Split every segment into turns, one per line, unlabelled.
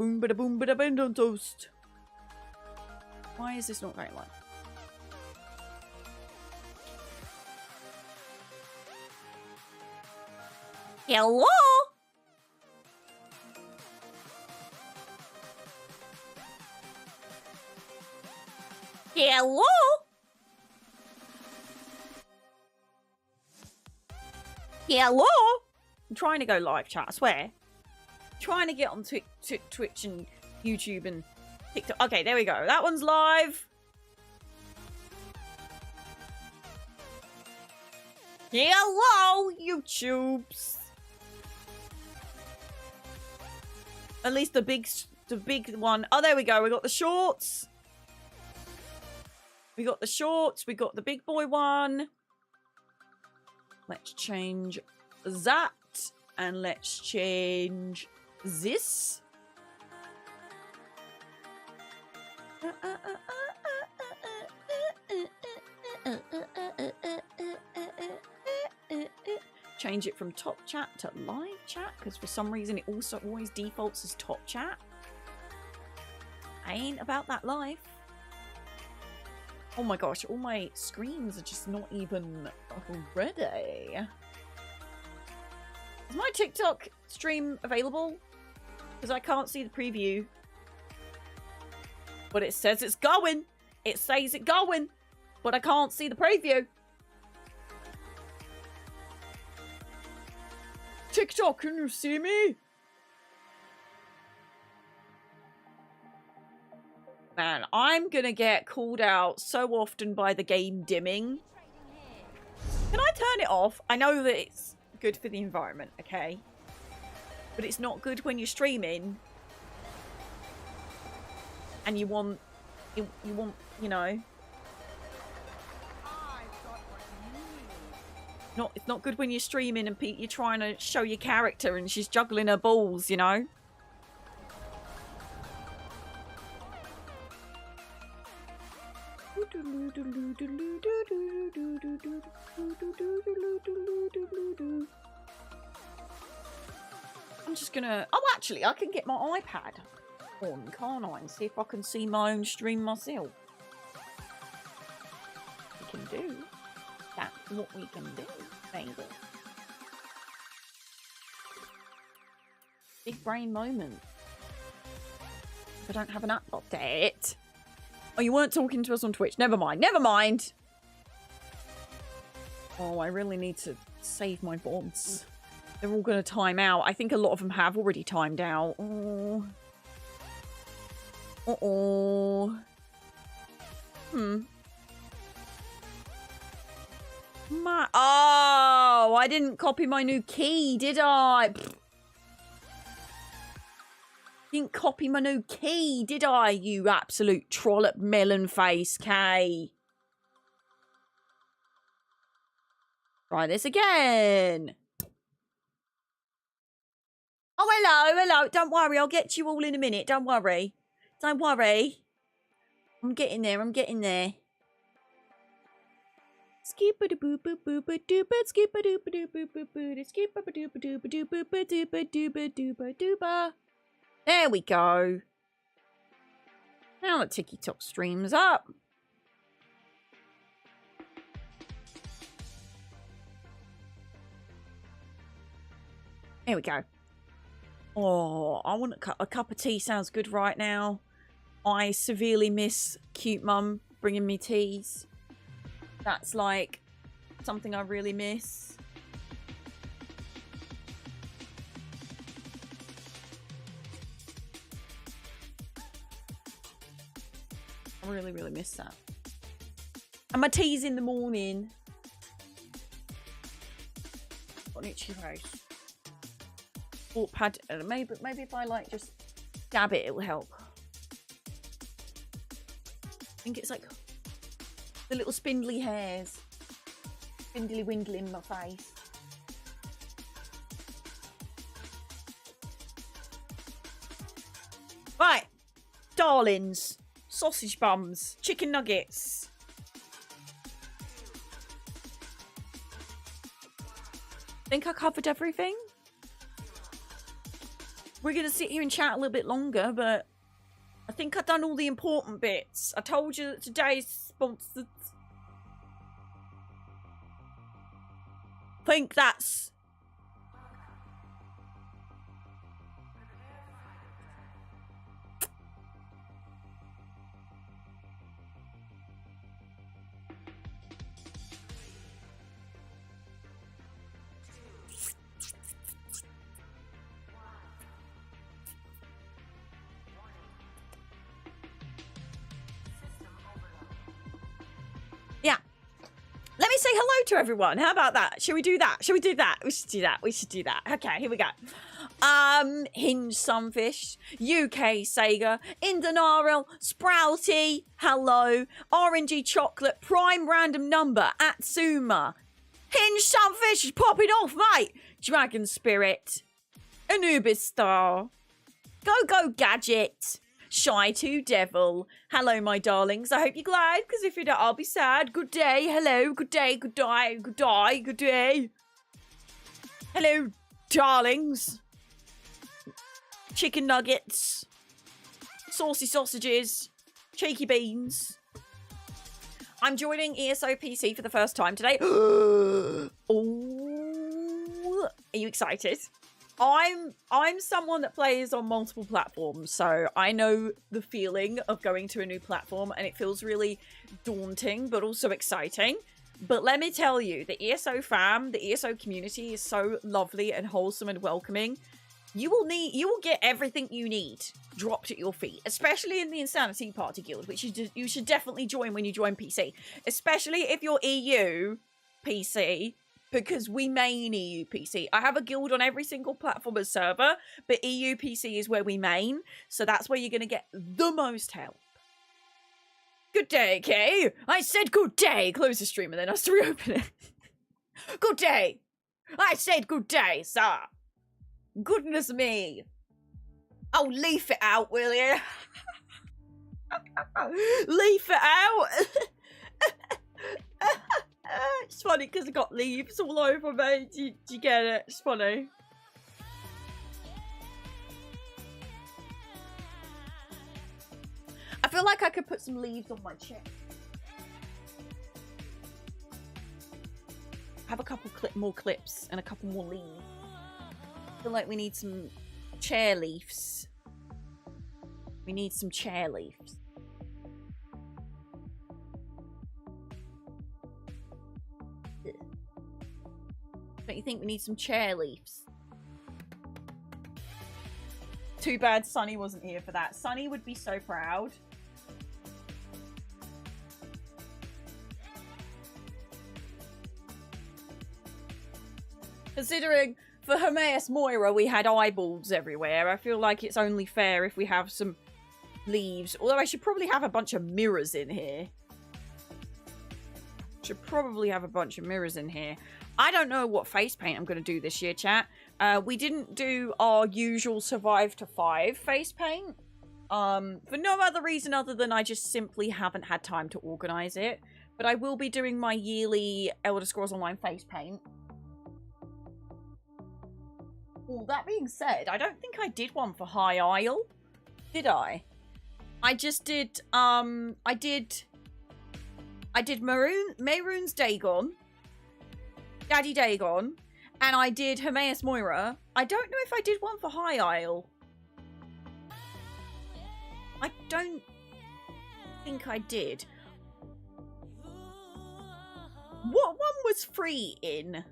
boom, bada boom, bada boom, don't toast. Why is this not going live? Hello? Hello? Hello? I'm trying to go live chat, I swear. I'm trying to get on Twitch and YouTube and TikTok. Okay, there we go. That one's live. Hello, YouTubes. At least the big one. Oh, there we go. We got the shorts. We got the shorts. We got the big boy one. Let's change that. And let's change this. Change it from top chat to live chat, because for some reason it also always defaults as top chat. I ain't about that life. Oh my gosh, all my screens are just not even ready. Is my TikTok stream available? Because I can't see the preview. But it says it's going. It says it's going. But I can't see the preview. TikTok, can you see me? Man, I'm gonna get called out so often by the game dimming. Can I turn it off? I know that it's good for the environment, okay? But it's not good when you're streaming and you want, you know. It's not good when you're streaming and you're trying to show your character and she's juggling her balls, you know? I'm just gonna... Oh, actually, I can get my iPad on, can't I? And see if I can see my own stream myself. We can do. That's what we can do, baby. Big brain moment. I don't have an app update. Oh, you weren't talking to us on Twitch. Never mind. Never mind. Oh, I really need to save my bots. They're all going to time out. I think a lot of them have already timed out. Oh. Uh-oh. Oh, I didn't copy my new key, did I? Didn't copy my new key, did I? You absolute trollop melon face, Kay. Try this again. Oh, hello, hello. Don't worry, I'll get you all in a minute. Don't worry. Don't worry. I'm getting there, I'm getting there. There we go. Now the TikTok stream's up. There we go. Oh, I want a cup of tea. Sounds good right now. I severely miss cute mum bringing me teas. That's like something I really miss. I really, really miss that. And my tea's in the morning. Got an itchy face. Sport pad. Maybe if I like just dab it, it will help. I think it's like the little spindly hairs. Spindly windly in my face. Right. Darlings. Sausage bums. Chicken nuggets. Think I covered everything? we're going to sit here and chat a little bit longer, but I think I've done all the important bits. I told you that today's sponsored. I think that's... Yeah. Let me say hello to everyone. How about that? Shall we do that? Shall we do that? We should do that. We should do that. Okay, here we go. Hinge Sunfish, UK Sega, Indenarel, Sprouty, hello, Orangey Chocolate, Prime Random Number, Atsuma, Hinge Sunfish is popping off, mate, Dragon Spirit, Anubis Star, Go Gadget, Shy 2 Devil, hello my darlings, I hope you're glad, because if you're not, I'll be sad. Good day, hello, good day, good day, good day, good day. Hello, darlings. Chicken nuggets, saucy sausages, cheeky beans. I'm joining ESO PC for the first time today. Oh, are you excited? I'm someone that plays on multiple platforms, so I know the feeling of going to a new platform, and it feels really daunting, but also exciting. But let me tell you, the ESO fam, the ESO community is so lovely and wholesome and welcoming. You will get everything you need dropped at your feet, especially in the Insanity Party Guild, which you should definitely join when you join PC, especially if you're EU PC, because we main EU PC. I have a guild on every single platform and server, but EU PC is where we main, so that's where you're going to get the most help. Good day, Kay. I said good day. Close the stream and then I have to reopen it. Good day. I said good day, sir. Goodness me. Oh, leaf it out, will you? Leaf it out. It's funny because I got leaves all over me. Do you get it? It's funny. I feel like I could put some leaves on my chair. Have a couple more clips and a couple more leaves. I feel like we need some chair leaves. We need some chair leaves. Don't you think we need some chair leaves? Too bad Sunny wasn't here for that. Sunny would be so proud. Considering for Hermaeus Moira we had eyeballs everywhere, I feel like it's only fair if we have some leaves. Although I should probably have a bunch of mirrors in here. Should probably have a bunch of mirrors in here. I don't know what face paint I'm going to do this year, chat. We didn't do our usual Survive to 5 face paint. For no other reason other than I just simply haven't had time to organise it. But I will be doing my yearly Elder Scrolls Online face paint. Well, that being said, I don't think I did one for High Isle. Did I? I just did, I did Mehrunes Dagon, Daddy Dagon, and I did Hermaeus Moira. I don't know if I did one for High Isle. I don't think I did. What one was free in?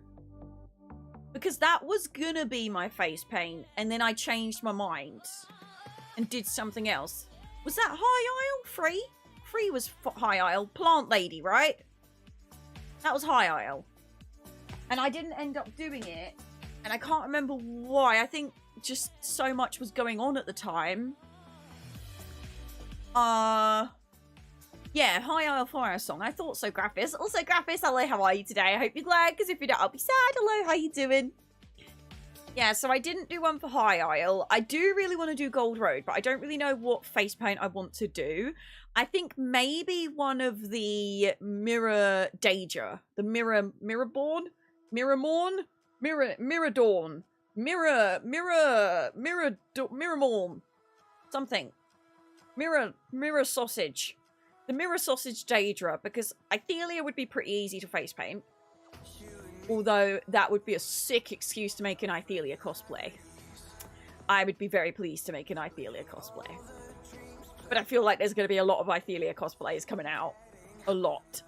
Because that was gonna be my face paint, and then I changed my mind and did something else. Was that High Isle free? Free was High Isle. Plant Lady, right? That was High Isle. And I didn't end up doing it. And I can't remember why. I think just so much was going on at the time. Yeah, High Isle Fire Song. I thought so, Graphis. Also, Graphis, hello, how are you today? I hope you're glad, because if you're not, I'll be sad. Hello, how you doing? Yeah, so I didn't do one for High Isle. I do really want to do Gold Road, but I don't really know what face paint I want to do. I think maybe one of the Mirror Danger. The Mirror Dawn. Mirror Morm. Something. Mirror sausage. The mirror sausage Daedra, because Ithelia would be pretty easy to face paint. Although that would be a sick excuse to make an Ithelia cosplay. I would be very pleased to make an Ithelia cosplay. But I feel like there's going to be a lot of Ithelia cosplays coming out. A lot.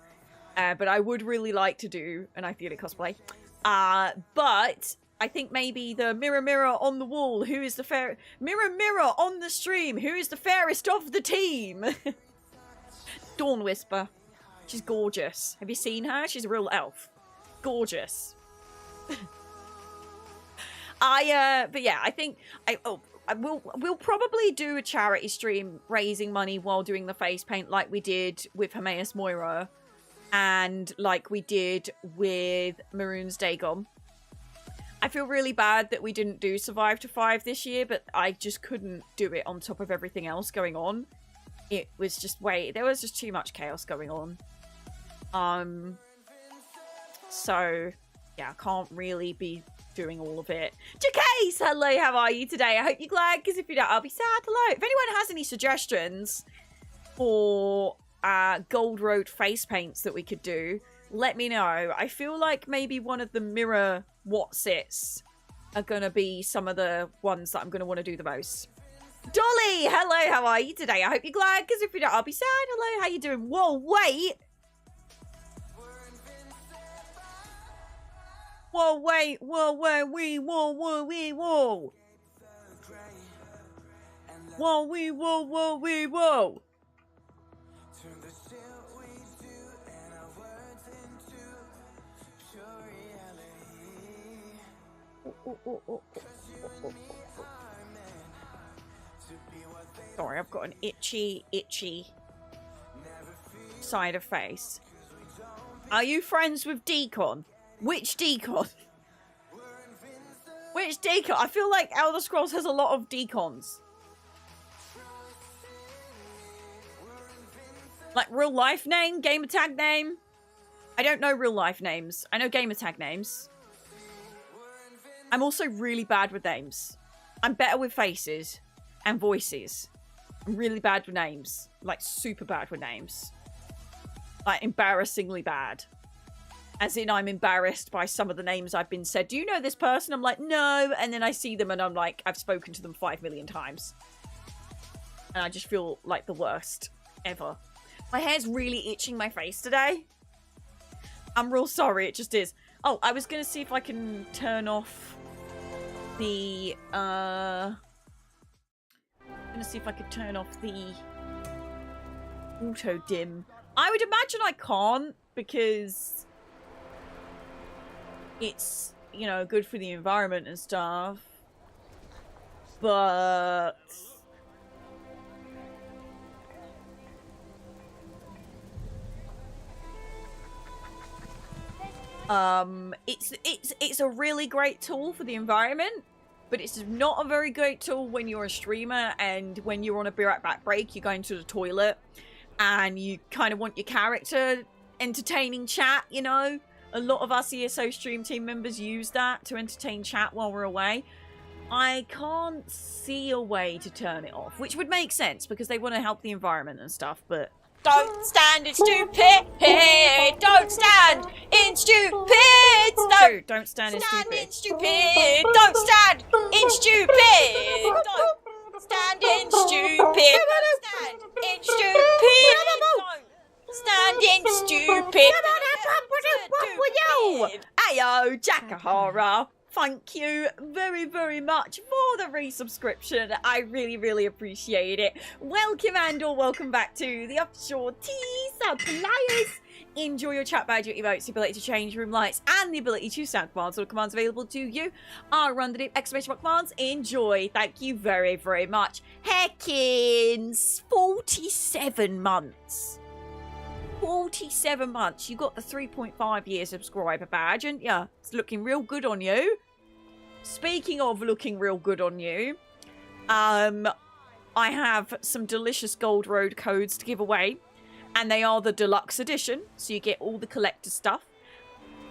But I would really like to do an Ithelia cosplay. But I think maybe the mirror on the wall, who is the fair... Mirror on the stream, who is the fairest of the team? Dawn Whisper. She's gorgeous. Have you seen her? She's a real elf. Gorgeous. But yeah, I think we'll probably do a charity stream raising money while doing the face paint, like we did with Hermaeus Moira and like we did with Maroon's Dagon. I feel really bad that we didn't do Survive to 5 this year, but I just couldn't do it on top of everything else going on. It was just there was just too much chaos going on. So yeah, I can't really be doing all of it. Jacase, hello, how are you today? I hope you're glad, because if you don't, I'll be sad. Hello. If anyone has any suggestions for Gold Road face paints that we could do, let me know. I feel like maybe one of the mirror Watsits are going to be some of the ones that I'm going to want to do the most. Dolly, hello, how are you today? I hope you're glad, because if you don't, I'll be sad. Hello, how you doing? Whoa, wait. Whoa, wait, whoa, whoa, wee, whoa, whoa, wee, whoa. Whoa, wee, whoa, whoa, wee, whoa. Sorry, I've got an itchy side of face. Are you friends with Deacon? Which Deacon? Which Deacon? I feel like Elder Scrolls has a lot of Deacons. Like real life name? Gamer tag name? I don't know real life names. I know gamer tag names. I'm also really bad with names. I'm better with faces and voices. I'm really bad with names. Like super bad with names. Like embarrassingly bad. As in, I'm embarrassed by some of the names I've been said. Do you know this person? I'm like, no. And then I see them and I'm like, I've spoken to them 5 million times. And I just feel like the worst ever. My hair's really itching my face today. I'm real sorry. It just is. Oh, I was going to see if I can turn off the... I'm going to see if I could turn off the auto dim. I would imagine I can't because... it's, you know, good for the environment and stuff. But... it's a really great tool for the environment, but it's not a very great tool when you're a streamer and when you're on a back break, you're going to the toilet and you kind of want your character entertaining chat, you know? A lot of us ESO stream team members use that to entertain chat while we're away. I can't see a way to turn it off, which would make sense because they want to help the environment and stuff, but... Don't stand in stupid! Don't stand in stupid! No, don't stand in stupid! Don't stand in stupid! Don't stand in stupid! Don't stand in stupid! Don't stand in stupid! Ayo, Jackahara! Thank you very, very much for the resubscription. I really, really appreciate it. Welcome and/or welcome back to the Offshore TEA-STORIANS. Enjoy your chat badge, your emotes, the ability to change room lights, and the ability to sound commands. All commands available to you are underneath exclamation mark commands. Enjoy. Thank you very, very much. Heckins, 47 months. 47 months. You got the 3.5 year subscriber badge, and yeah, it's looking real good on you. Speaking of looking real good on you, I have some delicious Gold Road codes to give away, and they are the deluxe edition, so you get all the collector stuff.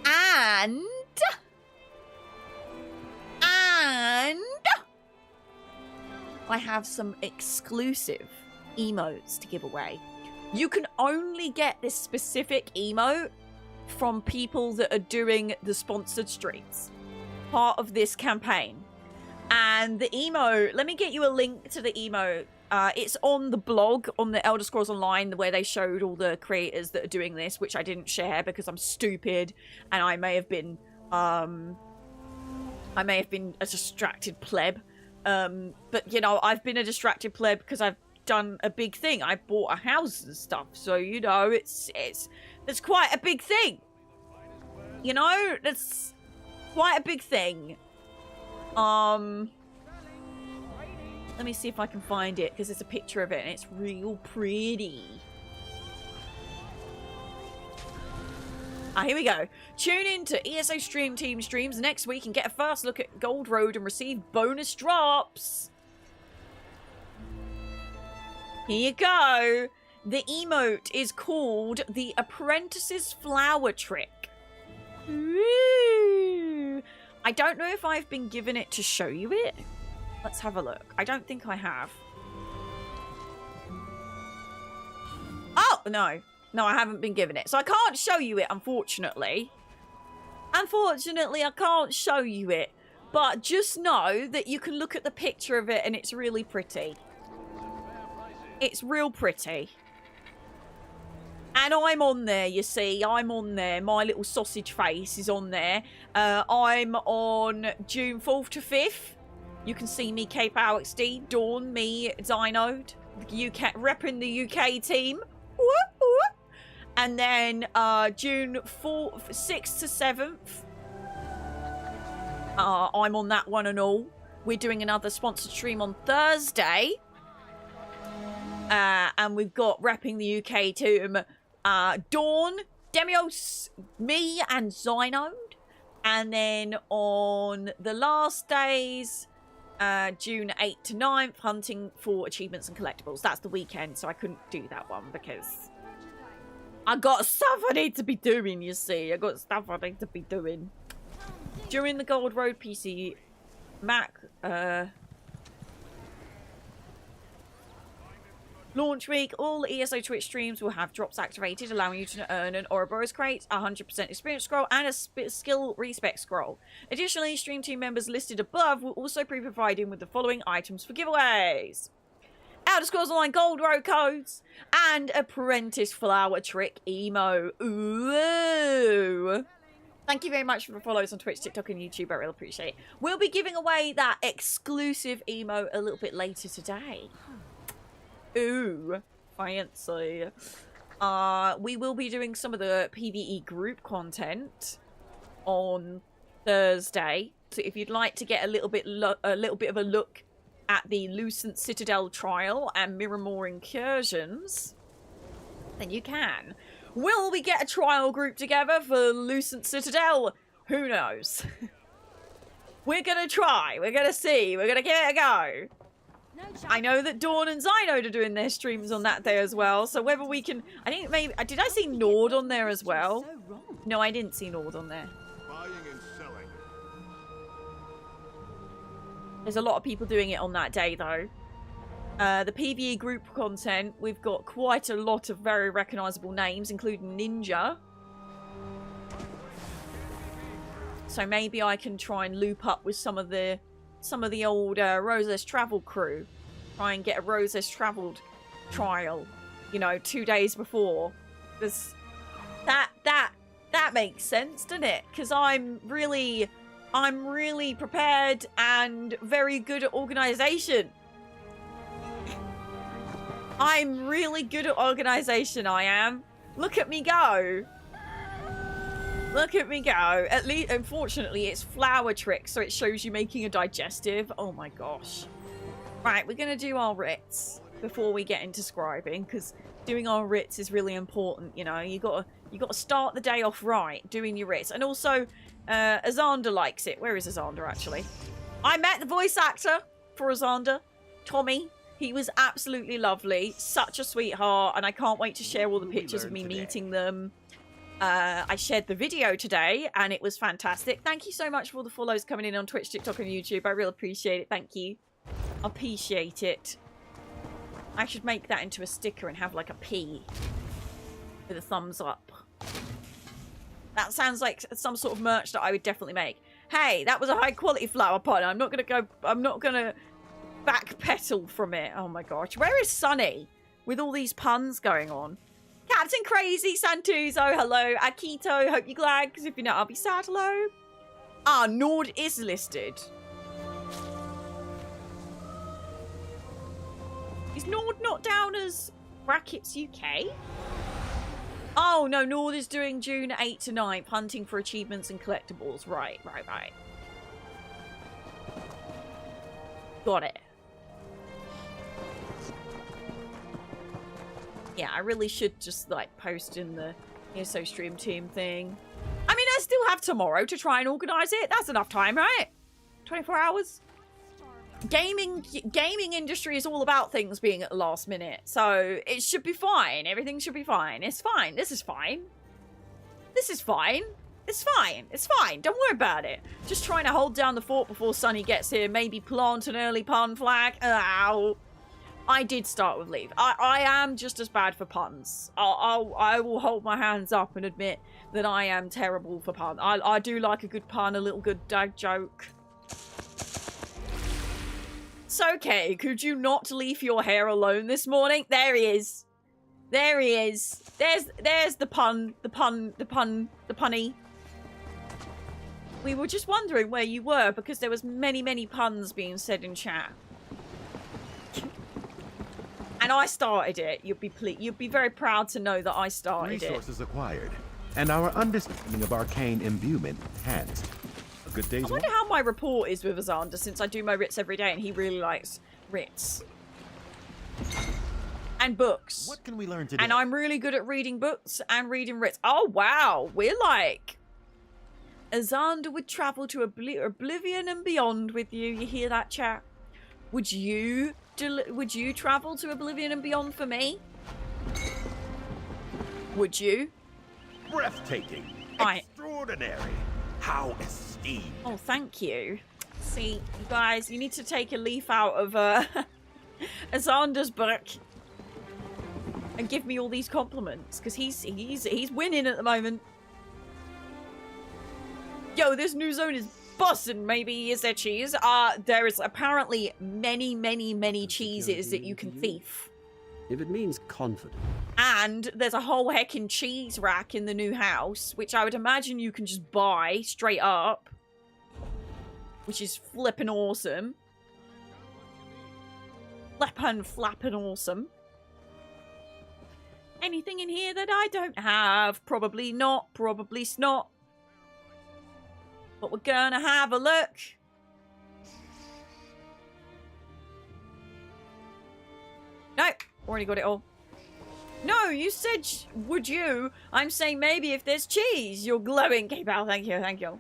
And I have some exclusive emotes to give away. You can only get this specific emote from people that are doing the sponsored streams, part of this campaign. And the emote, let me get you a link to the emote. It's on the blog on the Elder Scrolls Online where they showed all the creators that are doing this, which I didn't share because I'm stupid and I may have been a distracted pleb. But you know, I've been a distracted pleb because I've done a big thing. I bought a house and stuff, so you know, it's quite a big thing. You know, that's quite a big thing. Let me see if I can find it, because there's a picture of it and it's real pretty. Here we go. Tune in to ESO Stream Team streams next week and get a first look at Gold Road and receive bonus drops. Here you go. The emote is called the Apprentice's Flower Trick. Ooh. I don't know if I've been given it to show you it. Let's have a look. I don't think I have. Oh, no. No, I haven't been given it. So I can't show you it, unfortunately. Unfortunately, I can't show you it. But just know that you can look at the picture of it and it's really pretty. It's real pretty. And I'm on there, you see. I'm on there. My little sausage face is on there. I'm on June 4th to 5th. You can see me, Cape Alex D, Dawn, me, Zynode, UK, repping the UK team. And then June 4th, 6th to 7th, I'm on that one and all. We're doing another sponsored stream on Thursday. And we've got repping the UK team, Dawn, Demios, me, and Zynode. And then on the last days, June 8th to 9th, hunting for achievements and collectibles. That's the weekend, so I couldn't do that one because I got stuff I need to be doing, you see. I got stuff I need to be doing. During the Gold Road PC Mac launch week, all ESO Twitch streams will have drops activated, allowing you to earn an Ouroboros crate, a 100% experience scroll, and a skill respec scroll. Additionally, stream team members listed above will also be providing with the following items for giveaways: Elder Scrolls Online Gold Road codes and Apprentice Flower Trick emo. Ooh! Thank you very much for the follows on Twitch, TikTok, and YouTube. I really appreciate it. We'll be giving away that exclusive emo a little bit later today. Ooh, fancy. We will be doing some of the PvE group content on Thursday. So if you'd like to get a little bit of a look at the Lucent Citadel trial and Miramore incursions, then you can. Will we get a trial group together for Lucent Citadel? Who knows? We're gonna try. We're gonna see. We're gonna give it a go. I know that Dawn and Zynode are doing their streams on that day as well, so whether we can... I think maybe... Did I see Nord on there as well? No, I didn't see Nord on there.
Buying and selling.
There's a lot of people doing it on that day, though. The PvE group content, we've got quite a lot of very recognisable names, including Ninja. So maybe I can try and loop up with some of the old Rose's Travel crew. Try and get a Rose's Travelled trial, you know, 2 days before. Because that makes sense, doesn't it? Because I'm really prepared and very good at organisation. I'm really good at organisation, I am. Look at me go. Look at me go. At least, unfortunately, it's flower tricks, so it shows you making a digestive. Oh my gosh. Right, we're going to do our writs before we get into scribing, because doing our writs is really important, you know. You got to start the day off right, doing your writs. And also, Azander likes it. Where is Azander, actually? I met the voice actor for Azander, Tommy. He was absolutely lovely. Such a sweetheart, and I can't wait to share all the pictures of me meeting them. I shared the video today, and it was fantastic. Thank you so much for all the follows coming in on Twitch, TikTok, and YouTube. I really appreciate it. Thank you. Appreciate it. I should make that into a sticker and have like a P with a thumbs up. That sounds like some sort of merch that I would definitely make. Hey, that was a high quality flower pot. I'm not gonna backpedal from it. Oh my gosh. Where is Sunny with all these puns going on? Captain Crazy, Santuzo, hello. Akito, hope you're glad, because if you're not, I'll be sad, hello. Ah, Nord is listed. Is Nord not down as brackets UK? Oh, no, Nord is doing June 8 to 9th, hunting for achievements and collectibles. Right. Got it. Yeah, I really should just, like, post in the ESO stream team thing. I mean, I still have tomorrow to try and organise it. That's enough time, right? 24 hours? Gaming industry is all about things being at the last minute. So, it should be fine. Everything should be fine. It's fine. This is fine. This is fine. It's fine. It's fine. Don't worry about it. Just trying to hold down the fort before Sunny gets here. Maybe plant an early pun flag. Ow. I did start with leave. I am just as bad for puns. I will hold my hands up and admit that I am terrible for puns. I do like a good pun, a little good dad joke. It's okay. Could you not leave your hair alone this morning? There he is. There he is. There's the pun. The punny. We were just wondering where you were because there was many puns being said in chat. And I started it. You'd be very proud to know that I started it.
Resources acquired, and our understanding of arcane imbuement enhanced. A good day's
I wonder how my rapport is with Azander since I do my writs every day and he really likes writs. And books.
What can we learn today?
And I'm really good at reading books and reading writs. Oh, wow. We're like... Azander would travel to oblivion and beyond with you. You hear that, chat? Would you travel to oblivion and beyond for me? Would you?
Breathtaking.
Right.
Extraordinary. How esteemed.
Oh, thank you. See, you guys, you need to take a leaf out of Azander's book and give me all these compliments because he's winning at the moment. Yo, this new zone is bussin'. Maybe is there cheese? There is apparently many cheeses that you can thief.
If it means confident.
And there's a whole heckin' cheese rack in the new house, which I would imagine you can just buy straight up. Which is flippin' awesome. Flappin' awesome. Anything in here that I don't have? Probably not. Probably snot. But we're gonna have a look. Nope. Already got it all. No, you said, would you? I'm saying maybe if there's cheese. You're glowing, K-Pal. Thank you, thank you.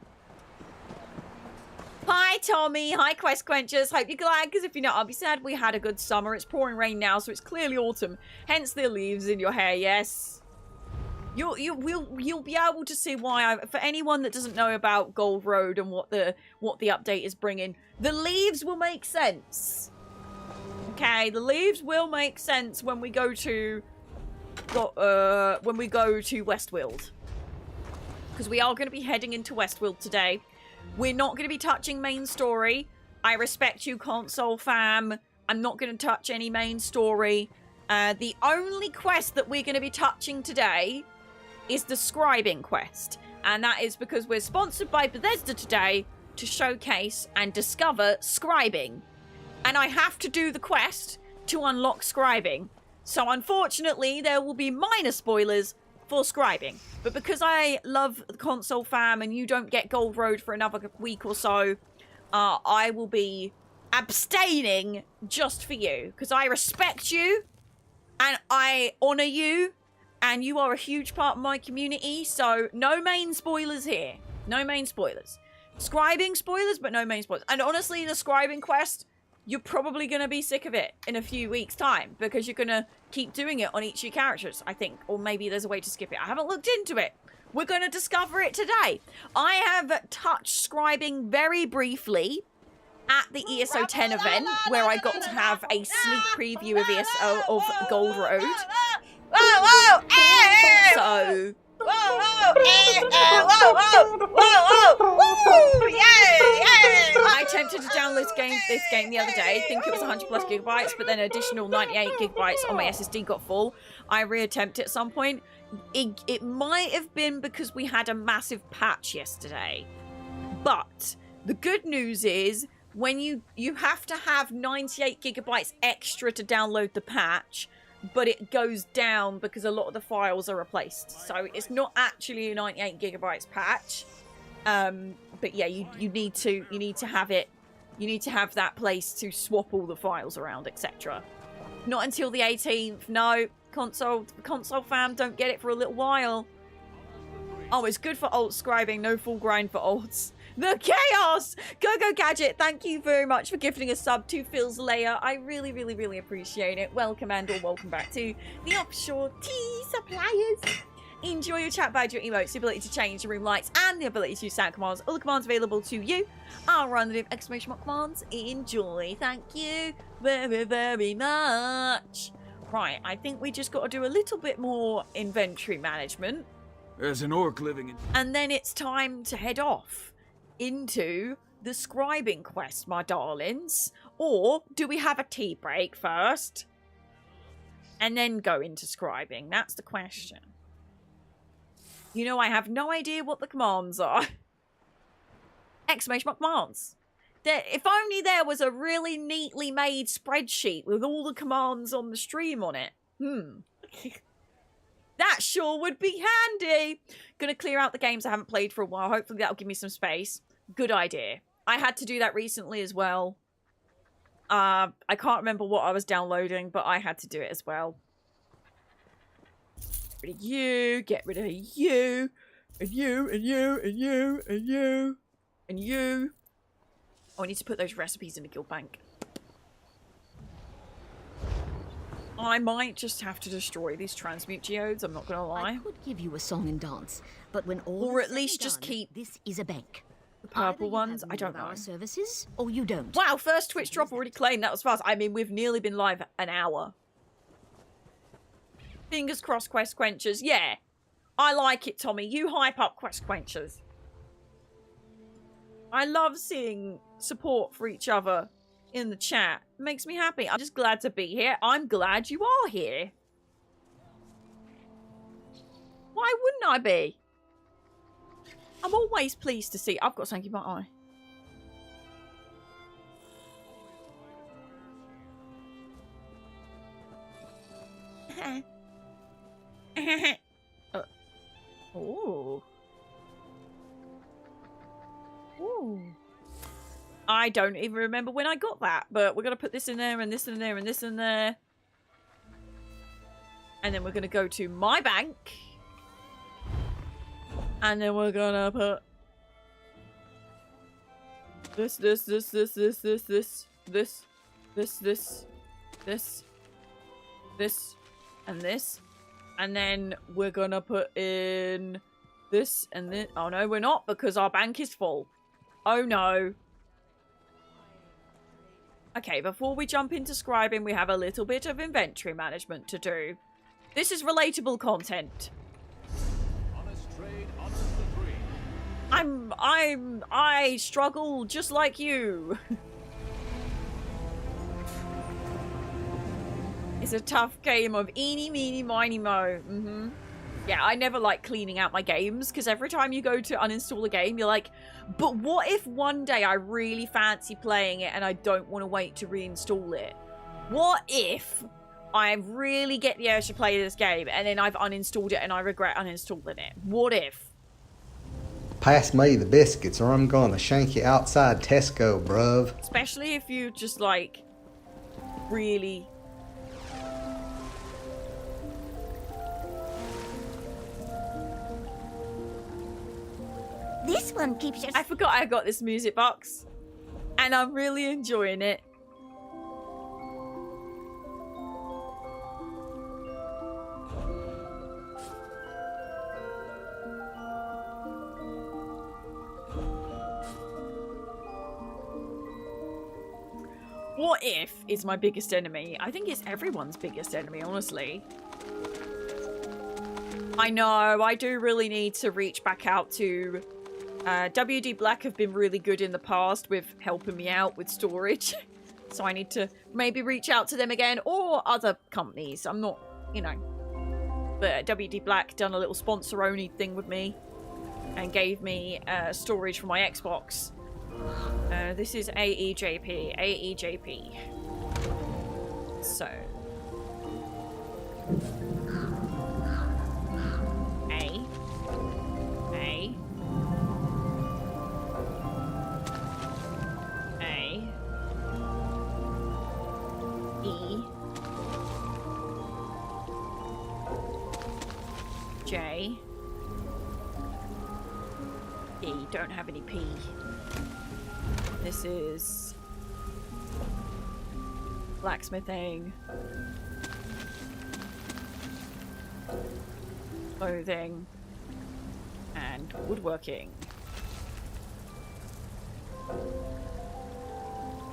Hi, Tommy. Hi, Quest Quenchers. Hope you're glad, because if you're not, I'll be sad. We had a good summer. It's pouring rain now, so it's clearly autumn. Hence the leaves in your hair, yes. You'll be able to see why. For anyone that doesn't know about Gold Road and what the update is bringing, the leaves will make sense. Okay, the leaves will make sense when we go to Westfield, because we are going to be heading into Westfield today. We're not going to be touching main story. I respect you, console fam. I'm not going to touch any main story. The only quest that we're going to be touching today is the scribing quest. And that is because we're sponsored by Bethesda today to showcase and discover scribing. And I have to do the quest to unlock scribing. So unfortunately, there will be minor spoilers for scribing. But because I love the console fam and you don't get Gold Road for another week or so, I will be abstaining just for you. Because I respect you and I honour you. And you are a huge part of my community, so no main spoilers here. No main spoilers. Scribing spoilers, but no main spoilers. And honestly, the scribing quest, you're probably going to be sick of it in a few weeks' time, because you're going to keep doing it on each of your characters, I think. Or maybe there's a way to skip it. I haven't looked into it. We're going to discover it today. I have touched scribing very briefly at the ESO 10 event, where I got to have a sneak preview of ESO of Gold Road. So I attempted to download this game the other day. I think it was 100 plus gigabytes, but then an additional 98 gigabytes on my SSD got full. I reattempted at some point. It might have been because we had a massive patch yesterday. But the good news is when you have to have 98 gigabytes extra to download the patch, but it goes down because a lot of the files are replaced. So it's not actually a 98 gigabytes patch. But yeah, you need to have it. You need to have that place to swap all the files around, etc. Not until the 18th. No, console fam don't get it for a little while. Oh, it's good for alt scribing, no full grind for alts. The chaos! Go Gadget, thank you very much for gifting a sub to Phil's Layer. I really, really, really appreciate it. Welcome and or welcome back to the Offshore Tea Suppliers. Enjoy your chat badge, your emotes, the ability to change your room lights, and the ability to use sound commands. All the commands available to you are random exclamation mark commands. Enjoy. Thank you very, very much. Right, I think we just got to do a little bit more inventory management.
There's an orc living in...
And then it's time to head off into the scribing quest, my darlings. Or do we have a tea break first? And then go into scribing? That's the question. You know, I have no idea what the commands are. Exclamation mark commands. If only there was a really neatly made spreadsheet with all the commands on the stream on it. That sure would be handy. Gonna clear out the games I haven't played for a while. Hopefully that'll give me some space. Good idea. I had to do that recently as well. I can't remember what I was downloading, but I had to do it as well. Get rid of you, get rid of you, and you, and you, and you, and you, and you. Oh, I need to put those recipes in the guild bank. I might just have to destroy these transmute geodes, I'm not gonna lie.
I could give you a song and dance, but when all
Or
is
at least
said and
just
done,
keep
this is a bank.
the purple
Either you
ones,
have
I don't
one of
know.
our services, or you don't.
Wow, first Twitch drop already claimed. That was fast. I mean, we've nearly been live an hour. Fingers crossed, Quest Quenchers. Yeah, I like it, Tommy. You hype up Quest Quenchers. I love seeing support for each other in the chat. It makes me happy. I'm just glad to be here. I'm glad you are here. Why wouldn't I be? I'm always pleased to see. I've got something in my eye. Oh. Ooh. I don't even remember when I got that, but we're going to put this in there and this in there and this in there. And then we're going to go to my bank. And then we're going to put this, and this. And then we're going to put in this and this. Oh, no, we're not, because our bank is full. Oh, no. Okay, before we jump into scribing, we have a little bit of inventory management to do. This is relatable content. I struggle just like you. It's a tough game of eeny, meeny, miny, mo. Yeah, I never like cleaning out my games, because every time you go to uninstall a game, you're like, but what if one day I really fancy playing it and I don't want to wait to reinstall it? What if I really get the urge to play this game and then I've uninstalled it and I regret uninstalling it? What if?
Pass me the biscuits or I'm gonna shank you outside Tesco, bruv.
Especially if you just, like, really...
This one keeps your...
I forgot I got this music box. And I'm really enjoying it. What if is my biggest enemy? I think it's everyone's biggest enemy, honestly. I know, I do really need to reach back out to... WD Black have been really good in the past with helping me out with storage. So I need to maybe reach out to them again, or other companies. I'm not, you know. But WD Black done a little sponsor-only thing with me and gave me storage for my Xbox. This is AEJP. AEJP. So. A. A. A. E. J. E. Don't have any P. This is blacksmithing, clothing, and woodworking.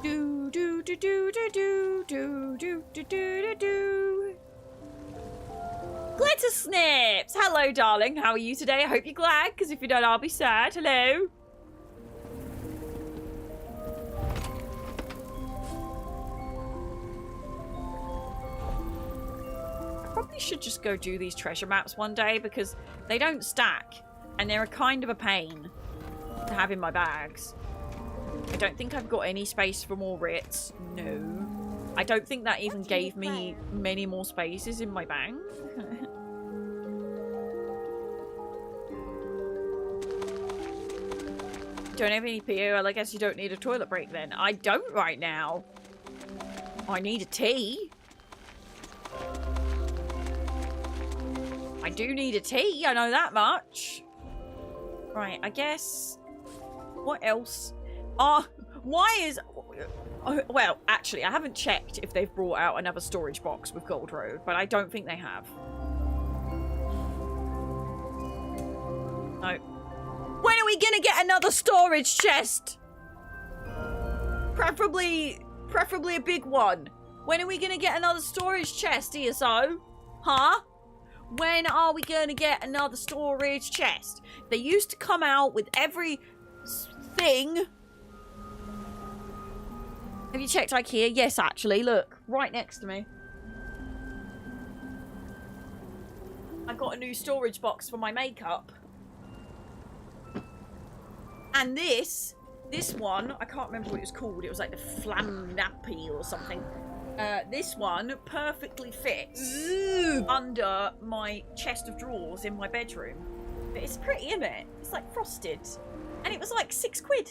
Do do do do do do do do do do do. Glitter Snips! Hello, darling. How are you today? I hope you're glad, because if you don't, I'll be sad. Hello. Probably should just go do these treasure maps one day because they don't stack and they're a kind of a pain to have in my bags. I don't think I've got any space for more writs. No. I don't think that even gave me many more spaces in my bag. Don't have any PO. Well, I guess you don't need a toilet break then. I don't right now. I need a tea. I do need a tea, I know that much. Right, I guess... What else? Why is... well, actually, I haven't checked if they've brought out another storage box with Gold Road, but I don't think they have. No. When are we gonna get another storage chest? Preferably a big one. When are we gonna get another storage chest, ESO? Huh? When are we going to get another storage chest? They used to come out with every thing. Have you checked IKEA? Yes, actually. Look, right next to me. I got a new storage box for my makeup. And this one, I can't remember what it was called. It was like the Flam Nappy or something. This one perfectly fits under my chest of drawers in my bedroom. But it's pretty, isn't it? It's like frosted. And it was like £6. I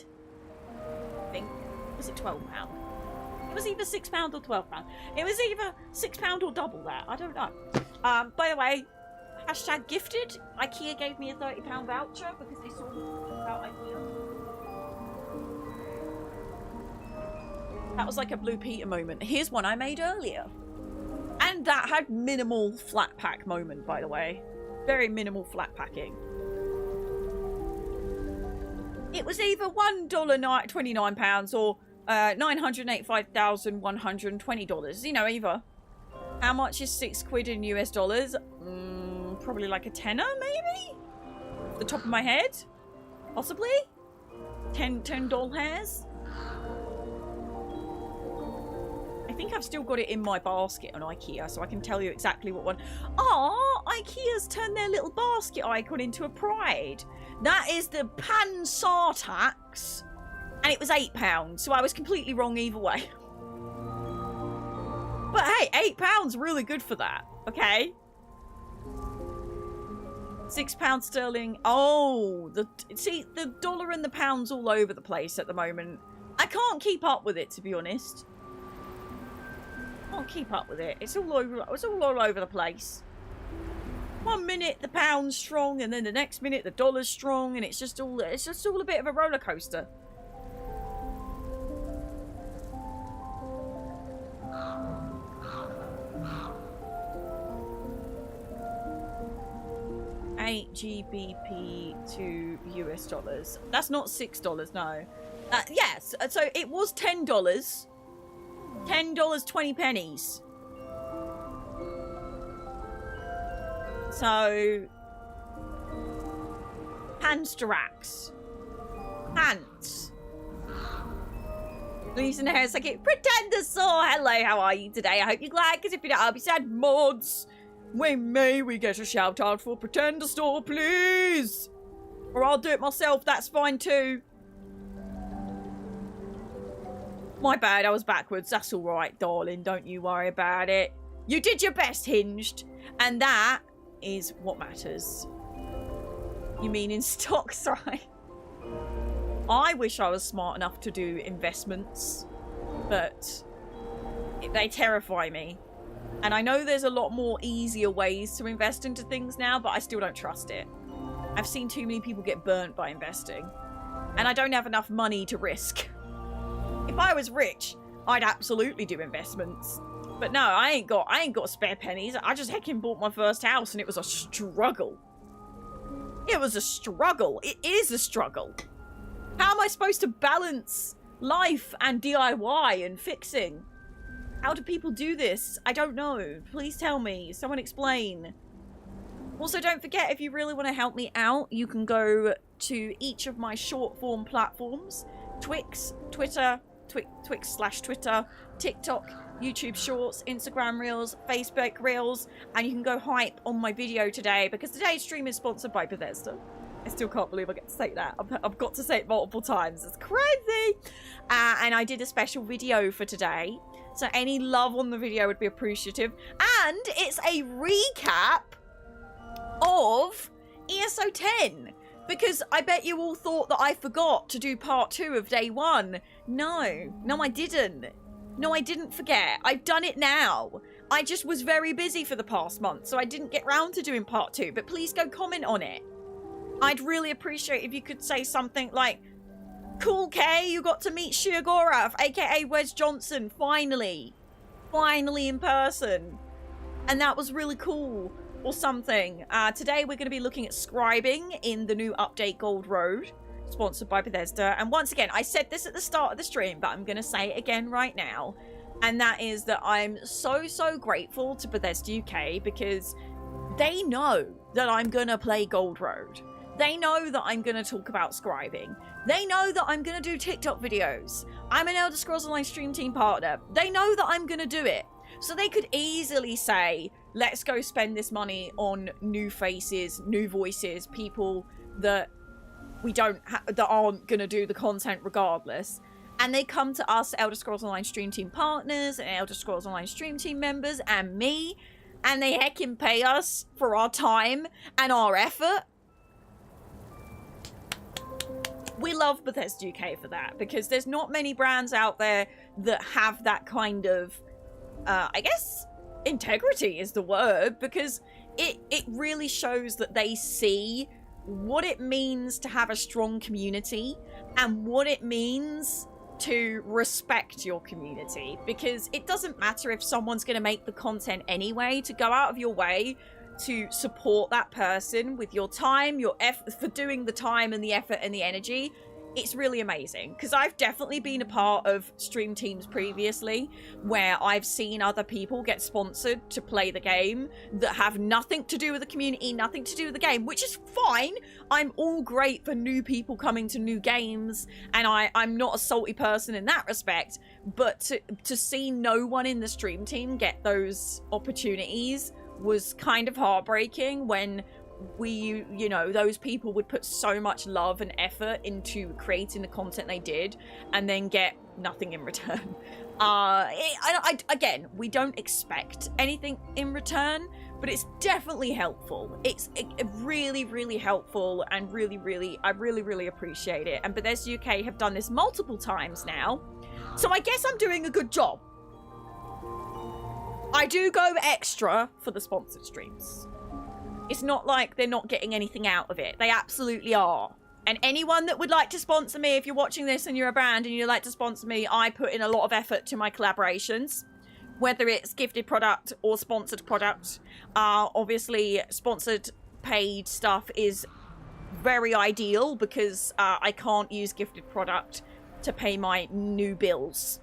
think. Was it £12? It was either £6 or £12. It was either £6 or double that. I don't know. By the way, hashtag gifted. IKEA gave me a £30 voucher because they saw about IKEA. That was like a Blue Peter moment. Here's one I made earlier. And that had minimal flat pack moment, by the way. Very minimal flat packing. It was either $1.29 or $985,120. You know, either. How much is £6 in US dollars? Probably like a tenner, maybe? Off the top of my head? Possibly? 10 doll hairs? I think I've still got it in my basket on IKEA, so I can tell you exactly what one. Oh, IKEA's turned their little basket icon into a pride. That is the Pansartax, and it was £8, so I was completely wrong either way. But hey, £8 really good for that, okay? £6 sterling. Oh, see, the dollar and the pound's all over the place at the moment. I can't keep up with it, to be honest. Can't keep up with it. It's all over the place. One minute the pound's strong, and then the next minute the dollar's strong, and it's just all a bit of a roller coaster. $8 GBP to US dollars. That's not $6, no. Yes, so it was $10. $10, 20 pennies. So, Pansterax. Pants. Lisa Harris, like it. Pretender Saw. Hello, how are you today? I hope you're glad, because if you don't, I'll be sad. Mods, may we get a shout out for Pretender Store, please? Or I'll do it myself, that's fine too. My bad, I was backwards. That's alright, darling. Don't you worry about it. You did your best, Hinged. And that is what matters. You mean in stocks, right? I wish I was smart enough to do investments, but they terrify me. And I know there's a lot more easier ways to invest into things now, but I still don't trust it. I've seen too many people get burnt by investing, and I don't have enough money to risk. If I was rich, I'd absolutely do investments. But no, I ain't got spare pennies. I just heckin' bought my first house and it was a struggle. It was a struggle. It is a struggle. How am I supposed to balance life and DIY and fixing? How do people do this? I don't know. Please tell me. Someone explain. Also, don't forget, if you really want to help me out, you can go to each of my short form platforms. Twix/Twitter, TikTok, YouTube Shorts, Instagram Reels, Facebook Reels, and you can go hype on my video today, because today's stream is sponsored by Bethesda. I still can't believe I get to say that. I've got to say it multiple times. It's crazy. And I did a special video for today, so any love on the video would be appreciative. And it's a recap of ESO 10. Because I bet you all thought that I forgot to do part 2 of day 1. No, I didn't. No, I didn't forget. I've done it now. I just was very busy for the past month, so I didn't get round to doing part 2. But please go comment on it. I'd really appreciate if you could say something like, "Cool K, you got to meet Shiogorov, aka Wes Johnson, finally. Finally in person. And that was really cool." Or something. Today we're going to be looking at scribing in the new update Gold Road, sponsored by Bethesda. And once again, I said this at the start of the stream, but I'm going to say it again right now. And that is that I'm so grateful to Bethesda UK, because they know that I'm going to play Gold Road. They know that I'm going to talk about scribing. They know that I'm going to do TikTok videos. I'm an Elder Scrolls Online stream team partner. They know that I'm going to do it. So they could easily say, let's go spend this money on new faces, new voices, people that that aren't going to do the content regardless. And they come to us, Elder Scrolls Online stream team partners and Elder Scrolls Online stream team members and me, and they heckin' pay us for our time and our effort. We love Bethesda UK for that, because there's not many brands out there that have that kind of I guess integrity is the word, because it really shows that they see what it means to have a strong community and what it means to respect your community. Because it doesn't matter if someone's going to make the content anyway, to go out of your way to support that person with your time, your effort, for doing the time and the effort and the energy. It's really amazing, because I've definitely been a part of stream teams previously where I've seen other people get sponsored to play the game that have nothing to do with the community, nothing to do with the game, which is fine. I'm all great for new people coming to new games, and I'm not a salty person in that respect, but to see no one in the stream team get those opportunities was kind of heartbreaking, when those people would put so much love and effort into creating the content they did and then get nothing in return. Again, we don't expect anything in return, but it's definitely helpful. It's really helpful, and I really appreciate it. And Bethesda UK have done this multiple times now, so I guess I'm doing a good job. I do go extra for the sponsored streams. It's not like they're not getting anything out of it. They absolutely are. And anyone that would like to sponsor me, if you're watching this and you're a brand and you'd like to sponsor me, I put in a lot of effort to my collaborations, whether it's gifted product or sponsored product. Obviously, sponsored paid stuff is very ideal, because I can't use gifted product to pay my new bills.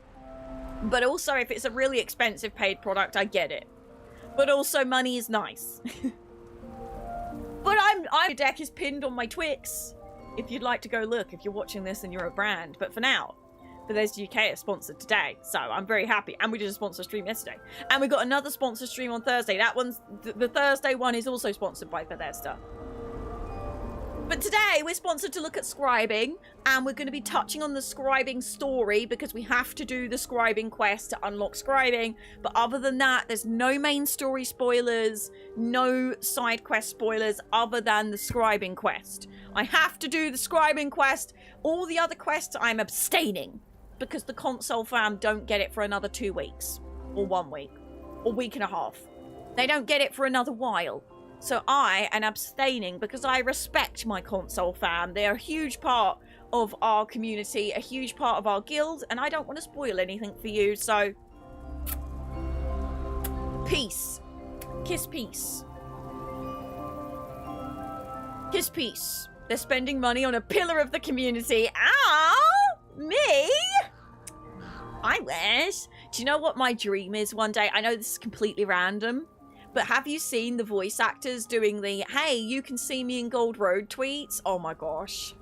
But also, if it's a really expensive paid product, I get it. But also, money is nice. But my deck is pinned on my Twix. If you'd like to go look, if you're watching this and you're a brand. But for now, Bethesda UK is sponsored today, so I'm very happy. And we did a sponsor stream yesterday. And we got another sponsor stream on Thursday. That one's, the Thursday one is also sponsored by Bethesda. But today, we're sponsored to look at scribing, and we're going to be touching on the scribing story, because we have to do the scribing quest to unlock scribing. But other than that, there's no main story spoilers, no side quest spoilers, other than the scribing quest. I have to do the scribing quest. All the other quests, I'm abstaining, because the console fam don't get it for another 2 weeks, or 1 week, or week and a half. They don't get it for another while. So I am abstaining because I respect my console fam. They're a huge part of our community, a huge part of our guild, and I don't want to spoil anything for you, so... Peace. Kiss peace. Kiss peace. They're spending money on a pillar of the community. Ow! Me? I wish. Do you know what my dream is one day? I know this is completely random. But have you seen the voice actors doing the, hey, you can see me in Gold Road tweets? Oh my gosh.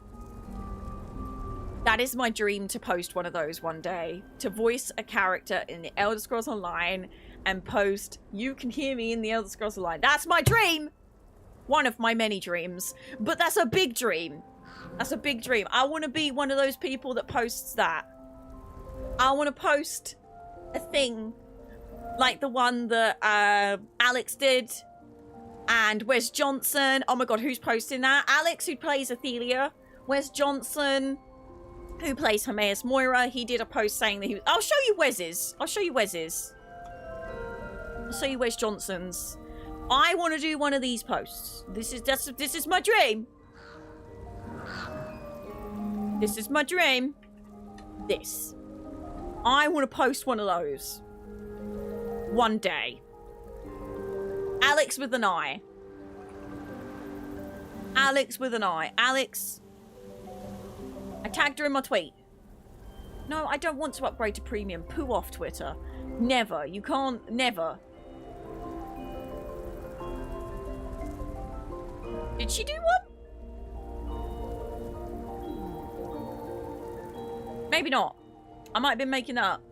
That is my dream, to post one of those one day. To voice a character in the Elder Scrolls Online and post, you can hear me in the Elder Scrolls Online. That's my dream! One of my many dreams. But that's a big dream. That's a big dream. I want to be one of those people that posts that. I want to post a thing like the one that Alex did, and Wes Johnson. Oh my god, who's posting that? Alex, who plays Athelia. Wes Johnson, who plays Hermaeus Moira. He did a post saying that he was... I'll show you Wes's. I'll show you Wes's. I'll show you Wes Johnson's. I want to do one of these posts. This is my dream. This is my dream. This. I want to post one of those. One day. Alex with an I. Alex with an I. Alex. I tagged her in my tweet. No, I don't want to upgrade to premium. Poo off, Twitter. Never. You can't. Never. Did she do one? Maybe not. I might have been making that up.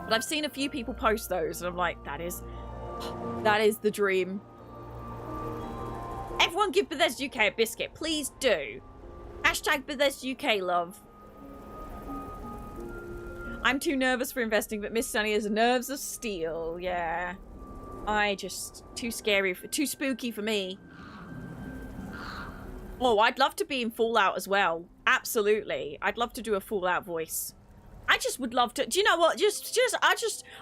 But I've seen a few people post those, and I'm like, that is the dream. Everyone give Bethesda UK a biscuit. Please do. Hashtag Bethesda UK love. I'm too nervous for investing, but Miss Sunny has nerves of steel. Yeah. Too scary, too spooky for me. Oh, I'd love to be in Fallout as well. Absolutely. I'd love to do a Fallout voice. I just would love to. Do you know what?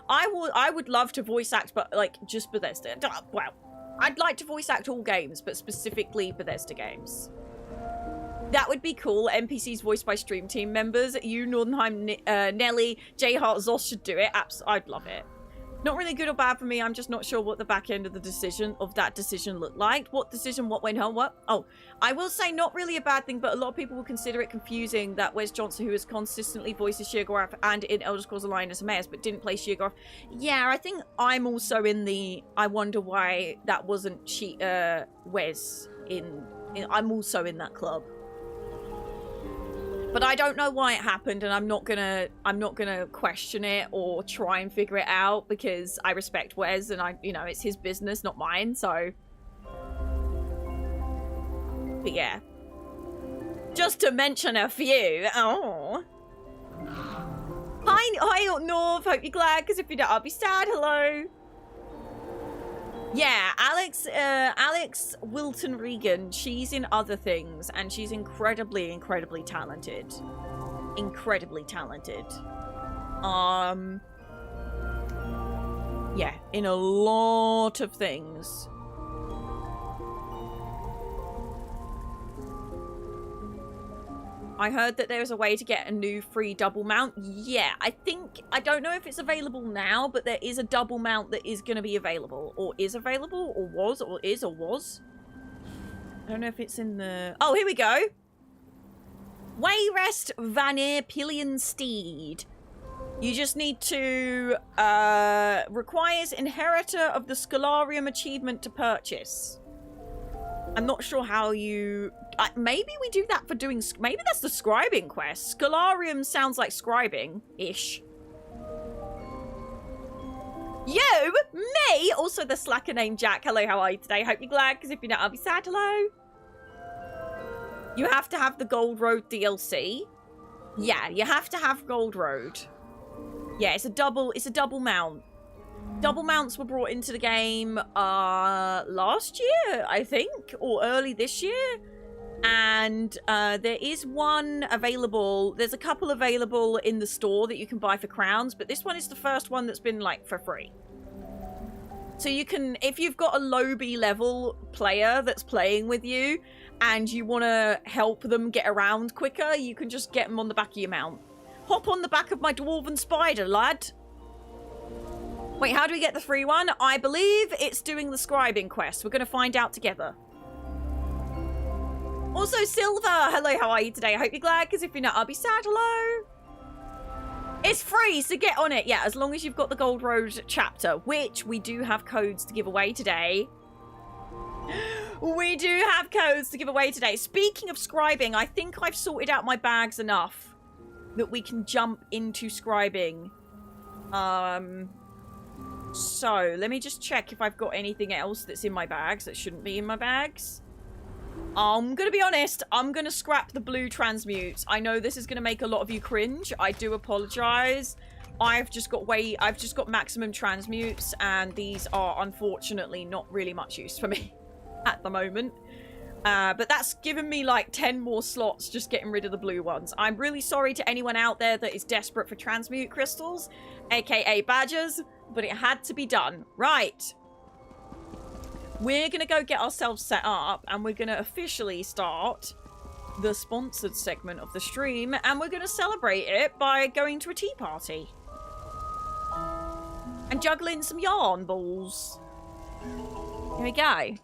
I would love to voice act, but like just Bethesda. Well, I'd like to voice act all games, but specifically Bethesda games. That would be cool. NPCs voiced by stream team members. You, Nordenheim, Nelly, J Hart, Zos should do it. I'd love it. Not really good or bad for me. I'm just not sure what the back end of that decision looked like. What decision? What went on? What? Oh, I will say not really a bad thing, but a lot of people will consider it confusing that Wes Johnson, who has consistently voiced Sheogorath and in Elder Scrolls Online as Hermaeus, but didn't play Sheogorath. Yeah, I think I'm also in the. I wonder why that wasn't Wes in. I'm also in that club. But I don't know why it happened, and I'm not gonna question it or try and figure it out, because I respect Wes, and it's his business, not mine. So, but yeah, just to mention a few. Oh, hi, North. Hope you're glad, because if you don't, I'll be sad. Hello. Yeah, Alex Wilton Regan, she's in other things, and she's incredibly, incredibly talented. Incredibly talented. Yeah, in a lot of things. I heard that there's a way to get a new free double mount. Yeah, I don't know if it's available now, but there is a double mount that is going to be available. Or is available, or was, or is, or was. I don't know if it's in the... Oh, here we go. Wayrest Vanir Pillion Steed. You just need to... requires Inheritor of the Scholarium achievement to purchase. I'm not sure how you... maybe we do that for doing... Maybe that's the scribing quest. Scholarium sounds like scribing-ish. You, me, also the slacker named Jack. Hello, how are you today? Hope you're glad, because if you're not, I'll be sad. Hello. You have to have the Gold Road DLC. Yeah, you have to have Gold Road. Yeah, it's a double mount. Double mounts were brought into the game last year, I think, or early this year. And there is one available. There's a couple available in the store that you can buy for crowns, but this one is the first one that's been like for free. So you can, if you've got a low B level player that's playing with you and you want to help them get around quicker, you can just get them on the back of your mount. Hop on the back of my dwarven spider, lad. Wait, how do we get the free one? I believe it's doing the scribing quest. We're going to find out together. Also, Silver, hello, how are you today? I hope you're glad, because if you're not, I'll be sad. Hello. It's free, so get on it. Yeah, as long as you've got the Gold Road chapter, which we do have codes to give away today. We do have codes to give away today. Speaking of scribing, I think I've sorted out my bags enough that we can jump into scribing. So, let me just check if I've got anything else that's in my bags that shouldn't be in my bags. I'm gonna be honest, I'm gonna scrap the blue transmutes. I know this is gonna make a lot of you cringe. I do apologize. I've just got maximum transmutes, and these are unfortunately not really much use for me at the moment. But that's given me like 10 more slots just getting rid of the blue ones. I'm really sorry to anyone out there that is desperate for transmute crystals, aka badgers, but it had to be done. Right. We're going to go get ourselves set up, and we're going to officially start the sponsored segment of the stream, and we're going to celebrate it by going to a tea party. And juggling some yarn balls. Here we go.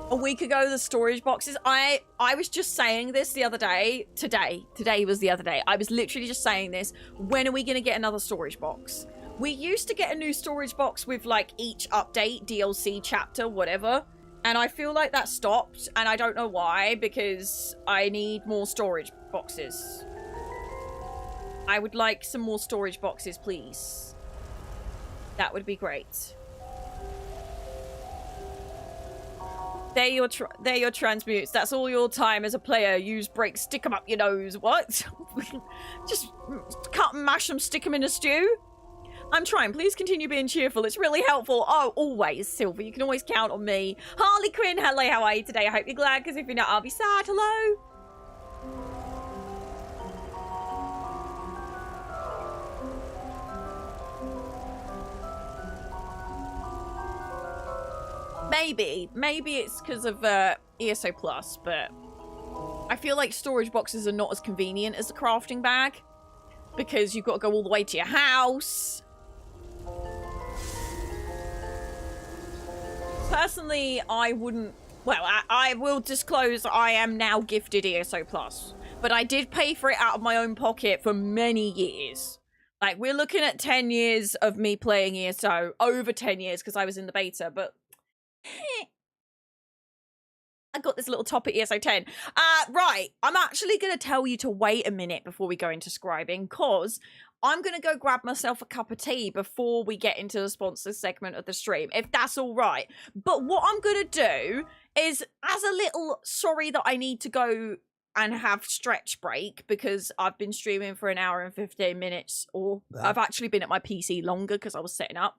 A week ago, the storage boxes. I was just saying this the other day. Today was the other day. I was literally just saying this. When are we going to get another storage box? We used to get a new storage box with, like, each update, DLC, chapter, whatever. And I feel like that stopped, and I don't know why, because I need more storage boxes. I would like some more storage boxes, please. That would be great. They're your transmutes. That's all your time as a player. Use breaks, stick them up your nose. What? Just cut and mash them, stick them in a stew? I'm trying. Please continue being cheerful. It's really helpful. Oh, always, Silver. You can always count on me. Harley Quinn, hello, how are you today? I hope you're glad, because if you're not, I'll be sad. Hello. Maybe it's because of ESO Plus, but I feel like storage boxes are not as convenient as the crafting bag, because you've got to go all the way to your house. Personally, I wouldn't... Well, I will disclose I am now gifted ESO Plus. But I did pay for it out of my own pocket for many years. Like, we're looking at 10 years of me playing ESO. Over 10 years, because I was in the beta, but... I got this little top at ESO 10. Right. I'm actually going to tell you to wait a minute before we go into scribing, because I'm going to go grab myself a cup of tea before we get into the sponsor segment of the stream, if that's all right. But what I'm going to do is, as a little sorry that I need to go and have stretch break, because I've been streaming for an hour and 15 minutes, or I've actually been at my PC longer because I was setting up.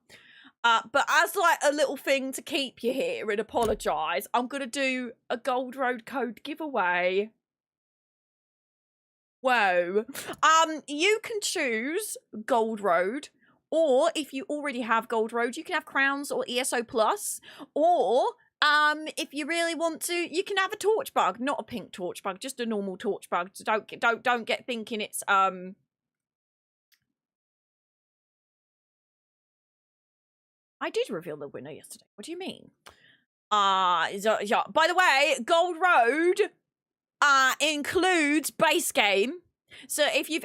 But as like a little thing to keep you here and apologise, I'm going to do a Gold Road code giveaway. Whoa. You can choose Gold Road, or if you already have Gold Road, you can have Crowns or ESO Plus, or if you really want to, you can have a torch bug, not a pink torch bug, just a normal torch bug. So don't get thinking it's I did reveal the winner yesterday. What do you mean? By the way, Gold Road includes base game. So if you've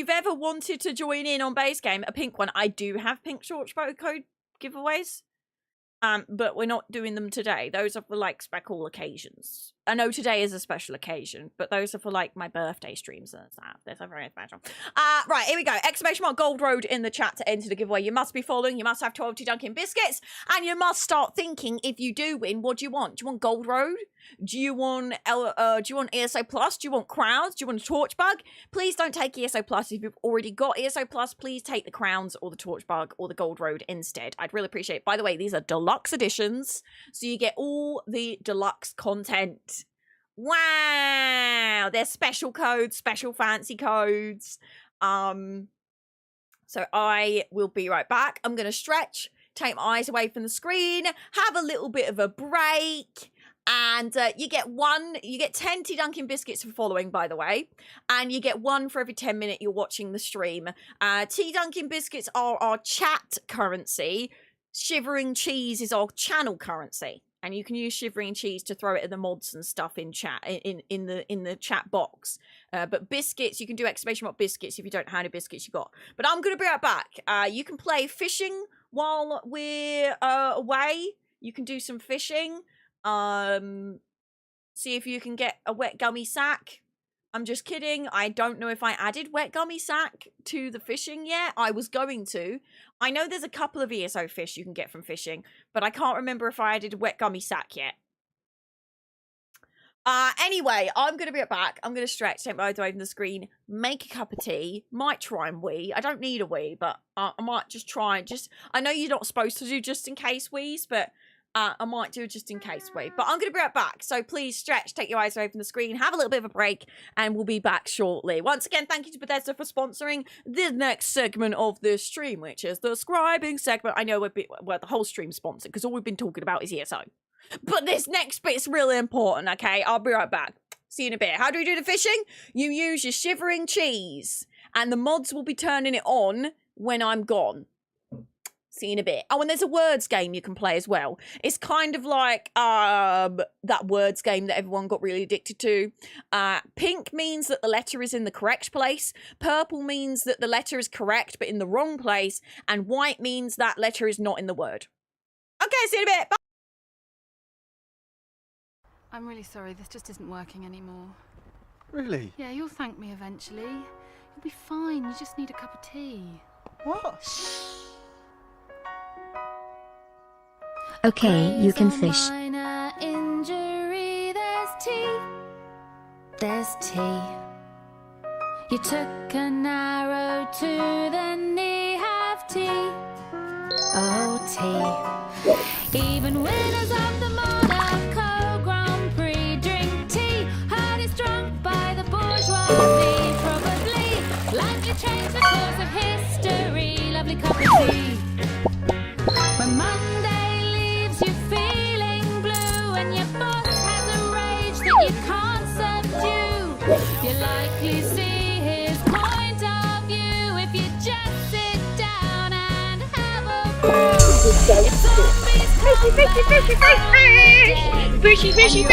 ever wanted to join in on base game, a pink one, I do have pink short code giveaways. But we're not doing them today. Those are for like special occasions. I know today is a special occasion, but those are for like my birthday streams and stuff. They're very special. Right, here we go. Exclamation mark Gold Road in the chat to enter the giveaway. You must be following. You must have 12 Dunkin' biscuits, and you must start thinking. If you do win, what do you want? Do you want Gold Road? Do you want ESO Plus? Do you want crowns? Do you want a torch bug? Please don't take ESO Plus. If you've already got ESO Plus, please take the crowns or the torch bug or the Gold Road instead. I'd really appreciate it. By the way, these are deluxe editions, so you get all the deluxe content. Wow, they're special codes, special fancy codes. So I will be right back. I'm gonna stretch, take my eyes away from the screen, have a little bit of a break. And you get 10 Tea Dunkin' biscuits for following, by the way. And you get 1 for every 10 minutes you're watching the stream. Tea Dunkin' biscuits are our chat currency. Shivering cheese is our channel currency. And you can use shivering cheese to throw it at the mods and stuff in chat in the chat box. But biscuits, you can do exclamation mark biscuits if you don't have any biscuits you got. But I'm going to be right back. You can play fishing while we're away. You can do some fishing. See if you can get a wet gummy sack. I'm just kidding. I don't know if I added wet gummy sack to the fishing yet. I was going to. I know there's a couple of ESO fish you can get from fishing, but I can't remember if I added a wet gummy sack yet. Anyway, I'm going to be right back. I'm going to stretch, take my eyes away from the screen, make a cup of tea, might try and wee. I don't need a wee, but I might just try and I know you're not supposed to do just in case wees, but I might do just in case wee. But I'm going to be right back. So please stretch, take your eyes away from the screen, have a little bit of a break, and we'll be back shortly. Once again, thank you to Bethesda for sponsoring the next segment of this stream, which is the scribing segment. I know we're the whole stream sponsored because all we've been talking about is ESO. But this next bit's really important, okay? I'll be right back. See you in a bit. How do we do the fishing? You use your shivering cheese, and the mods will be turning it on when I'm gone. See you in a bit. Oh, and there's a words game you can play as well. It's kind of like that words game that everyone got really addicted to. Pink means that the letter is in the correct place. Purple means that the letter is correct but in the wrong place. And white means that letter is not in the word. Okay, see you in a bit. Bye.
I'm really sorry, this just isn't working anymore.
Really?
Yeah, you'll thank me eventually. You'll be fine, you just need a cup of tea.
What?
Okay, you can fish.
There's a minor injury, there's tea. There's tea. You took an arrow to the knee, have tea. Oh, tea. Even winners of the Monaco Grand Prix drink tea. Heard it's drunk by the bourgeoisie, probably. Likely changed the course of history. Lovely cup of tea. When Monday leaves you feeling blue, and your boss has a rage that you can't subdue, you likely see his point of view if you just sit down and have a brew. If zombies come back from the dead,
Fishy, fishing!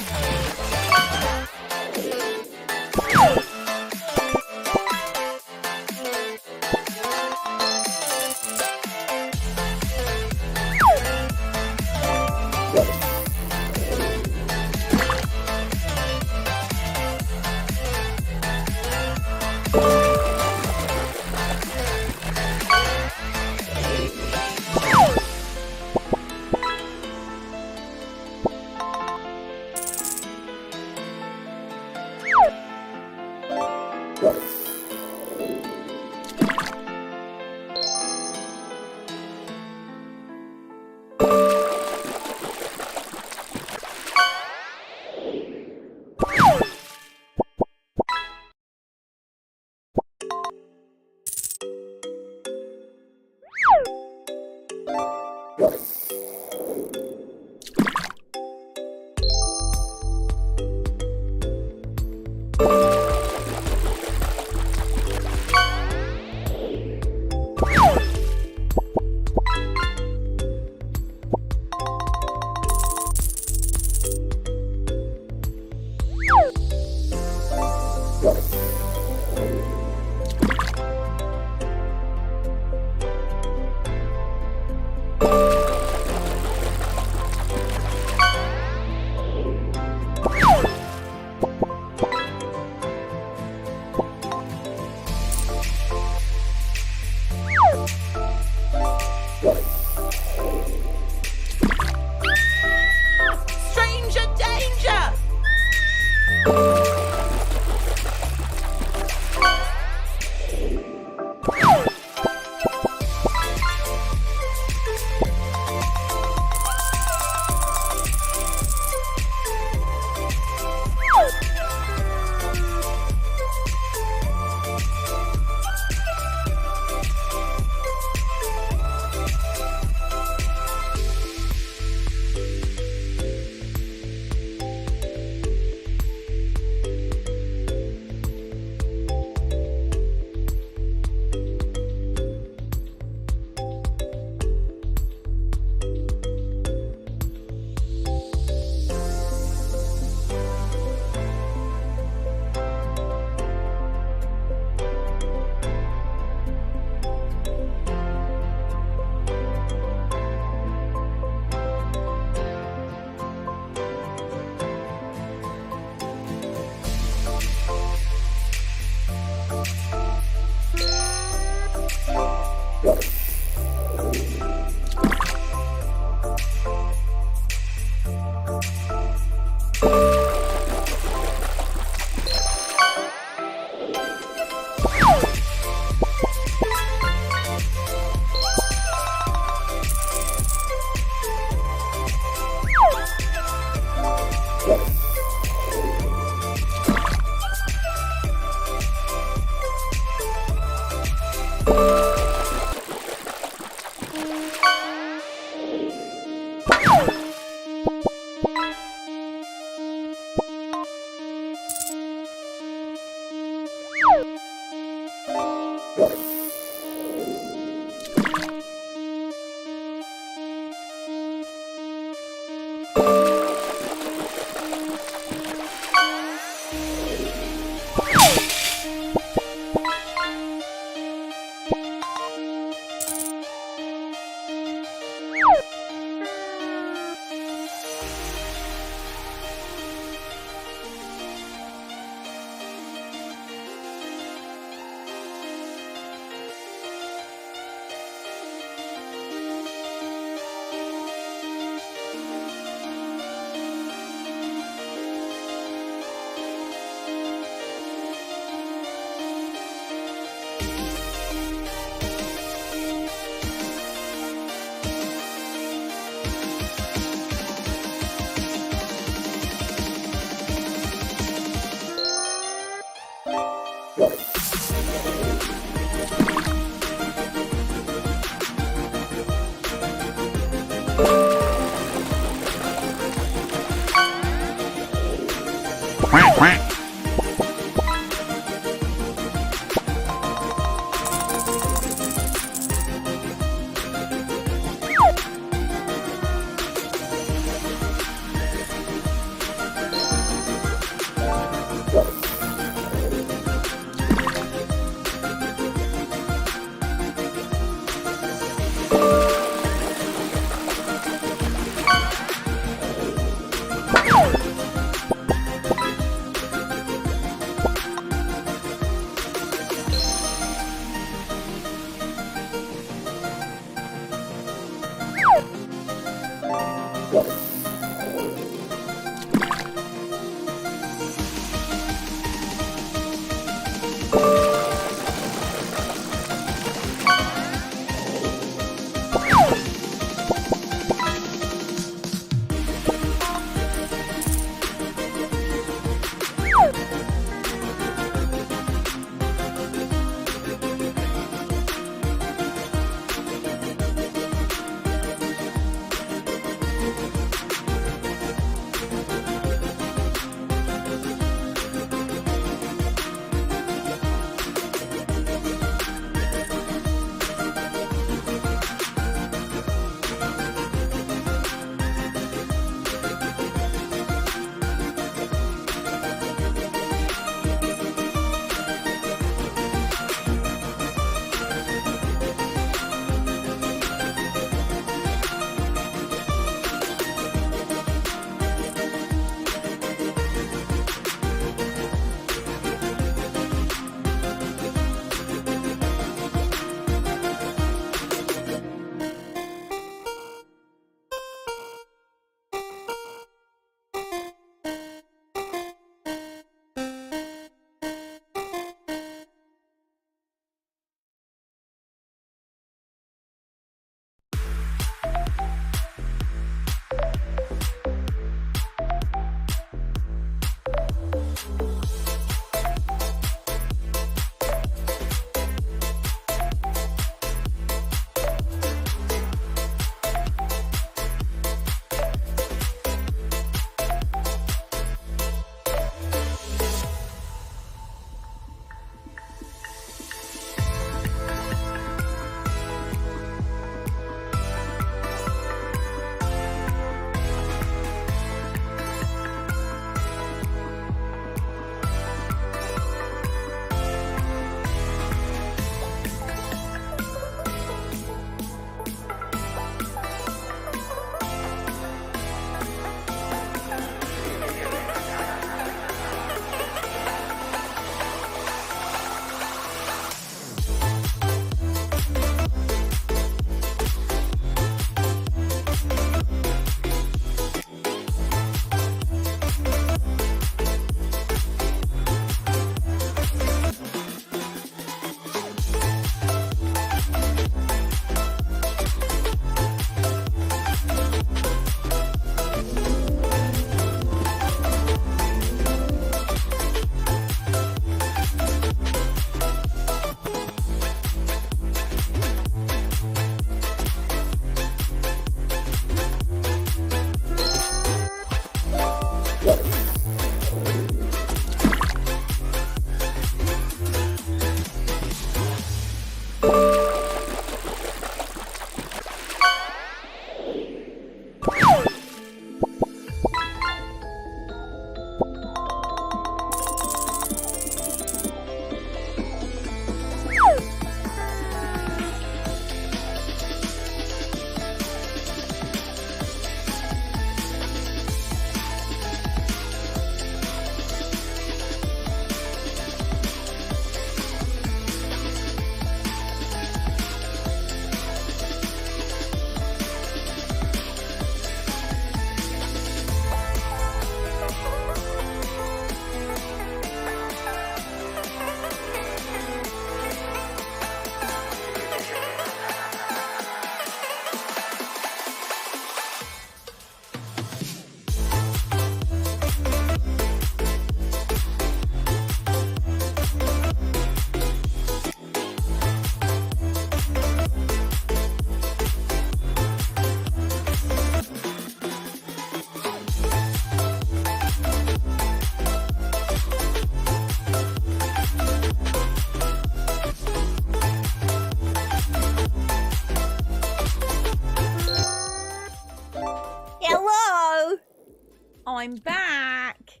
I'm back.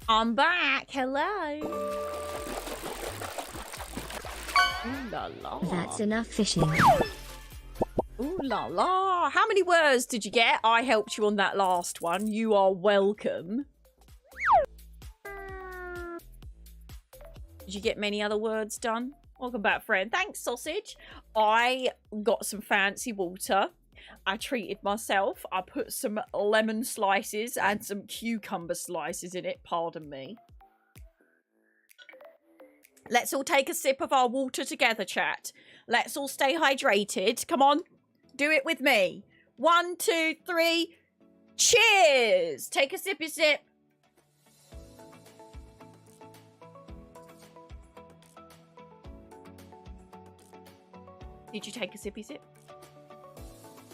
I'm back. Hello. Ooh la la.
That's enough fishing.
Ooh la la. How many words did you get? I helped you on that last one. You are welcome. Did you get many other words done? Welcome back, friend. Thanks, sausage. I got some fancy water. I treated myself. I put some lemon slices and some cucumber slices in it. Pardon me. Let's all take a sip of our water together, chat. Let's all stay hydrated. Come on. Do it with me. 1, 2, 3. Cheers. Take a sippy sip. Did you take a sippy sip?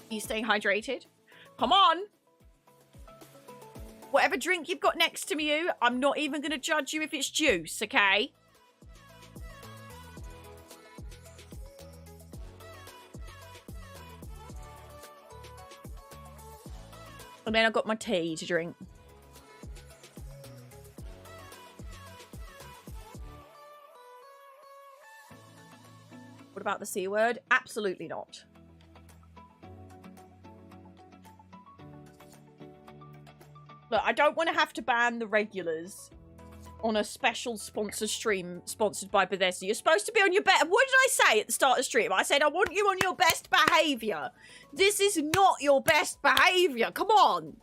Are you staying hydrated? Come on. Whatever drink you've got next to you, I'm not even going to judge you if it's juice, okay? And then I've got my tea to drink. What about the C word? Absolutely not. Look, I don't want to have to ban the regulars on a special sponsored stream sponsored by Bethesda. You're supposed to be on your best... What did I say at the start of the stream? I said I want you on your best behaviour. This is not your best behaviour. Come on.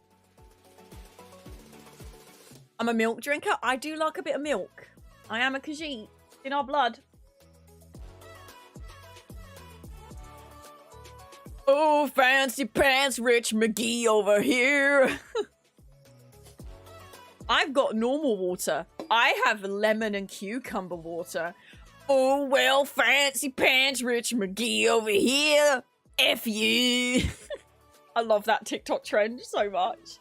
I'm a milk drinker. I do like a bit of milk. I am a Khajiit in our blood. Oh, fancy pants, Rich McGee over here. I've got normal water. I have lemon and cucumber water. Oh, well, fancy pants, Rich McGee over here. F you. I love that TikTok trend so much.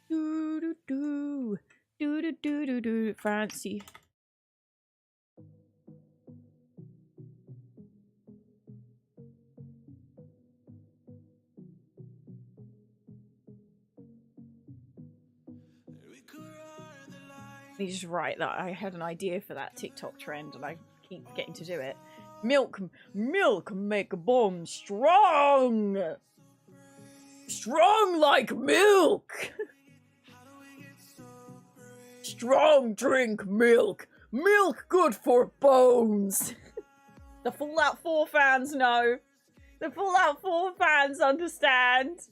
Do do do do do do do do. Fancy. He's just right that I had an idea for that TikTok trend and I keep getting to do it. Milk make a bone strong. Strong like milk. Strong drink milk. Milk good for bones. The Fallout 4 fans know. The Fallout 4 fans understand.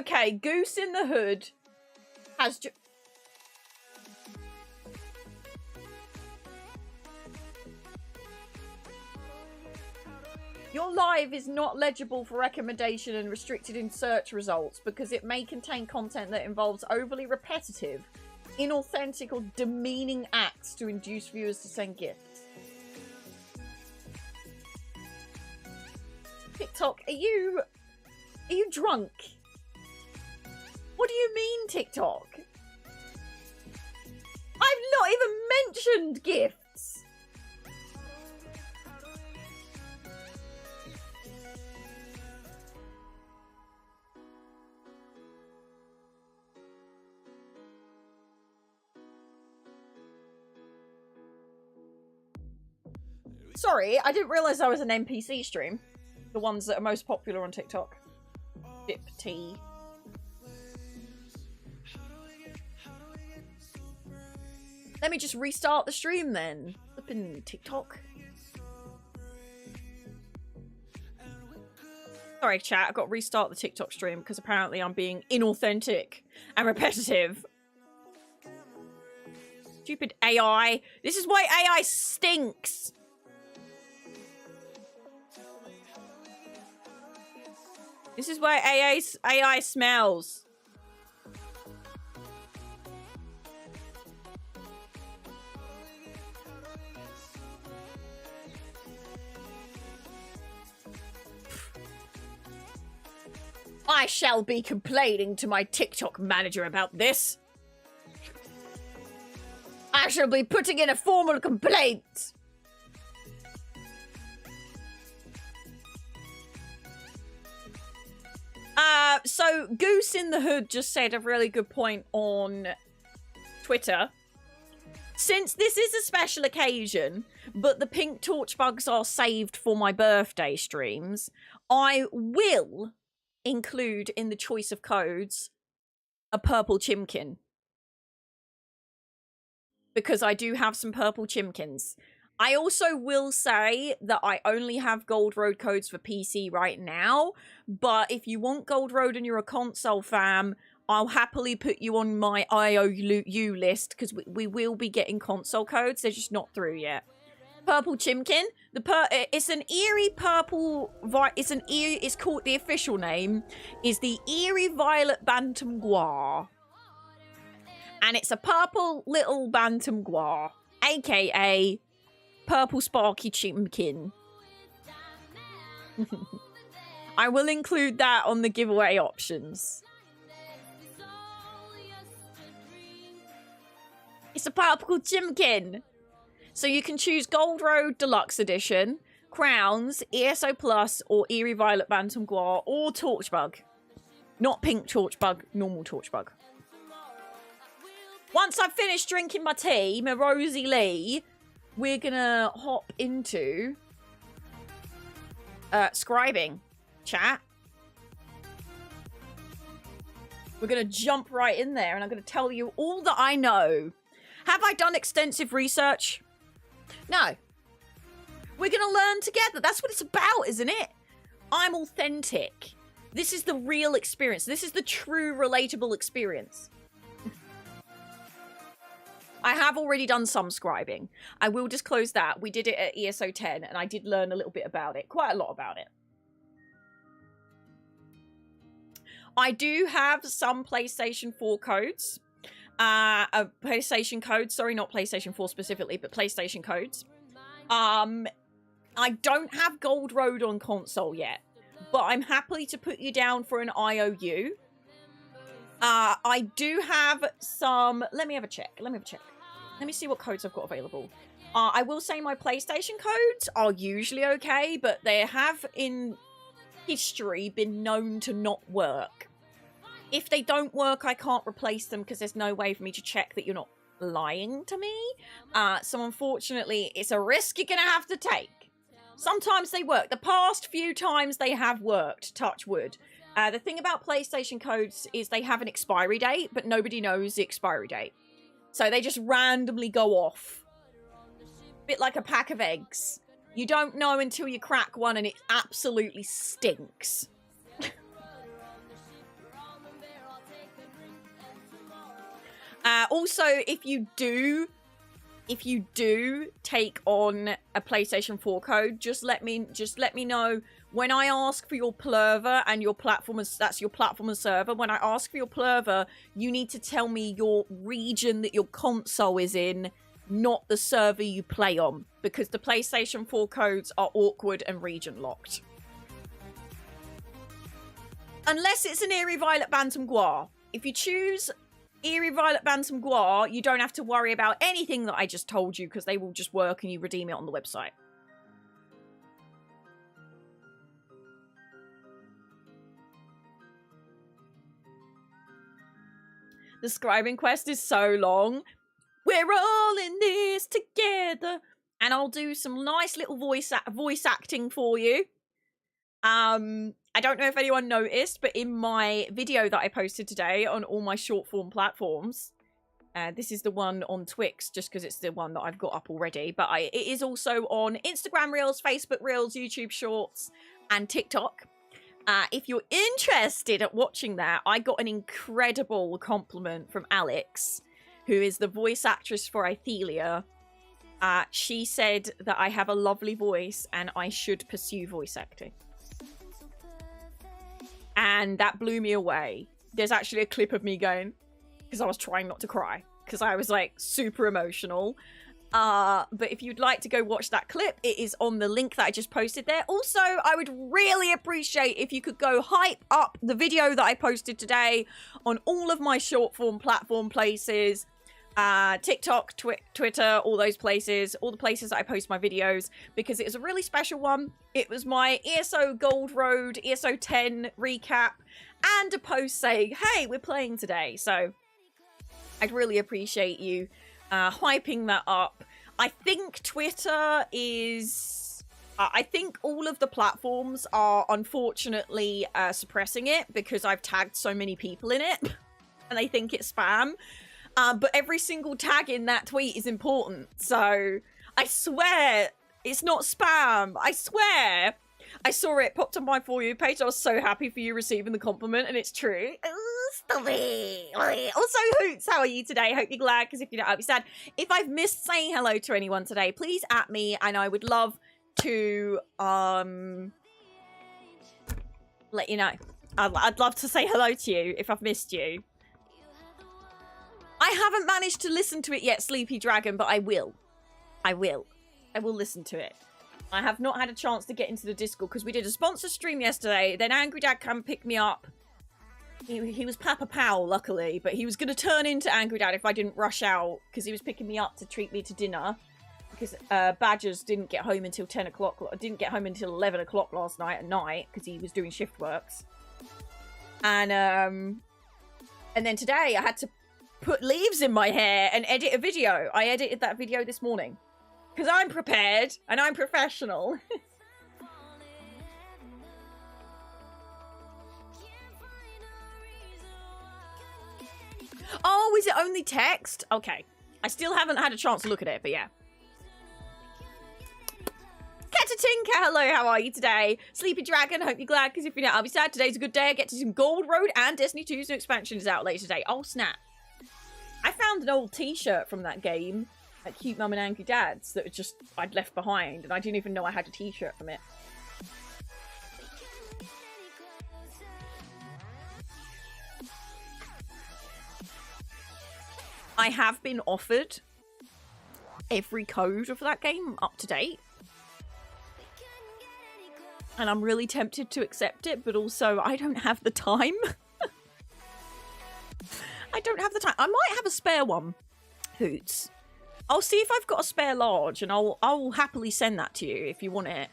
Okay, Goose in the Hood has Your live is not legible for recommendation and restricted in search results because it may contain content that involves overly repetitive, inauthentic or demeaning acts to induce viewers to send gifts. TikTok, are you drunk? What do you mean, TikTok? I've not even mentioned gifts. Sorry, I didn't realise I was an NPC stream. The ones that are most popular on TikTok. Dip tea. Let me just restart the stream then. Flippin' TikTok. Sorry, chat. I've got to restart the TikTok stream because apparently I'm being inauthentic and repetitive. Stupid AI. This is why AI stinks. This is why AI smells. I shall be complaining to my TikTok manager about this. I shall be putting in a formal complaint. So Goose in the Hood just said a really good point on Twitter. Since this is a special occasion, but the pink torch bugs are saved for my birthday streams, I will include in the choice of codes a purple chimkin. Because I do have some purple chimkins. I also will say that I only have Gold Road codes for PC right now, but if you want Gold Road and you're a console fam, I'll happily put you on my IOU list, because we will be getting console codes. They're just not through yet. Purple chimkin. It's an eerie purple. It's called, the official name is the Eerie Violet Bantam Guar, and it's a purple little Bantam Guar, aka Purple Sparky Chimkin. I will include that on the giveaway options. It's a purple chimkin. So you can choose Gold Road Deluxe Edition, Crowns, ESO Plus, or Eerie Violet Bantam Guar, or Torchbug. Not pink Torchbug, normal Torchbug. Once I've finished drinking my tea, my Rosie Lee, we're gonna hop into scribing, chat. We're gonna jump right in there and I'm gonna tell you all that I know. Have I done extensive research? No. We're gonna learn together. That's what it's about, isn't it? I'm authentic. This is the real experience. This is the true relatable experience. I have already done some scribing. I will disclose that. We did it at ESO 10 and I did learn a little bit about it. Quite a lot about it. I do have some PlayStation 4 codes. PlayStation codes. Sorry, not PlayStation 4 specifically, but PlayStation codes. I don't have Gold Road on console yet, but I'm happy to put you down for an IOU. I do have some... Let me have a check. Let me see what codes I've got available. I will say my PlayStation codes are usually okay, but they have in history been known to not work. If they don't work, I can't replace them because there's no way for me to check that you're not lying to me. So unfortunately, it's a risk you're going to have to take. Sometimes they work. The past few times they have worked, touch wood. The thing about PlayStation codes is they have an expiry date, but nobody knows the expiry date. So they just randomly go off. Bit like a pack of eggs. You don't know until you crack one and it absolutely stinks. Also, if you do take on a PlayStation 4 code, just let me know. When I ask for your plurver and your platform, that's your platform and server, when I ask for your plurver, you need to tell me your region that your console is in, not the server you play on, because the PlayStation 4 codes are awkward and region locked. Unless it's an Eerie Violet Bantam Guar. If you choose Eerie Violet Bantam Guar, you don't have to worry about anything that I just told you, because they will just work and you redeem it on the website. The scribing quest is so long. We're all in this together. And I'll do some nice little voice acting for you. I don't know if anyone noticed, but in my video that I posted today on all my short form platforms, this is the one on Twix, just because it's the one that I've got up already, but it is also on Instagram Reels, Facebook Reels, YouTube Shorts, and TikTok. If you're interested at watching that, I got an incredible compliment from Alex, who is the voice actress for Ithelia. She said that I have a lovely voice and I should pursue voice acting. And that blew me away. There's actually a clip of me going, because I was trying not to cry, because I was like super emotional. But if you'd like to go watch that clip, it is on the link that I just posted there. Also, I would really appreciate if you could go hype up the video that I posted today on all of my short form platform places. TikTok, Twitter, all those places, all the places that I post my videos, because it was a really special one. It was my ESO Gold Road, ESO 10 recap, and a post saying, hey, we're playing today. So I'd really appreciate you hyping that up. I think Twitter is... I think all of the platforms are unfortunately suppressing it because I've tagged so many people in it and they think it's spam. But every single tag in that tweet is important. So I swear it's not spam. I swear. I saw it popped on my For You page. I was so happy for you receiving the compliment, and it's true. Stop it. Also, Hoots, how are you today? Hope you're glad, because if you don't, I'll be sad. If I've missed saying hello to anyone today, please at me, and I would love to let you know. I'd love to say hello to you if I've missed you. I haven't managed to listen to it yet, Sleepy Dragon, but I will. I will listen to it. I have not had a chance to get into the Discord because we did a sponsor stream yesterday. Then Angry Dad came pick me up. He was Papa Powell, luckily, but he was going to turn into Angry Dad if I didn't rush out because he was picking me up to treat me to dinner. Because Badgers didn't get home until 10 o'clock. Didn't get home until 11 o'clock last night at night because he was doing shift works. And then today I had to put leaves in my hair and edit a video. I edited that video this morning. Because I'm prepared and I'm professional. Oh, is it only text? Okay. I still haven't had a chance to look at it, but yeah. Catatinka, hello, how are you today? Sleepy Dragon, hope you're glad, because if you're not, I'll be sad. Today's a good day. I get to some Gold Road and Destiny 2's new expansion is out later today. Oh, snap. I found an old t-shirt from that game at Cute Mum and Angry Dad's that was just I'd left behind, and I didn't even know I had a t-shirt from it. I have been offered every code of that game up to date. And I'm really tempted to accept it, but also I don't have the time. I don't have the time. I might have a spare one, Hoots. I'll see if I've got a spare large, and I'll happily send that to you if you want it.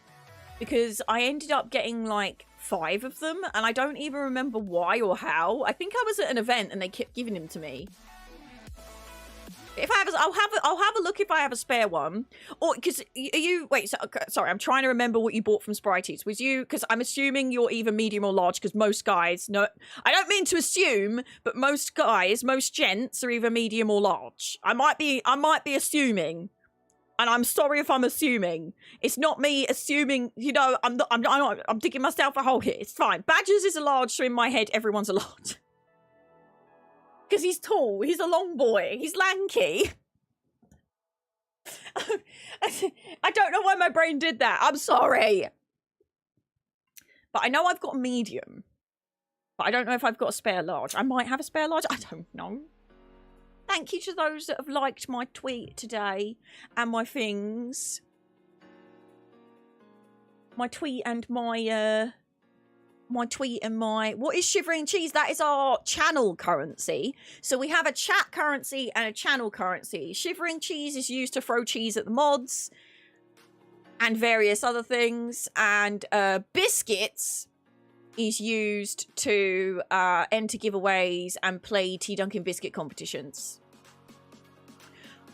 Because I ended up getting like 5 of them, and I don't even remember why or how. I think I was at an event and they kept giving them to me. If I have, I'll have a look if I have a spare one. Or because you wait. So, sorry, I'm trying to remember what you bought from Spritey's. Was you? Because I'm assuming you're either medium or large. Because most guys, no, I don't mean to assume, but most guys, most gents are either medium or large. I might be assuming, and I'm sorry if I'm assuming. It's not me assuming. You know, I'm digging myself a hole here. It's fine. Badgers is a large, so in my head, everyone's a large. Because he's tall, he's a long boy, he's lanky. I don't know why my brain did that, I'm sorry. But I know I've got a medium. But I don't know if I've got a spare large. I might have a spare large, I don't know. Thank you to those that have liked my tweet today. And my things. My tweet and my what is Shivering Cheese? That is our channel currency. So we have a chat currency and a channel currency. Shivering Cheese is used to throw cheese at the mods and various other things, and Biscuits is used to enter giveaways and play Tea Dunkin' biscuit competitions.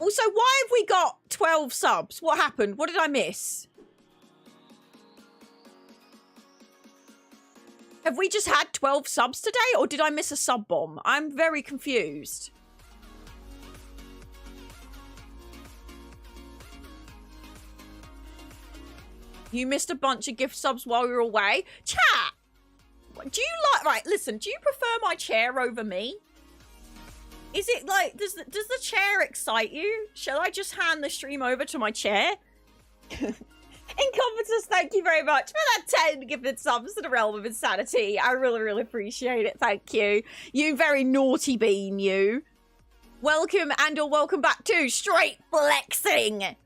Also, why have we got 12 subs? What happened? What did I miss? Have we just had 12 subs today, or did I miss a sub bomb? I'm very confused. You missed a bunch of gift subs while you were away. Chat! Do you like... Right, listen, do you prefer my chair over me? Is it like... Does the chair excite you? Shall I just hand the stream over to my chair? Incompetence, thank you very much for that 10 gifted subs to the realm of insanity. I really, really appreciate it. Thank you. You very naughty bean, you. Welcome and/or welcome back to Straight Flexing.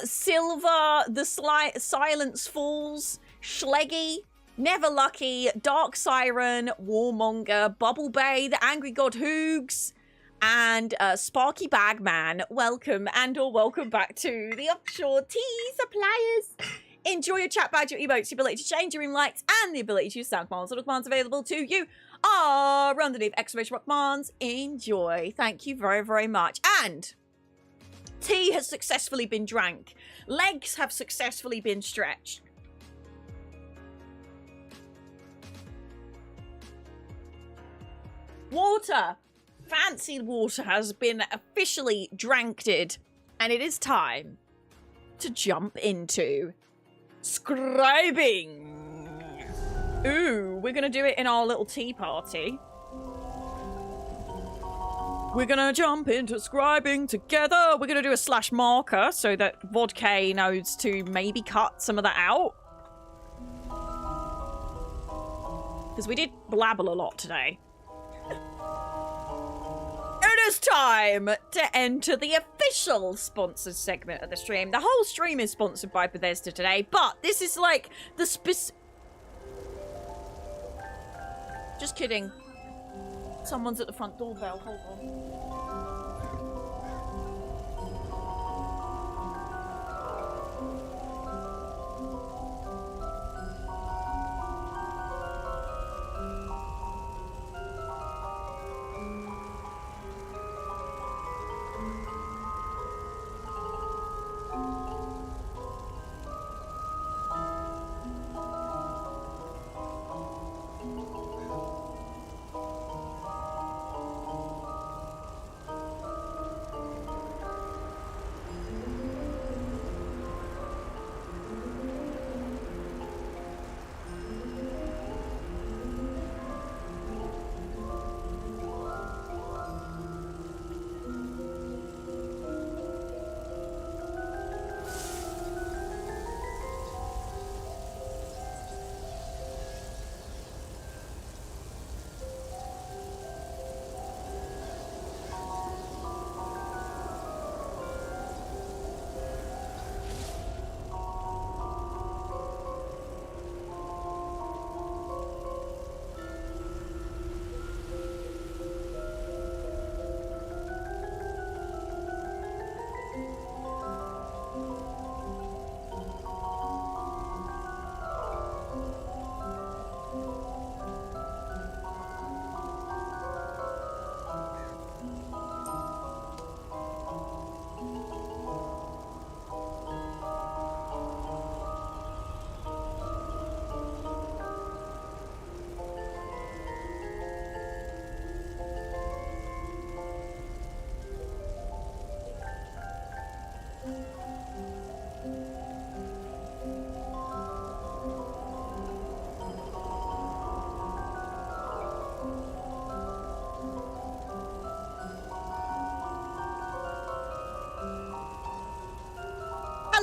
Silver, the Silence Falls, Schleggy, Never Lucky, Dark Siren, Warmonger, Bubble Bay, the Angry God Hoogs, and Sparky Bagman. Welcome and/or welcome back to the Offshore Tea Suppliers. Enjoy your chat badge, your emotes, your ability to change your room lights, and the ability to use sound commands. All the commands available to you are underneath exclamation mark commands. Enjoy. Thank you very, very much. And tea has successfully been drank. Legs have successfully been stretched. Water, fancy water, has been officially dranked, and it is time to jump into scribing. Ooh, we're gonna do it in our little tea party. We're gonna jump into scribing together. We're gonna do a slash marker so that Vodka knows to maybe cut some of that out. Because we did blabble a lot today. It is time to enter the official sponsored segment of the stream. The whole stream is sponsored by Bethesda today, but this is like the Just kidding. Someone's at the front doorbell. Hold on.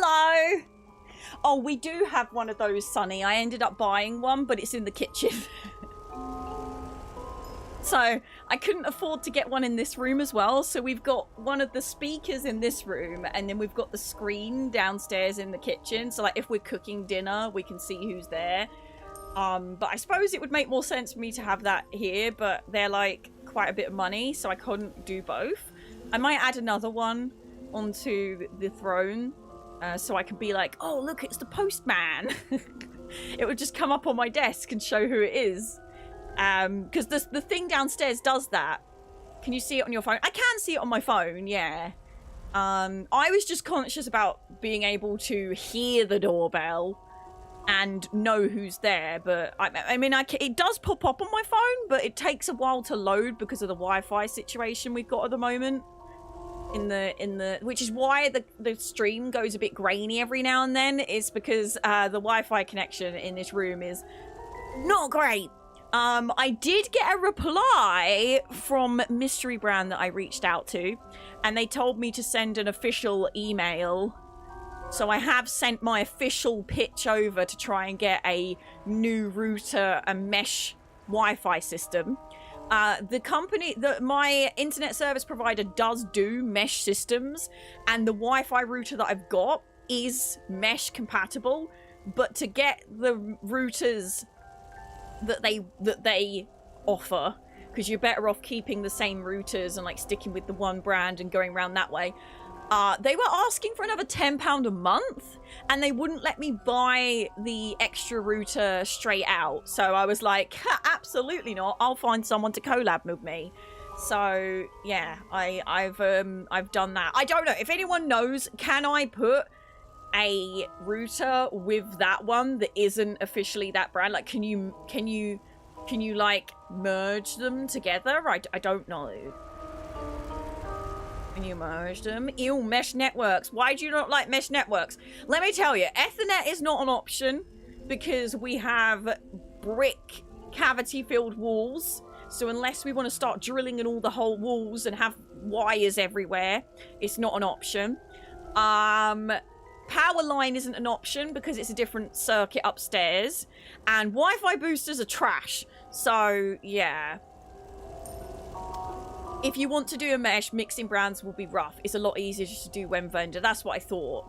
Hello. Oh, we do have one of those, Sunny. I ended up buying one, but it's in the kitchen. So I couldn't afford to get one in this room as well. So we've got one of the speakers in this room, and then we've got the screen downstairs in the kitchen. So like if we're cooking dinner, we can see who's there. But I suppose it would make more sense for me to have that here, but they're like quite a bit of money, so I couldn't do both. I might add another one onto the throne. So I could be like, oh, look, it's the postman. It would just come up on my desk and show who it is. Because the thing downstairs does that. Can you see it on your phone? I can see it on my phone, yeah. I was just conscious about being able to hear the doorbell and know who's there. But, I mean, it does pop up on my phone, but it takes a while to load because of the Wi-Fi situation we've got at the moment. Which is why the stream goes a bit grainy every now and then, is because the Wi-Fi connection in this room is not great. I did get a reply from Mystery Brand that I reached out to, and they told me to send an official email. So I have sent my official pitch over to try and get a new router and mesh Wi-Fi system. The company, my internet service provider does do mesh systems, and the Wi-Fi router that I've got is mesh compatible. But to get the routers that they offer, because you're better off keeping the same routers and like sticking with the one brand and going around that way. They were asking for another £10 a month, and they wouldn't let me buy the extra router straight out. So I was like, absolutely not. I'll find someone to collab with me. So yeah, I've done that. I don't know if anyone knows. Can I put a router with that one that isn't officially that brand? Like, can you like merge them together? I don't know. Can you merge them? Ew, mesh networks. Why do you not like mesh networks? Let me tell you, Ethernet is not an option because we have brick cavity-filled walls. So unless we want to start drilling in all the whole walls and have wires everywhere, it's not an option. Power line isn't an option because it's a different circuit upstairs. And Wi-Fi boosters are trash. So, yeah. If you want to do a mesh, mixing brands will be rough. It's a lot easier just to do one vendor. That's what I thought.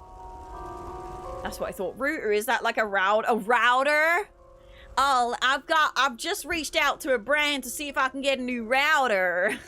That's what I thought. Router, is that like a router? A router? Oh, I've just reached out to a brand to see if I can get a new router.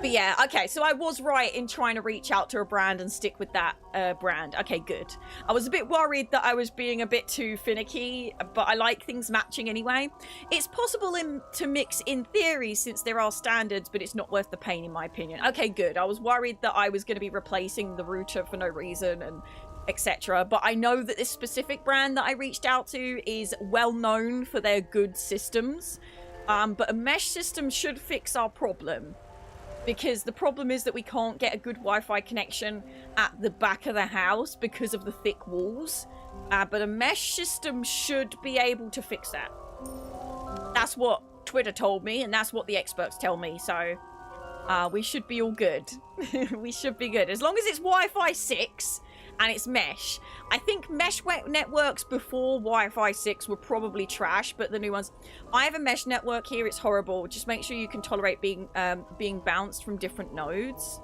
But yeah, okay, so I was right in trying to reach out to a brand and stick with that brand. Okay, good. I was a bit worried that I was being a bit too finicky, but I like things matching anyway. It's possible to mix in theory since there are standards, but it's not worth the pain in my opinion. Okay, good. I was worried that I was going to be replacing the router for no reason and etc. But I know that this specific brand that I reached out to is well known for their good systems. But a mesh system should fix our problem. Because the problem is that we can't get a good Wi-Fi connection at the back of the house because of the thick walls. But a mesh system should be able to fix that. That's what Twitter told me, and that's what the experts tell me. So we should be all good. We should be good. As long as it's Wi-Fi 6 and it's mesh. I think mesh networks before Wi-Fi 6 were probably trash, but the new ones... I have a mesh network here, it's horrible. Just make sure you can tolerate being bounced from different nodes.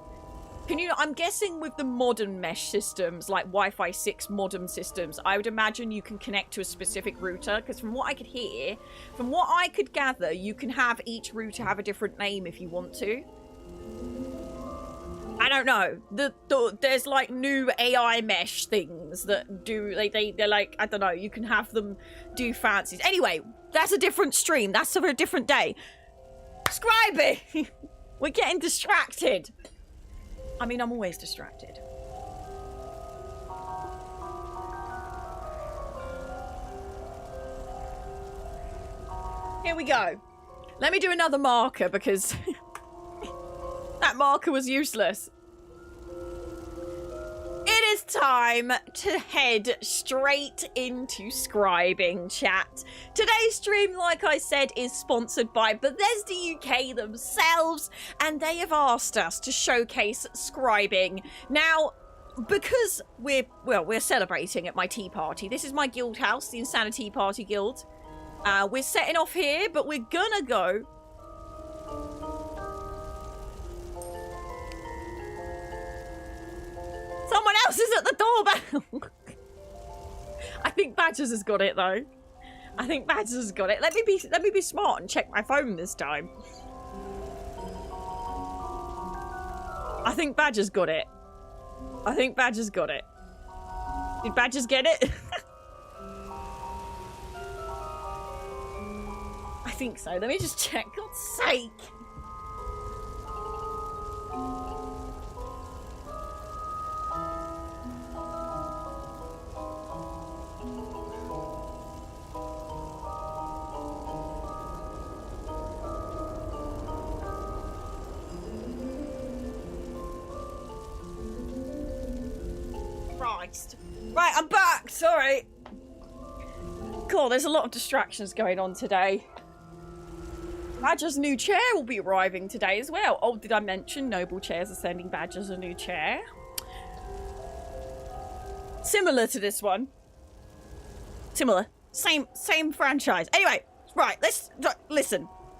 Can you... I'm guessing with the modern mesh systems, like Wi-Fi 6 modem systems, I would imagine you can connect to a specific router, because from what I could hear, from what I could gather, you can have each router have a different name if you want to. I don't know. There's like new AI mesh things that do they're like, I don't know, you can have them do fancies. Anyway, that's a different stream. That's for a different day. Subscribing. We're getting distracted. I mean, I'm always distracted. Here we go. Let me do another marker because that marker was useless. It is time to head straight into scribing, chat. Today's stream, like I said, is sponsored by Bethesda UK themselves, and they have asked us to showcase scribing. Now, because we're celebrating at my tea party. This is my guild house, the Insanity Party Guild. We're setting off here, but we're gonna go... Someone else is at the doorbell. I think Badgers has got it though. I think Badgers has got it. Let me be smart and check my phone this time. I think Badgers got it. I think Badgers got it. Did Badgers get it? I think so. Let me just check. God's sake. Right, I'm back! Sorry! God, there's a lot of distractions going on today. Badger's new chair will be arriving today as well. Oh, did I mention Noble Chairs are sending Badger's a new chair? Similar to this one. Similar. Same franchise. Anyway, right, listen.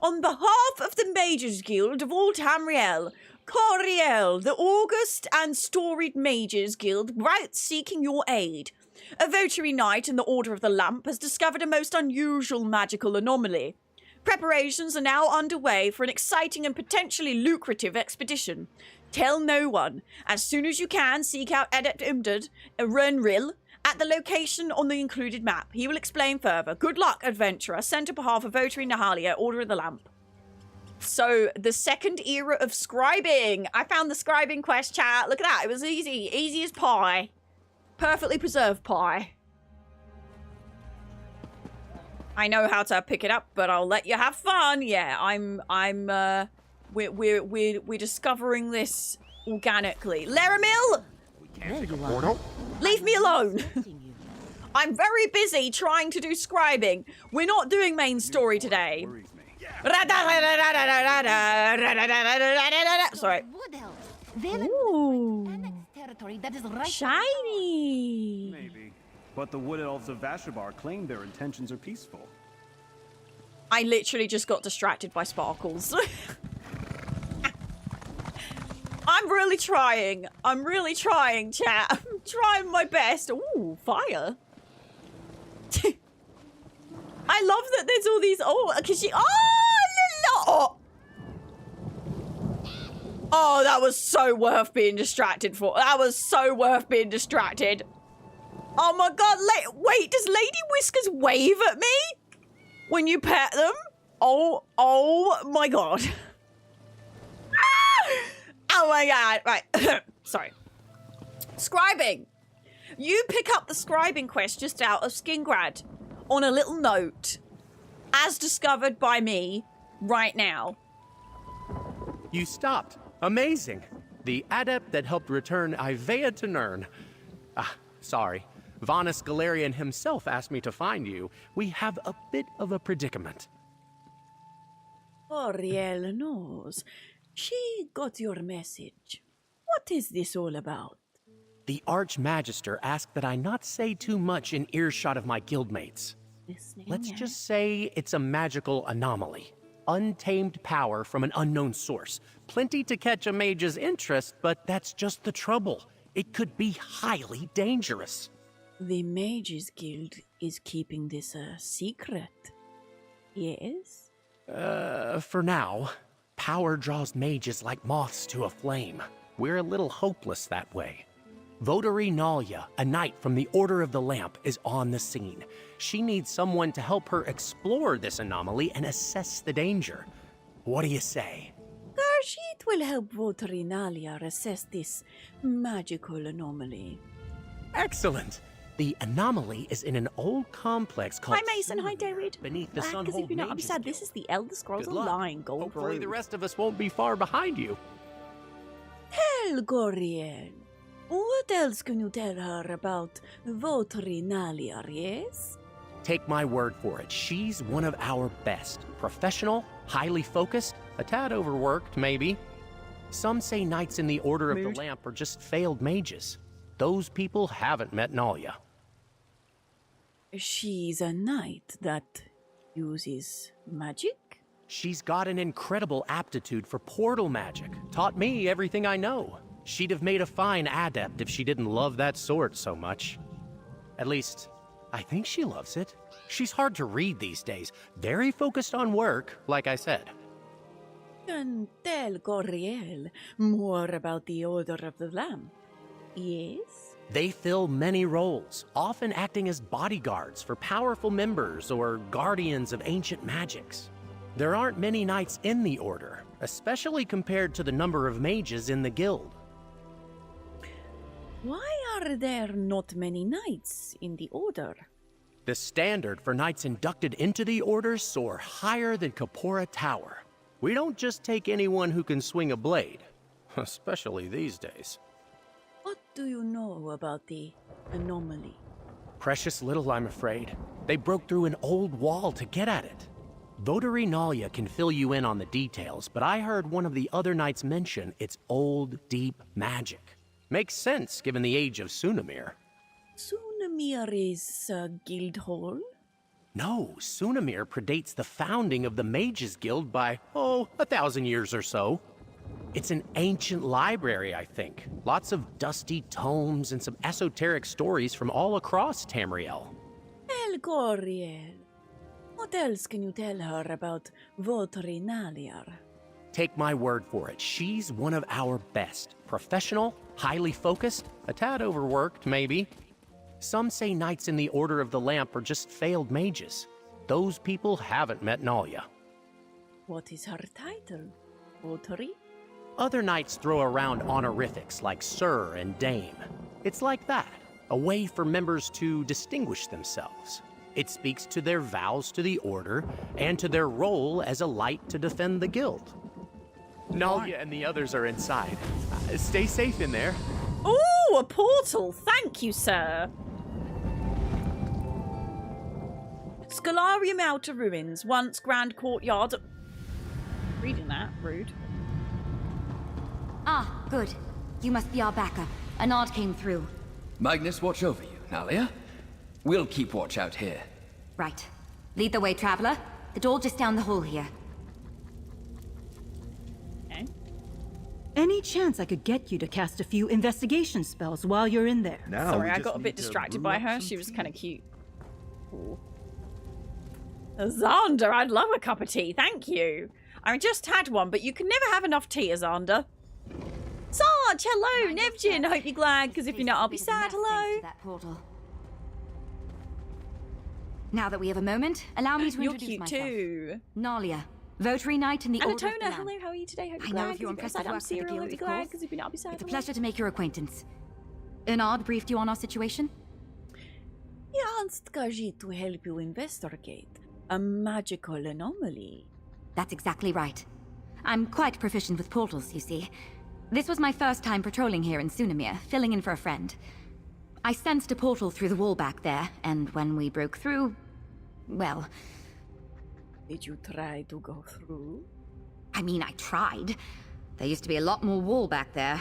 On behalf of the Mages Guild of Old Tamriel, Coriel, the August and Storied Mages Guild, right seeking your aid. A votary knight in the Order of the Lamp has discovered a most unusual magical anomaly. Preparations are now underway for an exciting and potentially lucrative expedition. Tell no one. As soon as you can, seek out Adept Imdad, Renril, at the location on the included map. He will explain further. Good luck, adventurer. Sent on behalf of Votary Nahalia, Order of the Lamp. So, the second era of scribing. I found the scribing quest, chat. Look at that. It was easy. Easy as pie. Perfectly preserved pie. I know how to pick it up, but I'll let you have fun. Yeah, we're discovering this organically. Laramil!
There you are.
Leave me alone. I'm very busy trying to do scribing. We're not doing main story today. Sorry. Ooh. Shiny.
Maybe. But the Wood Elves of Vashabar claim their intentions are peaceful.
I literally just got distracted by sparkles. I'm really trying. I'm really trying, chat. I'm trying my best. Ooh, fire. I love that there's all these. Oh, because she. Oh, oh, that was so worth being distracted for. That was so worth being distracted. Oh my god, wait, does Lady Whiskers wave at me when you pet them? Oh my god. Oh my god, right. Sorry. Scribing. You pick up the scribing quest just out of Skingrad on a little note, as discovered by me right now.
You stopped. Amazing. The adept that helped return Ivea to Nirn. Sorry. Vanus Galarian himself asked me to find you. We have a bit of a predicament.
Oriel knows. She got your message. What is this all about?
The Archmagister asked that I not say too much in earshot of my guildmates. Let's just say it's a magical anomaly. Untamed power from an unknown source. Plenty to catch a mage's interest, but that's just the trouble. It could be highly dangerous.
The Mages Guild is keeping this a secret. Yes?
For now. Power draws mages like moths to a flame. We're a little hopeless that way. Votary Nalia, a knight from the Order of the Lamp, is on the scene. She needs someone to help her explore this anomaly and assess the danger. What do you say?
It will help Votary Nalia assess this magical anomaly.
Excellent! The anomaly is in an old complex called...
Hi Mason, hi David.
Beneath the Sunhold
Because if you're not
Mages
upset,
Guild.
this is the Elder Scrolls
Good luck.
Online Gold
Hopefully
Road.
the rest of us won't be far behind you.
Tell Goriel. What else can you tell her about Votary Nalia, yes?
Take my word for it, she's one of our best. Professional, highly focused, a tad overworked, maybe. Some say knights in the Order of the Lamp are just failed mages. Those people haven't met Nalia.
She's a knight that uses magic?
She's got an incredible aptitude for portal magic. Taught me everything I know. She'd have made a fine adept if she didn't love that sword so much. At least, I think she loves it. She's hard to read these days. Very focused on work, like I said.
Can tell Goriel more about the Order of the Lamp, yes?
They fill many roles, often acting as bodyguards for powerful members or guardians of ancient magics. There aren't many knights in the Order, especially compared to the number of mages in the guild.
Why are there not many knights in the Order?
The standard for knights inducted into the Order soar higher than Kapora Tower. We don't just take anyone who can swing a blade, especially these days.
What do you know about the anomaly?
Precious little, I'm afraid. They broke through an old wall to get at it. Votary Nalia can fill you in on the details, but I heard one of the other knights mention its old, deep magic. Makes sense, given the age of Sunamir.
Sunamir is a guild hall?
No, Sunamir predates the founding of the Mages Guild by, 1,000 years or so. It's an ancient library, I think. Lots of dusty tomes and some esoteric stories from all across Tamriel.
El Goriel. What else can you tell her about Votri Naliar?
Take my word for it, she's one of our best. Professional, highly focused, a tad overworked, maybe. Some say knights in the Order of the Lamp are just failed mages. Those people haven't met Nalia.
What is her title? Votri?
Other knights throw around honorifics like Sir and Dame. It's like that, a way for members to distinguish themselves. It speaks to their vows to the Order and to their role as a light to defend the guild. Nalia and the others are inside. Stay safe in there.
Ooh, a portal! Thank you, sir. Scholarium Outer Ruins, once Grand Courtyard. Reading that, rude.
Ah, good. You must be our backup. A nod came through.
Magnus, watch over you, Nalia. We'll keep watch out here.
Right. Lead the way, traveler. The door just down the hall here.
Okay.
Any chance I could get you to cast a few investigation spells while you're in there?
Now
Sorry,
we
I
just
got a
need
bit
to
distracted
brew
by
up
her.
some
She was
tea.
kind of cute. Ooh. Xander, I'd love a cup of tea. Thank you. I just had one, but you can never have enough tea, Xander. Sarge, hello, Nevjin. I hope you're glad, because if you're not, I'll be sad. Hello.
That portal. Now that we have a moment, allow me to
You're
introduce
cute
myself.
too.
Nalia, Votary Knight in the Order of the
Anatona,
Lamp.
hello, how are you today? Hope
I
you're
know
glad.
of your
Because
impressive
if you're
work
sad,
for
I'm
the
Cyril,
guild,
hope you're
of
glad,
course.
because if you're not, I'll be sad.
It's a
hello.
pleasure to make your acquaintance. Ernard briefed you on our situation?
He asked Kaji to help you investigate a magical anomaly.
That's exactly right. I'm quite proficient with portals, you see. This was my first time patrolling here in Sunamir, filling in for a friend. I sensed a portal through the wall back there, and when we broke through, well...
Did you try to go through?
I mean, I tried. There used to be a lot more wall back there.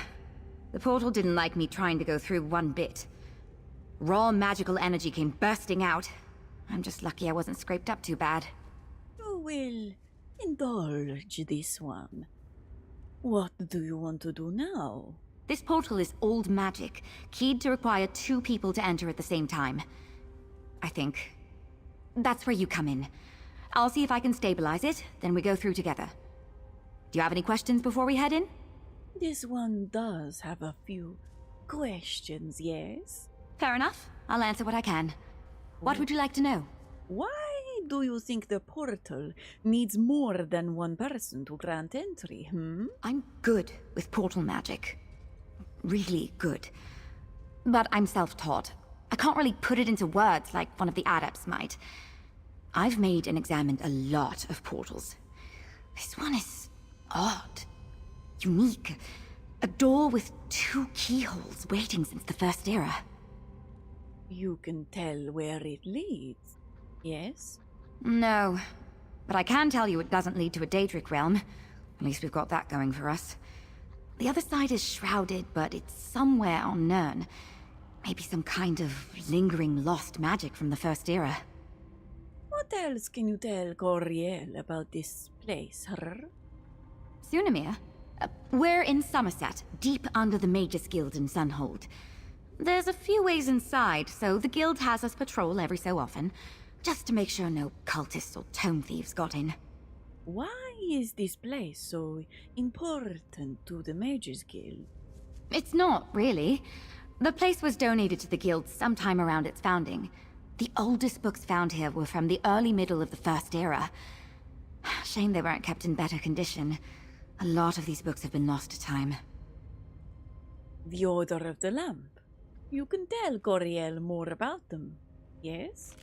The portal didn't like me trying to go through one bit. Raw magical energy came bursting out. I'm just lucky I wasn't scraped up too bad.
You will indulge this one. What do you want to do now?
This portal is old magic, keyed to require 2 people to enter at the same time. I think. That's where you come in. I'll see if I can stabilize it, then we go through together. Do you have any questions before we head in?
This one does have a few questions, yes?
Fair enough. I'll answer what I can. What would you like to know?
Why do you think the portal needs more than one person to grant entry,
I'm good with portal magic. Really good. But I'm self-taught. I can't really put it into words like one of the adepts might. I've made and examined a lot of portals. This one is odd. Unique. A door with 2 keyholes waiting since the First Era.
You can tell where it leads, yes?
No. But I can tell you it doesn't lead to a Daedric realm. At least we've got that going for us. The other side is shrouded, but it's somewhere on Nirn. Maybe some kind of lingering lost magic from the First Era.
What else can you tell Coriel about this place, her?
Sunamir? We're in Somerset, deep under the Mages Guild in Sunhold. There's a few ways inside, so the guild has us patrol every so often, just to make sure no cultists or tome thieves got in.
Why is this place so important to the Mages Guild?
It's not, really. The place was donated to the guild sometime around its founding. The oldest books found here were from the early middle of the First Era. Shame they weren't kept in better condition. A lot of these books have been lost to time.
The Order of the Lamp. You can tell Coriel more about them, yes?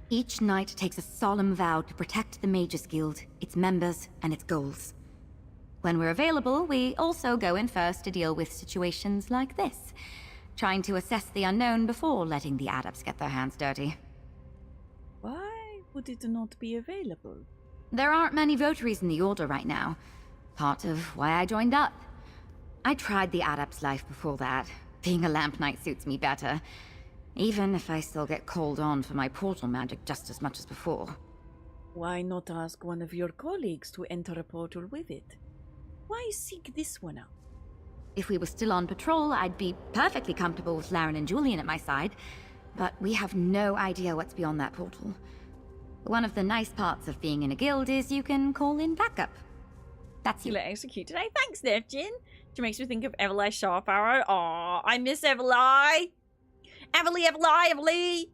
Each knight takes a solemn vow to protect the Mages Guild, its members, and its goals. When we're available, we also go in first to deal with situations like this, trying to assess the unknown before letting the adepts get their hands dirty.
Why would it not be available?
There aren't many votaries in the Order right now. Part of why I joined up. I tried the adept's life before that. Being a lamp knight suits me better. Even if I still get called on for my portal magic just as much as before.
Why not ask one of your colleagues to enter a portal with it? Why seek this one out?
If we were still on patrol, I'd be perfectly comfortable with Laren and Julian at my side. But we have no idea what's beyond that portal. One of the nice parts of being in a guild is you can call in backup. That's you.
Let execute today. Thanks, Neptune. Which makes me think of Everly Sharp Arrow. Aw, I miss Everly. Everly.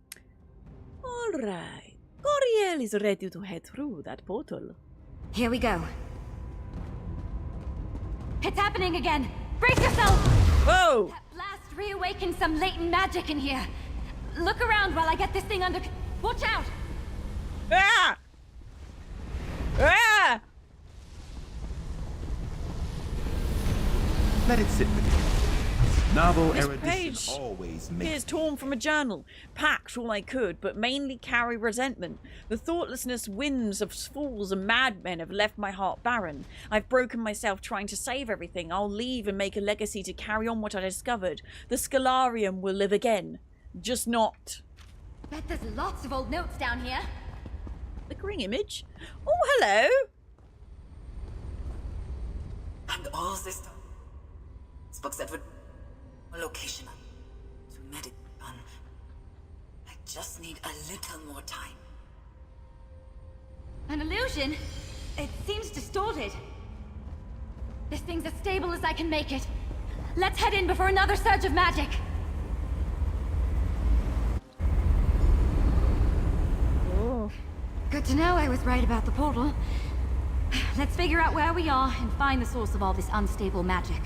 Alright. Coriel is ready to head through that portal.
Here we go. It's happening again. Brace yourself!
Whoa!
That blast reawakened some latent magic in here. Look around while I get this thing under... Watch out!
Ah! Ah!
Let it sit with you. Novel
This
erudition
page
always
appears
makes
torn from a journal, packed all I could, but mainly carry resentment. The thoughtlessness whims of fools and madmen have left my heart barren. I've broken myself trying to save everything. I'll leave and make a legacy to carry on what I discovered. The Scholarium will live again. Just not.
Bet there's lots of old notes down here.
Flickering image? Oh, hello!
And all this time, spoke that would location to meditate on. I just need a little more time.
An illusion? It seems distorted. This thing's as stable as I can make it. Let's head in before another surge of magic.
Oh.
Good to know I was right about the portal. Let's figure out where we are and find the source of all this unstable magic.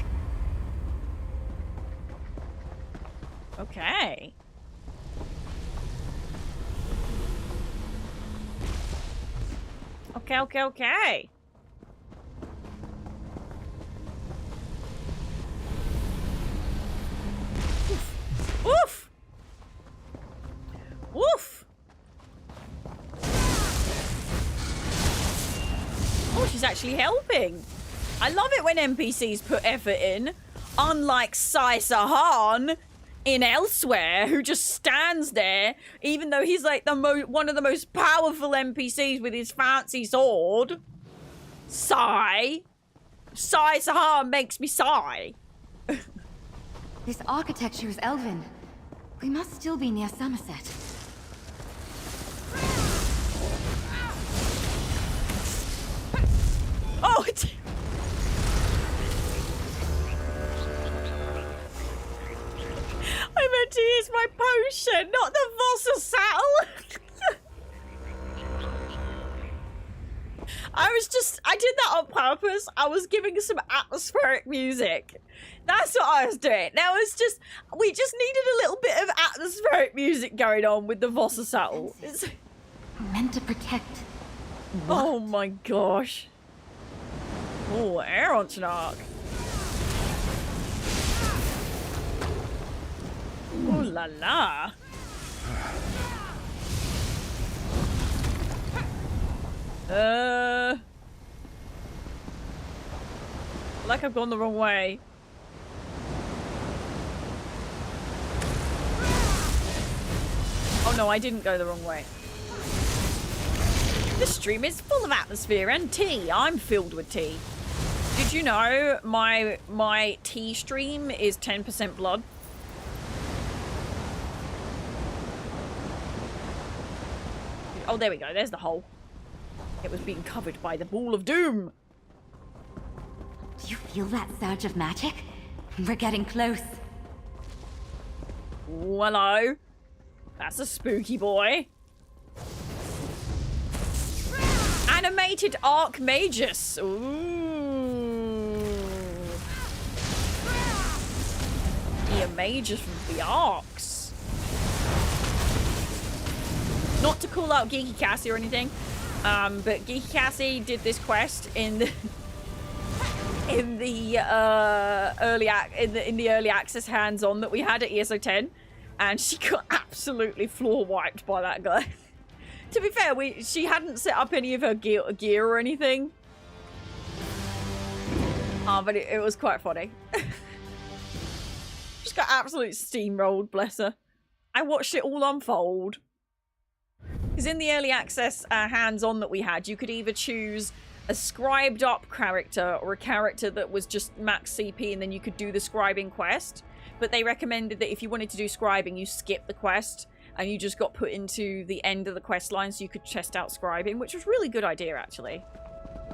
Okay. Okay. Oof! Oof! Oh, she's actually helping. I love it when NPCs put effort in. Unlike Sai Sahan in Elsewhere, who just stands there, even though he's like one of the most powerful NPCs with his fancy sword. Sai Sahan makes me sigh.
This architecture is elven. We must still be near Somerset.
Oh, I meant to use my potion, not the Vossa saddle. I did that on purpose. I was giving some atmospheric music. That's what I was doing. We just needed a little bit of atmospheric music going on with the Vossa saddle. It's
meant to protect.
What? Oh my gosh. Oh, Aeronarch. Ooh la la. Like I've gone the wrong way. Oh no, I didn't go the wrong way. This stream is full of atmosphere and tea. I'm filled with tea. Did you know my tea stream is 10% blood? Oh, there we go. There's the hole. It was being covered by the ball of doom.
Do you feel that surge of magic? We're getting close.
Ooh, hello. That's a spooky boy. Animated Archmagus. Ooh. Magus from the Arcs. Not to call out Geeky Cassie or anything, but Geeky Cassie did this quest in the early access hands-on that we had at ESO 10, and she got absolutely floor wiped by that guy. To be fair, she hadn't set up any of her gear or anything. But it was quite funny. Just got absolute steamrolled, bless her. I watched it all unfold. Because in the early access hands-on that we had, you could either choose a scribed up character or a character that was just max CP, and then you could do the scribing quest. But they recommended that if you wanted to do scribing, you skip the quest and you just got put into the end of the quest line so you could test out scribing, which was a really good idea, actually.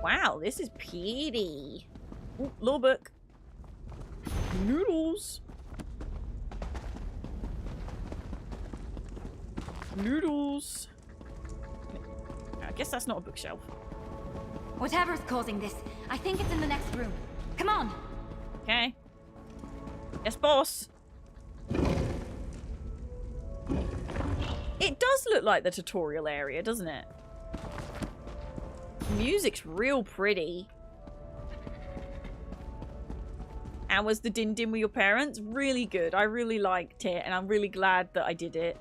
Wow, this is pretty. Ooh, law book. Noodles. Noodles. I guess that's not a bookshelf.
Whatever's causing this, I think it's in the next room. Come on.
Okay. Yes, boss. It does look like the tutorial area, doesn't it? Music's real pretty. How was the din-din with your parents? Really good. I really liked it, and I'm really glad that I did it.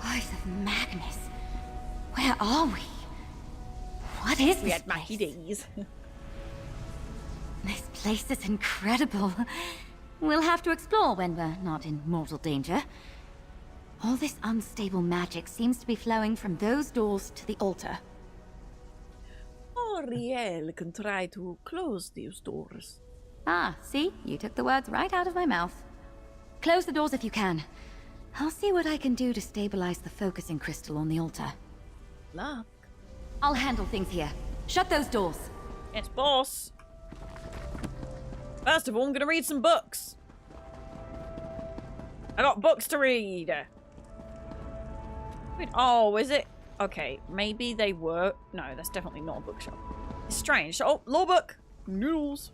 Voice of Magnus. Where are we? What is this?
We had Mackie D's.
This place is incredible. We'll have to explore when we're not in mortal danger. All this unstable magic seems to be flowing from those doors to the altar.
Ariel can try to close these doors.
Ah, see? You took the words right out of my mouth. Close the doors if you can. I'll see what I can do to stabilize the focusing crystal on the altar.
Luck.
I'll handle things here. Shut those doors.
Yes, boss. First of all, I'm gonna read some books. I got books to read. Wait, oh, is it? Okay, maybe they were. No, that's definitely not a bookshop. It's strange. Oh, law book. Noodles.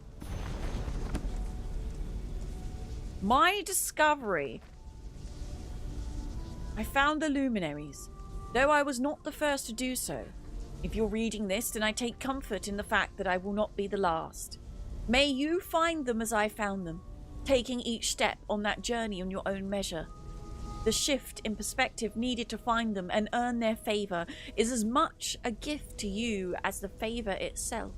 My discovery. I found the luminaries, though I was not the first to do so. If you're reading this, then I take comfort in the fact that I will not be the last. May you find them as I found them, taking each step on that journey on your own measure. The shift in perspective needed to find them and earn their favor is as much a gift to you as the favor itself.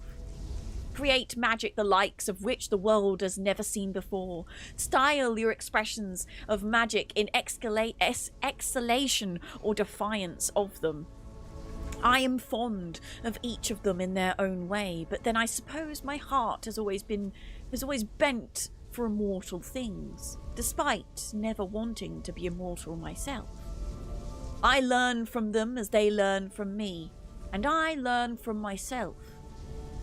Create magic the likes of which the world has never seen before. Style your expressions of magic in exhalation or defiance of them. I am fond of each of them in their own way, but then I suppose my heart has always bent for immortal things, despite never wanting to be immortal myself. I learn from them as they learn from me, and I learn from myself.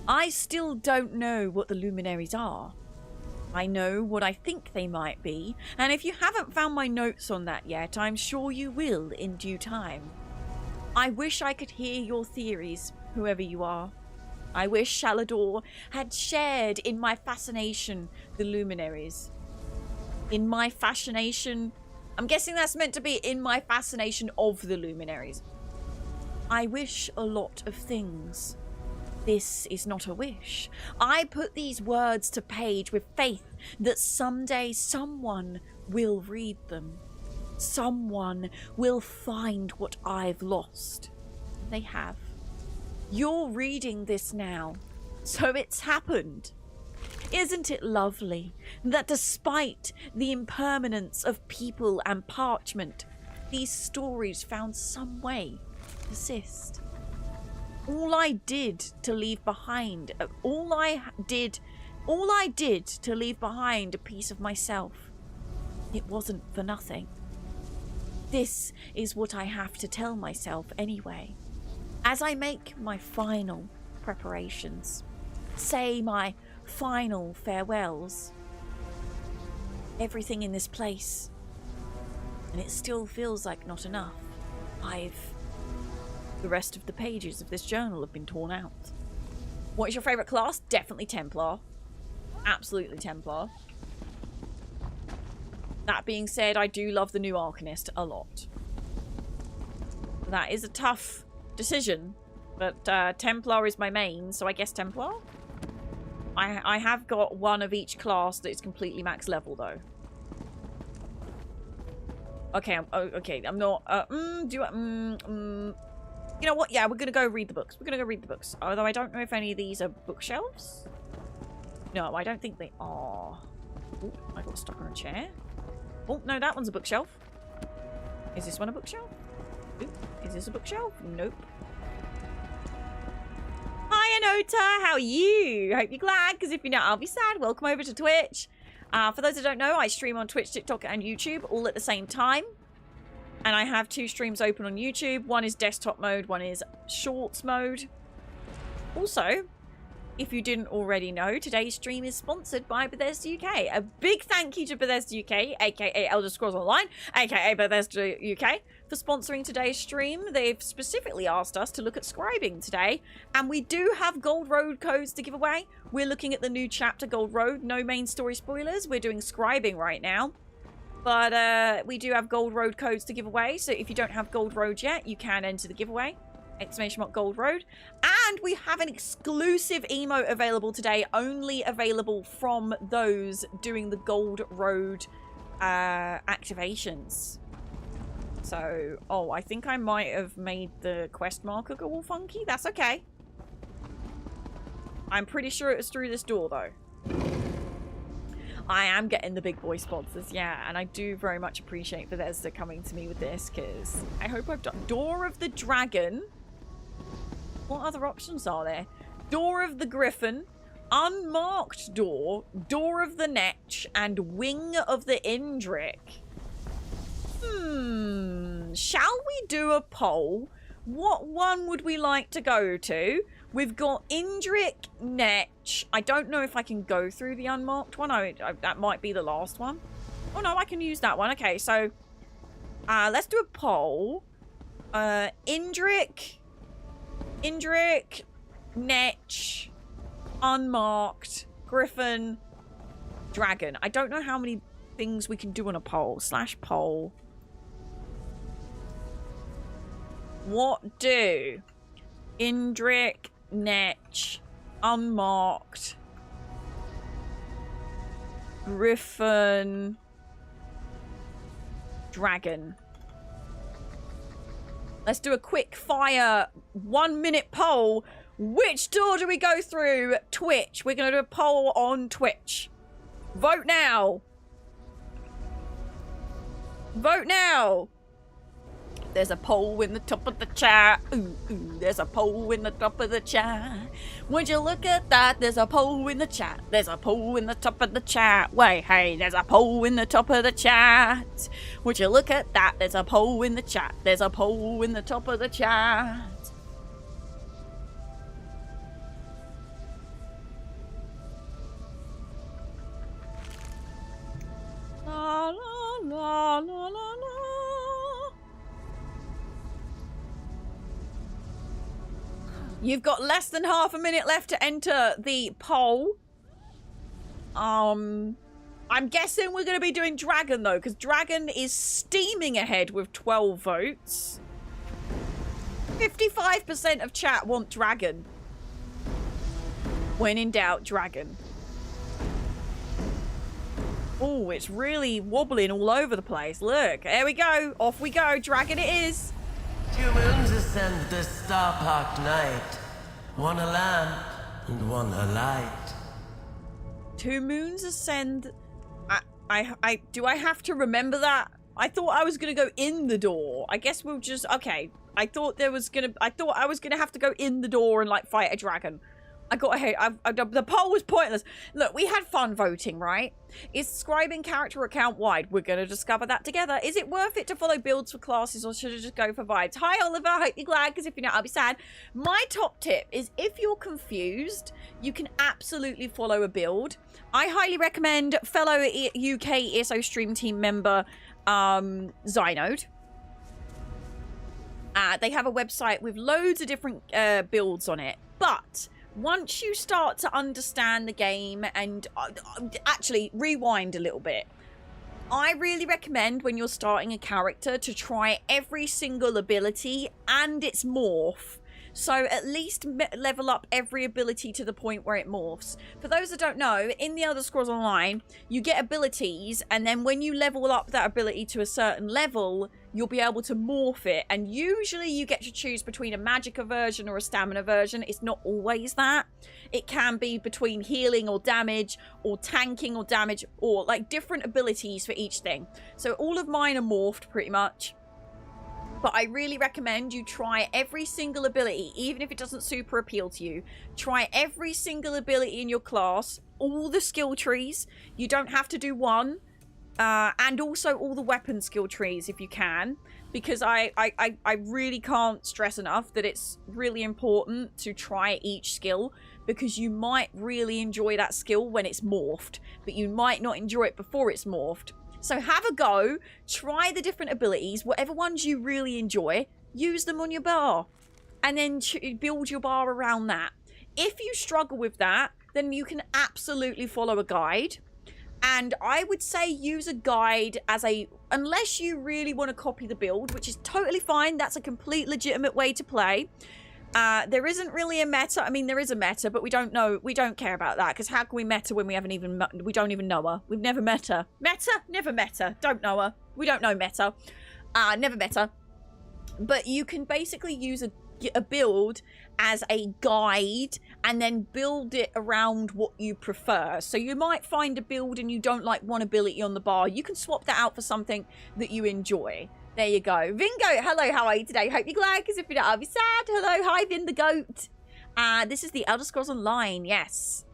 I still don't know what the luminaries are. I know what I think they might be, and if you haven't found my notes on that yet, I'm sure you will in due time. I wish I could hear your theories, whoever you are. I wish Shalador had shared in my fascination the luminaries. In my fascination... I'm guessing that's meant to be in my fascination of the luminaries. I wish a lot of things. This is not a wish. I put these words to page with faith that someday someone will read them. Someone will find what I've lost. They have. You're reading this now, so it's happened. Isn't it lovely that despite the impermanence of people and parchment, these stories found some way to persist? All I did to leave behind a piece of myself. It wasn't for nothing. This is what I have to tell myself anyway. As I make my final preparations, say my final farewells. Everything in this place, and it still feels like not enough. The rest of the pages of this journal have been torn out. What is your favourite class? Definitely Templar. Absolutely Templar. That being said, I do love the new Arcanist a lot. That is a tough decision, but Templar is my main, so I guess Templar? I have got one of each class that is completely max level, though. Okay, I'm not... You know what? Yeah, we're gonna go read the books. Although I don't know if any of these are bookshelves. No, I don't think they are. Oh, I got stuck on a chair. Oh, no, that one's a bookshelf. Is this one a bookshelf? Ooh, is this a bookshelf? Nope. Hi, Anota. How are you? Hope you're glad, because if you're not, I'll be sad. Welcome over to Twitch. For those that don't know, I stream on Twitch, TikTok, and YouTube all at the same time. And I have 2 streams open on YouTube. One is desktop mode, one is shorts mode. Also, if you didn't already know, today's stream is sponsored by Bethesda UK. A big thank you to Bethesda UK, aka Elder Scrolls Online, aka Bethesda UK, for sponsoring today's stream. They've specifically asked us to look at scribing today, and we do have Gold Road codes to give away. We're looking at the new chapter, Gold Road. No main story spoilers. We're doing scribing right now. But we do have Gold Road codes to give away, so if you don't have Gold Road yet, you can enter the giveaway. ! Gold Road. And we have an exclusive emote available today, only available from those doing the Gold Road activations. So, oh, I think I might have made the quest marker go all funky. That's okay. I'm pretty sure it was through this door, though. I am getting the big boy sponsors, yeah, and I do very much appreciate Bethesda coming to me with this, because I hope I've done... Door of the Dragon. What other options are there? Door of the Griffin, Unmarked Door, Door of the Netch, and Wing of the Indric. Shall we do a poll? What one would we like to go to? We've got Indric, Netch. I don't know if I can go through the unmarked one. That might be the last one. Oh no, I can use that one. Okay, so let's do a poll. Indric, Netch, Unmarked, Griffin, Dragon. I don't know how many things we can do on a poll. /poll. What do Indric, Netch, Unmarked, Griffin, Dragon? Let's do a quick fire 1-minute poll. Which door do we go through? Twitch. We're going to do a poll on Twitch. Vote now. Vote now. There's a poll in the top of the chat. Ooh, ooh, there's a poll in the top of the chat. Would you look at that? There's a poll in the chat. There's a poll in the top of the chat. Wait, hey, there's a poll in the top of the chat. Would you look at that? There's a poll in the chat. There's a poll in the top of the chat. La la la la la la. You've got less than half a minute left to enter the poll. I'm guessing we're going to be doing Dragon, though, because Dragon is steaming ahead with 12 votes. 55% of chat want Dragon. When in doubt, Dragon. Oh, it's really wobbling all over the place. Look, there we go. Off we go. Dragon it is.
2 moons ascend the star-parked night. One a lamp and one a light.
2 moons ascend. Do I have to remember that? I thought I was gonna go in the door. I guess we'll just okay. I thought I was gonna have to go in the door and like fight a dragon. I got ahead. The poll was pointless. Look, we had fun voting, right? Is scribing character account wide? We're going to discover that together. Is it worth it to follow builds for classes, or should I just go for vibes? Hi, Oliver. Hope you're glad, because if you're not, I'll be sad. My top tip is if you're confused, you can absolutely follow a build. I highly recommend fellow UK ESO stream team member Zynode. They have a website with loads of different builds on it, but once you start to understand the game and actually rewind a little bit, I really recommend when you're starting a character to try every single ability and its morph So at least level up every ability to the point where it morphs. For those that don't know, in the Elder Scrolls Online, you get abilities, and then when you level up that ability to a certain level, you'll be able to morph it. And usually you get to choose between a magicka version or a stamina version. It's not always that. It can be between healing or damage, or tanking or damage, or like different abilities for each thing. So all of mine are morphed pretty much. But I really recommend you try every single ability, even if it doesn't super appeal to you. Try every single ability in your class, all the skill trees. You don't have to do one. And also all the weapon skill trees if you can. Because I really can't stress enough that it's really important to try each skill. Because you might really enjoy that skill when it's morphed. But you might not enjoy it before it's morphed. So have a go, try the different abilities, whatever ones you really enjoy, use them on your bar. And then build your bar around that. If you struggle with that, then you can absolutely follow a guide. And I would say use a guide as a... Unless you really want to copy the build, which is totally fine. That's a complete legitimate way to play. There isn't really a meta. I mean, there is a meta, but we don't know. We don't care about that because how can we meta when we haven't even? We don't even know her. We've never met her. Meta? Never met her. Don't know her. We don't know meta. Never met her. But you can basically use a build as a guide and then build it around what you prefer. So you might find a build and you don't like one ability on the bar. You can swap that out for something that you enjoy. There you go. Vingo, hello, how are you today? Hope you're glad, because if you're not, I'll be sad. Hello, hi, Vin the goat. This is the Elder Scrolls Online, yes.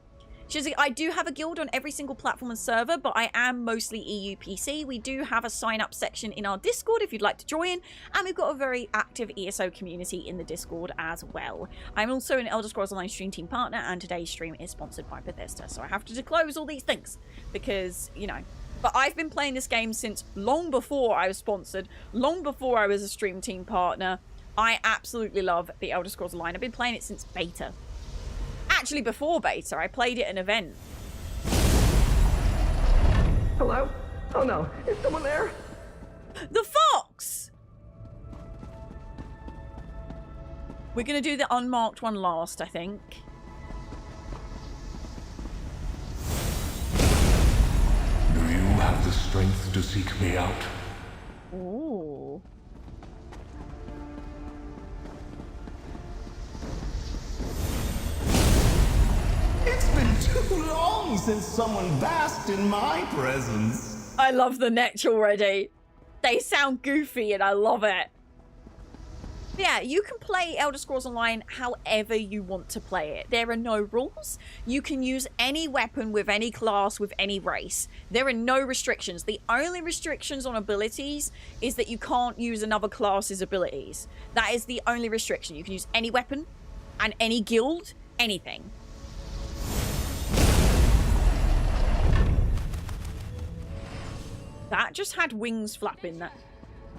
She's like, I do have a guild on every single platform and server, but I am mostly EU PC. We do have a sign-up section in our Discord if you'd like to join, and we've got a very active ESO community in the Discord as well. I'm also an Elder Scrolls Online stream team partner, and today's stream is sponsored by Bethesda, so I have to disclose all these things, because, you know... But I've been playing this game since long before I was sponsored, long before I was a stream team partner. I absolutely love the Elder Scrolls Online. I've been playing it since beta. Actually, before beta, I played it at an event.
Hello? Oh no, is someone there?
The fox! We're going to do the unmarked one last, I think.
Have the strength to seek me out.
Ooh.
It's been too long since someone basked in my presence.
I love the neck already. They sound goofy and I love it. Yeah, you can play Elder Scrolls Online however you want to play it. There are no rules. You can use any weapon with any class, with any race. There are no restrictions. The only restrictions on abilities is that you can't use another class's abilities. That is the only restriction. You can use any weapon and any guild, anything. That just had wings flapping. That.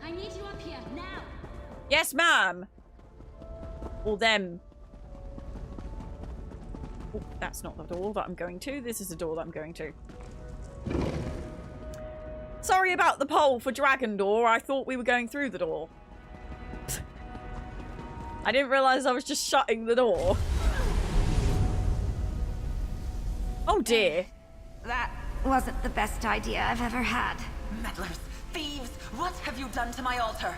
I need you up here now.
Yes, ma'am. Or them. Oh, that's not the door that I'm going to. This is the door that I'm going to. Sorry about the poll for Dragon Door. I thought we were going through the door. I didn't realize I was just shutting the door. Oh dear.
That wasn't the best idea I've ever had.
Meddlers, thieves, what have you done to my altar?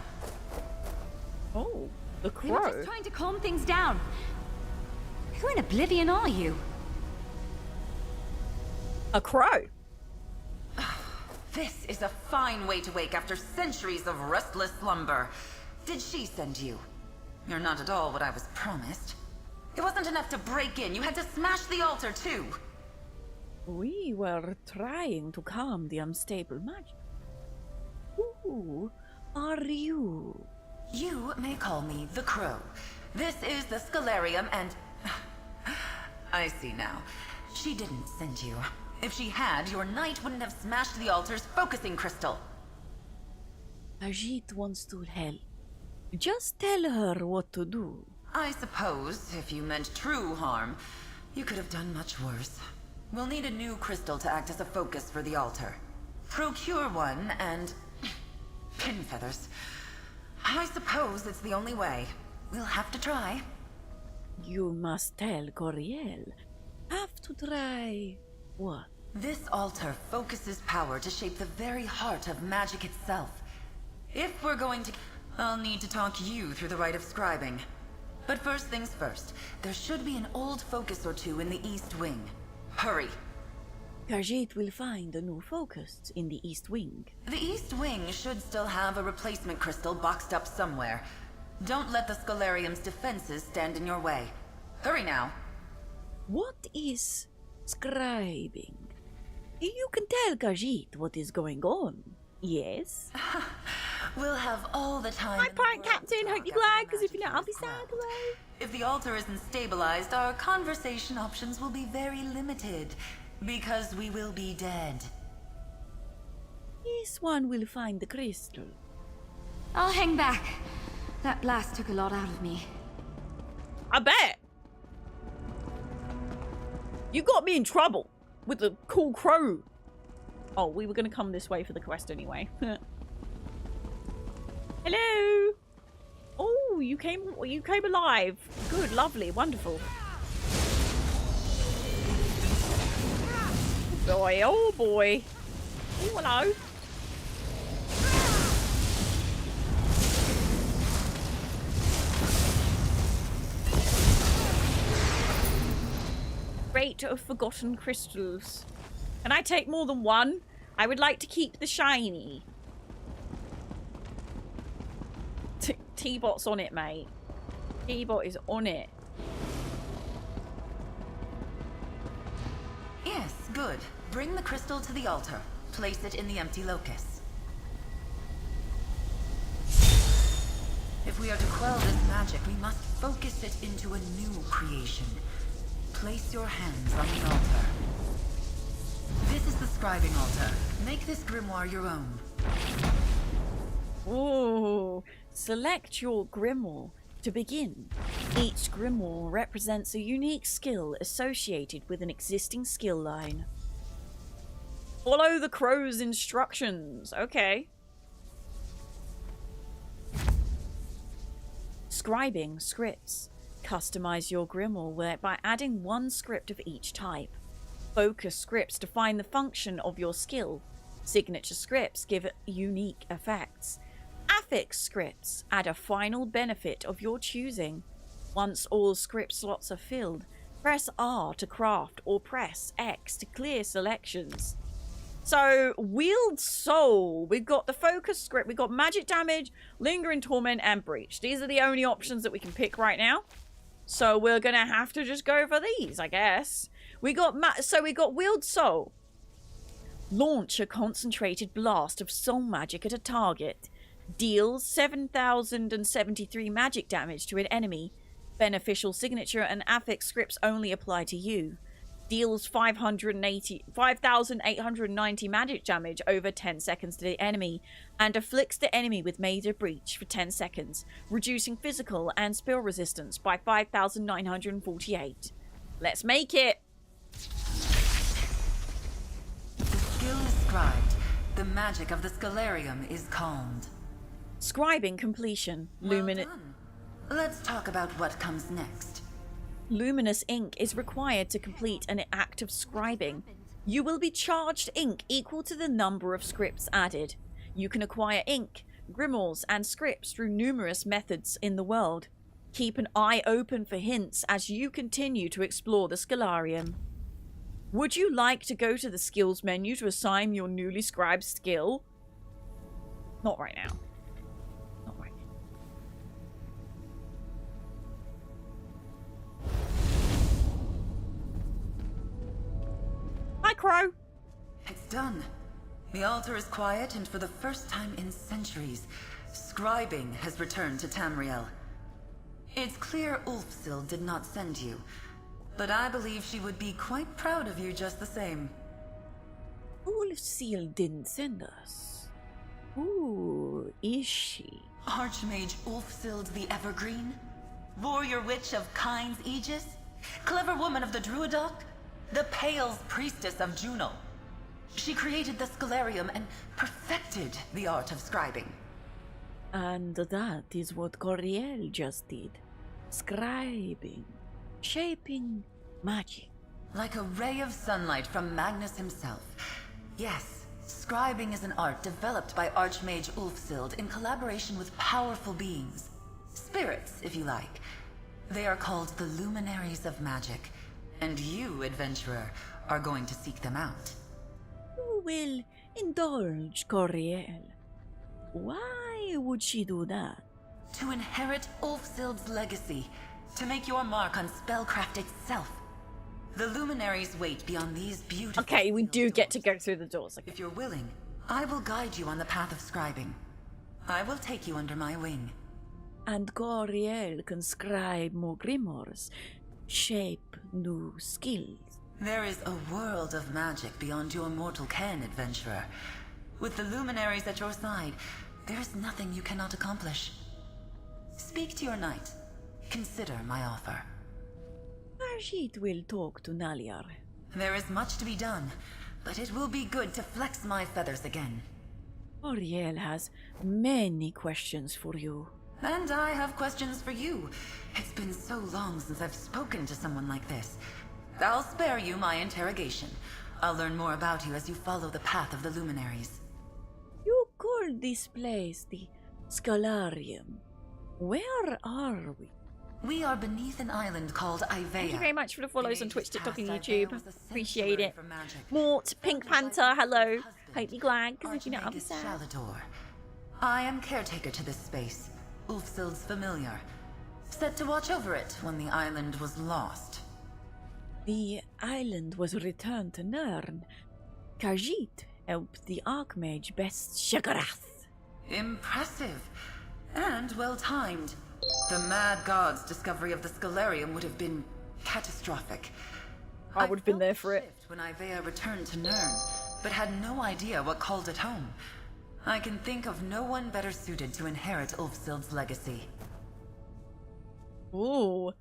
Oh, the
We were
crow.
just trying to calm things down. Who in oblivion are you?
A crow.
This is a fine way to wake after centuries of restless slumber. Did she send you? You're not at all what I was promised. It wasn't enough to break in. You had to smash the altar, too.
We were trying to calm the unstable magic. Who are you?
You may call me the Crow. This is the Scalarium and... I see now. She didn't send you. If she had, your knight wouldn't have smashed the altar's focusing crystal.
Ajit wants to help. Just tell her what to do.
I suppose, if you meant true harm, you could have done much worse. We'll need a new crystal to act as a focus for the altar. Procure one and... pin feathers. I suppose it's the only way. We'll have to try.
You must tell Coriel. Have to try. What?
This altar focuses power to shape the very heart of magic itself. If we're going to... I'll need to talk you through the rite of scribing. But first things first, there should be an old focus or two in the East Wing. Hurry!
Khajiit will find a new focus in the East Wing.
The East Wing should still have a replacement crystal boxed up somewhere. Don't let the Scholarium's defenses stand in your way. Hurry now.
What is scribing? You can tell Khajiit what is going on. Yes?
We'll have all the time.
Hi, Pirate Captain. Hope you're glad, because if you're not, I'll be sad.
If the altar isn't stabilized, our conversation options will be very limited. Because we will be dead.
This one will find the crystal.
I'll hang back. That blast took a lot out of me.
I bet. You got me in trouble with the cool crow. Oh, we were going to come this way for the quest anyway. Hello. Oh, you came alive. Good, lovely, wonderful. Boy, oh boy. Oh, hello. Rate of forgotten crystals. Can I take more than one? I would like to keep the shiny. T-Bot's on it, mate. T-Bot is on it.
Yes, good. Bring the crystal to the altar. Place it in the empty locus. If we are to quell this magic, we must focus it into a new creation. Place your hands on the altar. This is the scribing altar. Make this grimoire your own.
Ooh. Select your grimoire to begin. Each grimoire represents a unique skill associated with an existing skill line. Follow the crow's instructions. Okay. Scribing scripts. Customize your grimoire by adding one script of each type. Focus scripts define the function of your skill. Signature scripts give it unique effects. Affix scripts add a final benefit of your choosing. Once all script slots are filled, press R to craft or press X to clear selections. So, Wield Soul. We've got the focus script. We've got magic damage, lingering torment, and breach. These are the only options that we can pick right now. So we're going to have to just go for these, I guess. We got Wield Soul. Launch a concentrated blast of soul magic at a target. Deals 7,073 magic damage to an enemy. Beneficial signature and affix scripts only apply to you. Deals 5,890 magic damage over 10 seconds to the enemy, and afflicts the enemy with major breach for 10 seconds, reducing physical and spell resistance by 5,948. Let's make it!
The skill is scribed. The magic of the Scholarium is calmed.
Scribing completion.
Well done. Let's talk about what comes next.
Luminous ink is required to complete an act of scribing. You will be charged ink equal to the number of scripts added. You can acquire ink, grimoires, and scripts through numerous methods in the world. Keep an eye open for hints as you continue to explore the Scholarium. Would you like to go to the skills menu to assign your newly scribed skill? Not right now. Not right now. Hi, Crow.
It's done. The altar is quiet, and for the first time in centuries, scribing has returned to Tamriel. It's clear Ulfsil did not send you, but I believe she would be quite proud of you just the same.
Ulfsil didn't send us. Who is she?
Archmage Ulfsild the Evergreen? Warrior Witch of Kyne's Aegis? Clever woman of the Druidoc? The Pale's priestess of Juno. She created the Scholarium and perfected the art of scribing.
And that is what Coriel just did. Scribing. Shaping magic.
Like a ray of sunlight from Magnus himself. Yes, scribing is an art developed by Archmage Ulfsild in collaboration with powerful beings. Spirits, if you like. They are called the Luminaries of Magic. And you, adventurer, are going to seek them out.
You will indulge Coriel. Why would she do that?
To inherit Ulfsild's legacy. To make your mark on spellcraft itself. The luminaries wait beyond these beautiful...
Okay, we do get to go through the doors. Okay.
If you're willing, I will guide you on the path of scribing. I will take you under my wing.
And Coriel can scribe more grimoires, shape new skills.
There is a world of magic beyond your mortal ken, adventurer. With the luminaries at your side, there is nothing you cannot accomplish. Speak to your knight. Consider my offer.
Arjit will talk to Naliar.
There is much to be done, but it will be good to flex my feathers again.
Coriel has many questions for you.
And I have questions for you. It's been so long since I've spoken to someone like this. I'll spare you my interrogation. I'll learn more about you as you follow the path of the luminaries.
You call this place the Scholarium. Where are we?
We are beneath an island called Ivea.
Thank you very much for the follows on Twitch, TikTok, and YouTube. Appreciate it. Mort, Pink Panther, hello. Hope you're glad, because if you know, I'm sad.
Shalador. I am caretaker to this space, Ulfsild's familiar. Set to watch over it when the island was lost.
The island was returned to Nirn. Khajiit helped the Archmage best Shagarath.
Impressive. And well-timed. The Mad God's discovery of the Scholarium would have been catastrophic.
I would have been there for it.
When Ivea returned to Nirn, but had no idea what called it home. I can think of no one better suited to inherit Ulfsild's legacy.
Ooh.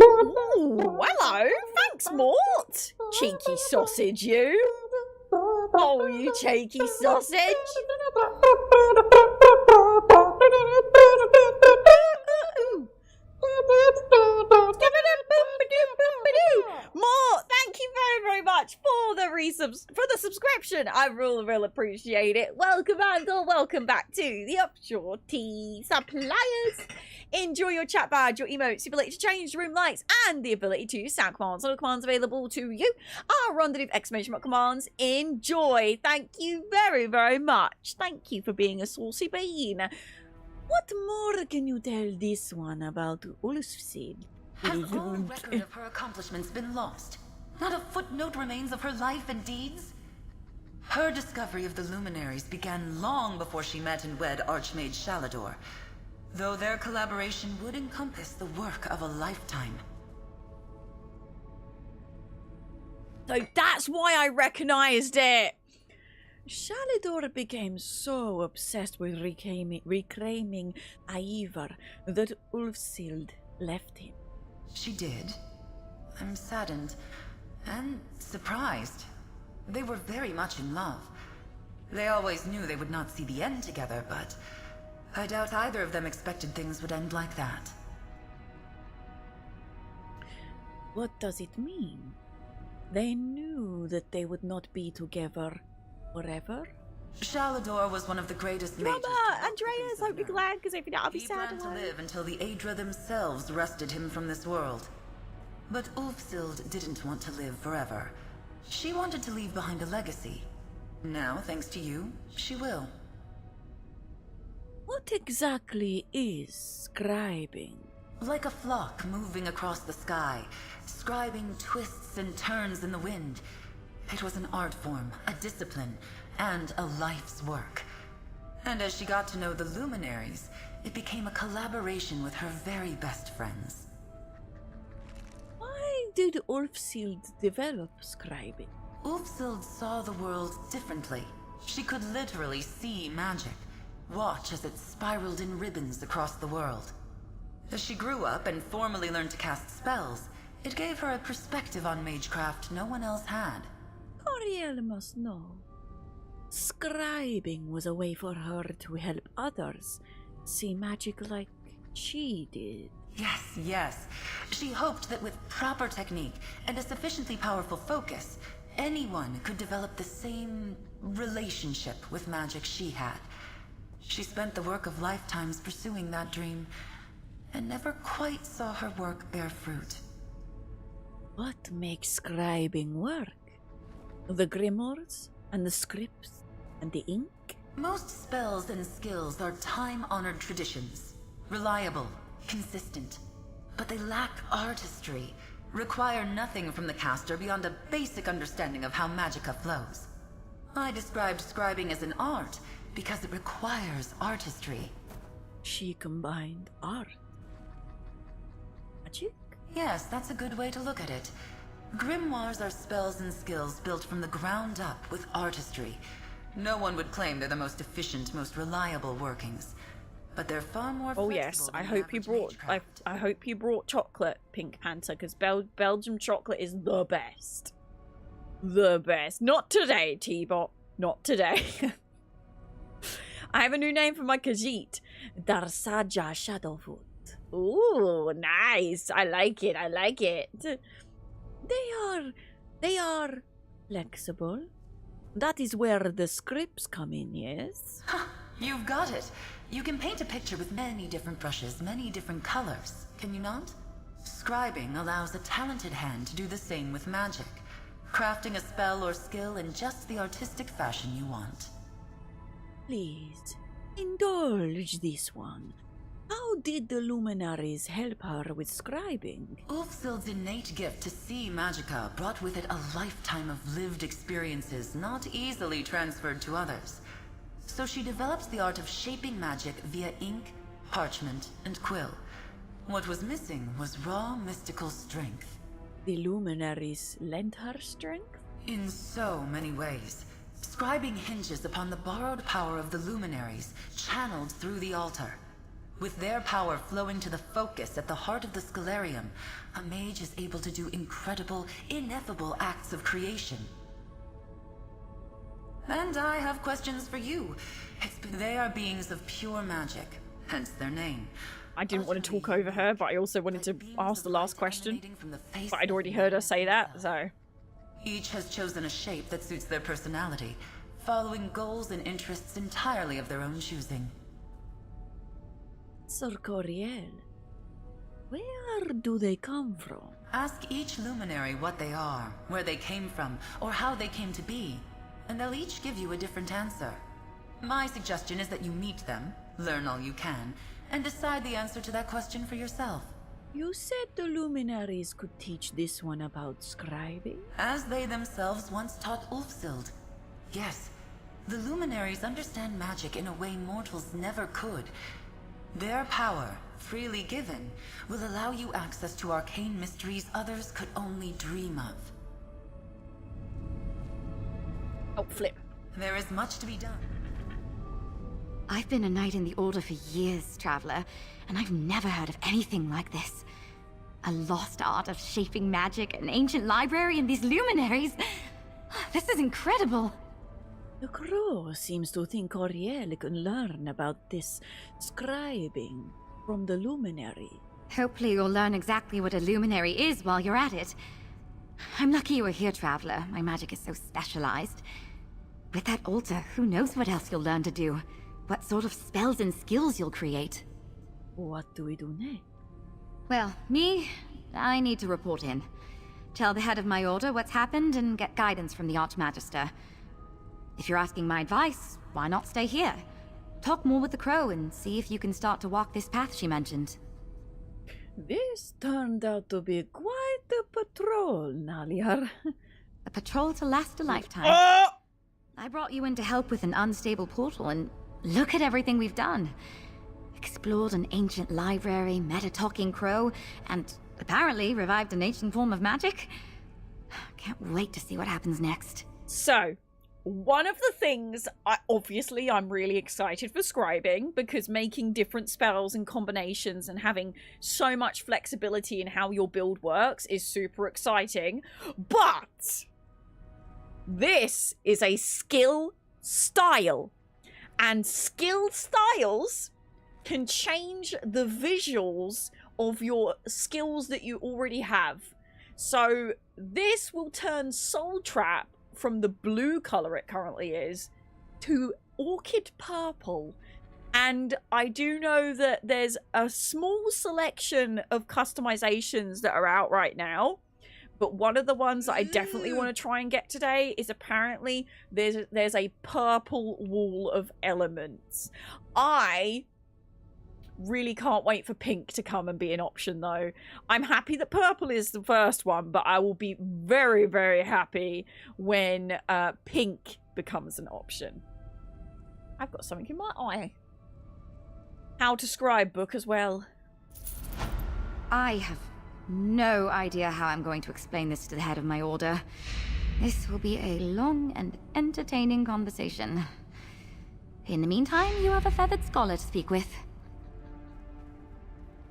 Ooh, hello. Thanks, Mort. Cheeky sausage, you. Oh, you cheeky sausage. More, thank you very, very much for the subscription. I really appreciate it. Welcome and or welcome back to the Upshore Tea Suppliers. Enjoy your chat badge, your emotes, the ability to change room lights, and the ability to sound commands. All the commands available to you are rendezvous exclamation mark commands. Enjoy. Thank you very, very much. Thank you for being a saucy bean. What more can you tell this one about Ulfsild?
Has all record of her accomplishments been lost? Not a footnote remains of her life and deeds? Her discovery of the luminaries began long before she met and wed Archmage Shalador, though their collaboration would encompass the work of a lifetime.
So that's why I recognized it. Shalador became so obsessed with reclaiming Ivar that Ulfsild left him.
She did. I'm saddened and surprised. They were very much in love. They always knew they would not see the end together, but I doubt either of them expected things would end like that.
What does it mean? They knew that they would not be together forever?
Shalador was one of the greatest mages.
Andreas, hope you're glad, because if you're not, I'll be sad.
He planned to live until the Aedra themselves wrested him from this world. But Ulfsild didn't want to live forever. She wanted to leave behind a legacy. Now, thanks to you, she will.
What exactly is scribing?
Like a flock moving across the sky, scribing twists and turns in the wind. It was an art form, a discipline, and a life's work. And as she got to know the luminaries, it became a collaboration with her very best friends.
Why did Ulfsild develop scribing?
Ulfsild saw the world differently. She could literally see magic, watch as it spiraled in ribbons across the world. As she grew up and formally learned to cast spells, it gave her a perspective on magecraft no one else had.
Coriel must know. Scribing was a way for her to help others see magic like she did.
Yes, yes. She hoped that with proper technique and a sufficiently powerful focus, anyone could develop the same relationship with magic she had. She spent the work of lifetimes pursuing that dream, and never quite saw her work bear fruit.
What makes scribing work? The grimoires and the scripts and the ink?
Most spells and skills are time-honored traditions. Reliable, consistent. But they lack artistry, require nothing from the caster beyond a basic understanding of how magicka flows. I described scribing as an art because it requires artistry.
She combined art. Magic?
Yes, that's a good way to look at it. Grimoires are spells and skills built from the ground up with artistry. No one would claim they're the most efficient, most reliable workings. But they're far more
Oh yes, I hope you brought I hope you brought chocolate, Pink Panther, because Belgium chocolate is the best. The best. Not today, T-Bot. Not today. I have a new name for my Khajiit. Darsaja Shadowfoot. Ooh, nice. I like it. I like it. They are flexible. That is where the scripts come in, yes?
You've got it. You can paint a picture with many different brushes, many different colors, can you not? Scribing allows a talented hand to do the same with magic, crafting a spell or skill in just the artistic fashion you want.
Please, indulge this one. How did the luminaries help her with scribing?
Ulfsild's innate gift to see magicka brought with it a lifetime of lived experiences not easily transferred to others. So she developed the art of shaping magic via ink, parchment, and quill. What was missing was raw mystical strength.
The luminaries lent her strength?
In so many ways. Scribing hinges upon the borrowed power of the luminaries, channeled through the altar. With their power flowing to the focus at the heart of the Scalarium, a mage is able to do incredible, ineffable acts of creation. And I have questions for you. They are beings of pure magic, hence their name.
I didn't want to talk over her, but I also wanted to ask the last question. But I'd already heard her say that, so...
Each has chosen a shape that suits their personality, following goals and interests entirely of their own choosing.
Sir Coriel, where do they come from?
Ask each luminary what they are, where they came from, or how they came to be, and they'll each give you a different answer. My suggestion is that you meet them, learn all you can, and decide the answer to that question for yourself.
You said the luminaries could teach this one about scribing?
As they themselves once taught Ulfsild. Yes, the luminaries understand magic in a way mortals never could. Their power, freely given, will allow you access to arcane mysteries others could only dream of.
Oh, flip.
There is much to be done.
I've been a knight in the Order for years, Traveler, and I've never heard of anything like this. A lost art of shaping magic, an ancient library, and these luminaries. This is incredible.
The crow seems to think Coriel can learn about this scribing from the luminary.
Hopefully you'll learn exactly what a luminary is while you're at it. I'm lucky you were here, Traveler. My magic is so specialized. With that altar, who knows what else you'll learn to do? What sort of spells and skills you'll create?
What do we do next?
Well, I need to report in. Tell the head of my order what's happened and get guidance from the Archmagister. If you're asking my advice, why not stay here? Talk more with the crow and see if you can start to walk this path she mentioned.
This turned out to be quite a patrol, Naliar.
A patrol to last a lifetime.
Oh!
I brought you in to help with an unstable portal, and look at everything we've done. Explored an ancient library, met a talking crow, and apparently revived an ancient form of magic. Can't wait to see what happens next.
So, one of the things, I'm really excited for scribing, because making different spells and combinations and having so much flexibility in how your build works is super exciting. But this is a skill style, and skill styles can change the visuals of your skills that you already have. So this will turn Soul Trap from the blue color it currently is to orchid purple. And I do know that there's a small selection of customizations that are out right now. But one of the ones that I definitely want to try and get today is apparently there's a purple wall of elements. I really can't wait for pink to come and be an option, though. I'm happy that purple is the first one, but I will be very, very happy when pink becomes an option. I've got something in my eye. How to Scribe book as well.
I have no idea how I'm going to explain this to the head of my order. This will be a long and entertaining conversation. In the meantime, you have a feathered scholar to speak with.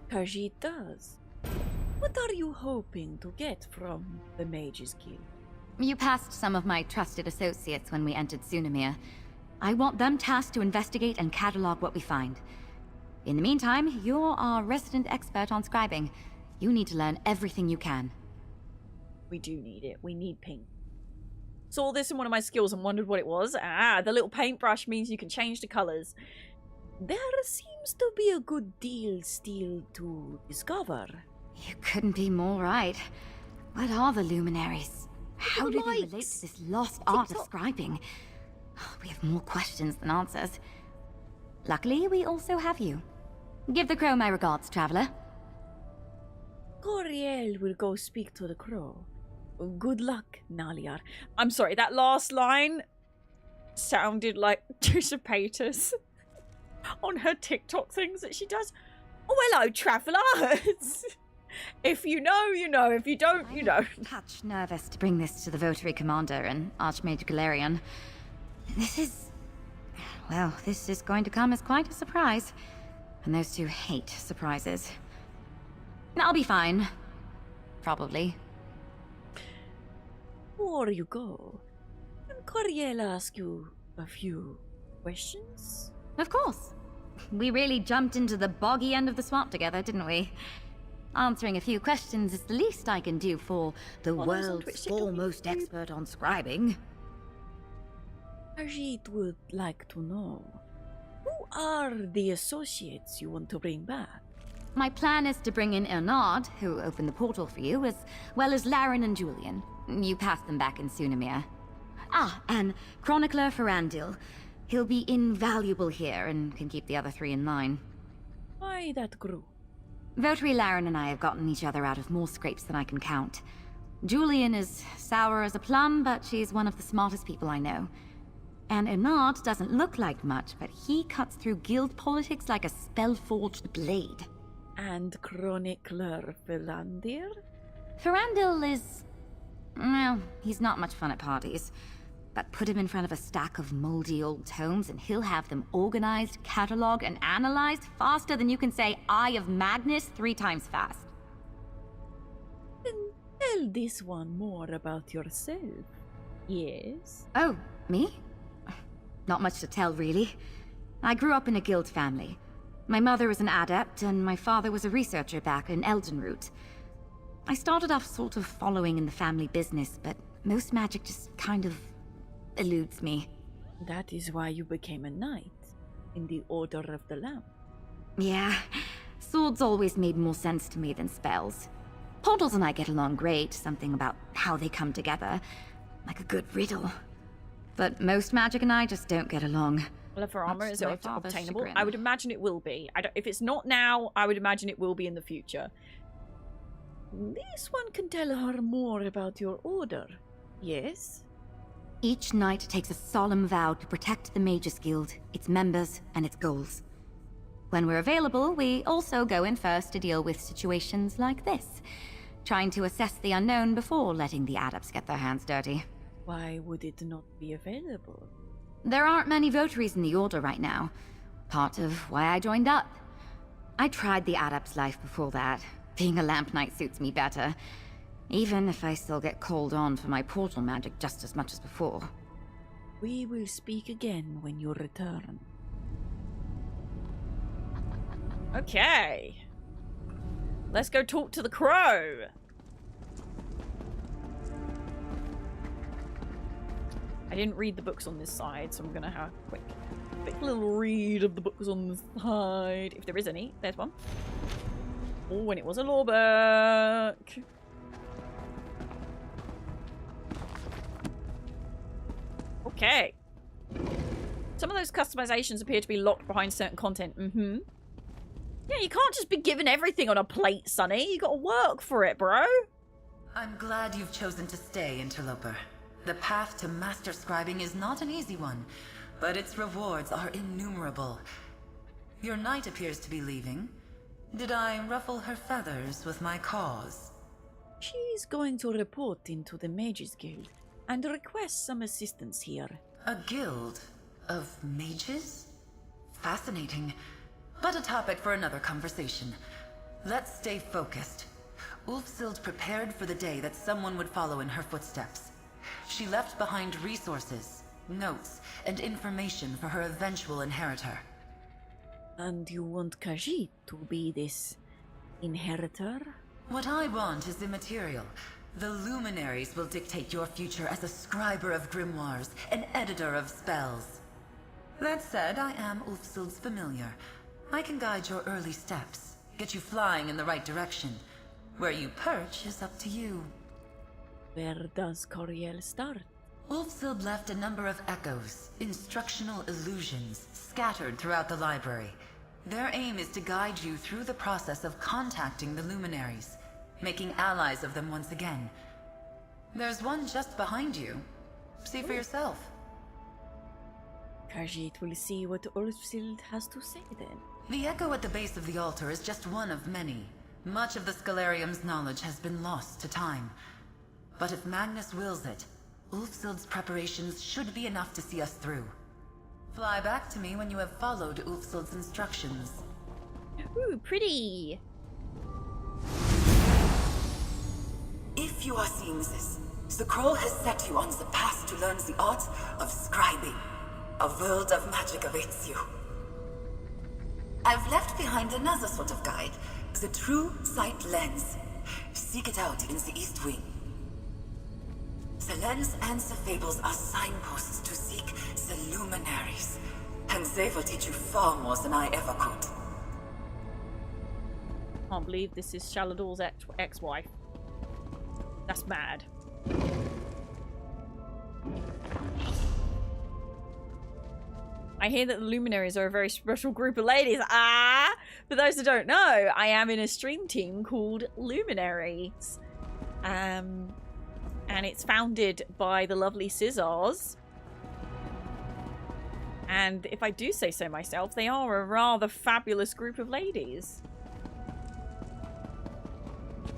Khajiit does. What are you hoping to get from the Mages Guild?
You passed some of my trusted associates when we entered Sunamir. I want them tasked to investigate and catalog what we find. In the meantime, you're our resident expert on scribing. You need to learn everything you can.
We do need it. We need pink. Saw this in one of my skills and wondered what it was. Ah, the little paintbrush means you can change the colours. There seems to be a good deal still to discover.
You couldn't be more right. What are the luminaries? How do they relate to this lost art of scribing? We have more questions than answers. Luckily, we also have you. Give the crow my regards, traveler.
Coriel will go speak to the crow. Good luck, Naliar. I'm sorry, that last line sounded like Dissipatus on her TikTok things that she does. Oh, hello, travellers. If you know, you know. If you don't, you don't.
I'm a touch nervous to bring this to the Votary Commander and Archmage Galerion. This is going to come as quite a surprise. And those two hate surprises. I'll be fine. Probably.
Before you go, can Coriel ask you a few questions?
Of course. We really jumped into the boggy end of the swamp together, didn't we? Answering a few questions is the least I can do for the world's foremost expert on scribing.
Khajiit would like to know, who are the associates you want to bring back?
My plan is to bring in Ernard, who opened the portal for you, as well as Laren and Julian. You passed them back in Sunamir. Ah, and Chronicler Ferandil. He'll be invaluable here and can keep the other three in line.
Why that group?
Votary Laren and I have gotten each other out of more scrapes than I can count. Julian is sour as a plum, but she's one of the smartest people I know. And Ernard doesn't look like much, but he cuts through guild politics like a spell-forged blade.
And Chronicler Ferandil?
Ferandil is... well, he's not much fun at parties. But put him in front of a stack of moldy old tomes and he'll have them organized, cataloged, and analyzed faster than you can say Eye of Magnus 3 times fast.
Then tell this one more about yourself. Yes?
Oh, me? Not much to tell, really. I grew up in a guild family. My mother was an adept, and my father was a researcher back in Eldenroot. I started off sort of following in the family business, but most magic just kind of eludes me.
That is why you became a knight in the Order of the Lamp.
Yeah, swords always made more sense to me than spells. Portals and I get along great, something about how they come together, like a good riddle. But most magic and I just don't get along.
Leather armor, is it obtainable?
chagrin.
I would imagine it will be. If it's not now, I would imagine it will be in the future. This one can tell her more about your order. Yes?
Each knight takes a solemn vow to protect the Mages Guild, its members, and its goals. When we're available, we also go in first to deal with situations like this, trying to assess the unknown before letting the adepts get their hands dirty.
Why would it not be available?
There aren't many votaries in the Order right now. Part of why I joined up. I tried the adept's life before that. Being a lamp knight suits me better. Even if I still get called on for my portal magic just as much as before.
We will speak again when you return. Okay. Let's go talk to the crow. I didn't read the books on this side, so I'm gonna have a quick little read of the books on this side. If there is any. There's one. Oh, and it was a law book. Okay. Some of those customizations appear to be locked behind certain content. Yeah, you can't just be given everything on a plate, Sonny. You gotta work for it, bro.
I'm glad you've chosen to stay, Interloper. The path to master scribing is not an easy one, but its rewards are innumerable. Your knight appears to be leaving. Did I ruffle her feathers with my cause?
She's going to report into the Mages Guild and request some assistance here.
A guild of mages? Fascinating, but a topic for another conversation. Let's stay focused. Ulfsild prepared for the day that someone would follow in her footsteps. She left behind resources, notes, and information for her eventual inheritor.
And you want Khajiit to be this inheritor?
What I want is immaterial. The luminaries will dictate your future as a scriber of grimoires, an editor of spells. That said, I am Ulfsild's familiar. I can guide your early steps, get you flying in the right direction. Where you perch is up to you.
Where does Coriel start?
Ulfsild left a number of echoes, instructional illusions, scattered throughout the library. Their aim is to guide you through the process of contacting the luminaries, making allies of them once again. There's one just behind you. See for yourself.
Khajiit will see what Ulfsild has to say then.
The echo at the base of the altar is just one of many. Much of the Scalarium's knowledge has been lost to time. But if Magnus wills it, Ulfsild's preparations should be enough to see us through. Fly back to me when you have followed Ulfsild's instructions.
Ooh, pretty!
If you are seeing this, the Scroll has set you on the path to learn the art of scribing. A world of magic awaits you. I've left behind another sort of guide, the True Sight Lens. Seek it out in the East Wing. The lens and the fables are signposts to seek the luminaries, and they will teach you far more than I ever could.
Can't believe this is Shalador's ex-wife. That's mad. I hear that the luminaries are a very special group of ladies. For those that don't know, I am in a stream team called Luminaries. And it's founded by the lovely Scissors. And if I do say so myself, they are a rather fabulous group of ladies.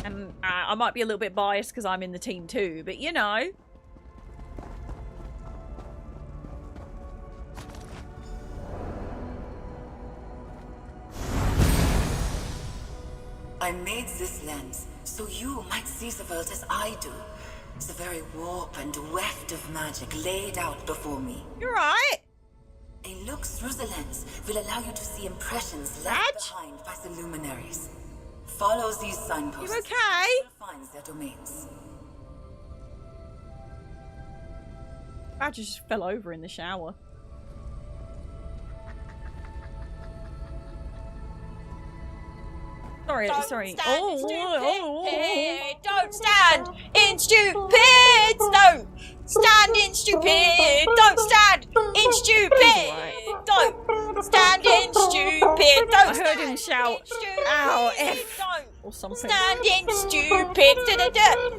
And I might be a little bit biased because I'm in the team too, but you know.
I made this lens so you might see the world as I do. The very warp and weft of magic laid out before me.
You're right.
A look through the lens will allow you to see impressions left behind by the luminaries. Follow these signposts.
You okay?
To find their domains.
Badger just fell over in the shower. Sorry.
Don't stand in stupid. Don't stand in stupid. Don't stand in stupid. Don't stand in stupid. Don't
I heard him shout, "Ow, F," or something.
stand in stupid.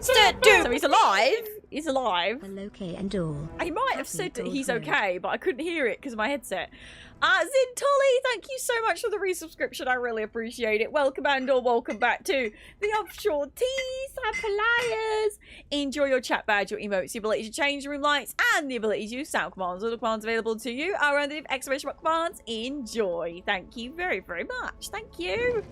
So he's alive. He's alive.
Okay, and all.
I might have said that he's okay, but I couldn't hear it because of my headset. Zintolly, thank you so much for the resubscription. I really appreciate it. Welcome and or welcome back to the Offshore Teas and Players. Enjoy your chat badge, your emotes, the ability to change room lights, and the ability to use sound commands. All the commands available to you are under the exclamation mark commands. Enjoy. Thank you very, very much. Thank you.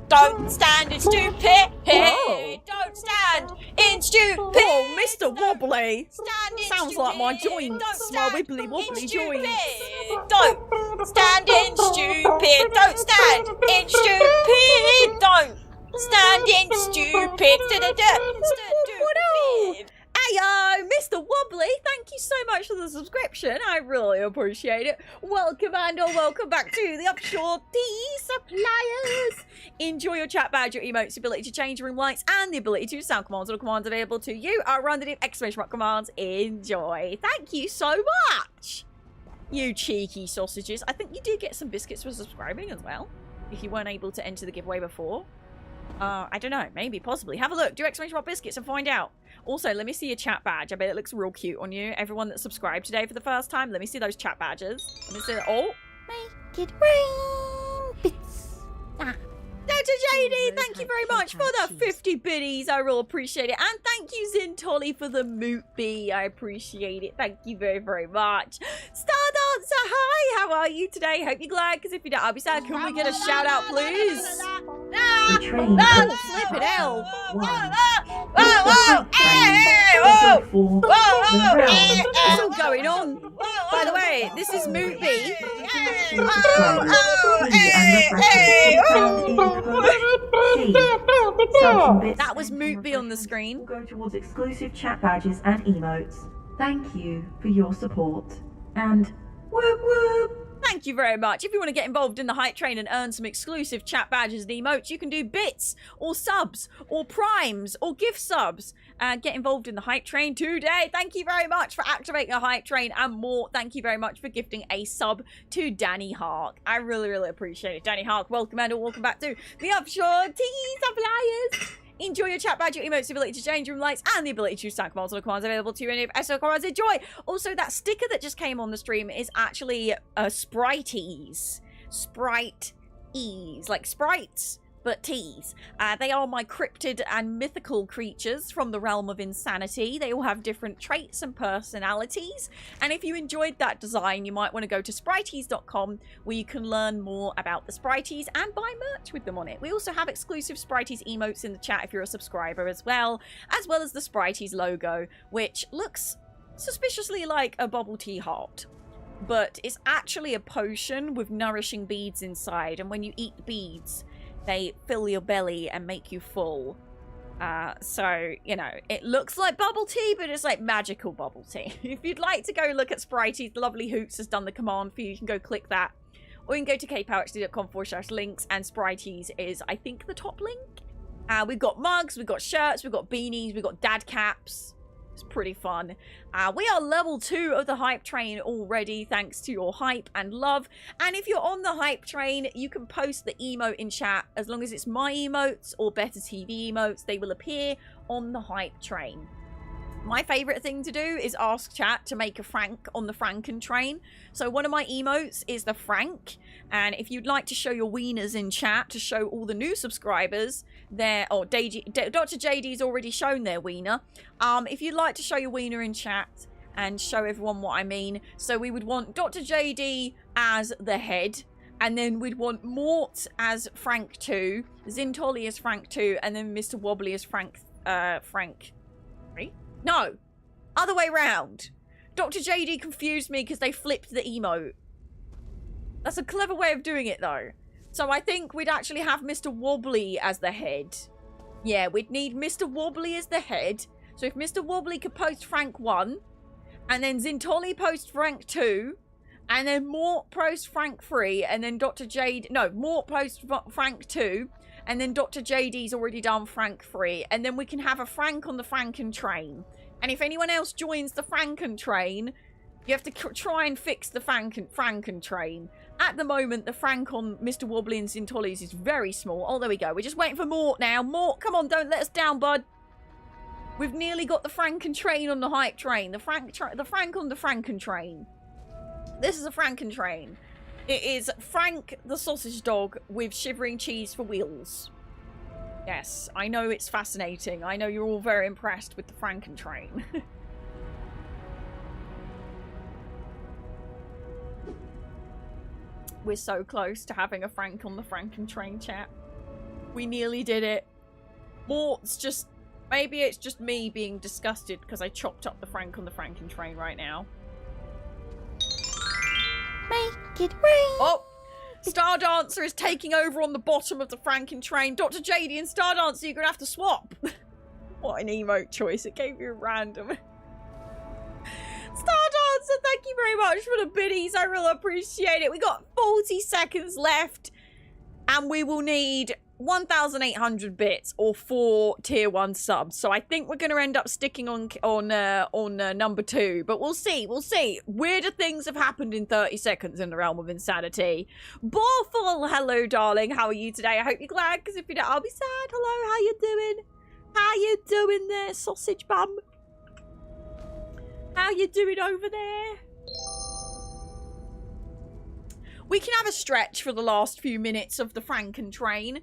Don't stand in stupid.
Whoa.
Don't stand in stupid.
Whoa, Mr. Wobbly.
Stand in
Sounds
stupid.
like my joints.
Don't
My
stand
wibbly wobbly
in
joints.
stupid. Don't stand in stupid. Don't stand in stupid. Don't stand in stupid. Stupid.
Ayo, Mr. Wobbly, thank you so much for the subscription. I really appreciate it. Welcome and welcome back to the Offshore TEA-STORIANS. Enjoy your chat badge, your emotes, ability to change room lights, and the ability to sound commands or commands available to you are random exclamation mark commands. Enjoy. Thank you so much. You cheeky sausages. I think you did get some biscuits for subscribing as well, if you weren't able to enter the giveaway before. I don't know. Maybe, possibly. Have a look. Do exclamation mark biscuits and find out. Also, let me see your chat badge. I bet it looks real cute on you. Everyone that subscribed today for the first time, let me see those chat badges. Let me see it. Oh.
Make it rain bits.
Dr. JD, thank you very much for the 50 biddies. I really appreciate it. And thank you, Zintolly, for the moot bee. I appreciate it. Thank you very, very much. Stardancer, hi. How are you today? Hope you're glad, because if you don't, I'll be sad. Can we get a shout out, please? Flip it hell. What's all going on? By the way, this is Moot Bee. That was Moot Bee on the screen.
Will go towards exclusive chat badges and emotes. Thank you for your support. And whoop whoop!
Thank you very much. If you want to get involved in the hype train and earn some exclusive chat badges and emotes, you can do bits or subs or primes or gift subs and get involved in the hype train today. Thank you very much for activating a hype train and more. Thank you very much for gifting a sub to Danny Hark. I really, really appreciate it. Danny Hark, welcome and welcome back to the Offshore TEA-STORIANS. Enjoy your chat badge, your emotes, the ability to change room lights, and the ability to choose sound commands or commands available to you in SO commands. Enjoy! Also, that sticker that just came on the stream is actually Sprite-ease. Sprite-ease. Like sprites, but teas. They are my cryptid and mythical creatures from the realm of insanity. They all have different traits and personalities. And if you enjoyed that design, you might want to go to spriteys.com where you can learn more about the Sprites and buy merch with them on it. We also have exclusive Sprites emotes in the chat if you're a subscriber as well as the Sprites logo, which looks suspiciously like a bubble tea heart. But it's actually a potion with nourishing beads inside, and when you eat the beads, they fill your belly and make you full. So, you know, it looks like bubble tea, but it's like magical bubble tea. If you'd like to go look at Spritey's, Lovely Hoots has done the command for you. You can go click that. Or you can go to kpowerxd.com/links, and Spritey's is, I think, the top link. We've got mugs, we've got shirts, we've got beanies, we've got dad caps. It's pretty fun. We are level 2 of the hype train already, thanks to your hype and love. And if you're on the hype train, you can post the emote in chat. As long as it's my emotes or Better TV emotes, they will appear on the hype train. My favourite thing to do is ask chat to make a Frank on the Franken train. So one of my emotes is the Frank. And if you'd like to show your wieners in chat to show all the new subscribers, Dr. JD's already shown their wiener. If you'd like to show your wiener in chat and show everyone what I mean. So we would want Dr. JD as the head. And then we'd want Mort as Frank 2. Zintolly as Frank 2. And then Mr. Wobbly as Frank 3? No, other way round. Dr. JD confused me because they flipped the emote. That's a clever way of doing it, though. So I think we'd actually have Mr. Wobbly as the head. Yeah, we'd need Mr. Wobbly as the head. So if Mr. Wobbly could post Frank 1, and then Zintolly post Frank 2, and then Mort post Frank 3, and then Dr. JD... No, Mort post Frank 2, and then Dr. JD's already done Frank 3. And then we can have a Frank on the Franken train. And if anyone else joins the Franken train, you have to try and fix the Franken train. At the moment, the Frank on Mr. Wobbly and Zintolly's is very small. Oh, there we go. We're just waiting for Mort now. Mort, come on, don't let us down, bud. We've nearly got the Franken train on the hype train. The Frank on the Franken train. This is a Franken train. It is Frank the sausage dog with shivering cheese for wheels. Yes, I know it's fascinating. I know you're all very impressed with the Franken train. We're so close to having a Frank on the Franken train, chat. We nearly did it. Mort's just... Maybe it's just me being disgusted because I chopped up the Frank on the Franken train right now.
Make it rain.
Oh! Star Dancer is taking over on the bottom of the Franken train. Dr. JD and Star Dancer, you're going to have to swap. What an emote choice. It gave you a random. Star Dancer, thank you very much for the biddies. I really appreciate it. We got 40 seconds left. And we will need 1,800 bits or 4 tier 1 subs. So I think we're going to end up sticking on number 2. But we'll see. We'll see. Weirder things have happened in 30 seconds in the realm of insanity. Borful, hello, darling. How are you today? I hope you're glad, because if you don't, I'll be sad. Hello, how you doing? How you doing there, sausage bum? How you doing over there? We can have a stretch for the last few minutes of the Franken train.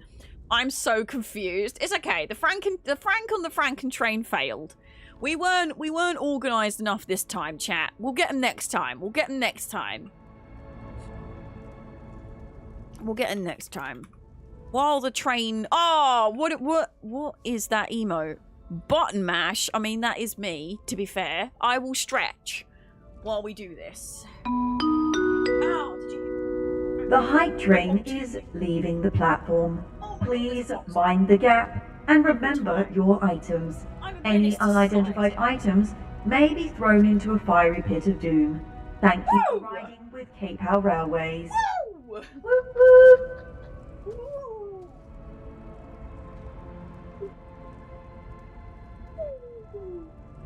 I'm so confused. It's okay. The Frank on the Franken train failed. We weren't organised enough this time, chat. We'll get them next time. We'll get them next time. We'll get them next time. While the train... Oh, what is that emote? Button mash. I mean, that is me, to be fair. I will stretch while we do this. Ow, did you...
The hype train is leaving the platform. Please mind the gap and remember your items. Any unidentified items may be thrown into a fiery pit of doom. Thank you for riding with Cape Howe Railways.
Woo!
Whoop, whoop.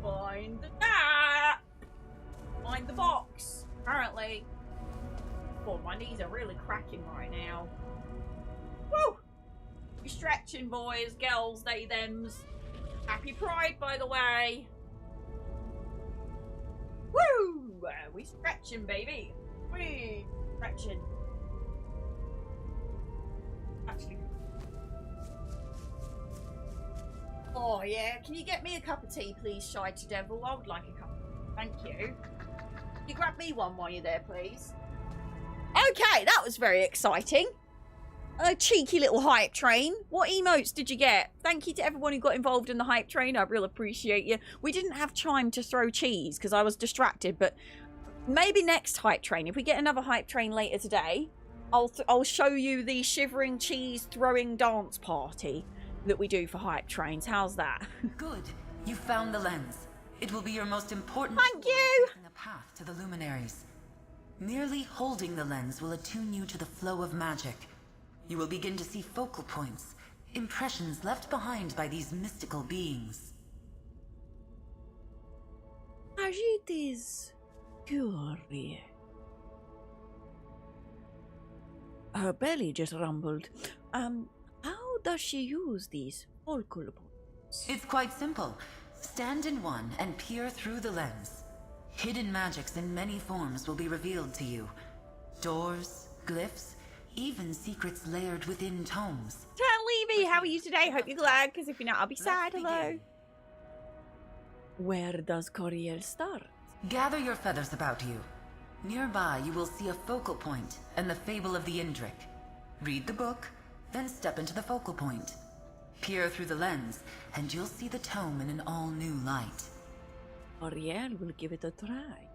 Find the gap. Find the box. Apparently. Oh, my knees are really cracking right now. Woo! We stretching, boys, girls, they, thems. Happy Pride, by the way. Woo! We stretching, baby. We stretching. Actually. Oh, yeah. Can you get me a cup of tea, please, Shy to Devil? I would like a cup. Thank you. Can you grab me one while you're there, please? Okay, that was very exciting. A cheeky little hype train. What emotes did you get? Thank you to everyone who got involved in the hype train. I really appreciate you. We didn't have time to throw cheese because I was distracted, but maybe next hype train. If we get another hype train later today, I'll show you the shivering cheese throwing dance party that we do for hype trains. How's that?
Good. You found the lens. It will be your most important
Thank you.
in the path to the luminaries. Merely holding the lens will attune you to the flow of magic. You will begin to see focal points, impressions left behind by these mystical beings.
It is curious. Her belly just rumbled. How does she use these focal points?
It's quite simple. Stand in one and peer through the lens. Hidden magics in many forms will be revealed to you. Doors, glyphs, even secrets layered within tomes.
Levy, how are you today? Hope you're glad, because if you're not, I'll be sad. Hello. Where does Coriel start?
Gather your feathers about you. Nearby, you will see a focal point and the Fable of the Indrik. Read the book, then step into the focal point. Peer through the lens, and you'll see the tome in an all-new light.
Coriel will give it a try.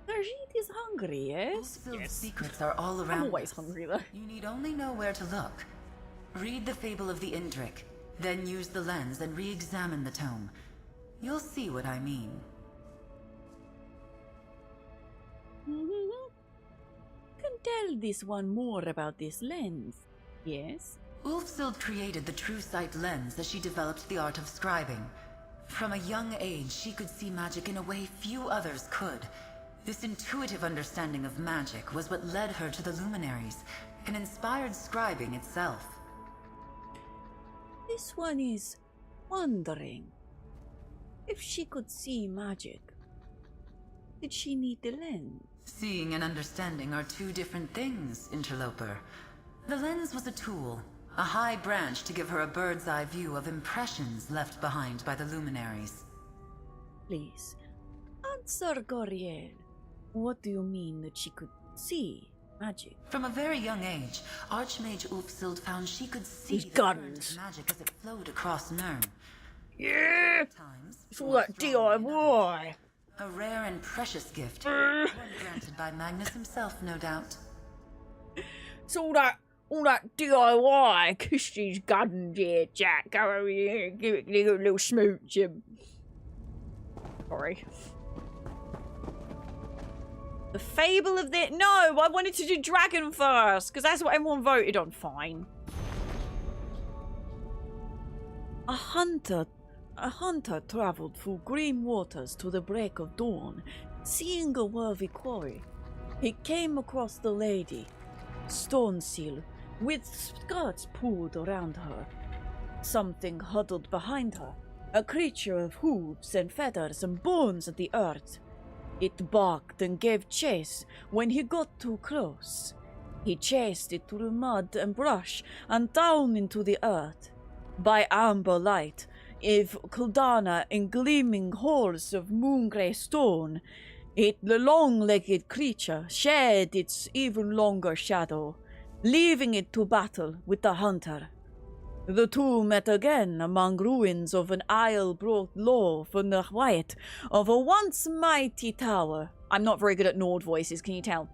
Najit is hungry, yes?
Yes. Secrets are all around.
I'm always hungry, though.
You need only know where to look. Read the Fable of the Indrik, then use the lens and re-examine the tome. You'll see what I mean.
Can tell this one more about this lens, yes?
Ulfsild created the True Sight lens as she developed the art of scribing. From a young age, she could see magic in a way few others could. This intuitive understanding of magic was what led her to the luminaries, and inspired scribing itself.
This one is wondering if she could see magic. Did she need the lens?
Seeing and understanding are two different things, interloper. The lens was a tool, a high branch to give her a bird's eye view of impressions left behind by the luminaries.
Please, answer Coriel. What do you mean that she could see magic?
From a very young age, Archmage Ulfsild found she could see the
guns.
magic as it flowed across Nirn.
Yeah! It's all that DIY.
A rare and precious gift, one granted by Magnus himself, no doubt.
It's all that DIY. Kiss these guns here, Jack. Go over here and give it a little smooch. Sorry. The Fable of the... No, I wanted to do Dragon first, because that's what everyone voted on. Fine. A hunter traveled through green waters to the break of dawn, seeing a worthy quarry. He came across the lady, stone seal, with skirts pulled around her. Something huddled behind her, a creature of hooves and feathers and bones of the earth. It barked and gave chase when he got too close. He chased it through mud and brush and down into the earth. By amber light, of Kuldana in gleaming halls of moon-grey stone, the long-legged creature shed its even longer shadow, leaving it to battle with the hunter. The two met again among ruins of an isle brought low from the height of a once mighty tower. I'm not very good at Nord voices, can you tell?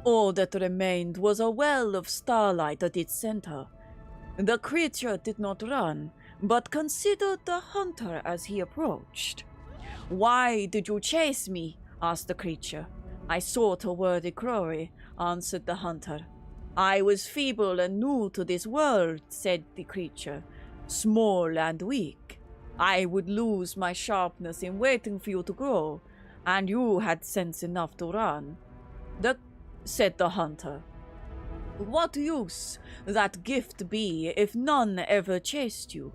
All that remained was a well of starlight at its center. The creature did not run, but considered the hunter as he approached. "Why did you chase me?" asked the creature. "I sought a worthy quarry," answered the hunter. "I was feeble and new to this world," said the creature, "small and weak. I would lose my sharpness in waiting for you to grow, and you had sense enough to run." Said the hunter. "What use that gift be if none ever chased you?"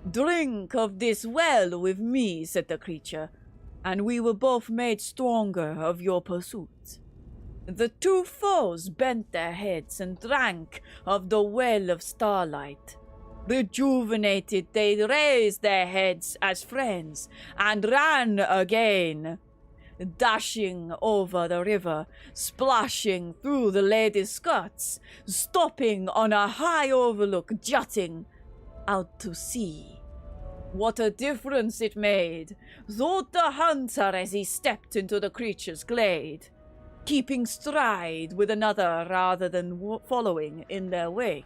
"Drink of this well with me," said the creature, "and we were both made stronger of your pursuit." The two foes bent their heads and drank of the well of starlight. Rejuvenated, they raised their heads as friends and ran again, dashing over the river, splashing through the lady's skirts, stopping on a high overlook jutting out to sea. What a difference it made, thought the hunter as he stepped into the creature's glade, keeping stride with another rather than following in their wake.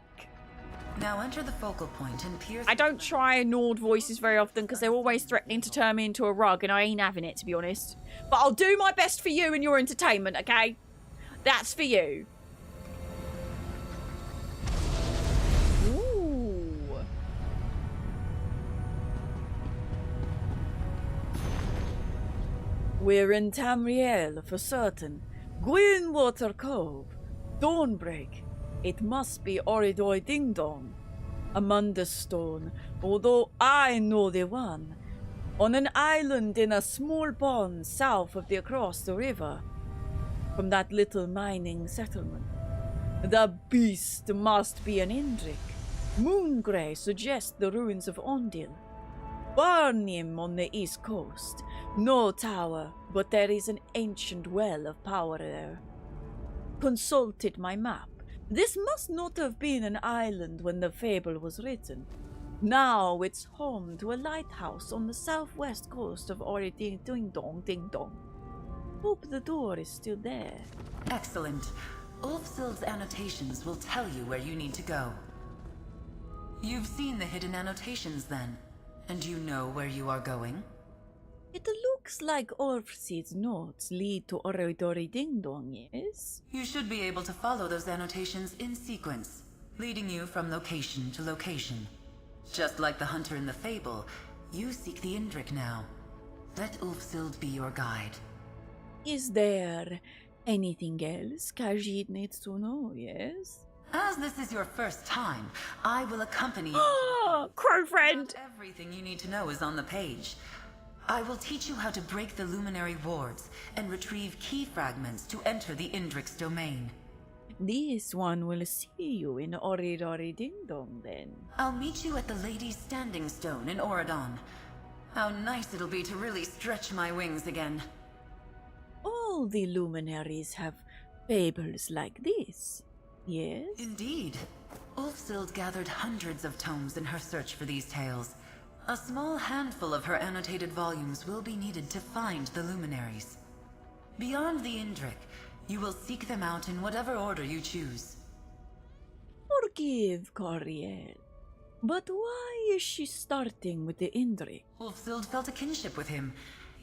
Now enter the focal point and pierce...
I don't try Nord voices very often because they're always threatening to turn me into a rug and I ain't having it, to be honest. But I'll do my best for you and your entertainment, okay? That's for you. Ooh. We're in Tamriel for certain. Gwynwater Cove. Dawnbreak. It must be Oridoi Ding Dong. Amanda Stone, although I know the one. On an island in a small pond south of across the river. From that little mining settlement. The beast must be an Indrik. Moongrey suggests the ruins of Ondil. Barnim on the east coast. No tower, but there is an ancient well of power there. Consulted my map. This must not have been an island when the fable was written. Now it's home to a lighthouse on the southwest coast of Ori Ding Dong Ding Dong. Hope the door is still there.
Excellent. Ulfsild's annotations will tell you where you need to go. You've seen the hidden annotations then, and you know where you are going?
It looks like Orfsid's notes lead to Oridori Ding Dong, yes?
You should be able to follow those annotations in sequence, leading you from location to location. Just like the hunter in the fable, you seek the Indrik now. Let Ulfsild be your guide.
Is there anything else Khajiit needs to know, yes?
As this is your first time, I will accompany you.
Oh, crow friend!
Not everything you need to know is on the page. I will teach you how to break the luminary wards and retrieve key fragments to enter the Indrik's domain.
This one will see you in Oridori Ding Dong then.
I'll meet you at the Lady's Standing Stone in Oridon. How nice it'll be to really stretch my wings again.
All the luminaries have fables like this, yes?
Indeed. Ulfsild gathered hundreds of tomes in her search for these tales. A small handful of her annotated volumes will be needed to find the luminaries. Beyond the Indrik, you will seek them out in whatever order you choose.
Forgive Coriel, but why is she starting with the Indri?
Ulfsild felt a kinship with him.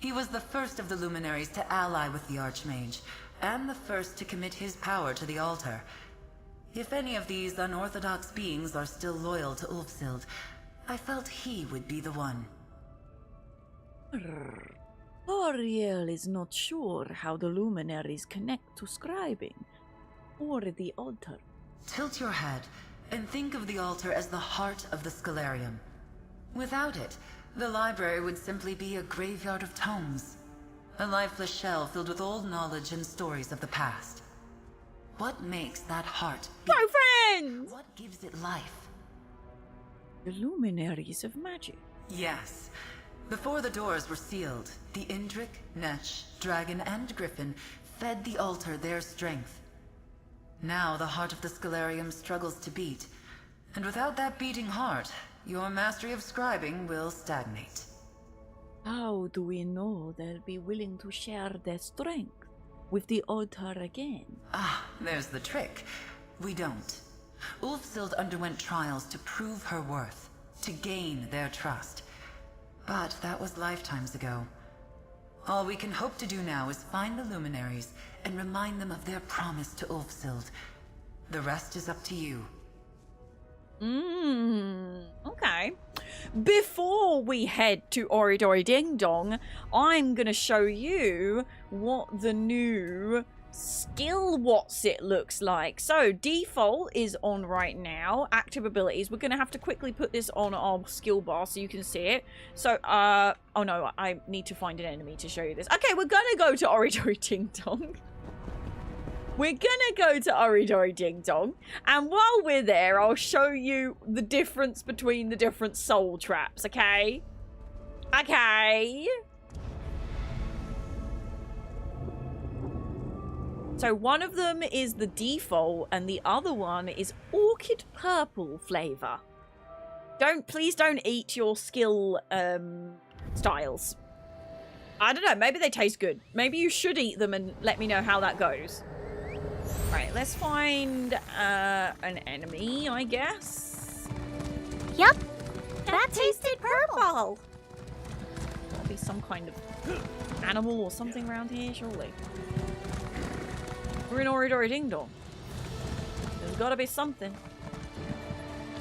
He was the first of the luminaries to ally with the Archmage, and the first to commit his power to the altar. If any of these unorthodox beings are still loyal to Ulfsild, I felt he would be the one.
Coriel is not sure how the luminaries connect to scribing, or the altar.
Tilt your head, and think of the altar as the heart of the Scalarium. Without it, the library would simply be a graveyard of tomes. A lifeless shell filled with old knowledge and stories of the past. What makes that heart beat?
Friends!
What gives it life?
The luminaries of magic.
Yes. Before the doors were sealed, the Indrik, Nesh, Dragon, and Griffin fed the altar their strength. Now the heart of the Scalarium struggles to beat, and without that beating heart, your mastery of scribing will stagnate.
How do we know they'll be willing to share their strength with the altar again?
Ah, there's the trick. We don't. Ulfsild underwent trials to prove her worth, to gain their trust. But that was lifetimes ago. All we can hope to do now is find the luminaries and remind them of their promise to Ulfsild. The rest is up to you.
Okay. Before we head to Oridori Ding Dong, I'm gonna show you what the new skill what's-it looks like. So, default is on right now. Active abilities. We're gonna have to quickly put this on our skill bar so you can see it. So, oh no, I need to find an enemy to show you this. Okay, we're gonna go to Oridori Ding Dong. We're gonna go to Oridori Ding Dong, and while we're there, I'll show you the difference between the different soul traps, okay? Okay. So one of them is the default, and the other one is orchid purple flavor. Please don't eat your skill styles. I don't know, maybe they taste good. Maybe you should eat them and let me know how that goes. Right, let's find an enemy, I guess.
Yep, that tasted purple.
There'll be some kind of animal or something around here, surely. We're in Oridori Ding Dong. There's gotta be something.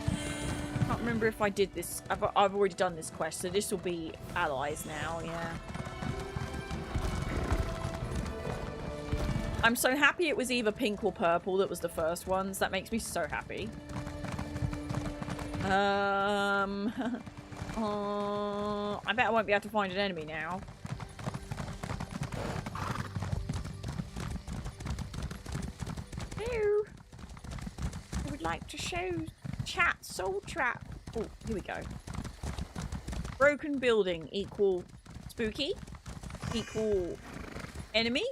I can't remember if I did this. I've already done this quest, so this will be allies now, yeah. I'm so happy it was either pink or purple that was the first ones. That makes me so happy. I bet I won't be able to find an enemy now. Hello. I would like to show chat soul trap. Oh, here we go. Broken building equal spooky equal enemy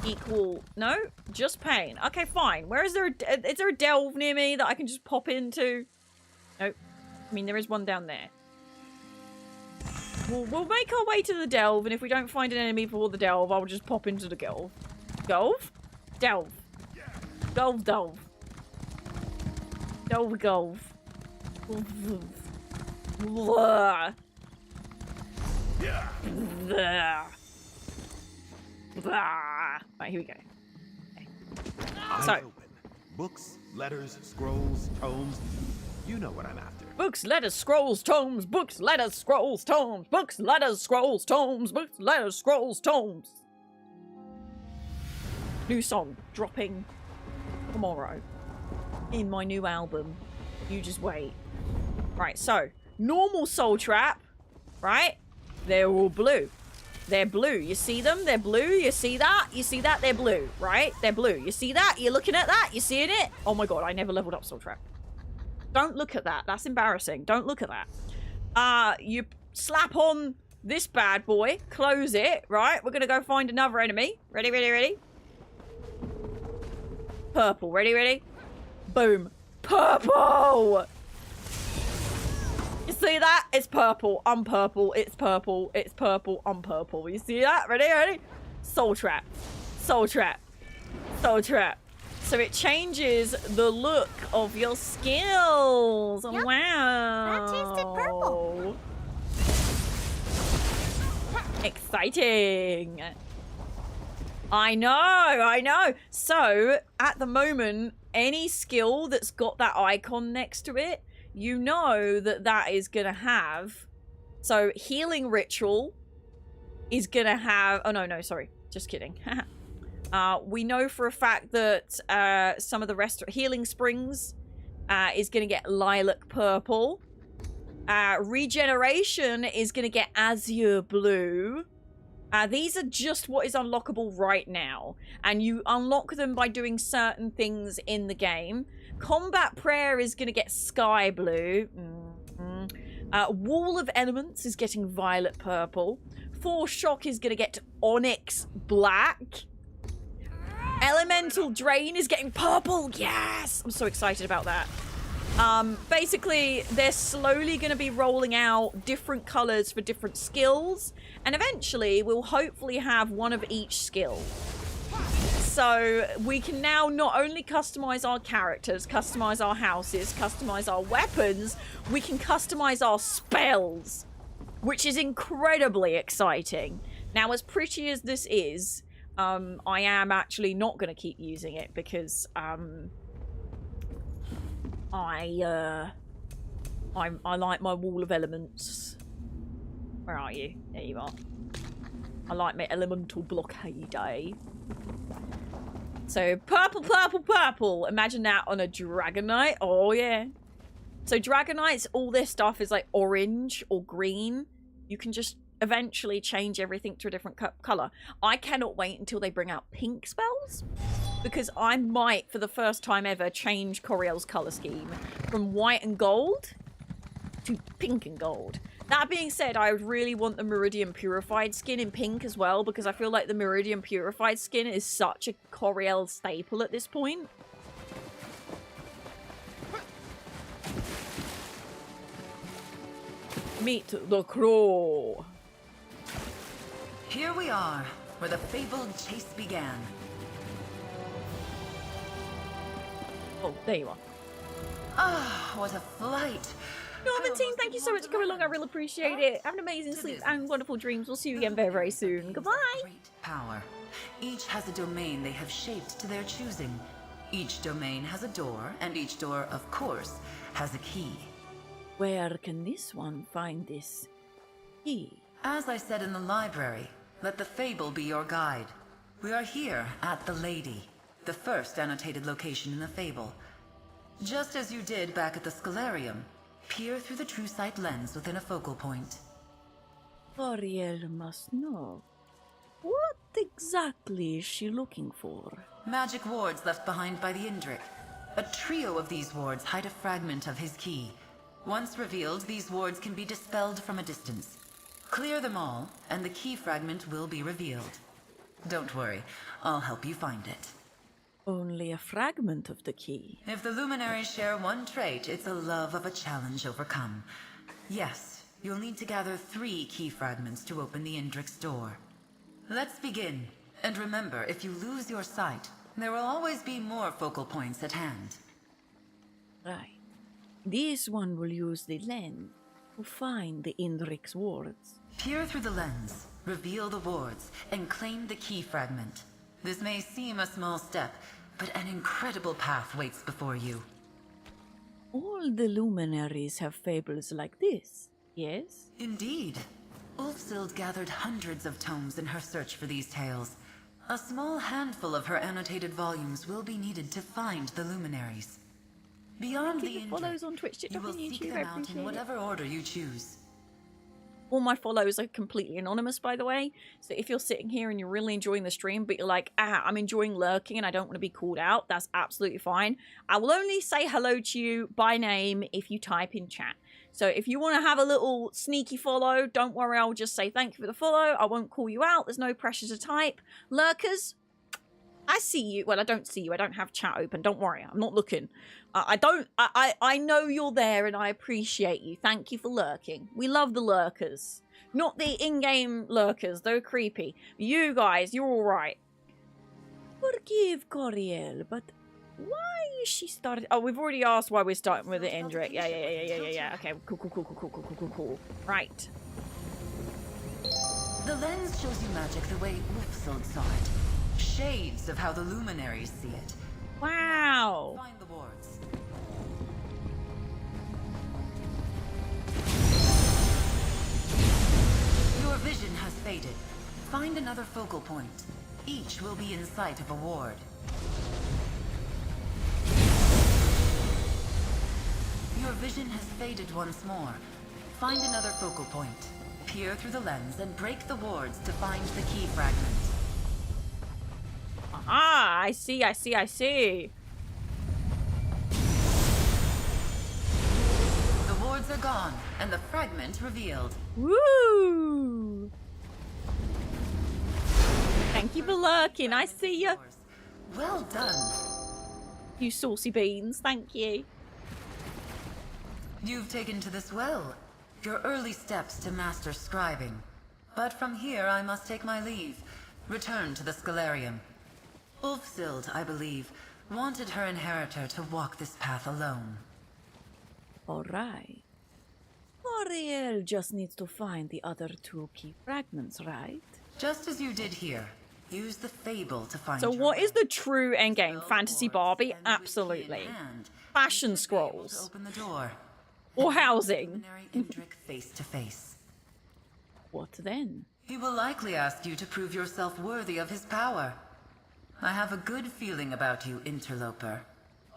equal no, just pain. Okay, fine. Where is there is there a delve near me that I can just pop into? Nope. I mean, there is one down there. We'll make our way to the delve, and if we don't find an enemy before the delve, I'll just pop into the delve. Delve? Delve. Delve, delve. Delve, delve. Right, here we go. Okay.
Eyes open. Books, letters, scrolls, tomes. You know what I'm after.
Books, letters, scrolls, tomes. Books, letters, scrolls, tomes. Books, letters, scrolls, tomes. Books, letters, scrolls, tomes. New song dropping tomorrow in my new album. You just wait. Right, so normal soul trap, right? They're all blue. They're blue. You see them? They're blue. You see that? You see that? They're blue, right? They're blue. You see that? You're looking at that? You seeing it? Oh my god, I never leveled up soul trap. Don't look at that. That's embarrassing. Don't look at that. You slap on this bad boy. Close it, right? We're gonna go find another enemy. Ready, ready, ready? Purple. Ready, ready? Boom. Purple! You see that? It's purple. I'm purple. It's purple. It's purple. I'm purple. You see that? Ready? Ready? Soul trap. Soul trap. Soul trap. So it changes the look of your skills.
Yep.
Wow.
That tasted purple.
Exciting. I know. So at the moment, any skill that's got that icon next to it, you know that that is going to have. So healing ritual is going to have. Oh, no, sorry. Just kidding. We know for a fact that some of the healing springs is going to get lilac purple. Regeneration is going to get azure blue. These are just what is unlockable right now. And you unlock them by doing certain things in the game. Combat prayer is going to get sky blue. Wall of elements is getting violet purple. Force shock is going to get onyx black. Elemental drain is getting purple. Yes! I'm so excited about that. Basically, they're slowly going to be rolling out different colors for different skills. And eventually, we'll hopefully have one of each skill. So we can now not only customize our characters, customize our houses, customize our weapons, we can customize our spells, which is incredibly exciting. Now, as pretty as this is, I am actually not going to keep using it because I like my wall of elements. Where are you? There you are. I like my elemental blockade, eh? So purple, purple, purple. Imagine that on a Dragonite. Oh yeah. So Dragonites, all their stuff is like orange or green. You can just eventually change everything to a different color. I cannot wait until they bring out pink spells, because I might, for the first time ever, change Coriel's color scheme from white and gold to pink and gold. That being said, I really want the Meridian Purified skin in pink as well, because I feel like the Meridian Purified skin is such a Coriel staple at this point. Meet the crow.
Here we are, where the fabled chase began.
Oh, there you are.
Ah, what a flight.
Norman team, thank you so much for coming along. I really appreciate it. Have an amazing sleep and wonderful dreams. We'll see you again very, very soon. Goodbye.
Great power. Each has a domain they have shaped to their choosing. Each domain has a door, and each door, of course, has a key.
Where can this one find this key?
As I said in the library, let the fable be your guide. We are here at the Lady, the first annotated location in the fable. Just as you did back at the Scalarium, peer through the true sight lens within a focal point.
Coriel must know. What exactly is she looking for?
Magic wards left behind by the Indrik. A trio of these wards hide a fragment of his key. Once revealed, these wards can be dispelled from a distance. Clear them all, and the key fragment will be revealed. Don't worry, I'll help you find it.
Only a fragment of the key.
If the luminaries share one trait, it's a love of a challenge overcome. Yes, you'll need to gather 3 key fragments to open the Indrik's door. Let's begin. And remember, if you lose your sight, there will always be more focal points at hand.
Right. This one will use the lens to find the Indrik's wards.
Peer through the lens, reveal the wards, and claim the key fragment. This may seem a small step, but an incredible path waits before you.
All the luminaries have fables like this, yes?
Indeed. Ulfsild gathered hundreds of tomes in her search for these tales. A small handful of her annotated volumes will be needed to find the luminaries. Beyond the
follows on Twitch, TikTok,
you will
and
seek
YouTube.
them out in whatever order you choose.
All my follows are completely anonymous, by the way. So if you're sitting here and you're really enjoying the stream, but you're like, I'm enjoying lurking and I don't want to be called out, that's absolutely fine. I will only say hello to you by name if you type in chat. So if you want to have a little sneaky follow, don't worry, I'll just say thank you for the follow. I won't call you out. There's no pressure to type. Lurkers, I see you. Well, I don't see you. I don't have chat open. Don't worry. I'm not looking. I know you're there and I appreciate you. Thank you for lurking. We love the lurkers. Not the in-game lurkers. They're creepy. You guys, you're all right. Forgive Coriel, but Why is she started? Oh, we've already asked why we're starting with the Indrik. Yeah. Okay, cool. Right.
The lens shows you magic the way Ulfsild saw it. Shades of how the luminaries see it.
Wow.
Find the wards. Your vision has faded. Find another focal point. Each will be in sight of a ward. Your vision has faded once more. Find another focal point. Peer through the lens and break the wards to find the key fragment.
Ah, I see.
The wards are gone, and the fragment revealed.
Woo! Thank you for lurking. I see you.
Well done.
You saucy beans. Thank you.
You've taken to this well. Your early steps to master scribing. But from here I must take my leave. Return to the Scalarium. Ulfsild, I believe, wanted her inheritor to walk this path alone.
Alright. Ariel just needs to find the other 2 key fragments, right?
Just as you did here. Use the fable to find
So what is the true endgame? Fantasy Barbie? Absolutely. Fashion scrolls.
Open the door.
Or housing.
Indrik face to face.
What then?
He will likely ask you to prove yourself worthy of his power. I have a good feeling about you, interloper.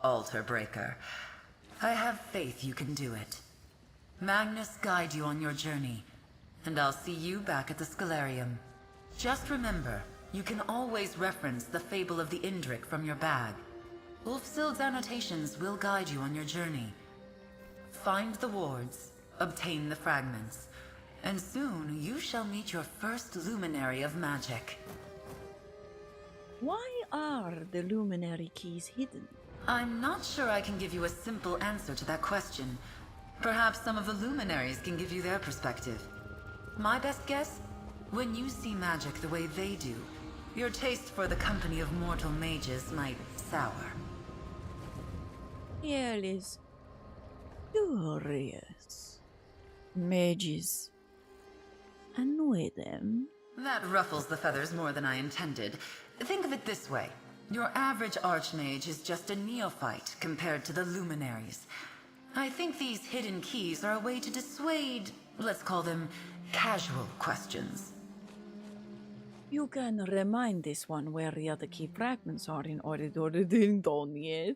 Altar breaker. I have faith you can do it. Magnus guide you on your journey, and I'll see you back at the Scalarium. Just remember, you can always reference the fable of the Indrik from your bag. Ulfsild's annotations will guide you on your journey. Find the wards, obtain the fragments, and soon you shall meet your first luminary of magic.
Why are the luminary keys hidden?
I'm not sure I can give you a simple answer to that question. Perhaps some of the luminaries can give you their perspective. My best guess? When you see magic the way they do, your taste for the company of mortal mages might sour.
Here is curious. Mages. Annoy them.
That ruffles the feathers more than I intended. Think of it this way. Your average archmage is just a neophyte compared to the luminaries. I think these hidden keys are a way to dissuade, let's call them, casual questions.
You can remind this one where the other key fragments are in order to ding dong yet.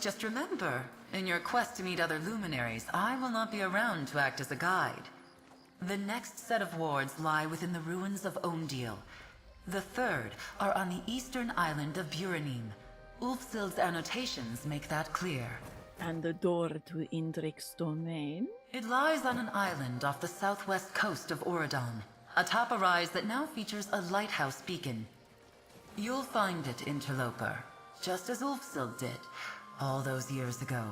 Just remember, in your quest to meet other luminaries, I will not be around to act as a guide. The next set of wards lie within the ruins of Ondil. The third are on the eastern island of Buranim. Ulfsild's annotations make that clear.
And the door to Indrik's domain?
It lies on an island off the southwest coast of Oradon, atop a rise that now features a lighthouse beacon. You'll find it, interloper, just as Ulfsild did, all those years ago.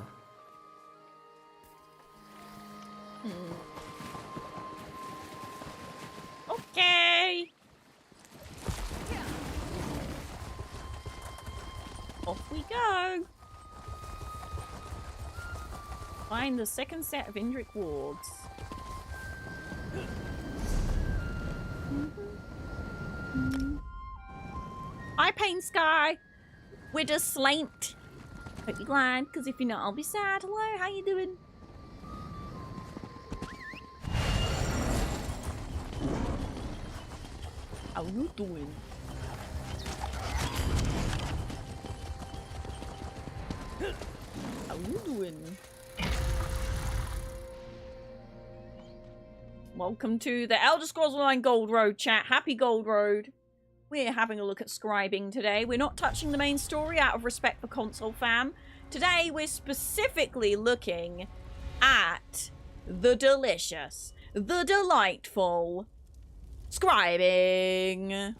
Okay. Off we go. Find the second set of Indrik wards. Hi, Pain Sky. With a slant. Hope you're glad, because if you're not, I'll be sad. Hello, how you doing? How you doing? How you doing? Welcome to the Elder Scrolls Online Gold Road chat. Happy Gold Road. We're having a look at scribing today. We're not touching the main story out of respect for console fam. Today we're specifically looking at the delicious, the delightful scribing.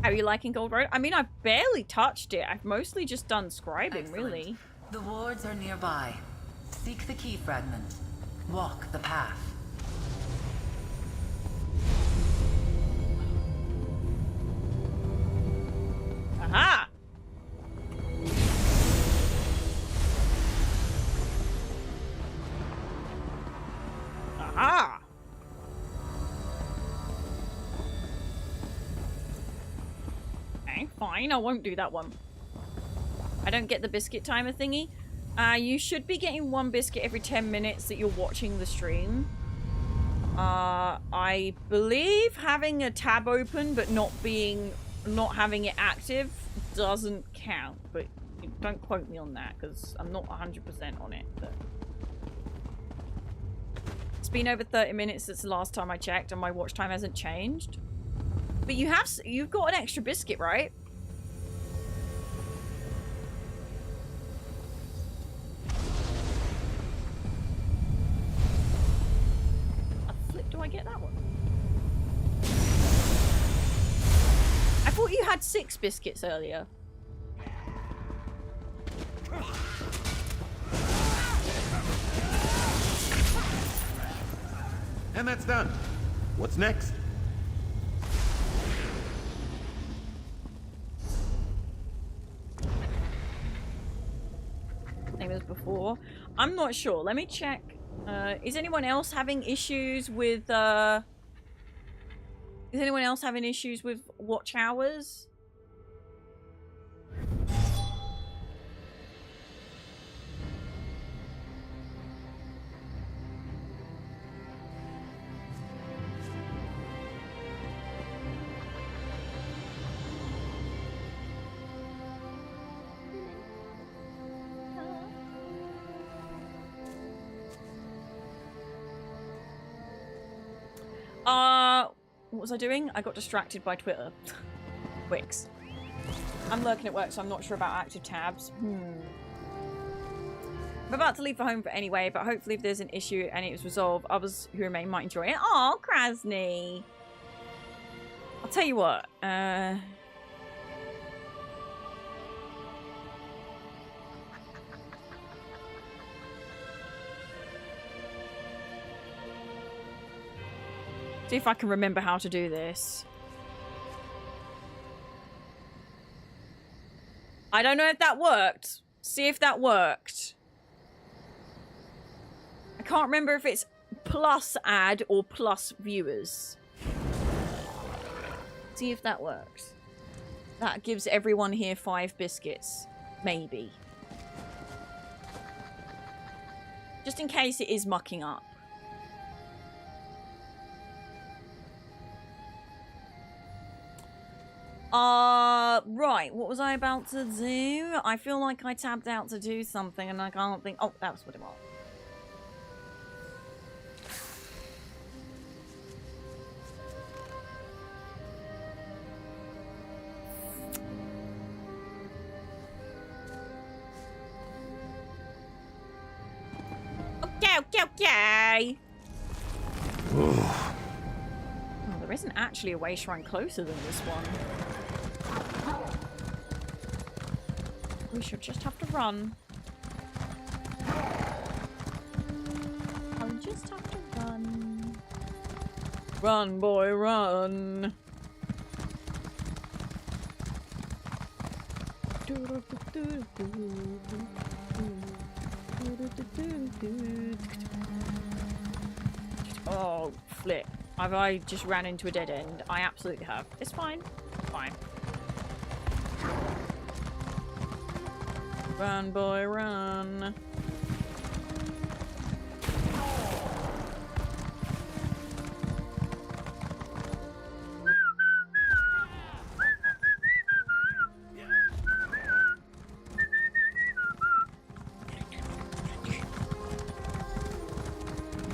How are you liking Gold Road? I mean, I've barely touched it. I've mostly just done scribing, really.
The wards are nearby. Seek the key fragment. Walk the path.
Aha! Aha! Okay, fine. I won't do that one. I don't get the biscuit timer thingy. You should be getting 1 biscuit every 10 minutes that you're watching the stream. I believe having a tab open but not having it active doesn't count, but don't quote me on that because I'm not 100% on it. But it's been over 30 minutes since the last time I checked and my watch time hasn't changed. But you've got an extra biscuit, right? Do I get that one? I thought you had 6 biscuits earlier.
And that's done. What's next?
Same as before. I'm not sure. Let me check. Is anyone else having issues with watch hours? What was I doing? I got distracted by Twitter. Wix. I'm lurking at work, so I'm not sure about active tabs. I'm about to leave for home anyway, but hopefully if there's an issue and it is resolved, others who remain might enjoy it. Oh, Krasny! I'll tell you what. See if I can remember how to do this. I don't know if that worked. See if that worked. I can't remember if it's plus ad or plus viewers. See if that works. That gives everyone here 5 biscuits. Maybe. Just in case it is mucking up. Right, what was I about to do? I feel like I tabbed out to do something and I can't think. Oh, that was what it was. Okay. Oh, there isn't actually a way shrine closer than this one. We should just have to run. I'll just have to run. Run, boy, run. Oh, flip. Have I just ran into a dead end? I absolutely have. It's fine. It's fine. Run, boy, run.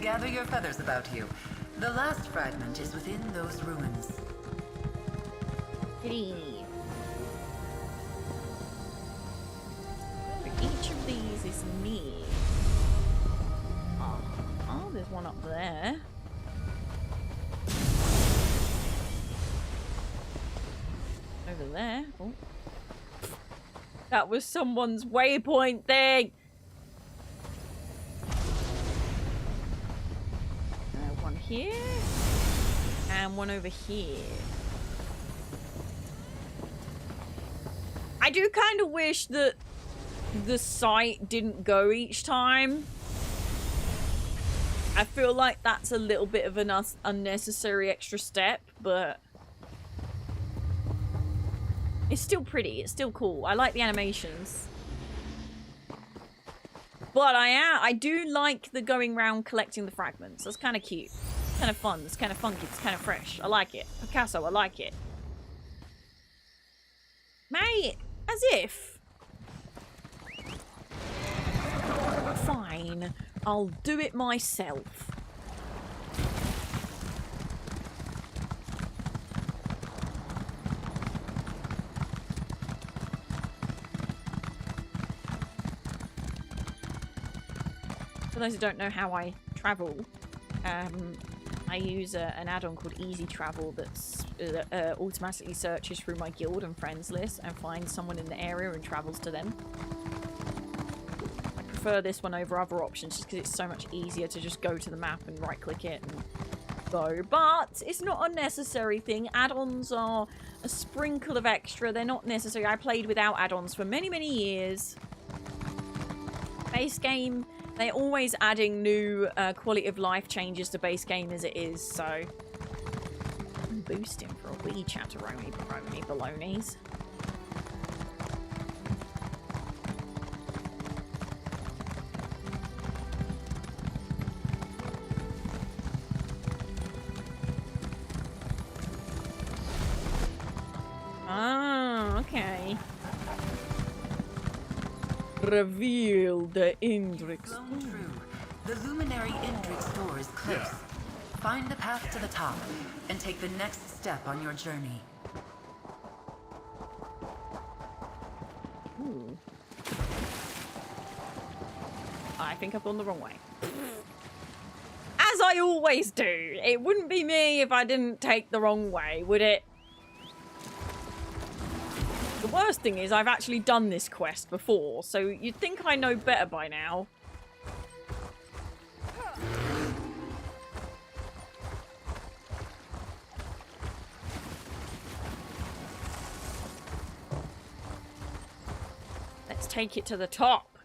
Gather your feathers about you. The last fragment is within those ruins.
Kitty. For each of these is me. Oh, there's one up there. Over there. Oh. That was someone's waypoint thing. here. And one over here. I do kind of wish that the sight didn't go each time. I feel like that's a little bit of an unnecessary extra step, but it's still pretty. It's still cool. I like the animations. But I do like the going around collecting the fragments. That's kind of cute. It's kind of fun. It's kind of funky. It's kind of fresh. I like it. Picasso, I like it. Mate, as if. Fine. I'll do it myself. For those who don't know how I travel, I use an add-on called Easy Travel that's automatically searches through my guild and friends list and finds someone in the area and travels to them. I prefer this one over other options just because it's so much easier to just go to the map and right-click it and go. But it's not a necessary thing. Add-ons are a sprinkle of extra. They're not necessary. I played without add-ons for many, many years. Base game... They're always adding new quality of life changes to base game as it is, so... I'm boosting for a wee chatteroni balonies. Ah, okay. Reveal the Indrix.
Blown true. The Luminary Indrix door is close. Find the path to the top and take the next step on your journey.
Ooh. I think I've gone the wrong way. As I always do. It wouldn't be me if I didn't take the wrong way, would it? The worst thing is I've actually done this quest before, so you'd think I know better by now. Let's take it to the top.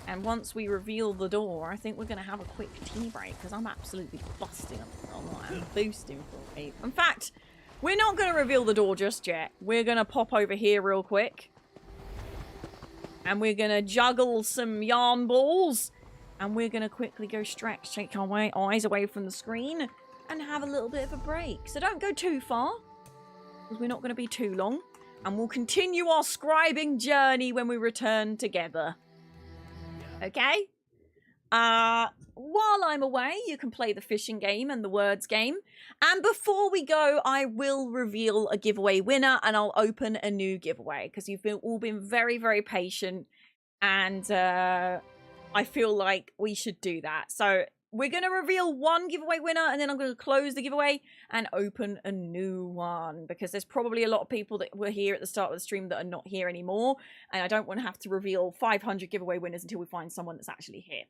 And once we reveal the door, I think we're going to have a quick tea break, because I'm absolutely busting. I'm boosting for me. In fact... we're not going to reveal the door just yet. We're going to pop over here real quick. And we're going to juggle some yarn balls. And we're going to quickly go stretch, take our eyes away from the screen. And have a little bit of a break. So don't go too far. Because we're not going to be too long. And we'll continue our scribing journey when we return together. Okay? While I'm away, you can play the fishing game and the words game. And before we go, I will reveal a giveaway winner and I'll open a new giveaway because you've all been very, very patient. And I feel like we should do that. So we're going to reveal one giveaway winner and then I'm going to close the giveaway and open a new one. Because there's probably a lot of people that were here at the start of the stream that are not here anymore. And I don't want to have to reveal 500 giveaway winners until we find someone that's actually here.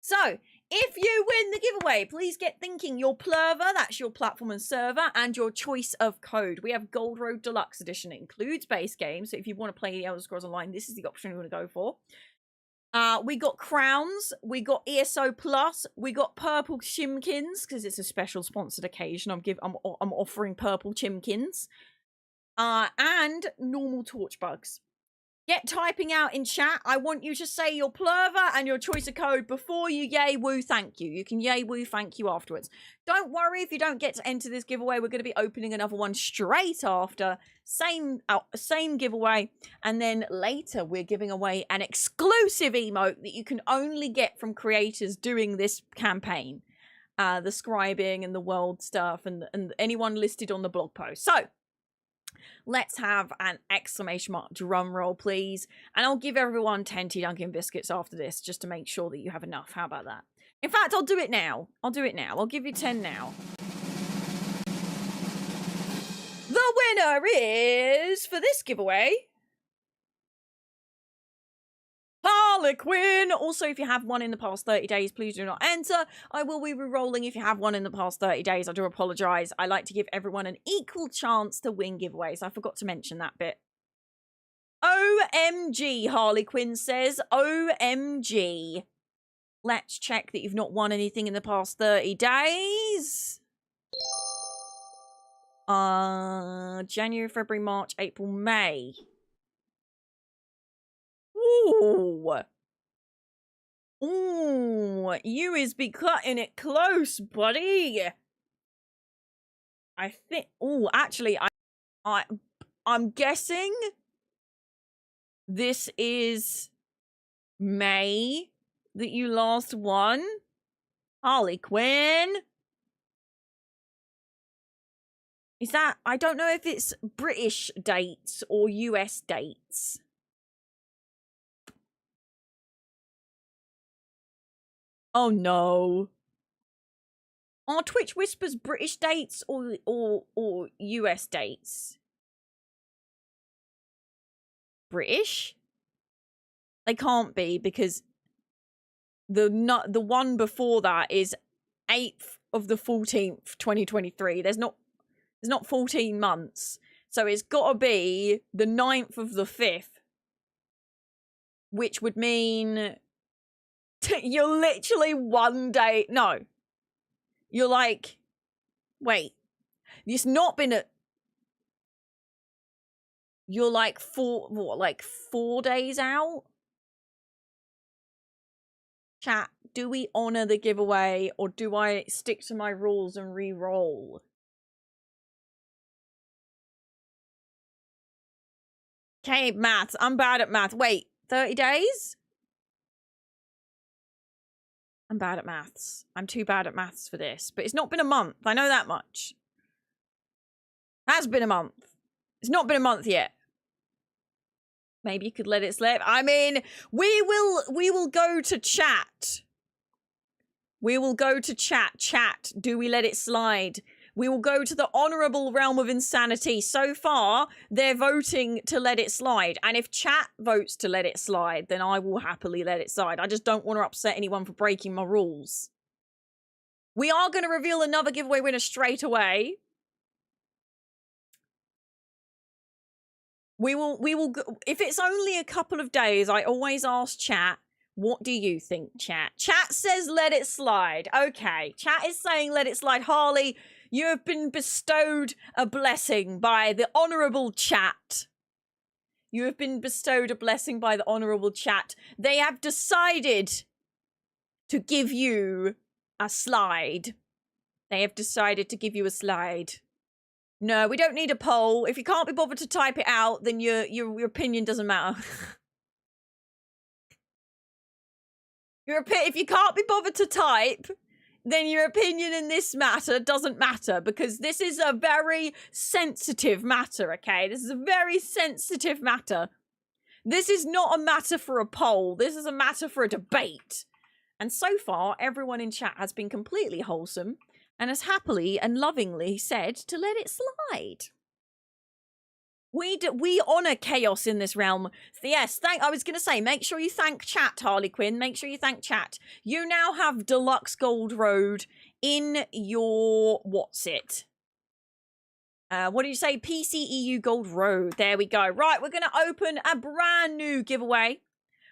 So, if you win the giveaway, please get thinking your Plurver, that's your platform and server, and your choice of code. We have Gold Road Deluxe Edition. It includes base game, so if you want to play the Elder Scrolls Online, this is the option you want to go for. We got crowns, we got ESO Plus, we got purple chimkins, because it's a special sponsored occasion. I'm offering purple chimkins. And normal torch bugs. Get typing out in chat. I want you to say your Plurver and your choice of code before you yay woo thank you. You can yay woo thank you afterwards. Don't worry if you don't get to enter this giveaway. We're going to be opening another one straight after. Same giveaway. And then later we're giving away an exclusive emote that you can only get from creators doing this campaign. The scribing and the world stuff and anyone listed on the blog post. So, let's have an exclamation mark drum roll, please. And I'll give everyone 10 tea Dunkin' biscuits after this, just to make sure that you have enough. How about that? In fact, I'll do it now. I'll give you 10 now. The winner is, for this giveaway, Paul Harley Quinn. Also, if you have won in the past 30 days, please do not enter. I will be re-rolling if you have won in the past 30 days. I do apologise. I like to give everyone an equal chance to win giveaways. I forgot to mention that bit. OMG, Harley Quinn says. OMG. Let's check that you've not won anything in the past 30 days. January, February, March, April, May. Ooh. Ooh, you is be cutting it close, buddy. I think, ooh, actually, I'm guessing this is May that you last won. Harley Quinn. Is that, I don't know if it's British dates or US dates. Oh no. Are Twitch Whispers British dates or US dates? British? They can't be because the one before that is 8th of the 14th, 2023. There's not 14 months. So it's got to be the 9th of the 5th, which would mean you're literally one day. No. You're like, wait, it's not been a, you're like 4 days out? Chat, do we honor the giveaway or do I stick to my rules and re-roll? Okay, maths. I'm bad at math. Wait, 30 days? I'm bad at maths. I'm too bad at maths for this. But it's not been a month. I know that much. Has been a month. It's not been a month yet. Maybe you could let it slip. I mean, we will go to chat. We will go to chat. Chat, do we let it slide? We will go to the honourable realm of insanity. So far, they're voting to let it slide. And if chat votes to let it slide, then I will happily let it slide. I just don't want to upset anyone for breaking my rules. We are going to reveal another giveaway winner straight away. We will if it's only a couple of days, I always ask chat, what do you think, chat? Chat says let it slide. Okay, chat is saying let it slide. Harley, you have been bestowed a blessing by the honourable chat. You have been bestowed a blessing by the honourable chat. They have decided to give you a slide. They have decided to give you a slide. No, we don't need a poll. If you can't be bothered to type it out, then your opinion doesn't matter. If you can't be bothered to type, then your opinion in this matter doesn't matter, because this is a very sensitive matter, okay? This is a very sensitive matter. This is not a matter for a poll. This is a matter for a debate. And so far, everyone in chat has been completely wholesome and has happily and lovingly said to let it slide. We honour chaos in this realm. Yes, I was going to say, make sure you thank chat, Harley Quinn. Make sure you thank chat. You now have Deluxe Gold Road in your, what's it? What do you say? PCEU Gold Road. There we go. Right, we're going to open a brand new giveaway.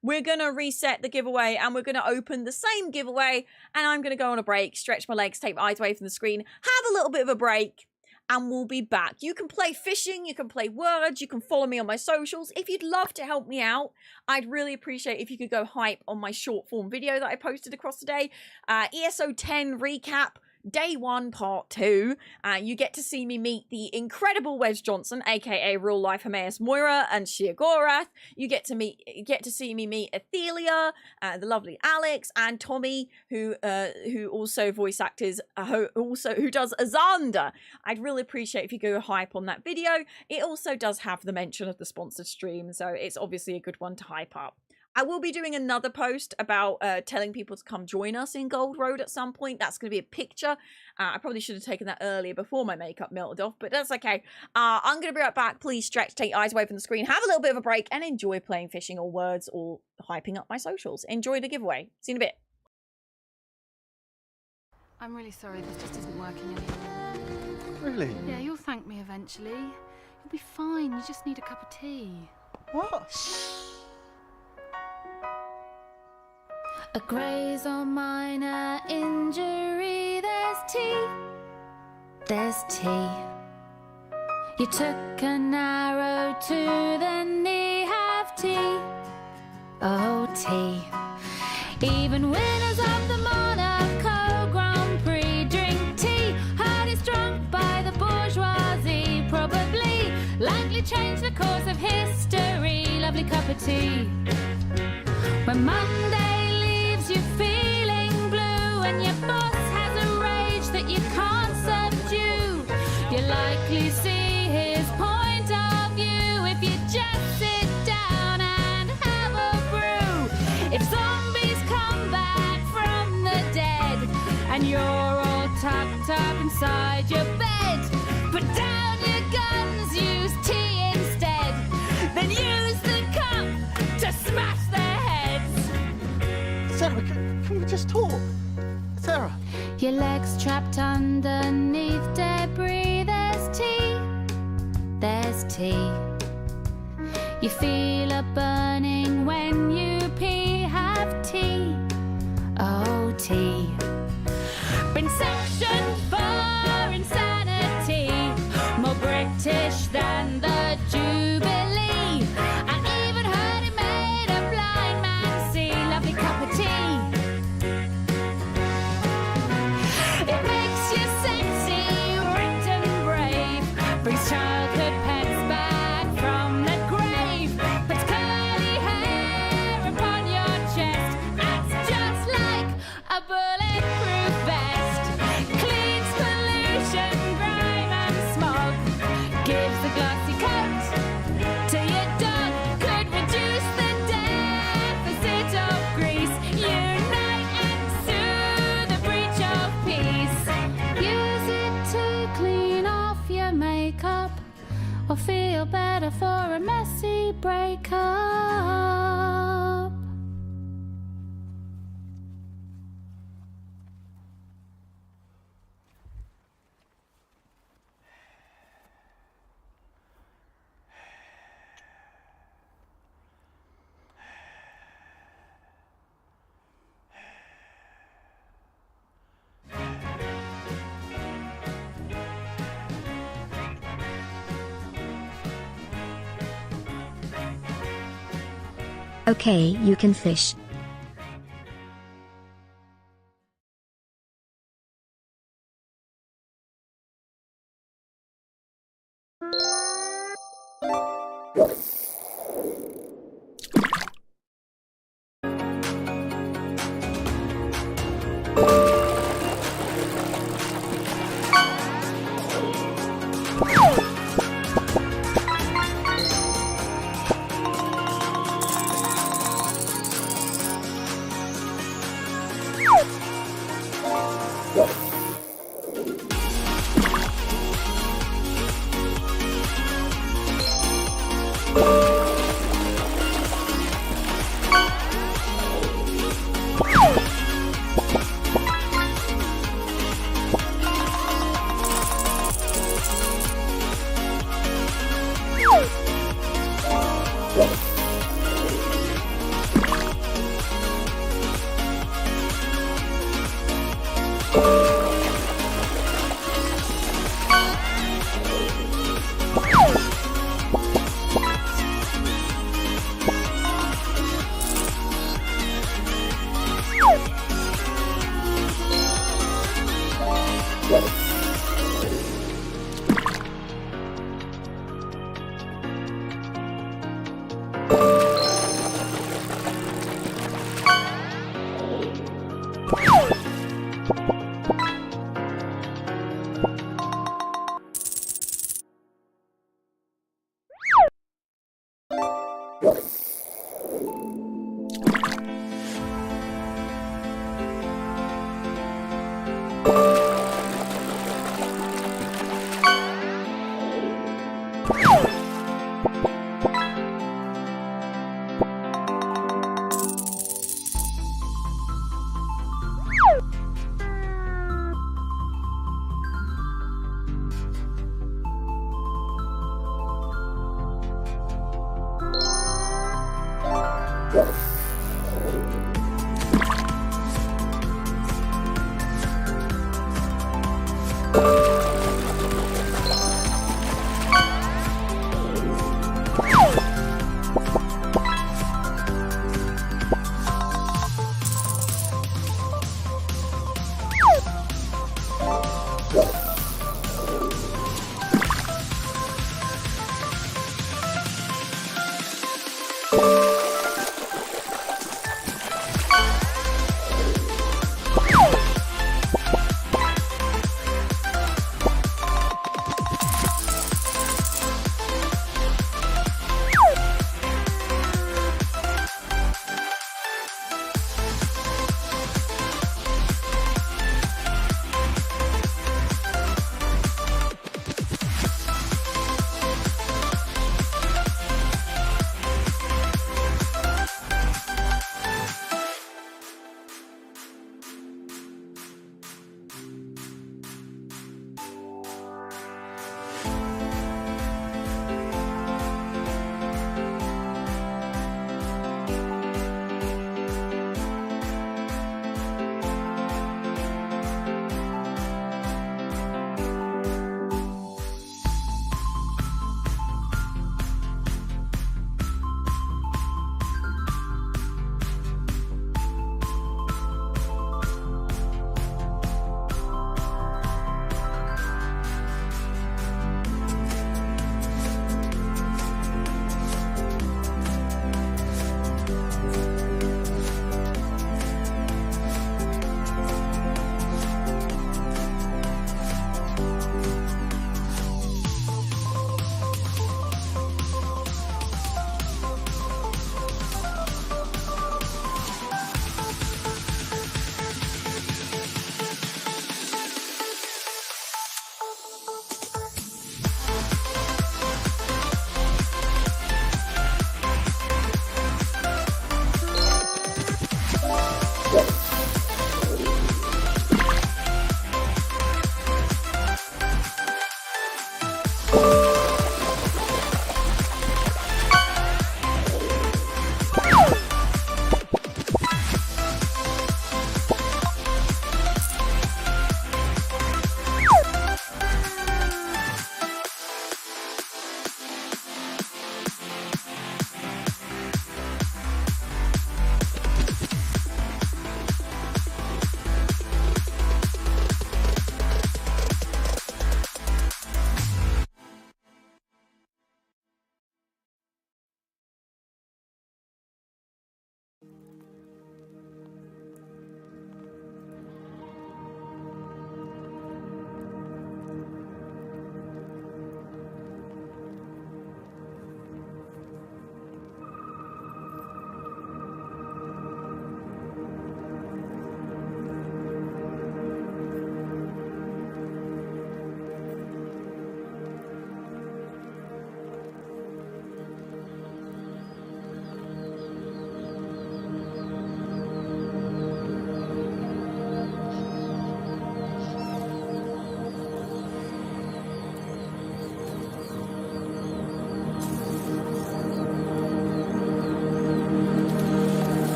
We're going to reset the giveaway and we're going to open the same giveaway. And I'm going to go on a break, stretch my legs, take my eyes away from the screen, have a little bit of a break. And we'll be back. You can play fishing, you can play words, you can follow me on my socials. If you'd love to help me out, I'd really appreciate if you could go hype on my short form video that I posted across today. ESO 10 recap, day 1, part 2. You get to see me meet the incredible Wes Johnson, aka real life Hermaeus Moira and Shia Gorath. You get to see me meet Athelia, the lovely Alex, and Tommy, who also voice actors, who does Azanda. I'd really appreciate if you go hype on that video. It also does have the mention of the sponsored stream, so it's obviously a good one to hype up. I will be doing another post about telling people to come join us in Gold Road at some point. That's going to be a picture. I probably should have taken that earlier before my makeup melted off, but that's okay. I'm going to be right back. Please stretch, take your eyes away from the screen, have a little bit of a break, and enjoy playing Fishing All Words or hyping up my socials. Enjoy the giveaway. See you in a bit.
I'm really sorry, this just isn't working anymore.
Really?
Yeah, you'll thank me eventually. You'll be fine, you just need a cup of tea.
What?
A graze or minor injury, there's tea. There's tea. You took an arrow to the knee, have tea. Oh, tea. Even winners of the Monaco Grand Prix drink tea. Hardest drunk by the bourgeoisie, probably. Likely change the course of history. Lovely cup of tea. When Monday leaves you feeling blue and your boss has a rage that you can't subdue, you likely see his point of view if you just sit down and have a brew. If zombies come back from the dead and you're all tucked up inside your bed, put down your guns, use tea instead, then use the cup to smash their heads.
Sarah, can we just talk? Sarah.
Your legs trapped underneath debris, there's tea. There's tea. You feel a burning when you pee, have tea. Oh, tea. Been sanctioned for insanity, more British than the Jubilee. I even heard it made a blind man see. Lovely cup of tea. It makes you sexy, rich and brave, brings childhood pets back from the grave, puts curly hair upon your chest, acts just like a bulletproof vest, cleans pollution, grime and smog, gives the glossy coat to your dog, could reduce the deficit of grease, unite and soothe the breach of peace. Use it to clean off your makeup or feel better for a messy breakup.
Okay, you can fish.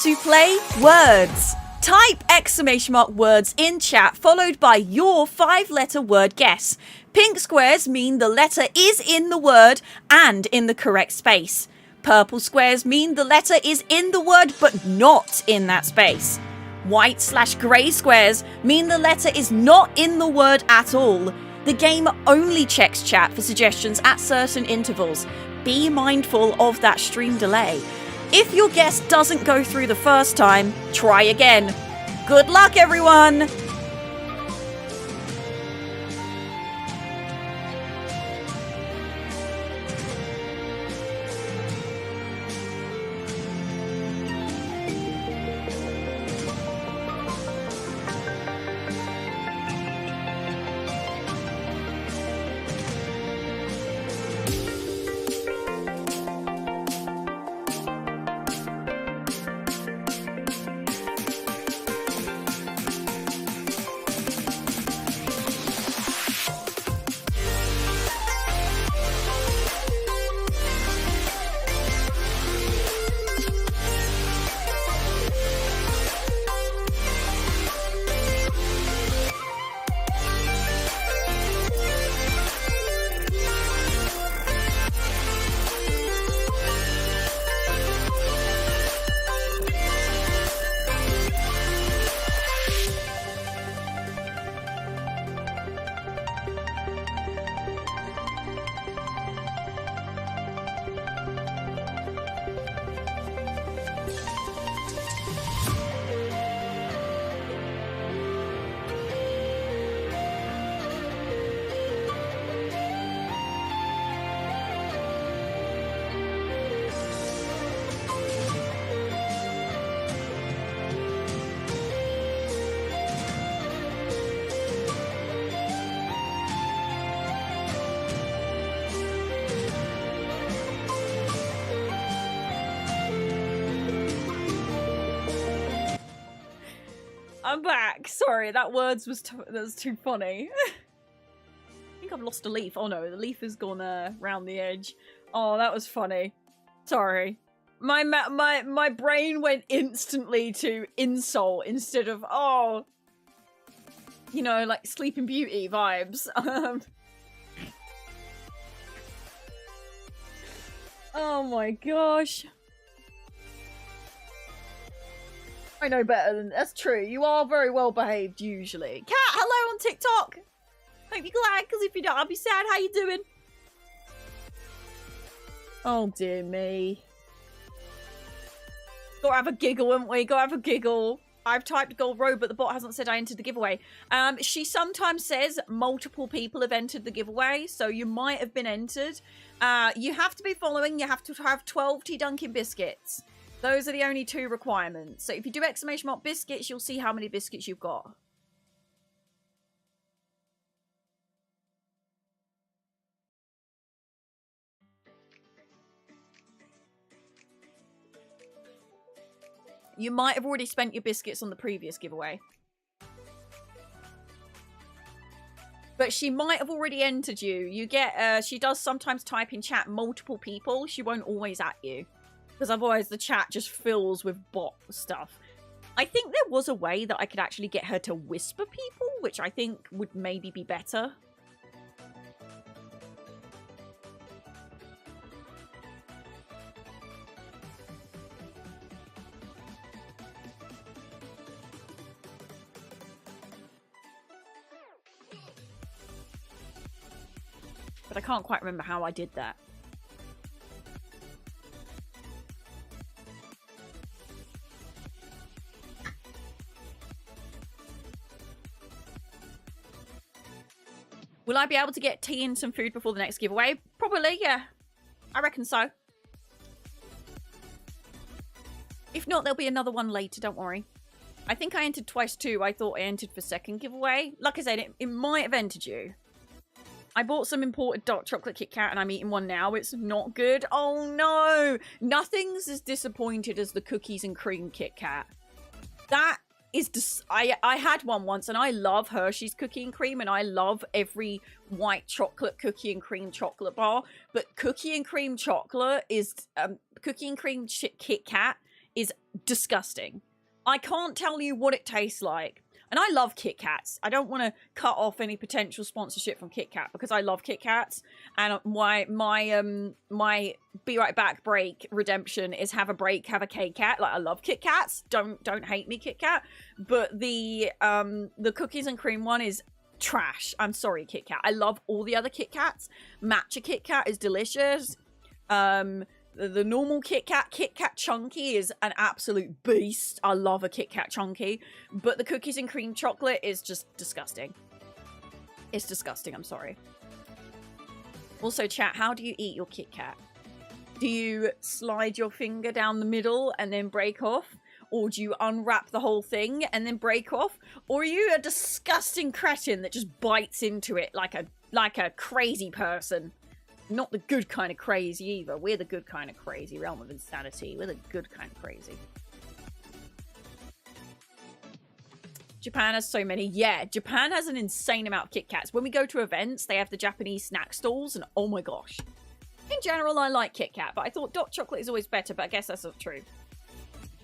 to play words. Type !! words in chat, followed by your 5-letter word guess. Pink squares mean the letter is in the word and in the correct space. Purple squares mean the letter is in the word but not in that space. White/grey squares mean the letter is not in the word at all. The game only checks chat for suggestions at certain intervals. Be mindful of that stream delay. If your guess doesn't go through the first time, try again. Good luck, everyone! I'm back. Sorry, that was too funny. I think I've lost a leaf. Oh no, the leaf has gone round the edge. Oh, that was funny. Sorry. My brain went instantly to insult instead of, oh, you know, like Sleeping Beauty vibes. Oh my gosh. I know better than that's true. You are very well behaved usually. Cat, hello on TikTok. Hope you're glad, because if you don't, I'll be sad. How you doing? Oh dear me. Gotta have a giggle, haven't we? Gotta have a giggle. I've typed gold row, but the bot hasn't said I entered the giveaway. She sometimes says multiple people have entered the giveaway, so you might have been entered. You have to be following. You have to have 12 tea Dunkin' biscuits. Those are the only 2 requirements. So if you do exclamation mark biscuits, you'll see how many biscuits you've got. You might have already spent your biscuits on the previous giveaway. But she might have already entered you. You get, she does sometimes type in chat multiple people. She won't always at you. Because otherwise the chat just fills with bot stuff. I think there was a way that I could actually get her to whisper people, which I think would maybe be better. But I can't quite remember how I did that. Will I be able to get tea and some food before the next giveaway? Probably, yeah. I reckon so. If not, there'll be another one later, don't worry. I think I entered twice too. I thought I entered for second giveaway. Like I said, it might have entered you. I bought some imported dark chocolate Kit Kat and I'm eating one now. It's not good. Oh no! Nothing's as disappointed as the cookies and cream Kit Kat. That is I had one once and I love Hershey's cookie and cream and I love every white chocolate cookie and cream chocolate bar, but cookie and cream chocolate is cookie and cream Kit Kat is disgusting. I can't tell you what it tastes like. And I love Kit Kats. I don't want to cut off any potential sponsorship from Kit Kat because I love Kit Kats. And my be right back break redemption is have a break, have a Kit Kat. Like, I love Kit Kats. Don't hate me, Kit Kat. But the cookies and cream one is trash. I'm sorry, Kit Kat. I love all the other Kit Kats. Matcha Kit Kat is delicious. The normal Kit Kat Chunky is an absolute beast. I love a Kit Kat Chunky. But the cookies and cream chocolate is just disgusting. It's disgusting, I'm sorry. Also, chat, how do you eat your Kit Kat? Do you slide your finger down the middle and then break off? Or do you unwrap the whole thing and then break off? Or are you a disgusting cretin that just bites into it like a crazy person? Not the good kind of crazy either. We're the good kind of crazy. Realm of insanity. We're the good kind of crazy. Japan has so many. Yeah, Japan has an insane amount of Kit Kats. When we go to events, they have the Japanese snack stalls, and oh my gosh. In general, I like Kit Kat, but I thought dark chocolate is always better, but I guess that's not true.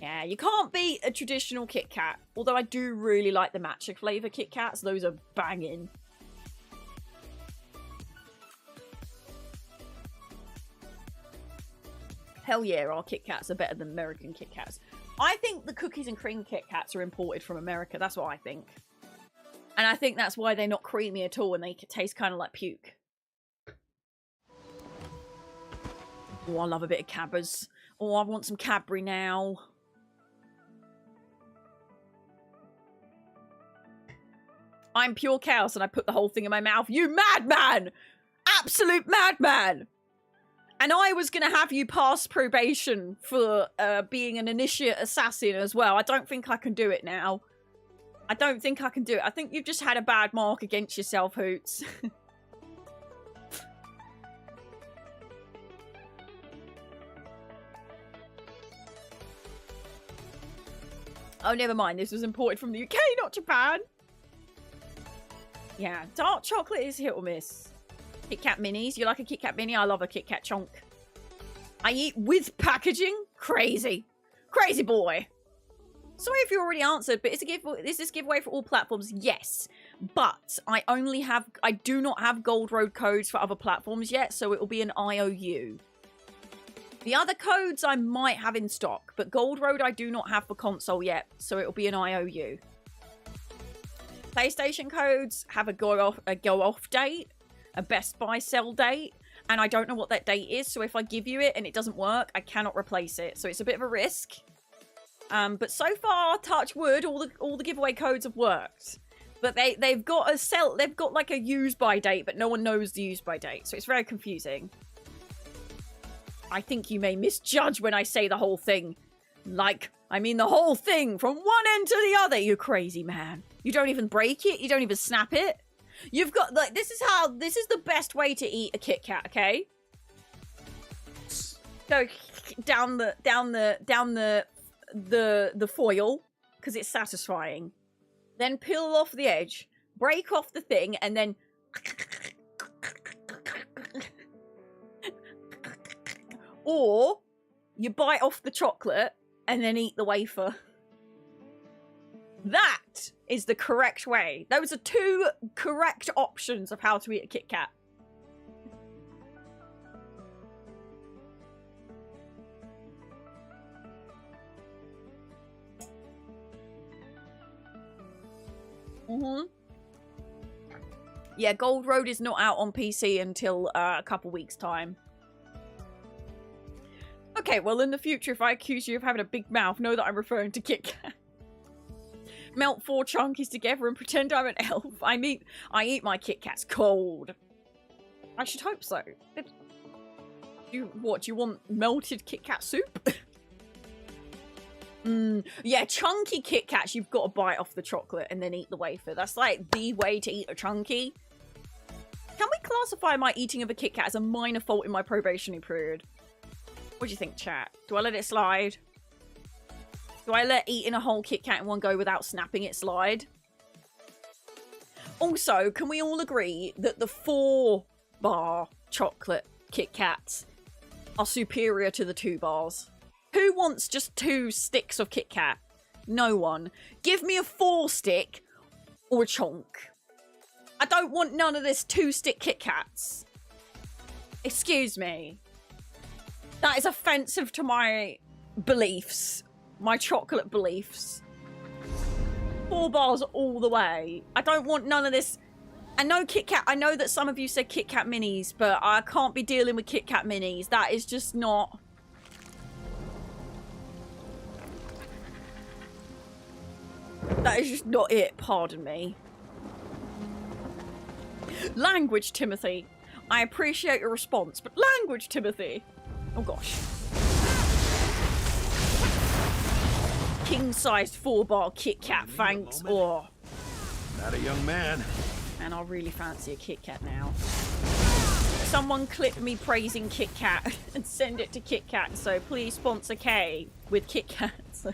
Yeah, you can't beat a traditional Kit Kat. Although I do really like the matcha flavour Kit Kats. Those are banging. Hell yeah, our Kit Kats are better than American Kit Kats. I think the cookies and cream Kit Kats are imported from America. That's what I think. And I think that's why they're not creamy at all and they taste kind of like puke. Oh, I love a bit of Cadbury's. Oh, I want some Cadbury now. I'm pure chaos and I put the whole thing in my mouth. You madman! Absolute madman! And I was going to have you pass probation for being an initiate assassin as well. I don't think I can do it now. I don't think I can do it. I think you've just had a bad mark against yourself, Hoots. Oh, never mind. This was imported from the UK, not Japan. Yeah, dark chocolate is hit or miss. Kit Kat minis. You like a Kit Kat mini? I love a Kit Kat chunk. I eat with packaging? Crazy. Crazy boy. Sorry if you already answered, but is this giveaway for all platforms? Yes. But I do not have Gold Road codes for other platforms yet, so it will be an IOU. The other codes I might have in stock, but Gold Road I do not have for console yet, so it will be an IOU. PlayStation codes have a go off date, a Best Buy sell date, and I don't know what that date is, so if I give you it and it doesn't work, I cannot replace it. So it's a bit of a risk. But so far, touch wood, all the giveaway codes have worked. But they've got like a use by date, but no one knows the use by date, so it's very confusing. I think you may misjudge when I say the whole thing. Like, I mean the whole thing from one end to the other, you crazy man. You don't even break it, you don't even snap it. You've got, like, this is the best way to eat a Kit Kat, okay? Go down the foil, because it's satisfying. Then peel off the edge, break off the thing, and then or you bite off the chocolate and then eat the wafer. That is the correct way. Those are two correct options of how to eat a Kit Kat. Yeah, Gold Road is not out on PC until a couple weeks' time. Okay, well, in the future, if I accuse you of having a big mouth, know that I'm referring to Kit Kat. Melt 4 chunkies together and pretend I'm an elf. I eat my Kit Kats cold. I should hope so. Do you want melted Kit Kat soup? Yeah, chunky Kit Kats, you've got to bite off the chocolate and then eat the wafer. That's like the way to eat a chunky. Can we classify my eating of a Kit Kat as a minor fault in my probationary period? What do you think, chat? Do I let it slide? Do I let eating a whole Kit Kat in one go without snapping it slide? Also, can we all agree that the 4-bar chocolate Kit Kats are superior to the 2 bars? Who wants just 2 sticks of Kit Kat? No one. Give me a 4-stick or a chonk. I don't want none of this 2-stick Kit Kats. Excuse me. That is offensive to my beliefs. My chocolate beliefs. 4 bars all the way. I don't want none of this. I know Kit Kat. I know that some of you said Kit Kat minis, but I can't be dealing with Kit Kat minis. That is just not... That is just not it, pardon me. Language, Timothy. I appreciate your response, but language, Timothy. Oh gosh. King-sized 4-bar Kit Kat, thanks. Oh.
Not a young man.
And I really fancy a Kit Kat now. Someone clip me praising Kit Kat and send it to Kit Kat. So please sponsor Kay with Kit Kats.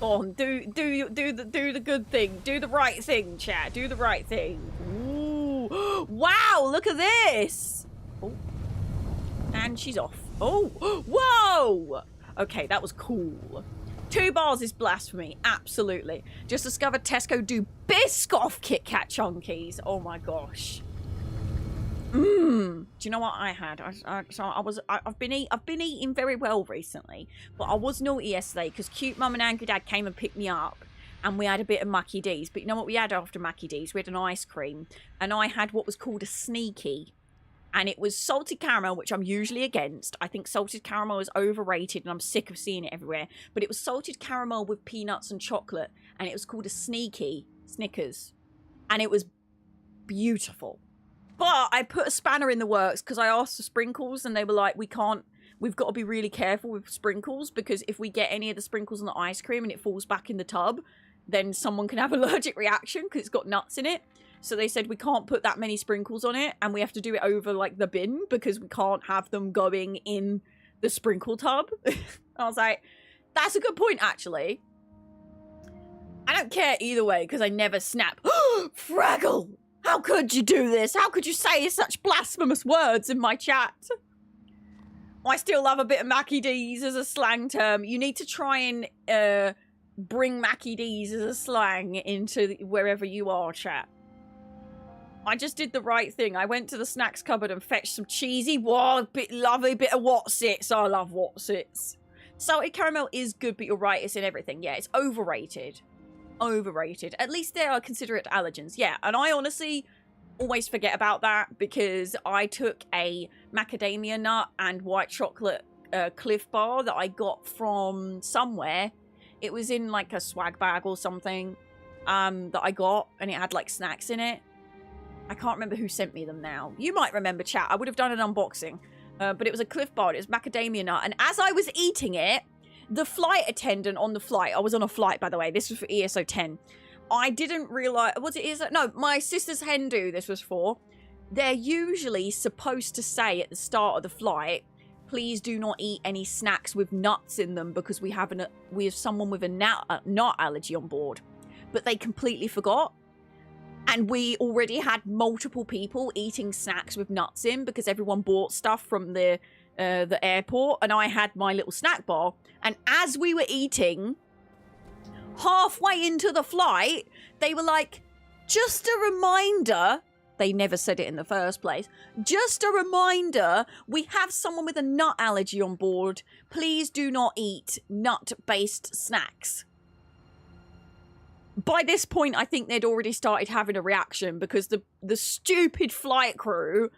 Go on, do the good thing. Do the right thing, chat. Do the right thing. Ooh. Wow, look at this. Oh. And she's off. Oh, whoa. Okay, that was cool. 2 bars is blasphemy, absolutely. Just discovered Tesco do Biscoff Kit Kat chunkies. Oh my gosh. Do you know what I had? I've been eating very well recently, but I was naughty yesterday because cute mum and angry dad came and picked me up, and we had a bit of Mackie D's. But you know what we had after Mackie D's? We had an ice cream, and I had what was called a sneaky. And it was salted caramel, which I'm usually against. I think salted caramel is overrated and I'm sick of seeing it everywhere. But it was salted caramel with peanuts and chocolate. And it was called a sneaky Snickers. And it was beautiful. But I put a spanner in the works because I asked for sprinkles and they were like, we've got to be really careful with sprinkles because if we get any of the sprinkles on the ice cream and it falls back in the tub, then someone can have an allergic reaction because it's got nuts in it. So they said we can't put that many sprinkles on it and we have to do it over like the bin because we can't have them going in the sprinkle tub. I was like, that's a good point actually. I don't care either way because I never snap. Fraggle! How could you do this? How could you say such blasphemous words in my chat? I still love a bit of Mackie D's as a slang term. You need to try and bring Mackie D's as a slang into wherever you are, chat. I just did the right thing. I went to the snacks cupboard and fetched some cheesy, lovely bit of Whatsits. I love Whatsits. Salted caramel is good, but you're right, it's in everything. Yeah, it's overrated. Overrated. At least they are considerate allergens. Yeah, and I honestly always forget about that because I took a macadamia nut and white chocolate Cliff Bar that I got from somewhere. It was in like a swag bag or something that I got, and it had like snacks in it. I can't remember who sent me them now. You might remember, chat. I would have done an unboxing. But it was a Cliff Bar. It was macadamia nut. And as I was eating it, the flight attendant on the flight... I was on a flight, by the way. This was for ESO 10. I didn't realise... Was it ESO? No, my sister's hen do this was for. They're usually supposed to say at the start of the flight, please do not eat any snacks with nuts in them because we have someone with a nut allergy on board. But they completely forgot. And we already had multiple people eating snacks with nuts in because everyone bought stuff from the airport. And I had my little snack bar. And as we were eating, halfway into the flight, they were like, just a reminder. They never said it in the first place. Just a reminder, we have someone with a nut allergy on board. Please do not eat nut-based snacks. By this point, I think they'd already started having a reaction because the stupid flight crew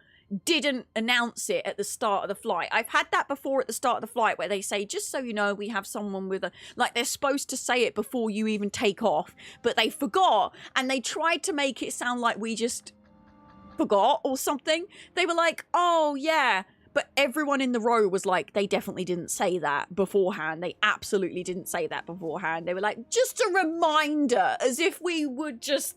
didn't announce it at the start of the flight. I've had that before at the start of the flight where they say, just so you know, we have someone with a... Like, they're supposed to say it before you even take off, but they forgot, and they tried to make it sound like we just forgot or something. They were like, oh, yeah... But everyone in the row was like, they definitely didn't say that beforehand. They absolutely didn't say that beforehand. They were like, just a reminder, as if we would just...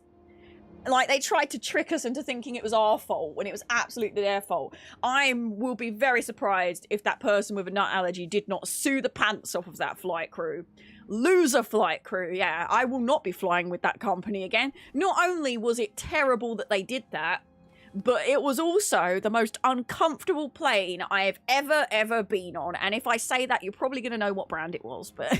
Like, they tried to trick us into thinking it was our fault when it was absolutely their fault. I will be very surprised if that person with a nut allergy did not sue the pants off of that flight crew. Loser flight crew, yeah. I will not be flying with that company again. Not only was it terrible that they did that, but it was also the most uncomfortable plane I have ever been on. And if I say that, you're probably going to know what brand it was. But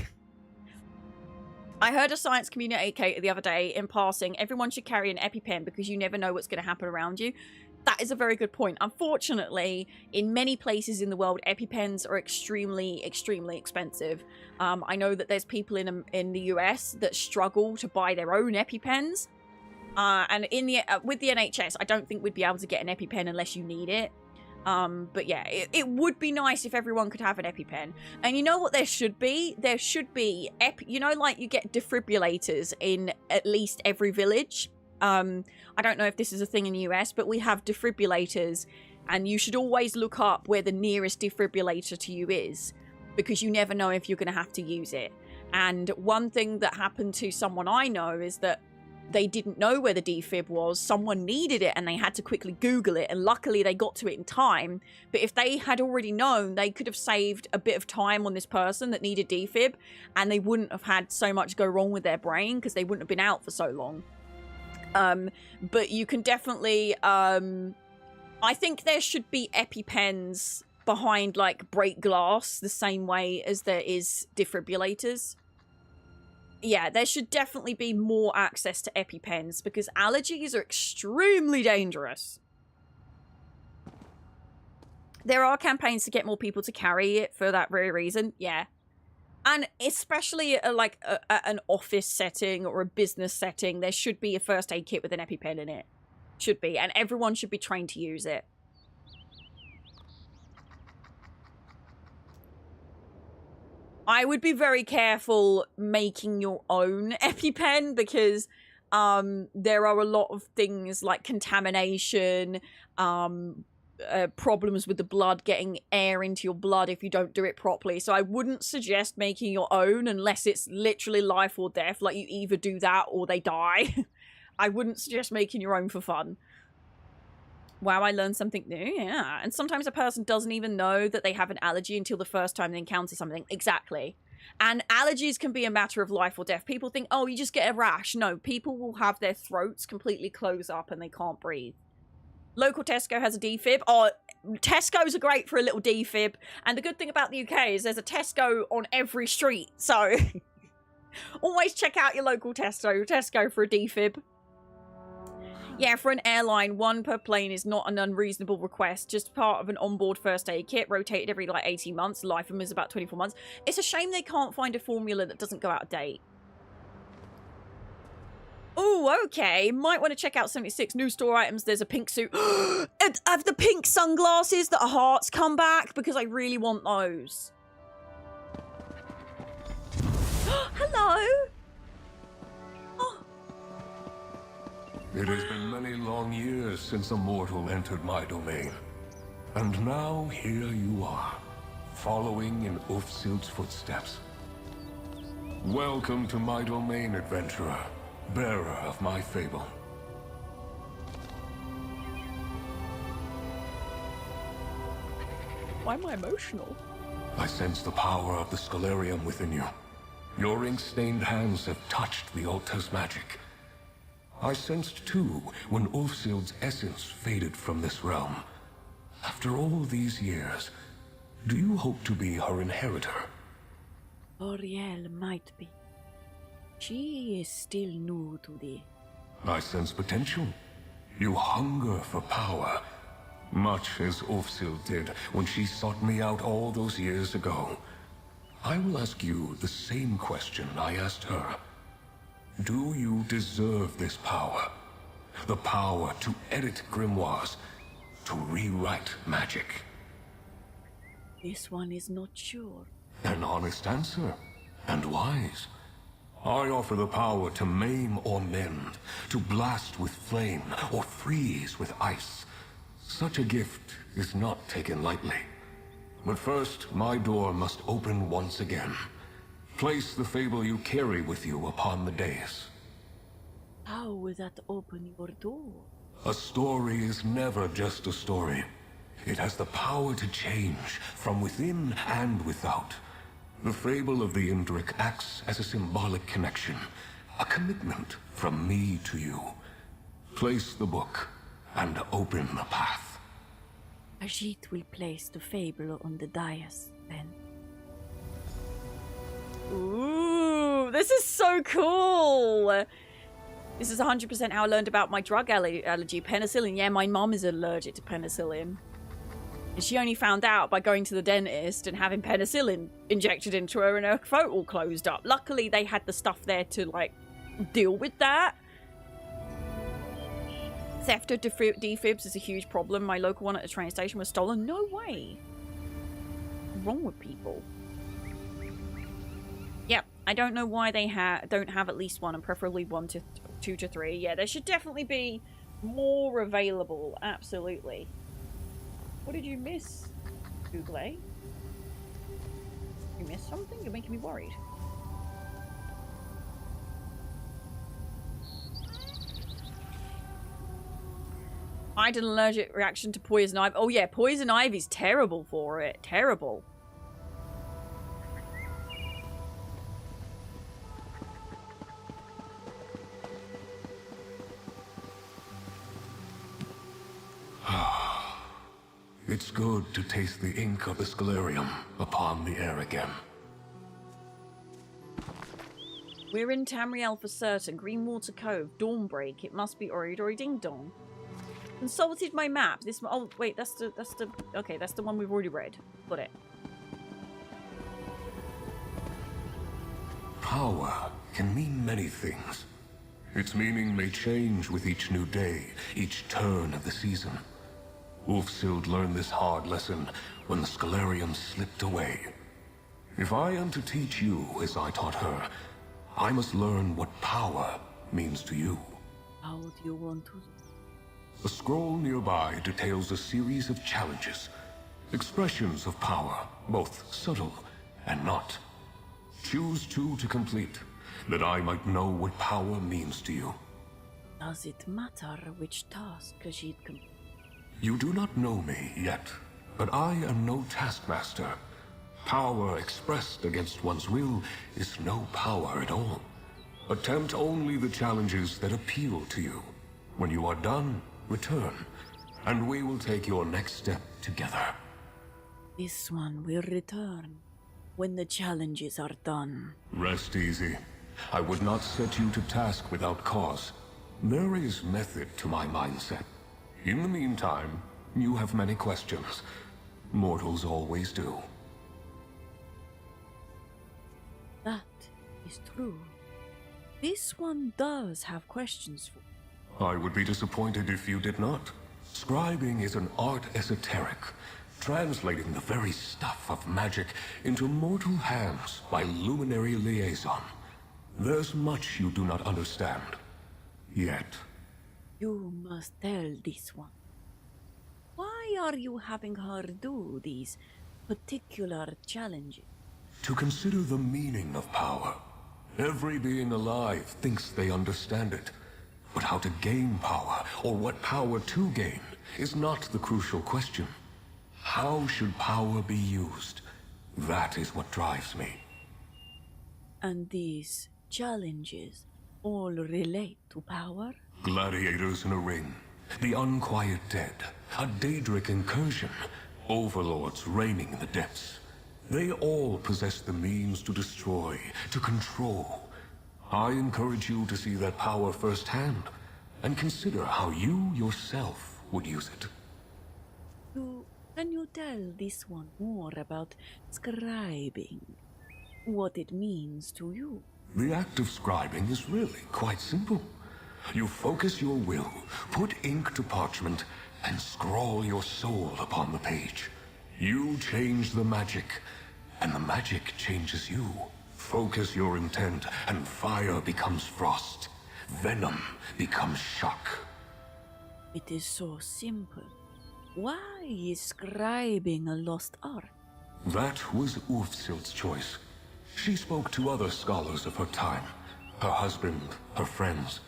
I heard a science communicator the other day in passing, everyone should carry an EpiPen because you never know what's going to happen around you. That is a very good point. Unfortunately, in many places in the world, EpiPens are extremely, extremely expensive. I know that there's people in the US that struggle to buy their own EpiPens. And with the NHS, I don't think we'd be able to get an EpiPen unless you need it. But yeah, it would be nice if everyone could have an EpiPen. And you know what there should be? There should be, you know, like you get defibrillators in at least every village. I don't know if this is a thing in the US, but we have defibrillators, and you should always look up where the nearest defibrillator to you is, because you never know if you're going to have to use it. And one thing that happened to someone I know is that they didn't know where the defib was. Someone needed it and they had to quickly Google it, and luckily they got to it in time. But if they had already known, they could have saved a bit of time on this person that needed defib, and they wouldn't have had so much go wrong with their brain because they wouldn't have been out for so long. But you can definitely, I think there should be EpiPens behind like break glass the same way as there is defibrillators. Yeah, there should definitely be more access to EpiPens because allergies are extremely dangerous. There are campaigns to get more people to carry it for that very reason, yeah. And especially like an office setting or a business setting, there should be a first aid kit with an EpiPen in it. Should be, and everyone should be trained to use it. I would be very careful making your own EpiPen because there are a lot of things like contamination, problems with the blood, getting air into your blood if you don't do it properly. So I wouldn't suggest making your own unless it's literally life or death. Like you either do that or they die. I wouldn't suggest making your own for fun. Wow, I learned something new. Yeah. And sometimes a person doesn't even know that they have an allergy until the first time they encounter something. Exactly. And allergies can be a matter of life or death. People think, oh, you just get a rash. No, people will have their throats completely close up and they can't breathe. Local Tesco has a defib. Oh, Tesco's are great for a little defib. And the good thing about the UK is there's a Tesco on every street. So always check out your local Tesco for a defib. Yeah, for an airline, 1 per plane is not an unreasonable request. Just part of an onboard first aid kit, rotated every like 18 months. Life of them is about 24 months. It's a shame they can't find a formula that doesn't go out of date. Oh, okay. Might want to check out 76 new store items. There's a pink suit. Have the pink sunglasses that are hearts come back? Because I really want those. Hello.
It has been many long years since a mortal entered my domain. And now here you are, following in Ulfsild's footsteps. Welcome to my domain, adventurer, bearer of my fable.
Why am I emotional?
I sense the power of the Scalarium within you. Your ink-stained hands have touched the altar's magic. I sensed too when Ulfsild's essence faded from this realm. After all these years, do you hope to be her inheritor?
Oriel might be. She is still new to the...
I sense potential. You hunger for power, much as Ulfsild did when she sought me out all those years ago. I will ask you the same question I asked her. Do you deserve this power? The power to edit grimoires, to rewrite magic?
This one is not sure.
An honest answer, and wise. I offer the power to maim or mend, to blast with flame or freeze with ice. Such a gift is not taken lightly. But first, my door must open once again. Place the fable you carry with you upon the dais.
How will that open your door?
A story is never just a story. It has the power to change from within and without. The fable of the Indrik acts as a symbolic connection, a commitment from me to you. Place the book and open the path.
Ajit will place the fable on the dais, then.
Ooh, This is so cool. This is 100% how I learned about my drug allergy, penicillin. Yeah, my mom is allergic to penicillin. And she only found out by going to the dentist and having penicillin injected into her and her throat all closed up. Luckily, they had the stuff there to, like, deal with that. Theft of defibs is a huge problem. My local one at the train station was stolen. No way. What's wrong with people? Yep, I don't know why they don't have at least one, and preferably 1 to 2 to 3. Yeah, there should definitely be more available. Absolutely. What did you miss, Google? You missed something? You're making me worried. I had an allergic reaction to poison ivy. Oh yeah, poison ivy's terrible for it. Terrible.
It's good to taste the ink of the Scalarium upon the air again.
We're in Tamriel for certain. Greenwater Cove, Dawnbreak. It must be Oridori Ding Dong. Consulted my map. This. Oh wait, that's the. Okay, that's the one we've already read. Got it.
Power can mean many things. Its meaning may change with each new day, each turn of the season. Ulfsild learned this hard lesson when the Scalarium slipped away. If I am to teach you as I taught her, I must learn what power means to you.
How do you want to?
A scroll nearby details a series of challenges, expressions of power, both subtle and not. Choose 2 to complete, that I might know what power means to you.
Does it matter which task she completes?
You do not know me yet, but I am no taskmaster. Power expressed against one's will is no power at all. Attempt only the challenges that appeal to you. When you are done, return, and we will take your next step together.
This one will return when the challenges are done.
Rest easy. I would not set you to task without cause. There is method to my mindset. In the meantime, you have many questions. Mortals always do.
That is true. This one does have questions for.
I would be disappointed if you did not. Scribing is an art esoteric, translating the very stuff of magic into mortal hands by luminary liaison. There's much you do not understand. Yet.
You must tell this one. Why are you having her do these particular challenges?
To consider the meaning of power. Every being alive thinks they understand it. But how to gain power, or what power to gain, is not the crucial question. How should power be used? That is what drives me.
And these challenges all relate to power?
Gladiators in a ring, the unquiet dead, a Daedric incursion, overlords reigning in the depths. They all possess the means to destroy, to control. I encourage you to see that power firsthand, and consider how you yourself would use it.
Can you tell this one more about scribing? What it means to you?
The act of scribing is really quite simple. You focus your will, put ink to parchment, and scrawl your soul upon the page. You change the magic, and the magic changes you. Focus your intent, and fire becomes frost. Venom becomes shock.
It is so simple. Why is scribing a lost art?
That was Ulfsild's choice. She spoke to other scholars of her time, her husband, her friends.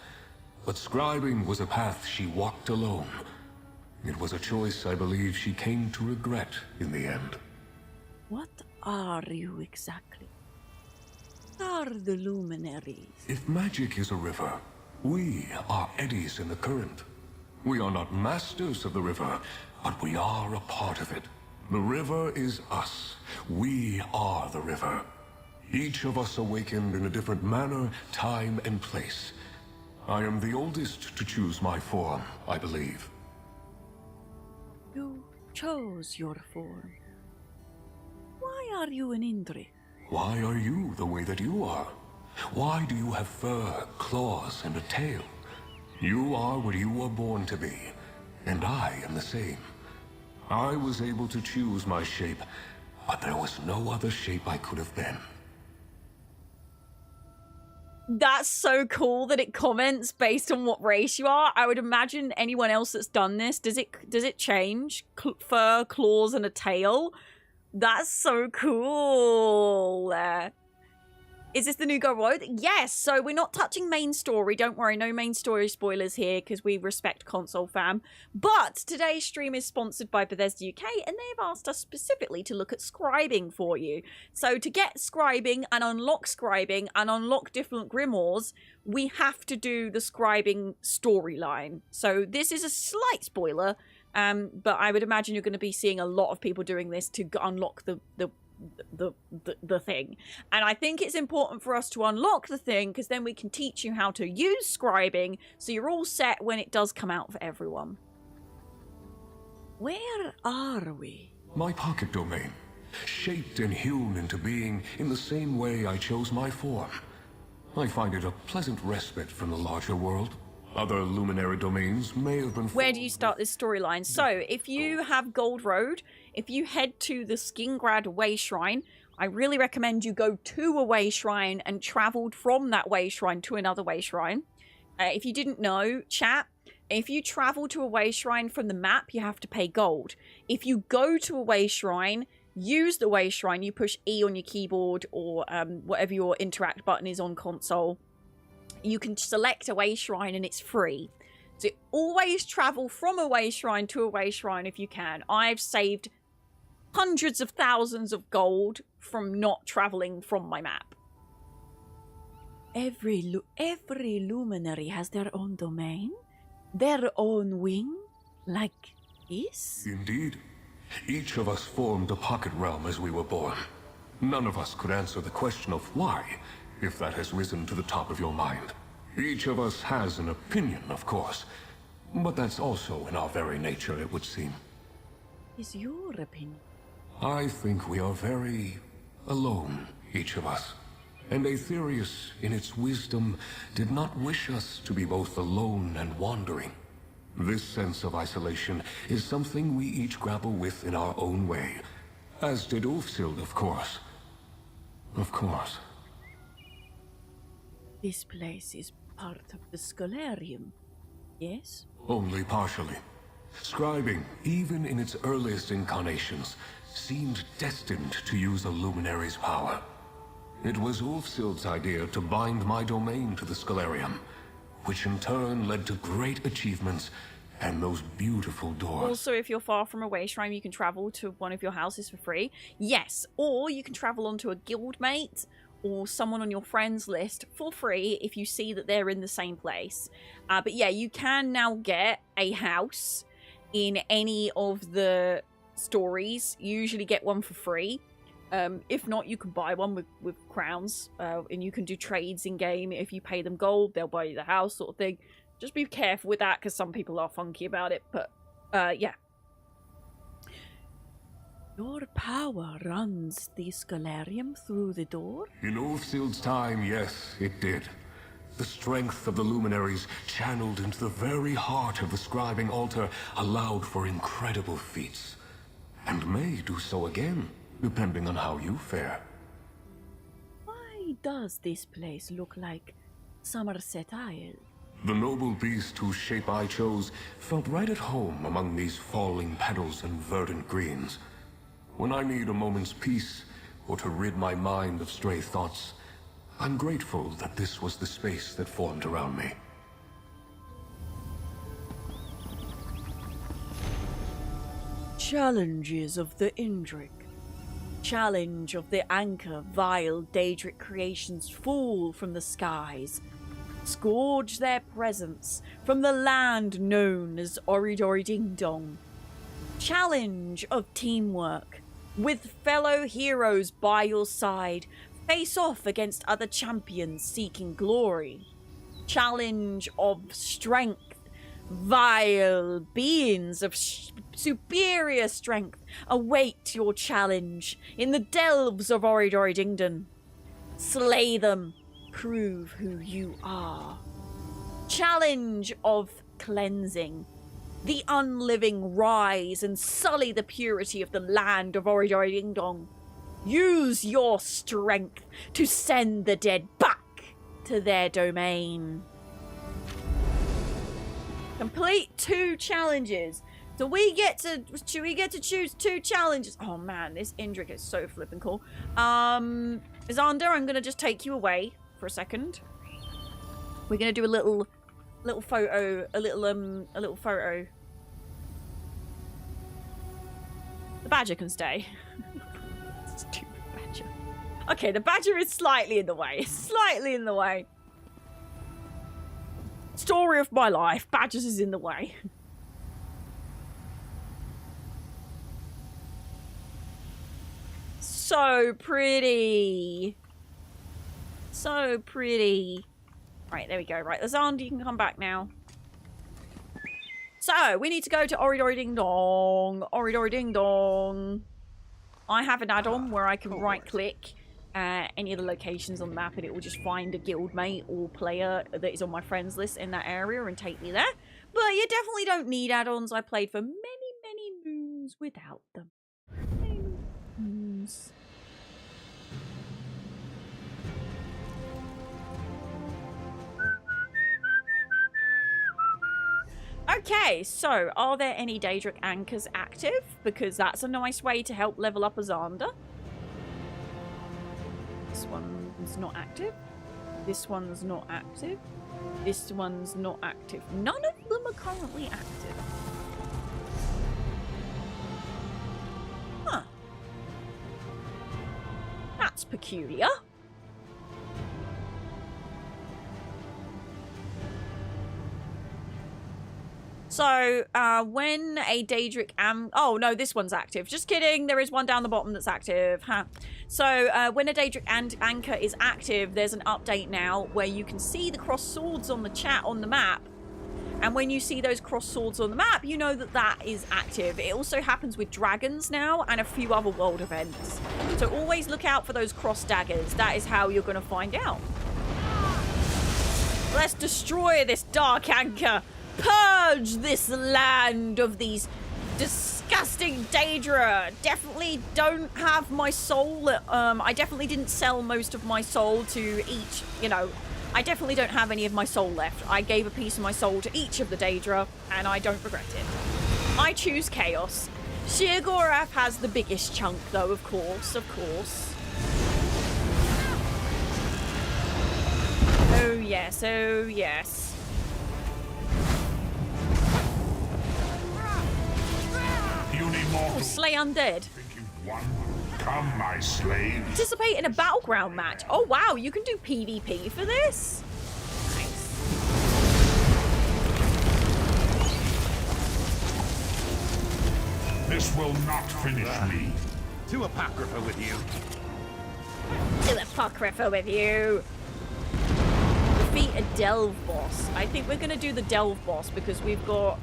But scribing was a path she walked alone. It was a choice I believe she came to regret in the end.
What are you exactly? What are the luminaries?
If magic is a river, we are eddies in the current. We are not masters of the river, but we are a part of it. The river is us. We are the river. Each of us awakened in a different manner, time, and place. I am the oldest to choose my form, I believe.
You chose your form. Why are you an Indri?
Why are you the way that you are? Why do you have fur, claws, and a tail? You are what you were born to be, and I am the same. I was able to choose my shape, but there was no other shape I could have been.
That's so cool that it comments based on what race you are. I would imagine anyone else that's done this, does it change? Fur, claws, and a tail? That's so cool. Is this the new Go Road? Yes, so we're not touching main story. Don't worry, no main story spoilers here because we respect console fam. But today's stream is sponsored by Bethesda UK and they've asked us specifically to look at scribing for you. So to get scribing and unlock different grimoires, we have to do the scribing storyline. So this is a slight spoiler, but I would imagine you're going to be seeing a lot of people doing this to unlock the thing. And I think it's important for us to unlock the thing because then we can teach you how to use scribing so you're all set when it does come out for everyone. Where are we?
My pocket domain, shaped and hewn into being in the same way I chose my form. I find it a pleasant respite from the larger world. Other luminary domains may have been...
Where do you start this storyline? So, if you have Gold Road, if you head to the Skingrad Way Shrine, I really recommend you go to a Way Shrine and travel from that Way Shrine to another Way Shrine. If you didn't know, chat, if you travel to a Way Shrine from the map, you have to pay gold. If you go to a Way Shrine, use the Way Shrine, you push E on your keyboard or whatever your interact button is on console. You can select a Way Shrine and it's free. So always travel from a Way Shrine to a Way Shrine if you can. I've saved hundreds of thousands of gold from not traveling from my map. Every luminary has their own domain, their own wing, like this?
Indeed. Each of us formed a pocket realm as we were born. None of us could answer the question of why, if that has risen to the top of your mind. Each of us has an opinion, of course, but that's also in our very nature, it would seem.
Is your opinion?
I think we are very alone, each of us. And Aetherius, in its wisdom, did not wish us to be both alone and wandering. This sense of isolation is something we each grapple with in our own way, as did Ulfsild, of course. Of course.
This place is part of the Scholarium, yes?
Only partially. Scribing, even in its earliest incarnations, seemed destined to use a luminary's power. It was Ulfsild's idea to bind my domain to the Scholarium, which in turn led to great achievements and those beautiful doors.
Also, if you're far from a Way Shrine, you can travel to one of your houses for free. Yes, or you can travel onto a guildmate or someone on your friends list for free if you see that they're in the same place. But yeah, you can now get a house in any of the stories. You usually get one for free. If not, you can buy one with crowns, and you can do trades in game. If you pay them gold, they'll buy you the house, sort of thing. Just be careful with that because some people are funky about it. But yeah, your power runs the Scholarium through the door.
In Ulfsild's time, yes, it did. The strength of the luminaries, channeled into the very heart of the scribing altar, allowed for incredible feats, and may do so again, depending on how you fare.
Why does this place look like Somerset Isle?
The noble beast whose shape I chose felt right at home among these falling petals and verdant greens. When I need a moment's peace, or to rid my mind of stray thoughts, I'm grateful that this was the space that formed around me.
Challenges of the Indrik. Challenge of the anchor, vile Daedric creations fall from the skies. Scourge their presence from the land known as Oridori Ding Dong. Challenge of teamwork. With fellow heroes by your side, Face off against other champions seeking glory. Challenge of strength. Vile beings of superior strength await your challenge in the delves of Oridori Dingdon. Slay them. Prove who you are. Challenge of cleansing. The unliving rise and sully the purity of the land of Oridori Dingdong. Use your strength to send the dead back to their domain. Complete 2 challenges. So we get to choose 2 challenges. Oh man, this Indrik is so flippin' cool. Xander, I'm gonna just take you away for a second. We're gonna do a little photo, a little photo. The badger can stay. Stupid badger. Okay, the badger is slightly in the way. Slightly in the way. Story of my life. Badgers is in the way. So pretty. So pretty. Right, there we go. Right, Lazand, you can come back now. So, we need to go to Oridori Ding Dong. Oridori Ding Dong. I have an add-on where I can right-click any of the locations on the map and it will just find a guildmate or player that is on my friends list in that area and take me there. But you definitely don't need add-ons. I played for many, many moons without them. Many moons. Okay, so are there any Daedric anchors active? Because that's a nice way to help level up a Xander. This one's not active. This one's not active. This one's not active. None of them are currently active. Huh. That's peculiar. So, when a Daedric oh, no, this one's active. Just kidding. There is one down the bottom that's active. Huh. So, when a Daedric anchor is active, there's an update now where you can see the crossed swords on the chat on the map. And when you see those crossed swords on the map, you know that that is active. It also happens with dragons now and a few other world events. So, always look out for those crossed daggers. That is how you're going to find out. Let's destroy this dark anchor. Purge this land of these disgusting Daedra. Definitely don't have my soul. I definitely didn't sell most of my soul to each, you know. I definitely don't have any of my soul left. I gave a piece of my soul to each of the Daedra, and I don't regret it. I choose Chaos. Sheogorath has the biggest chunk, though, of course, of course. Oh, yes, oh, yes. Oh, slay undead.
Come, my slave.
Participate in a battleground match. Oh wow, you can do PvP for this. Nice.
This will not finish me.
To Apocrypha with you.
To Apocrypha with you. Defeat a Delve boss. I think we're gonna do the Delve boss because we've got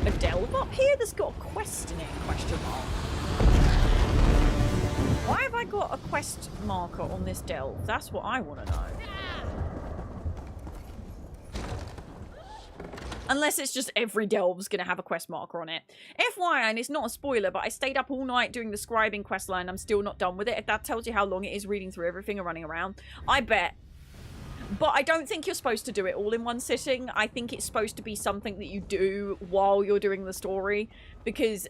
a Delve up here that's got a quest in it, question mark. Why have I got a quest marker on this Delve? That's what I want to know. Unless it's just every Delve's going to have a quest marker on it. FYI, and it's not a spoiler, but I stayed up all night doing the scribing quest line. I'm still not done with it. If that tells you how long it is reading through everything and running around, I bet. But I don't think you're supposed to do it all in one sitting. I think it's supposed to be something that you do while you're doing the story. Because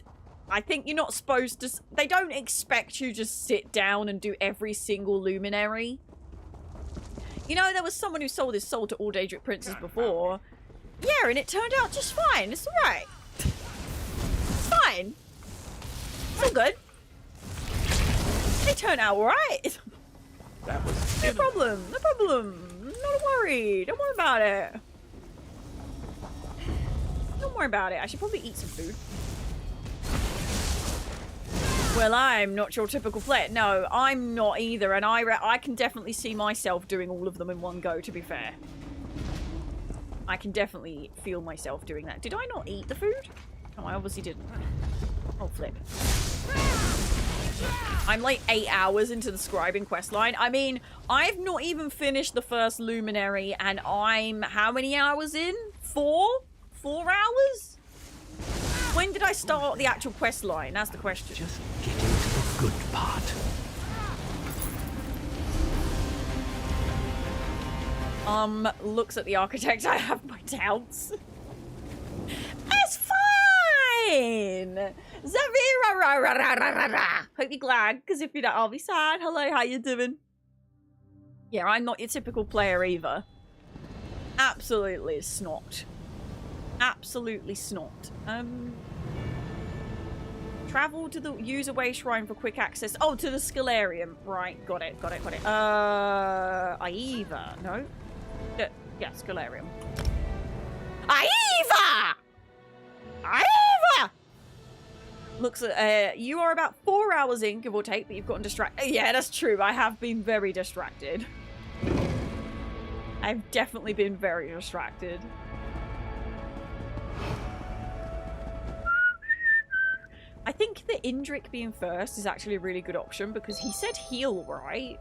I think you're not supposed to... They don't expect you to just sit down and do every single luminary. You know, there was someone who sold his soul to all Daedric princes before. Yeah, and it turned out just fine. It's alright. It's fine. It's all good. They turn out alright.
That was...
No problem. No problem. Not a worry. Don't worry about it. Don't worry about it. I should probably eat some food. Well, I'm not your typical player. No, I'm not either, and I can definitely see myself doing all of them in one go, to be fair. I can definitely feel myself doing that. Did I not eat the food? No, I obviously didn't. Oh, flip. I'm like 8 hours into the scribing questline. I mean, I've not even finished the first luminary, and I'm how many hours in? 4? 4 hours? When did I start the actual questline? That's the question.
Just get into the good part.
Looks at the architect. I have my doubts. It's fine! Zavira! Hope you're glad, because if you're not, I'll be sad. Hello, how you doing? Yeah, I'm not your typical player either. Absolutely snot. Absolutely snot. Travel to the user-way shrine for quick access. Oh, to the Scalarium. Right, got it. Aiva. No? Yeah, Scalarium. Aiva! Looks at, you are about 4 hours in, give or take, but you've gotten distracted. Yeah, that's true. I have been very distracted. I've definitely been very distracted. I think the Indrik being first is actually a really good option because he said heal, right?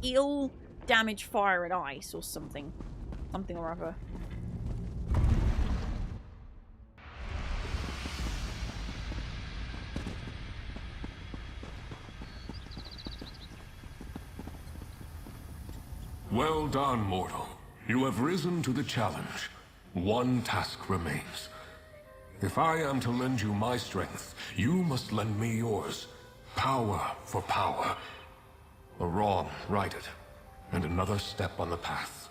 Heal, damage, fire, and ice or something. Something or other.
Well done, mortal. You have risen to the challenge. One task remains. If I am to lend you my strength, you must lend me yours. Power for power. A wrong righted, and another step on the path.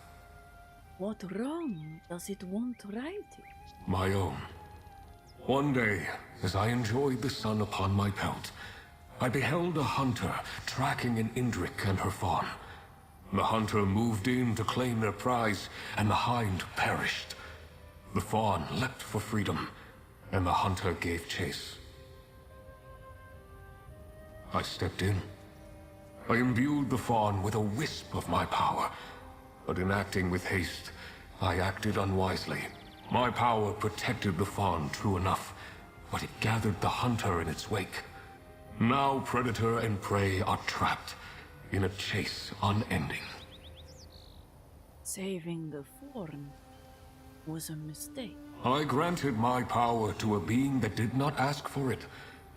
What wrong does it want righted?
My own. One day, as I enjoyed the sun upon my pelt, I beheld a hunter tracking an Indrik and her fawn. The hunter moved in to claim their prize, and the hind perished. The fawn leapt for freedom, and the hunter gave chase. I stepped in. I imbued the fawn with a wisp of my power, but in acting with haste, I acted unwisely. My power protected the fawn, true enough, but it gathered the hunter in its wake. Now predator and prey are trapped in a chase unending.
Saving the fawn was a mistake.
I granted my power to a being that did not ask for it,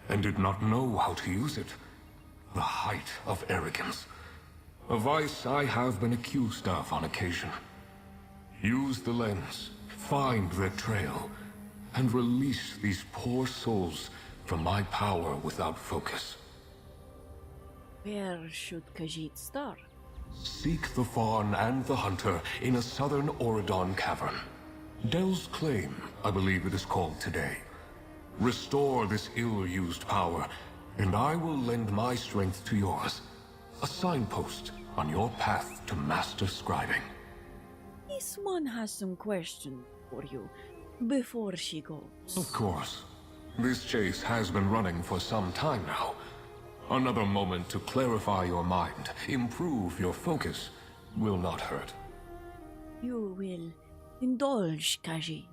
and did not know how to use it. The height of arrogance. A vice I have been accused of on occasion. Use the lens, find their trail, and release these poor souls from my power without focus.
Where should Khajiit start?
Seek the fawn and the hunter in a southern Auridon cavern. Del's Claim, I believe it is called today. Restore this ill-used power, and I will lend my strength to yours. A signpost on your path to master scribing.
This one has some questions for you before she goes.
Of course. This chase has been running for some time now. Another moment to clarify your mind, improve your focus, will not hurt.
You will indulge, Khajiit.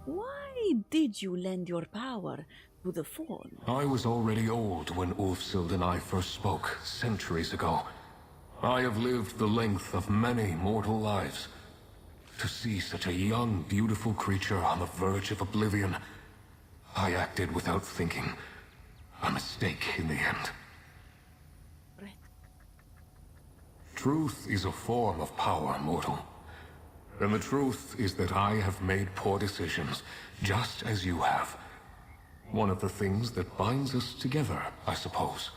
Why did you lend your power to the fawn?
I was already old when Ulfsild and I first spoke, centuries ago. I have lived the length of many mortal lives. To see such a young, beautiful creature on the verge of oblivion, I acted without thinking. A mistake in the end.
Right.
Truth is a form of power, mortal. And the truth is that I have made poor decisions, just as you have. One of the things that binds us together, I suppose.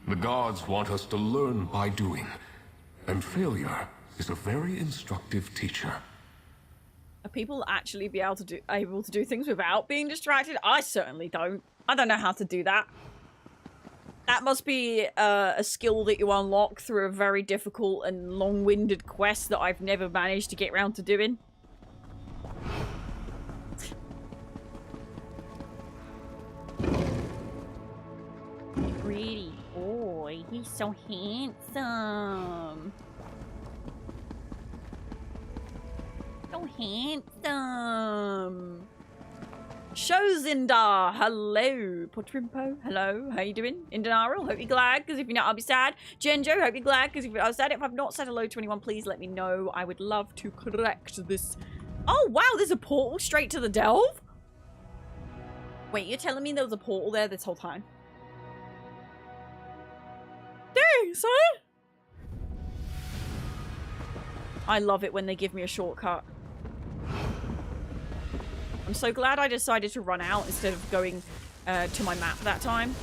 The gods want us to learn by doing, and failure is a very instructive teacher.
Are people actually able to do things without being distracted? I certainly don't. I don't know how to do that. That must be a skill that you unlock through a very difficult and long-winded quest that I've never managed to get around to doing. He's so handsome. So handsome. Shozindar, hello. Potrimpo, hello. How you doing? Indanaril, hope you're glad, because if you're not, I'll be sad. Genjo, hope you're glad, because if I was sad, if I've not said hello to anyone, please let me know. I would love to correct this. Oh, wow, there's a portal straight to the delve? Wait, you're telling me there was a portal there this whole time? Dang, son! I love it when they give me a shortcut. I'm so glad I decided to run out instead of going to my map that time.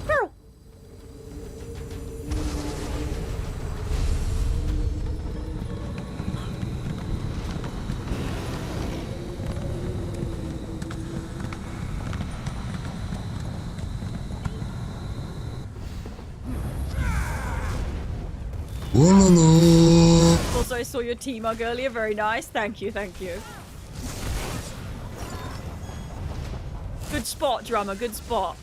Girl. Also, I saw your T-mug earlier. Very nice. Thank you, thank you. Good spot, drummer. Good spot.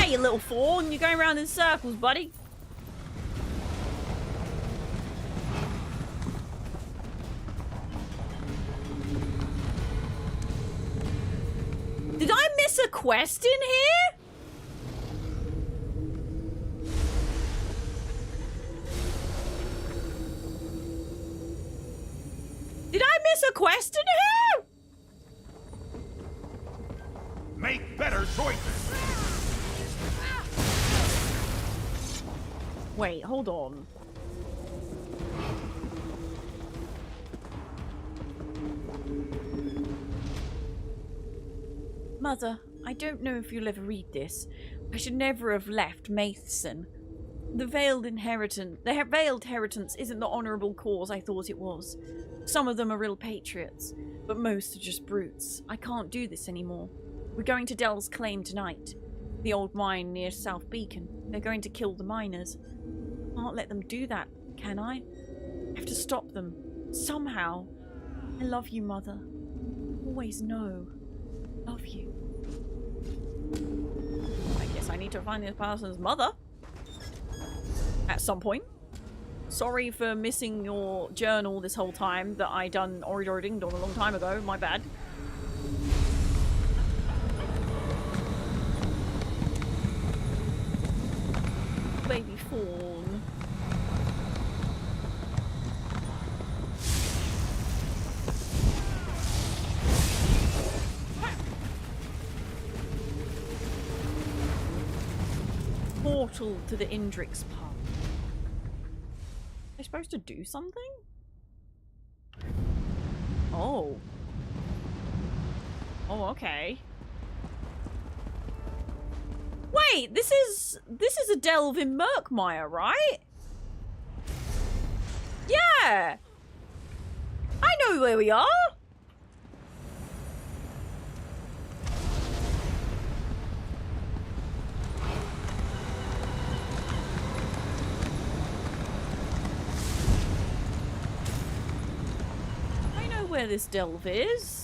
You little fawn, you're going around in circles, buddy. Did I miss a quest in here? Did I miss a quest in here?
Make better choices.
Wait, hold on. Mother, I don't know if you'll ever read this. I should never have left Matheson. The veiled inheritance isn't the honourable cause I thought it was. Some of them are real patriots, but most are just brutes. I can't do this anymore. We're going to Dell's claim tonight. The old mine near South Beacon. They're going to kill the miners. Can't let them do that, can I? I have to stop them. Somehow. I love you, Mother. Always know. Love you. I guess I need to find this person's mother. At some point. Sorry for missing your journal this whole time that I done Oridor Ding Dong a long time ago. My bad. Baby fawn. Portal to the Indrix pub. Am I supposed to do something? Oh. Oh, okay. Wait, this is a delve in Murkmire, right? Yeah! I know where we are! I know where this delve is.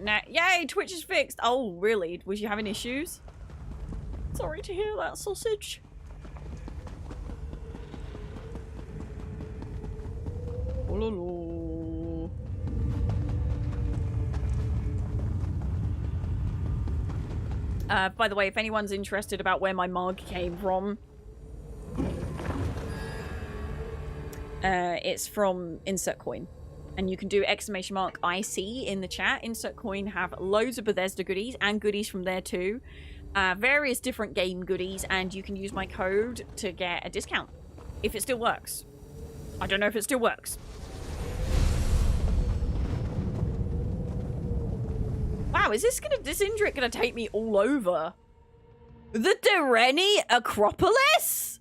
Nah, yay, Twitch is fixed. Oh, really? Was you having issues? Sorry to hear that, sausage. Oh, by the way, if anyone's interested about where my mug came from, it's from Insert Coin. And you can do !IC in the chat. Insert Coin have loads of Bethesda goodies and goodies from there too. various different game goodies, and you can use my code to get a discount. If it still works. I don't know if it still works. Wow, is this Indrik gonna take me all over? The Dereni Acropolis?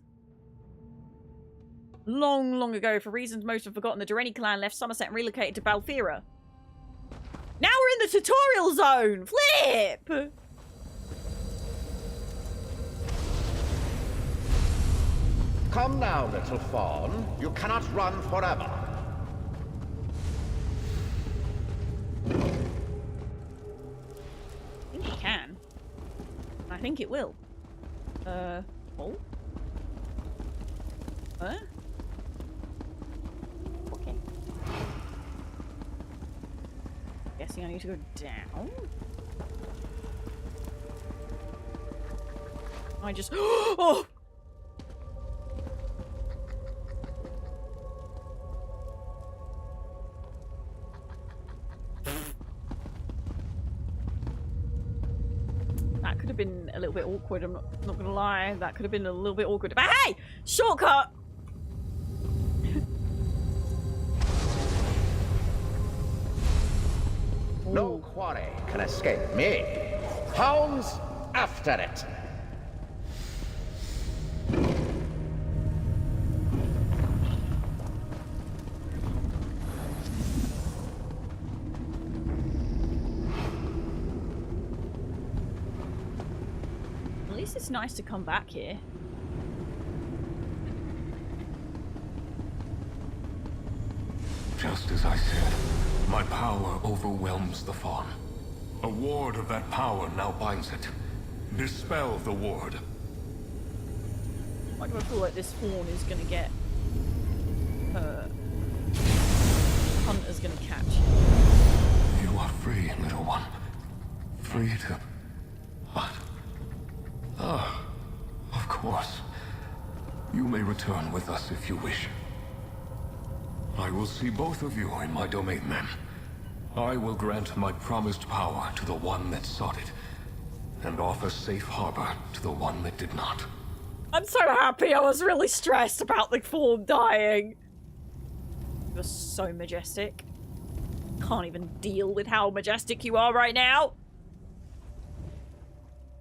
Long, long ago, for reasons most have forgotten, the Dereni clan left Somerset and relocated to Balfira. Now we're in the tutorial zone! Flip!
Come now, little fawn. You cannot run forever.
I think it can. I think it will. Oh? Huh? Okay. Guessing I need to go down? I just... Oh! That could have been a little bit awkward, I'm not gonna lie. That could have been a little bit awkward. But hey! Shortcut!
No quarry can escape me. Hounds after it.
At least it's nice to come back here.
Just as I said, my power overwhelms the fawn. A ward of that power now binds it. Dispel the ward.
Why do I feel like this fawn is gonna get... Hunter's gonna catch.
You are free, little one. Free to... What? Ah, of course. You may return with us if you wish. I will see both of you in my domain then. I will grant my promised power to the one that sought it, and offer safe harbor to the one that did not.
I'm so happy. I was really stressed about the fawn dying. You're so majestic. Can't even deal with how majestic you are right now.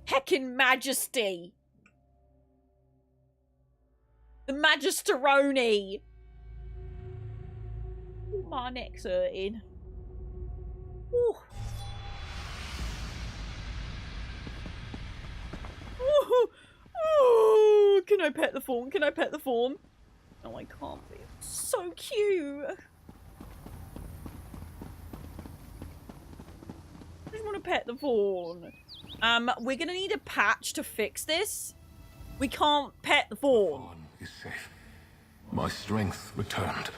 Heckin' majesty. The Magisteroni. Ooh, my neck's hurting. Ooh. Ooh. Ooh. Can I pet the fawn? Can I pet the fawn? No, I can't be. It's so cute. I just want to pet the fawn. We're gonna need a patch to fix this. We can't pet the fawn.
Is safe. My strength returned.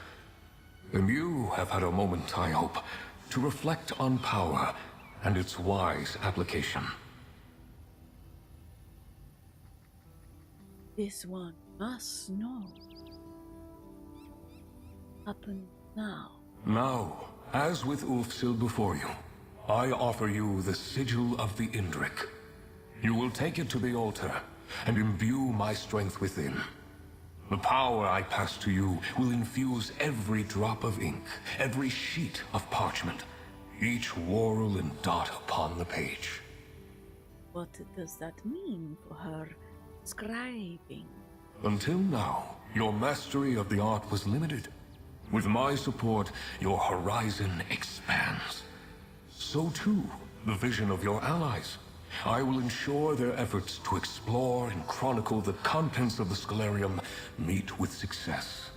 And you have had a moment, I hope, to reflect on power and its wise application.
This one must know. Happen now.
Now, as with Ulfsil before you, I offer you the sigil of the Indrik. You will take it to the altar and imbue my strength within. The power I pass to you will infuse every drop of ink, every sheet of parchment, each whorl and dot upon the page.
What does that mean for her scribing?
Until now, your mastery of the art was limited. With my support, your horizon expands. So too, the vision of your allies. I will ensure their efforts to explore and chronicle the contents of the Scalarium meet with success.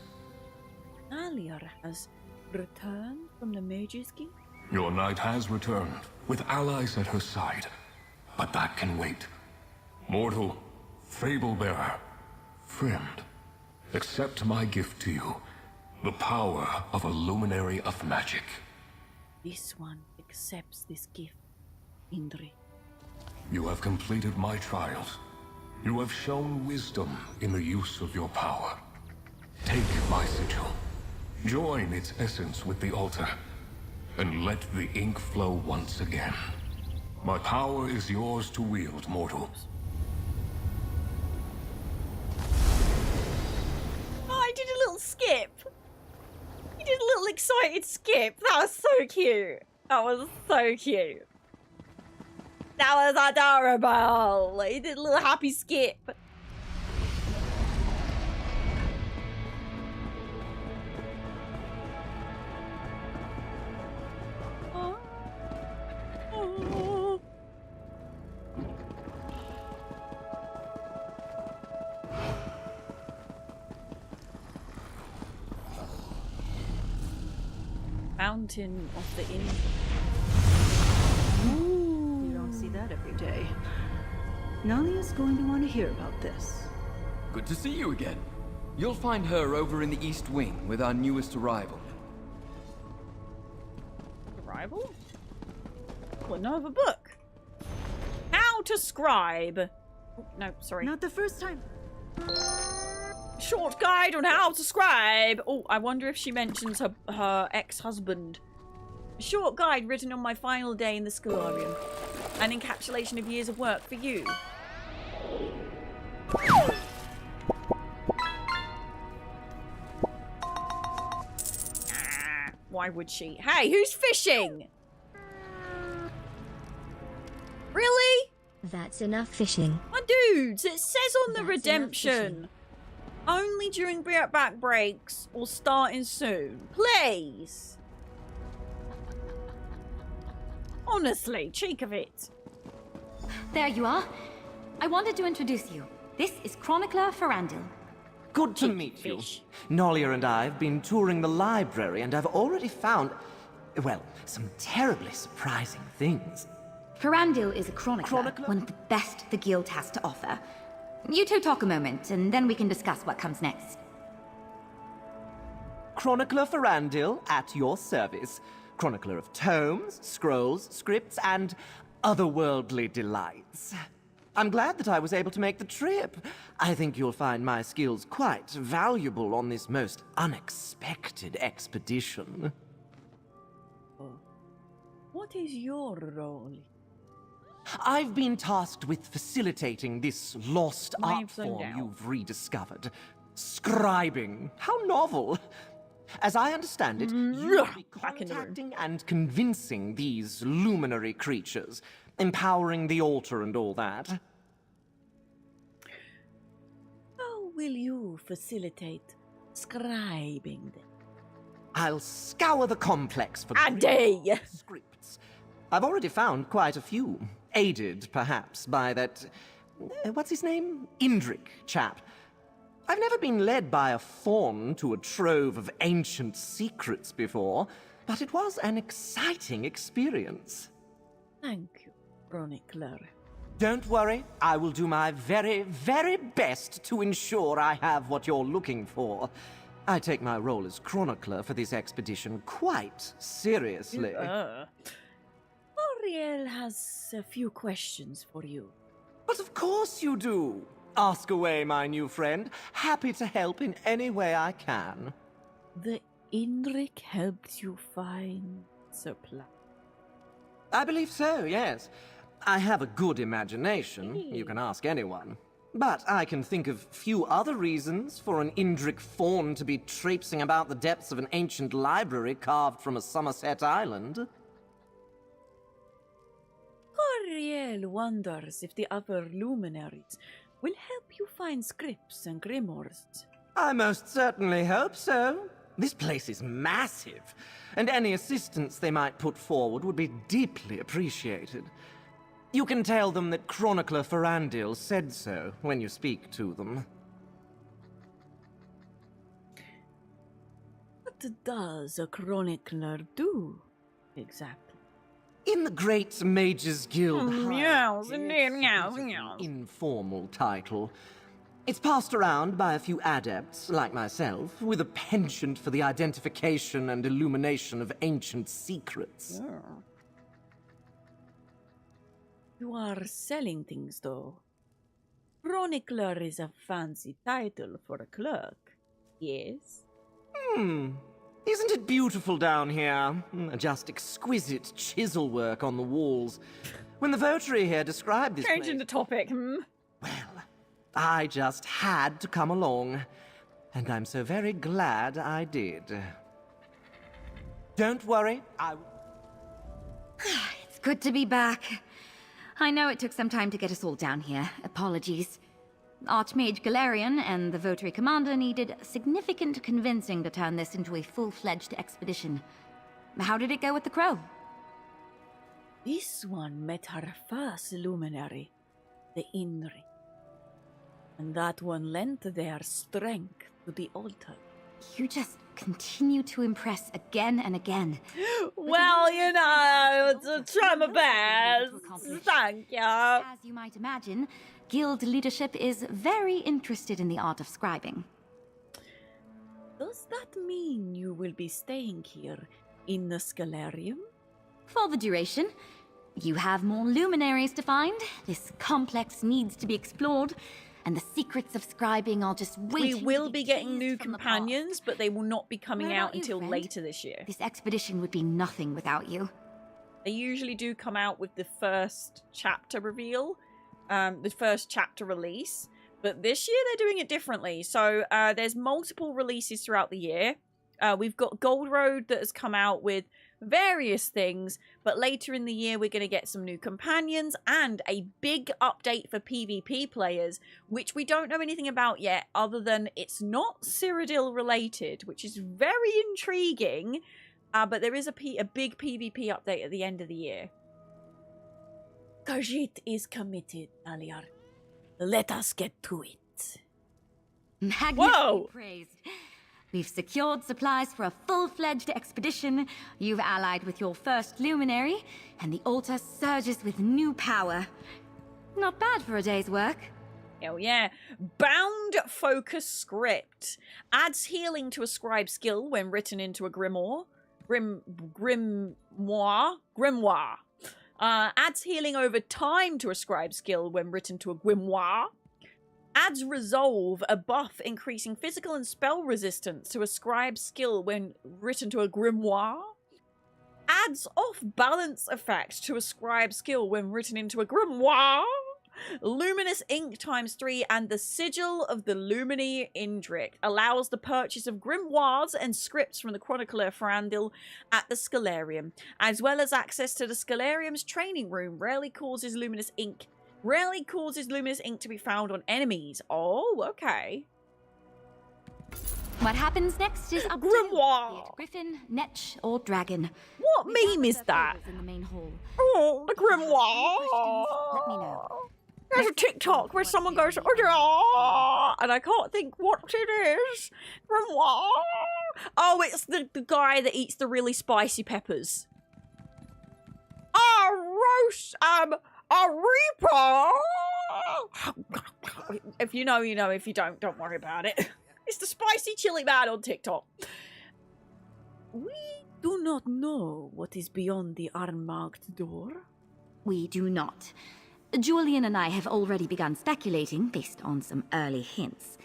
Aliar has returned from the Mage's Guild?
Your knight has returned, with allies at her side. But that can wait. Mortal, fable-bearer, friend, accept my gift to you. The power of a luminary of magic.
This one accepts this gift, Indri.
You have completed my trials. You have shown wisdom in the use of your power. Take my sigil. Join its essence with the altar. And let the ink flow once again. My power is yours to wield, mortal.
Oh, I did a little skip. He did a little excited skip. That was so cute. That was so cute. That was adorable. He did a little happy skip. Mountain of the Inn.
You don't see that every day. Nalia's going to want to hear about this.
Good to see you again. You'll find her over in the East Wing with our newest arrival.
Arrival? What, no, of a book? How to scribe. Oh, no, sorry.
Not the first time.
Short guide on how to scribe. Oh, I wonder if she mentions her ex-husband. A short guide written on my final day in the Scholarium. An encapsulation of years of work for you. Why would she? Hey, who's fishing? Really?
That's enough fishing.
My dudes, it says on the redemption. Only during back breaks or starting soon. Please. Honestly, cheek of it.
There you are. I wanted to introduce you. This is Chronicler Ferandil.
Good to meet you. Nolia and I have been touring the library and I've already found, well, some terribly surprising things.
Ferandil is a chronicler, one of the best the guild has to offer. You two talk a moment, and then we can discuss what comes next.
Chronicler Ferandil, at your service. Chronicler of tomes, scrolls, scripts, and otherworldly delights. I'm glad that I was able to make the trip. I think you'll find my skills quite valuable on this most unexpected expedition.
What is your role?
I've been tasked with facilitating this lost art form
down.
you've rediscovered. Scribing. How novel. As I understand it, you'll be contacting and convincing these luminary creatures, empowering the altar and all that.
How will you facilitate scribing them?
I'll scour the complex for
Andy!
scripts. I've already found quite a few. Aided, perhaps, by that... what's his name? Indrik chap. I've never been led by a faun to a trove of ancient secrets before, but it was an exciting experience.
Thank you, Chronicler.
Don't worry, I will do my very, very best to ensure I have what you're looking for. I take my role as chronicler for this expedition quite seriously.
Ariel has a few questions for you.
But of course you do. Ask away, my new friend. Happy to help in any way I can.
The Indrik helped you find supply.
I believe so, yes. I have a good imagination. You can ask anyone. But I can think of few other reasons for an Indrik faun to be traipsing about the depths of an ancient library carved from a Somerset island.
Ariel wonders if the other luminaries will help you find scripts and grimoires.
I most certainly hope so. This place is massive, and any assistance they might put forward would be deeply appreciated. You can tell them that Chronicler Ferandil said so when you speak to them.
What does a chronicler do, exactly?
In the Great Mages Guild,
Meows, indeed, meows, meows.
Informal title. It's passed around by a few adepts, like myself, with a penchant for the identification and illumination of ancient secrets.
Yeah. You are selling things, though. Chronicler is a fancy title for a clerk, yes?
Isn't it beautiful down here? Just exquisite chisel work on the walls. When the votary here described this
Changing
place,
the topic.
I just had to come along. And I'm so very glad I did. Don't worry,
It's good to be back. I know it took some time to get us all down here. Apologies. Archmage Galarian and the Votary Commander needed significant convincing to turn this into a full-fledged expedition. How did it go with the Crow?
This one met her first luminary, the Inri. And that one lent their strength to the altar.
You just continue to impress again and again.
Well, you know, to try my best. Thank you.
As you might imagine, Guild leadership is very interested in the art of scribing.
Does that mean you will be staying here in the Scalarium?
For the duration. You have more luminaries to find. This complex needs to be explored. And the secrets of scribing are just waiting.
We will be getting new companions, but they will not be coming out until later this year.
This expedition would be nothing without you.
They usually do come out with the first chapter reveal, the first chapter release, but this year they're doing it differently. So there's multiple releases throughout the year. We've got Gold Road that has come out with various things, but later in the year we're going to get some new companions and a big update for PvP players, which we don't know anything about yet other than it's not Cyrodiil related, which is very intriguing, but there is a big PvP update at the end of the year. Khajiit is committed, Aliar. Let us get to it.
Magnificently praised. We've secured supplies for a full-fledged expedition. You've allied with your first luminary, and the altar surges with new power. Not bad for a day's work.
Hell yeah. Bound Focus Script. Adds healing to a scribe skill when written into a grimoire. Grimoire. Adds healing over time to a scribe skill when written to a grimoire. Adds Resolve, a buff increasing physical and spell resistance to a scribe skill when written to a grimoire. Adds Off Balance effect to a scribe skill when written into a grimoire. Luminous Ink ×3 and the Sigil of the Lumini Indrik allows the purchase of grimoires and scripts from the Chronicler Ferandil at the Scalarium, as well as access to the Scalarium's training room. Rarely causes luminous ink to be found on enemies. Oh, okay.
What happens next is up to you, be it Griffin, Netch, or Dragon.
What meme is that?
In the main hall.
Oh, the grimoire.
Let me know.
There's a TikTok where someone goes, oh, and I can't think what it is. Grimoire. Oh, it's the guy that eats the really spicy peppers. Roast, a reaper! If you know, you know. If you don't worry about it. It's the spicy chili man on TikTok. We do not know what is beyond the unmarked door.
We do not. Julian and I have already begun speculating based on some early hints.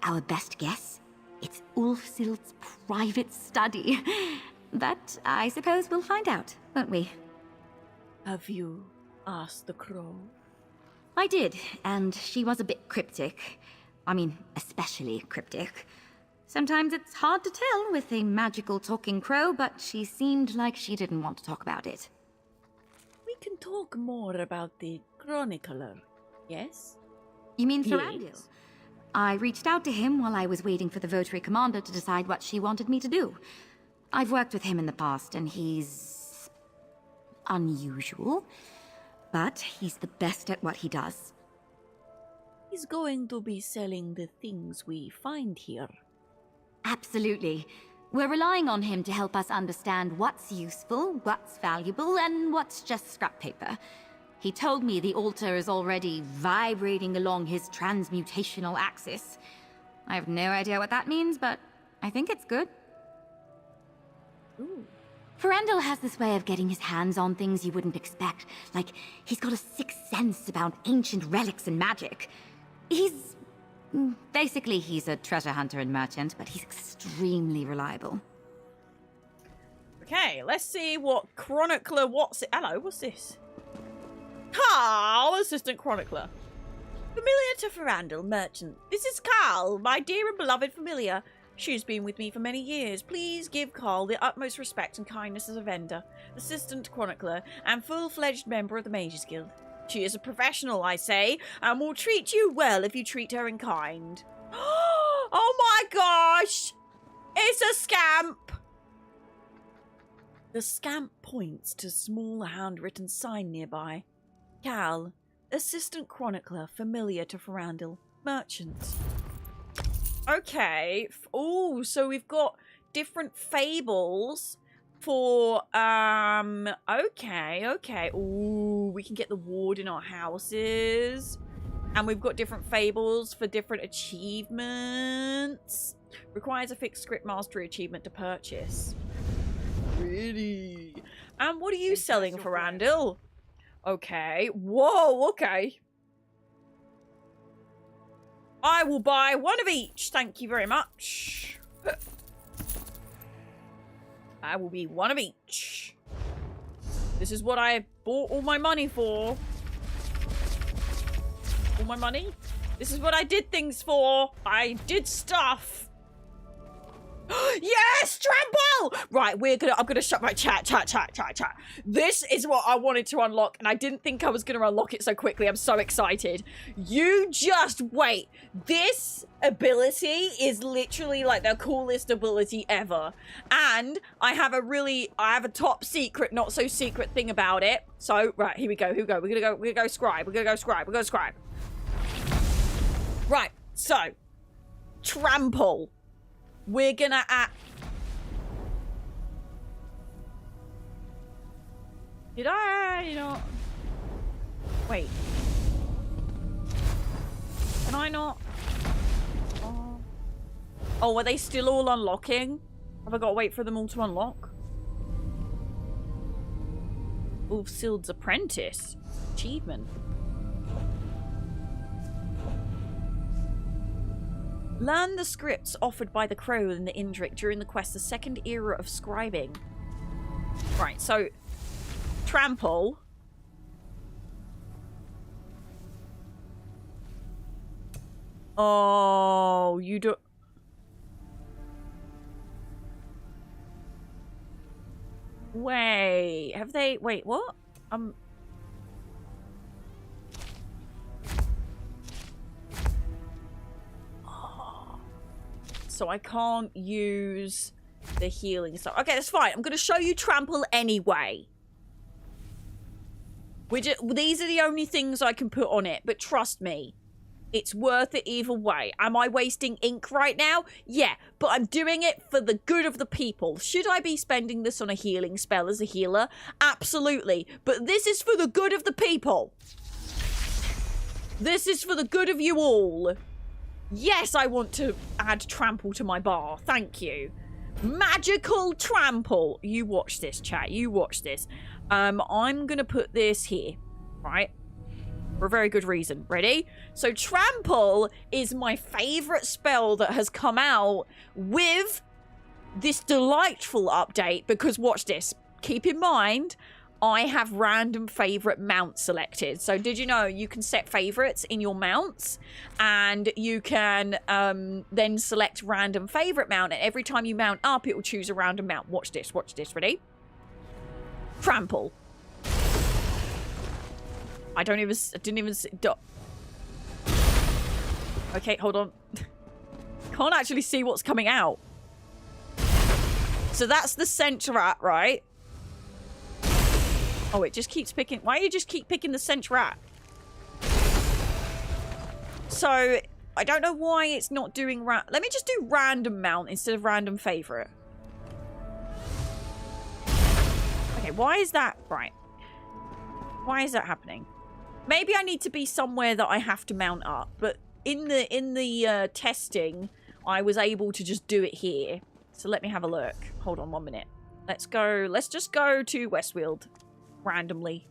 Our best guess? It's Ulfsild's private study. But I suppose we'll find out, won't we?
Have you asked the Crow?
I did, and she was a bit cryptic. I mean, especially cryptic. Sometimes it's hard to tell with a magical talking crow, but she seemed like she didn't want to talk about it.
We can talk more about the Chronicler, yes?
You mean Ferandil? I reached out to him while I was waiting for the Votary Commander to decide what she wanted me to do. I've worked with him in the past, and he's unusual, but he's the best at what he does.
He's going to be selling the things we find here.
Absolutely. We're relying on him to help us understand what's useful, what's valuable, and what's just scrap paper. He told me the altar is already vibrating along his transmutational axis. I have no idea what that means, but I think it's good.
Ooh.
Ferandil has this way of getting his hands on things you wouldn't expect. Like, he's got a sixth sense about ancient relics and magic. Basically, he's a treasure hunter and merchant, but he's extremely reliable.
Okay, let's see what Chronicler... Hello, what's this? Carl, assistant chronicler. Familiar to Ferrandel, merchant. This is Carl, my dear and beloved familiar. She has been with me for many years. Please give Carl the utmost respect and kindness as a vendor, assistant chronicler, and full-fledged member of the Mages Guild. She is a professional, I say, and will treat you well if you treat her in kind. Oh my gosh! It's a scamp! The scamp points to a small handwritten sign nearby. Cal, assistant chronicler, familiar to Ferrandel, merchant. Okay. Oh, so we've got different fables for, okay. Ooh, we can get the ward in our houses. And we've got different fables for different achievements. Requires a fixed script mastery achievement to purchase. Really? And what are you selling, Ferrandel? Okay. Whoa, okay. I will buy one of each. Thank you very much. I will be one of each. This is what I bought all my money for. All my money? This is what I did things for. I did stuff. Yes, trample! Right, I'm gonna shut my chat. This is what I wanted to unlock, and I didn't think I was gonna unlock it so quickly. I'm so excited. You just wait. This ability is literally like the coolest ability ever. And I have a top secret, not so secret thing about it. So, right, here we go. We're gonna go scribe. Right, so trample. We're gonna Did I not? Wait. Can I not? Oh, are they still all unlocking? Have I got to wait for them all to unlock? Ulfsild's Apprentice. Achievement. Learn the scripts offered by the Crow and the Indrik during the quest, the second era of scribing. Right, so trample. Oh, you do. Wait, have they? Wait, what? So I can't use the healing stuff. Okay, that's fine. I'm going to show you trample anyway. These are the only things I can put on it, but trust me, it's worth it either way. Am I wasting ink right now? Yeah, but I'm doing it for the good of the people. Should I be spending this on a healing spell as a healer? Absolutely. But this is for the good of the people. This is for the good of you all. Yes, I want to add trample to my bar. Thank you. Magical trample. You watch this, chat. You watch this. I'm going to put this here, right? For a very good reason. Ready? So trample is my favorite spell that has come out with this delightful update because watch this. Keep in mind, I have random favorite mount selected. So did you know you can set favorites in your mounts and you can then select random favorite mount, and every time you mount up it will choose a random mount. Watch this, ready? Trample. I didn't even okay, hold on. Can't actually see what's coming out. So that's the center rat, right? Oh, it just keeps picking. Why do you just keep picking the center rat? So, I don't know why it's not doing let me just do random mount instead of random favorite. Okay, why is that? Right. Why is that happening? Maybe I need to be somewhere that I have to mount up, but in the testing, I was able to just do it here. So let me have a look. Hold on 1 minute. Let's just go to Westfield. Randomly.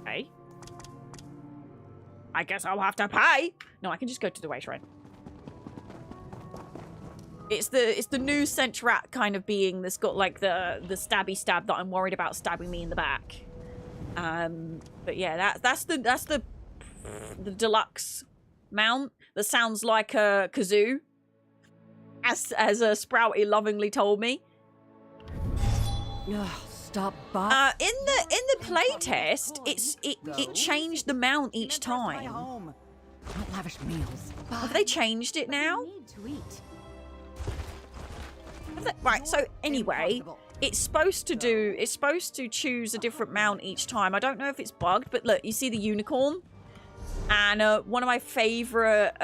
Okay. I guess I'll have to pay. No, I can just go to the way shrine. It's the new Centrat kind of being that's got like the stabby stab that I'm worried about stabbing me in the back. But yeah, that's the deluxe mount that sounds like a kazoo, as Sprouty lovingly told me.
Stop, Bob.
In the playtest, it changed the mount each time.
Not lavish meals.
Have they changed it now?
To eat.
Right. So anyway, it's supposed to choose a different mount each time. I don't know if it's bugged, but look, you see the unicorn, and one of my favorite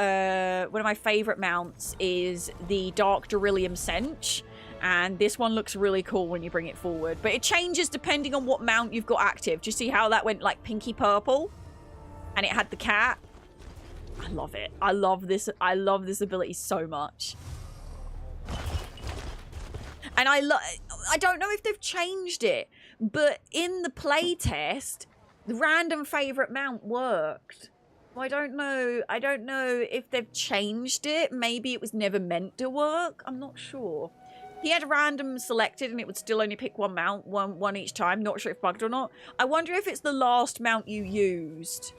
mounts is the Dark Beryllium Cinch. And this one looks really cool when you bring it forward. But it changes depending on what mount you've got active. Do you see how that went like pinky purple? And it had the cat. I love it. I love this ability so much. And I don't know if they've changed it, but in the playtest, the random favorite mount worked. I don't know if they've changed it. Maybe it was never meant to work. I'm not sure. He had random selected and it would still only pick one mount, one each time. Not sure if bugged or not. I wonder if it's the last mount you used.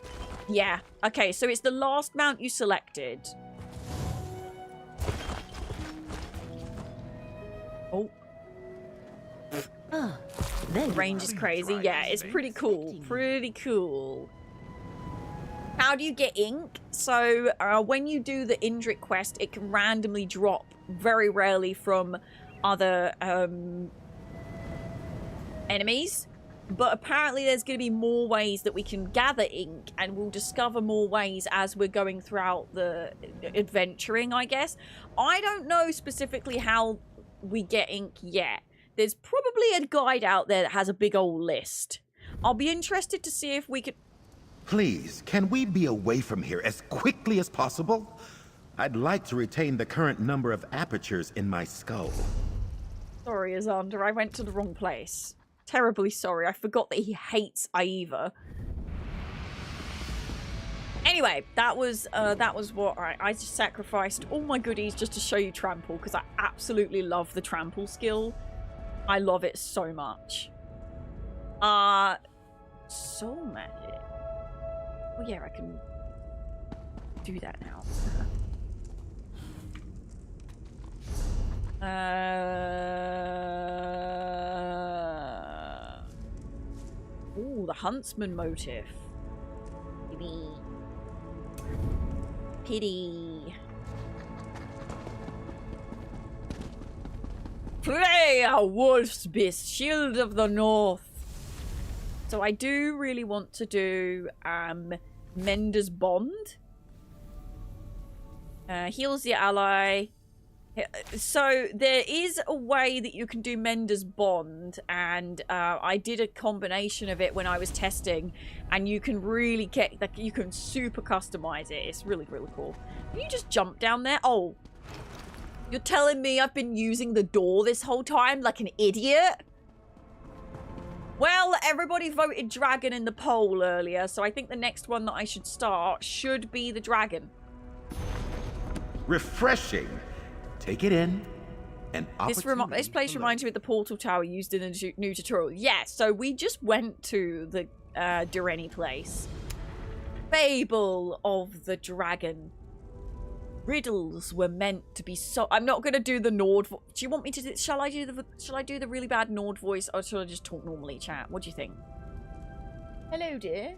Yeah. Okay, so it's the last mount you selected. Oh. The range is crazy. Yeah, it's pretty cool. Pretty cool. How do you get ink? So when you do the Indrik quest, it can randomly drop, very rarely from other enemies, but apparently there's going to be more ways that we can gather ink, and we'll discover more ways as we're going throughout the adventuring, I guess. I don't know specifically how we get ink yet. There's probably a guide out there that has a big old list. I'll be interested to see if we could...
Please, can we be away from here as quickly as possible? I'd like to retain the current number of apertures in my skull.
Sorry, Azander, I went to the wrong place. Terribly sorry, I forgot that he hates Aiva. Anyway, that was what I just sacrificed all my goodies just to show you Trample, because I absolutely love the Trample skill. I love it so much. Soul Magic. Oh yeah, I can do that now. Ooh, the Huntsman motif. Pity. Play a wolf's beast, shield of the north. So I do really want to do Mender's Bond. Heals the ally. So there is a way that you can do Mender's Bond, and I did a combination of it when I was testing, and you can really get, like, you can super customize it. It's really, really cool. Can you just jump down there? Oh, you're telling me I've been using the door this whole time like an idiot? Well, everybody voted dragon in the poll earlier, so I think the next one that I should start should be the dragon.
Refreshing. Take it in.
This place reminds me of the portal tower used in the new tutorial. Yeah, so we just went to the Dureni place. Fable of the Dragon. Riddles were meant to be so... I'm not going to do the Nord... Do you want me to... Shall I do the really bad Nord voice, or shall I just talk normally, chat? What do you think? Hello, dear.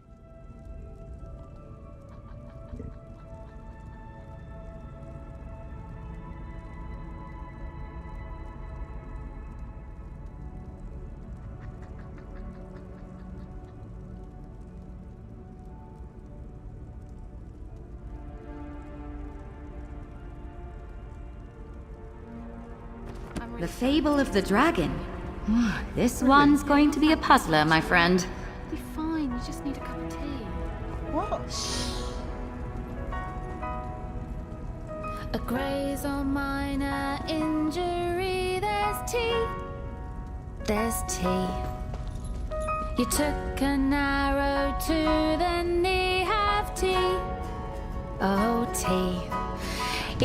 The Fable of the Dragon. This one's going to be a puzzler, my friend.
Be fine, you just need a cup of tea.
What?
A graze or minor injury, there's tea. There's tea. You took an arrow to the knee, have tea. Oh, tea.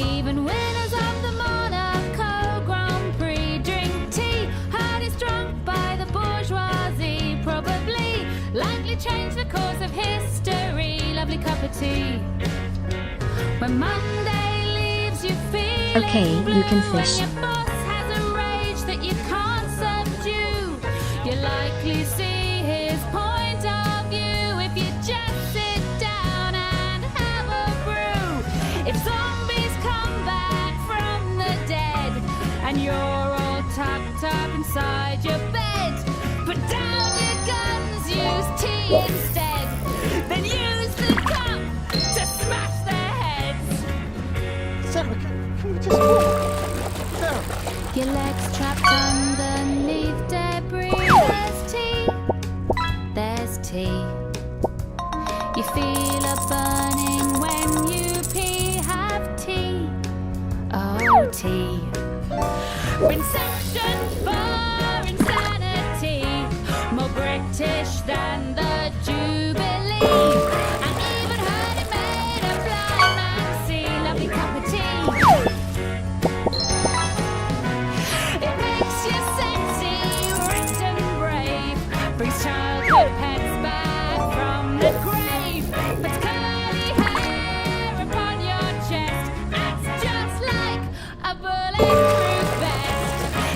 Even winners of the Monaco Grand Prix drink tea. Heart is drunk by the bourgeoisie, probably like completely change the course of history. Lovely cup of tea. When Monday leaves you feeling
Okay, you can fish.
When your boss has a rage that you can't subdue, you likely see his point of view if you just sit down and have a brew. If zombies come back from the dead and you're all tucked up inside your bed, put down your guns, use tea instead, then use the cup to smash their heads.
Sarah, can we just walk? Sarah.
Your legs trapped underneath debris. There's tea. You feel a burning when you pee. Have tea. Oh, tea. Inception for insanity. More British than the Jubilee. And even heard it made a blind man see. Lovely cup of tea. It makes you sexy, rich and brave. Brings childhood pets back from the grave. Puts curly hair upon your chest. Acts just like a bulletproof vest.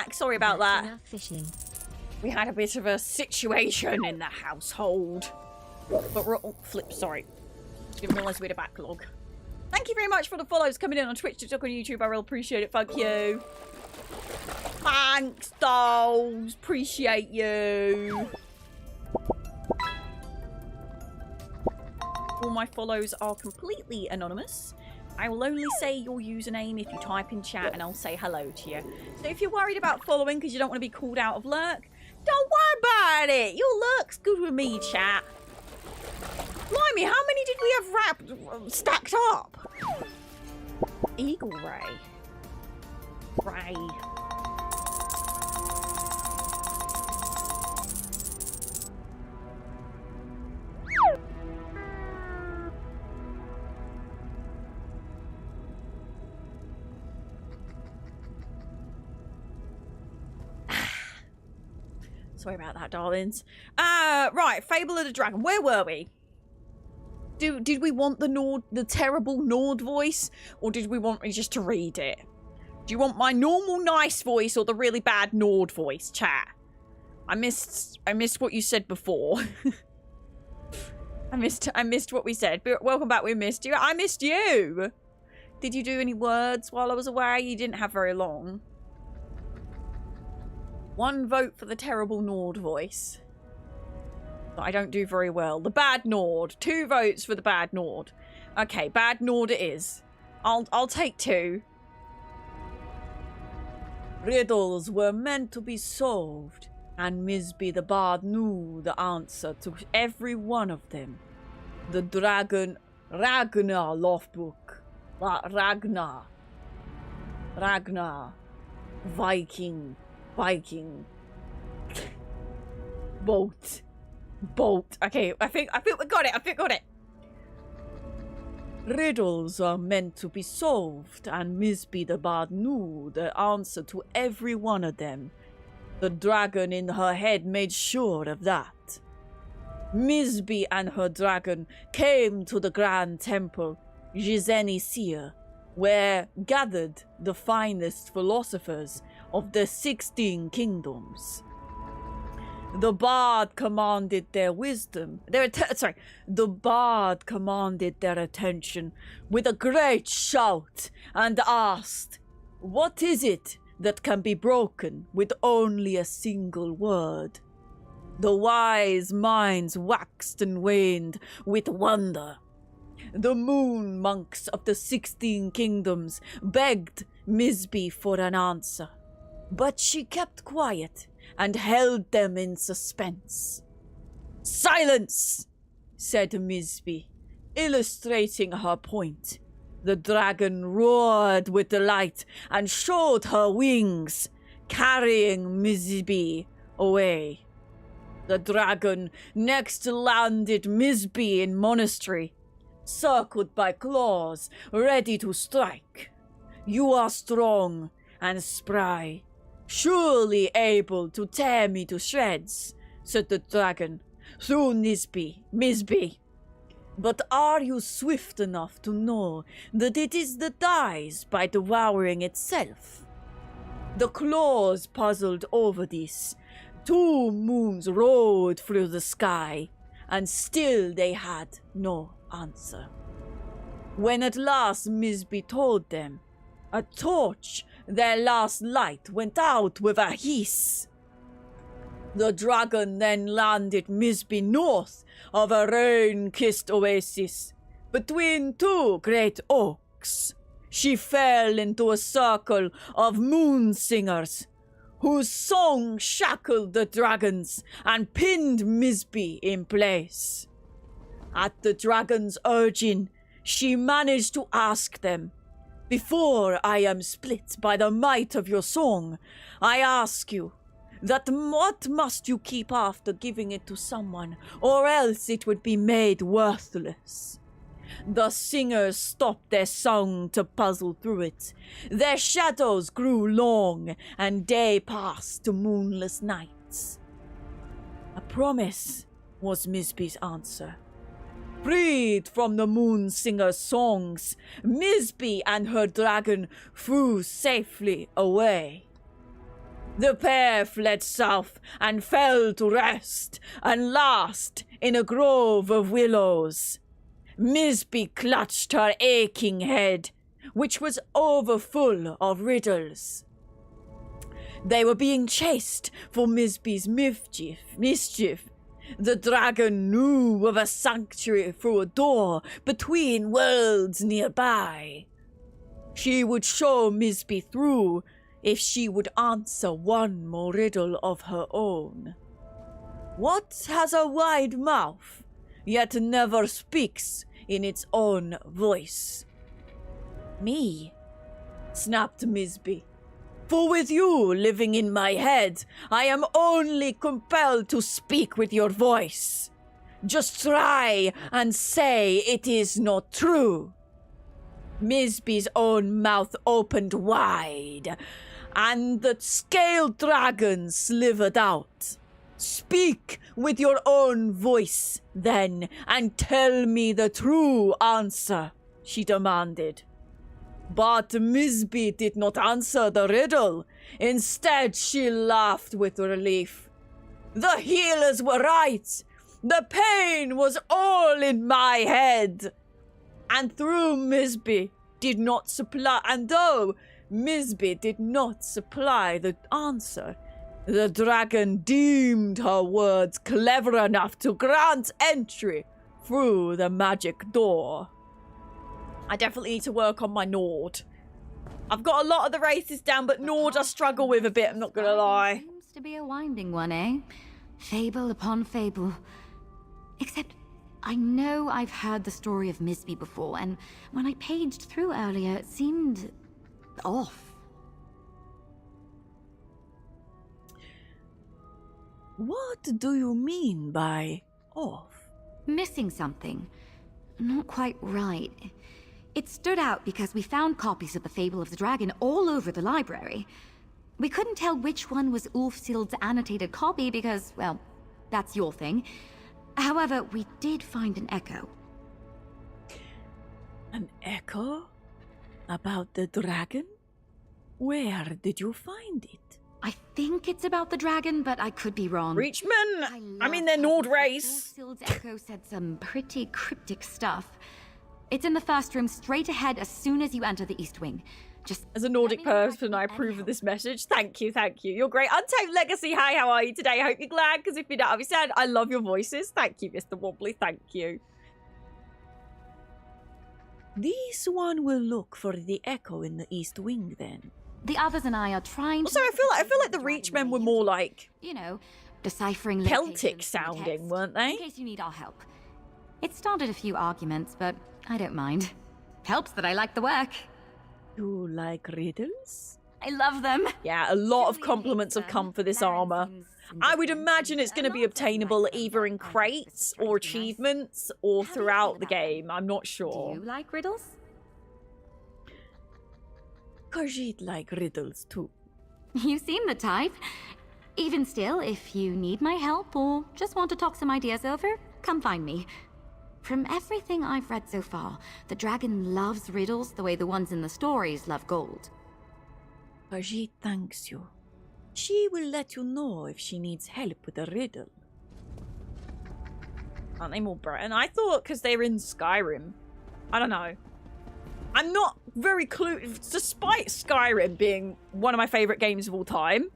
back. Sorry about
That's
that.
enough fishing.
We had a bit of a situation in the household. But we're... Oh, flip, sorry. Didn't realise we had a backlog. Thank you very much for the follows coming in on Twitch, TikTok, and YouTube. I really appreciate it. Thank you. Thanks, dolls. Appreciate you. All my follows are completely anonymous. I will only say your username if you type in chat and I'll say hello to you. So if you're worried about following because you don't want to be called out of lurk, don't worry about it. Your lurk's good with me, chat. Blimey, how many did we have stacked up? Eagle Ray. Ray. Sorry about that, darlings. Right, Fable of the Dragon. Where were we? Did we want the terrible Nord voice, or did we want me just to read it? Do you want my normal nice voice or the really bad Nord voice, chat? I missed what you said before. I missed what we said. But welcome back. We missed you. I missed you. Did you do any words while I was away? You didn't have very long. 1 vote for the terrible Nord voice. But I don't do very well. The bad Nord. 2 votes for the bad Nord. Okay, bad Nord it is. I'll take 2. Riddles were meant to be solved, and Misby the Bard knew the answer to every one of them. The dragon Ragnar Lothbrok. Ragnar. Viking. Boat. Okay, I think we got it. Riddles are meant to be solved, and Misby the Bard knew the answer to every one of them. The dragon in her head made sure of that. Misby and her dragon came to the Grand Temple, Jizenisia, where gathered the finest philosophers of the 16 kingdoms. The bard commanded their wisdom. The bard commanded their attention with a great shout and asked, "What is it that can be broken with only a single word?" The wise minds waxed and waned with wonder. The moon monks of the 16 kingdoms begged Misby for an answer, but she kept quiet and held them in suspense. "Silence!" said Misby, illustrating her point. The dragon roared with delight and showed her wings, carrying Misby away. The dragon next landed Misby in monastery, circled by claws, ready to strike. "You are strong and spry, surely able to tear me to shreds," said the dragon, through Misby. "But are you swift enough to know that it is that dies by devouring itself?" The claws puzzled over this. 2 moons rode through the sky, and still they had no answer. When at last Misby told them, a torch, their last light, went out with a hiss. The dragon then landed Misby north of a rain-kissed oasis, between 2 great oaks. She fell into a circle of moon singers, whose song shackled the dragons and pinned Misby in place. At the dragon's urging, she managed to ask them, "Before I am split by the might of your song, I ask you, that what must you keep after giving it to someone, or else it would be made worthless?" The singers stopped their song to puzzle through it. Their shadows grew long, and day passed to moonless nights. "A promise," was Misby's answer. Freed from the moon singer's songs, Misby and her dragon flew safely away. The pair fled south and fell to rest, and last in a grove of willows. Misby clutched her aching head, which was overfull of riddles. They were being chased for Misby's mischief. The dragon knew of a sanctuary through a door between worlds nearby. She would show Misby through if she would answer one more riddle of her own. What has a wide mouth, yet never speaks in its own voice? Me, snapped Misby. For with you living in my head, I am only compelled to speak with your voice. Just try and say it is not true. Misby's own mouth opened wide, and the scaled dragon slithered out. Speak with your own voice, then, and tell me the true answer, she demanded. But Misby did not answer the riddle. Instead, she laughed with relief. The healers were right. The pain was all in my head. And though Misby did not supply the answer, the dragon deemed her words clever enough to grant entry through the magic door. I definitely need to work on my Nord. I've got a lot of the races down, but Nord I struggle with a bit, I'm not gonna lie.
Seems to be a winding one, eh? Fable upon fable. Except, I know I've heard the story of Misby before, and when I paged through earlier, it seemed off.
What do you mean by off?
Missing something. Not quite right. It stood out because we found copies of the Fable of the Dragon all over the library. We couldn't tell which one was Ulfsild's annotated copy because, well, that's your thing. However, we did find an echo.
An echo? About the dragon? Where did you find it?
I think it's about the dragon, but I could be wrong.
Reachman! I mean, they're Nord race.
Ulfsild's echo said some pretty cryptic stuff. It's in the first room straight ahead as soon as you enter the East Wing. Just
as a Nordic person, I approve of this message. Thank you, thank you. You're great. Untamed Legacy, hi, how are you today? I hope you're glad, because if you're not, obviously, I love your voices. Thank you, Mr. Wobbly, thank you. This one will look for the echo in the East Wing, then.
The others and I are trying to...
Also, I feel like the Reachmen were more like...
You know, deciphering...
Celtic sounding, weren't they?
In case you need our help. It started a few arguments, but I don't mind. Helps that I like the work.
You like riddles?
I love them.
Yeah, a lot of compliments have come for this armor. I would imagine it's going to be obtainable either in crates or achievements or throughout the game. I'm not sure.
Do you like riddles?
Khajiit like riddles too.
You seem the type. Even still, if you need my help or just want to talk some ideas over, come find me. From everything I've read so far, the dragon loves riddles the way the ones in the stories love gold.
Khajiit thanks you. She will let you know if she needs help with a riddle. Aren't they more Breton? I thought because they're in Skyrim. I don't know. I'm not very clued. Despite Skyrim being one of my favourite games of all time,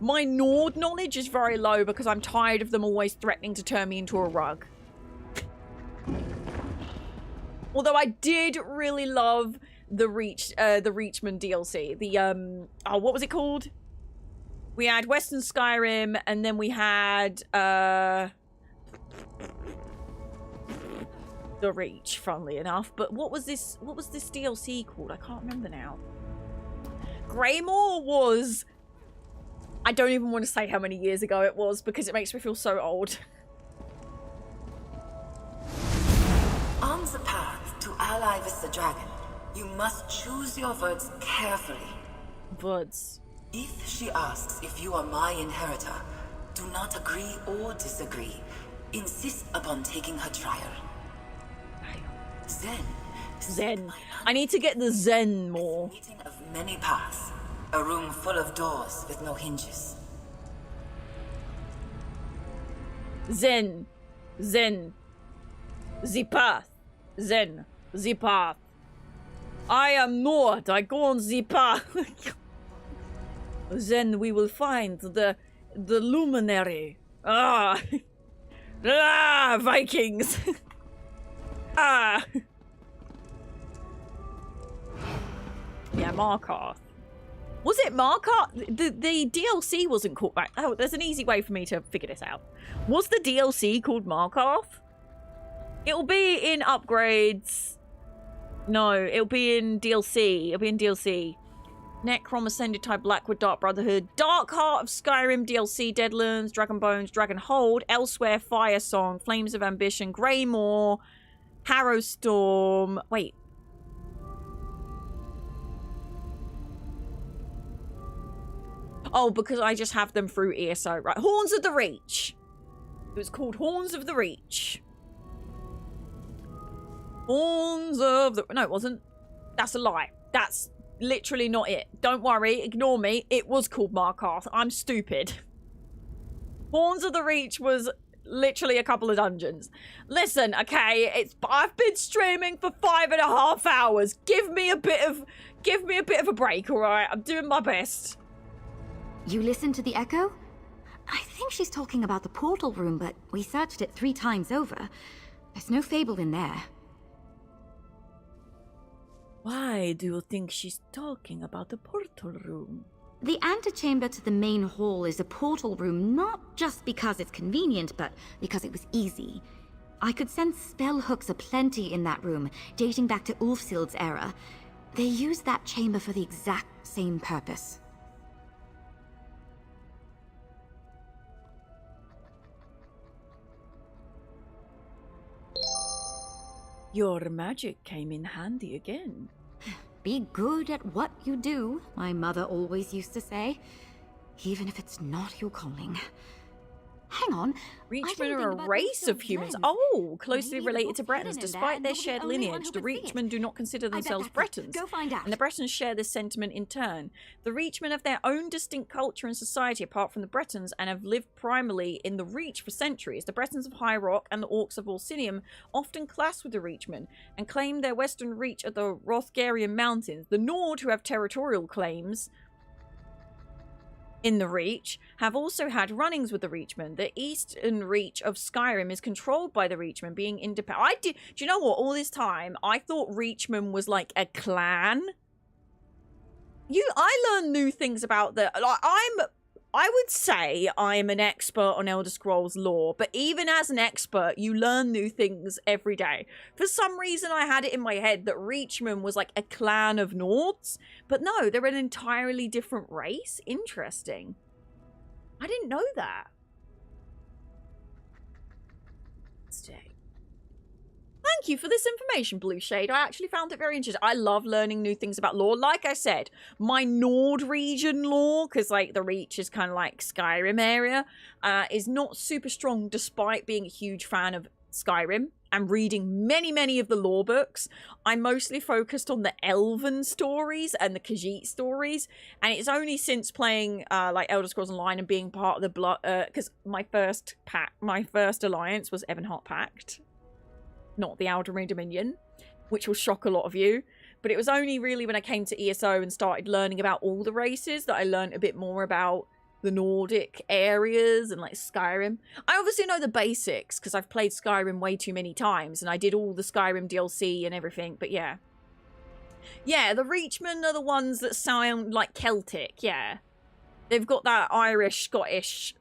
my Nord knowledge is very low because I'm tired of them always threatening to turn me into a rug. Although I did really love the Reachman DLC. The what was it called? We had Western Skyrim, and then we had The Reach, funnily enough. But what was this DLC called? I can't remember now. Greymore was... I don't even want to say how many years ago it was because it makes me feel so old.
On the path to ally with the dragon, you must choose your words carefully.
Words.
If she asks if you are my inheritor, do not agree or disagree. Insist upon taking her trial. Zen.
Zen. I need to get the Zen more.
Meeting of many paths. A room full of doors with no hinges.
Zen. The path. Zen. The path. I am Nord. I go on the path. Then we will find the luminary. Ah. Vikings. Yeah, Markarth. Was it Markarth? The DLC wasn't called back. Oh, there's an easy way for me to figure this out. Was the DLC called Markarth? It'll be in upgrades. No, it'll be in DLC. It'll be in DLC. Necrom, Ascended Tide, Blackwood, Dark Brotherhood, Dark Heart of Skyrim, DLC, Deadlands, Dragon Bones, Dragon Hold, Elsewhere, Fire Song, Flames of Ambition, Greymore, Harrowstorm. Wait. Oh, because I just have them through ESO, right? Horns of the Reach. It was called Horns of the Reach. Horns of the... No, it wasn't. That's a lie. That's literally not it. Don't worry. Ignore me. It was called Markarth. I'm stupid. Horns of the Reach was literally a couple of dungeons. Listen, okay, I've been streaming for 5.5 hours. Give me a bit of a break, all right? I'm doing my best.
You listened to the echo? I think she's talking about the portal room, but we searched it 3 times over. There's no fable in there.
Why do you think she's talking about the portal room?
The antechamber to the main hall is a portal room, not just because it's convenient, but because it was easy. I could sense spell hooks aplenty in that room, dating back to Ulfsild's era. They used that chamber for the exact same purpose.
Your magic came in handy again.
Be good at what you do, my mother always used to say. Even if it's not your calling. Hang on.
Reachmen are a race of humans. Oh, closely related to Bretons. Despite their shared lineage, the Reachmen do not consider themselves Bretons.
Go find out.
And the Bretons share this sentiment in turn. The Reachmen have their own distinct culture and society apart from the Bretons and have lived primarily in the Reach for centuries. The Bretons of High Rock and the Orcs of Orsinium often clash with the Reachmen and claim their western reach at the Rothgarian Mountains. The Nord, who have territorial claims in the Reach, have also had run-ins with the Reachmen. The eastern reach of Skyrim is controlled by the Reachmen, being independent. Do you know what? All this time, I thought Reachmen was like a clan. I learn new things about the... Like, I would say I'm an expert on Elder Scrolls lore, but even as an expert, you learn new things every day. For some reason, I had it in my head that Reachmen was like a clan of Nords, but no, they're an entirely different race. Interesting. I didn't know that. Thank you for this information, Blue Shade. I actually found it very interesting. I love learning new things about lore. Like I said, my Nord region lore, because like the Reach is kind of like Skyrim area, is not super strong despite being a huge fan of Skyrim and reading many of the lore books. I'm mostly focused on the Elven stories and the Khajiit stories, and it's only since playing like Elder Scrolls Online and being part of the blood, because my first alliance was Ebonheart Pact, not the Aldemir Dominion, which will shock a lot of you. But it was only really when I came to ESO and started learning about all the races that I learned a bit more about the Nordic areas and like Skyrim. I obviously know the basics because I've played Skyrim way too many times and I did all the Skyrim DLC and everything, but yeah. Yeah, the Reachmen are the ones that sound like Celtic, yeah. They've got that Irish, Scottish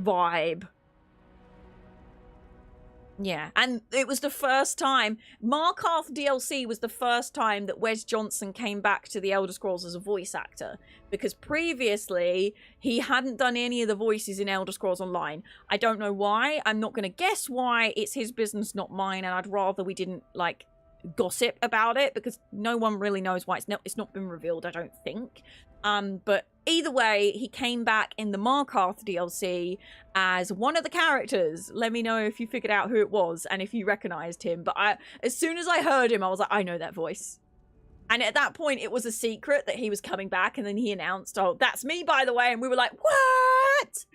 vibe. Yeah, and it was the first time, Markarth DLC was the first time that Wes Johnson came back to the Elder Scrolls as a voice actor, because previously he hadn't done any of the voices in Elder Scrolls Online. I don't know why. I'm not going to guess why. It's his business, not mine, and I'd rather we didn't like gossip about it because no one really knows why. It's not been revealed, I don't think. But either way, he came back in the Markarth DLC as one of the characters. Let me know if you figured out who it was and if you recognized him. But as soon as I heard him, I was like, I know that voice. And at that point, it was a secret that he was coming back, and then he announced, oh, that's me, by the way, and we were like, what?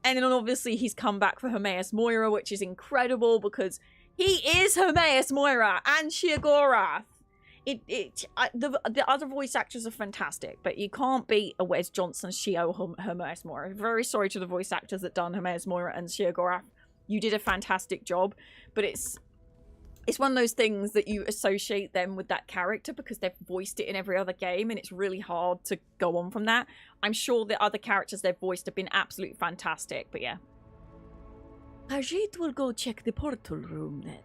And then obviously he's come back for Hermaeus Moira, which is incredible because he is Hermaeus Moira and Sheogorath. The other voice actors are fantastic, but you can't beat a Wes Johnson Hermaeus Moira. Very sorry to the voice actors that done Hermaeus Moira and Sheogorath. You did a fantastic job, but it's one of those things that you associate them with that character because they've voiced it in every other game, and it's really hard to go on from that. I'm sure the other characters they've voiced have been absolutely fantastic, but yeah. Ajit will go check the portal room then.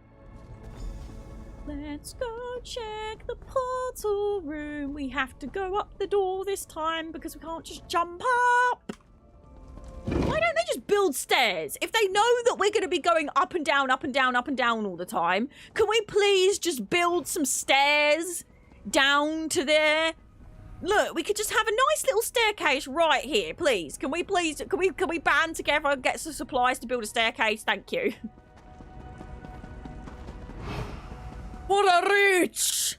Let's go check the portal room. We have to go up the door this time because we can't just jump up. Why don't they just build stairs? If they know that we're going to be going up and down, up and down, up and down all the time, can we please just build some stairs down to there? Look, we could just have a nice little staircase right here, please. Can we band together and get some supplies to build a staircase? Thank you. What a reach!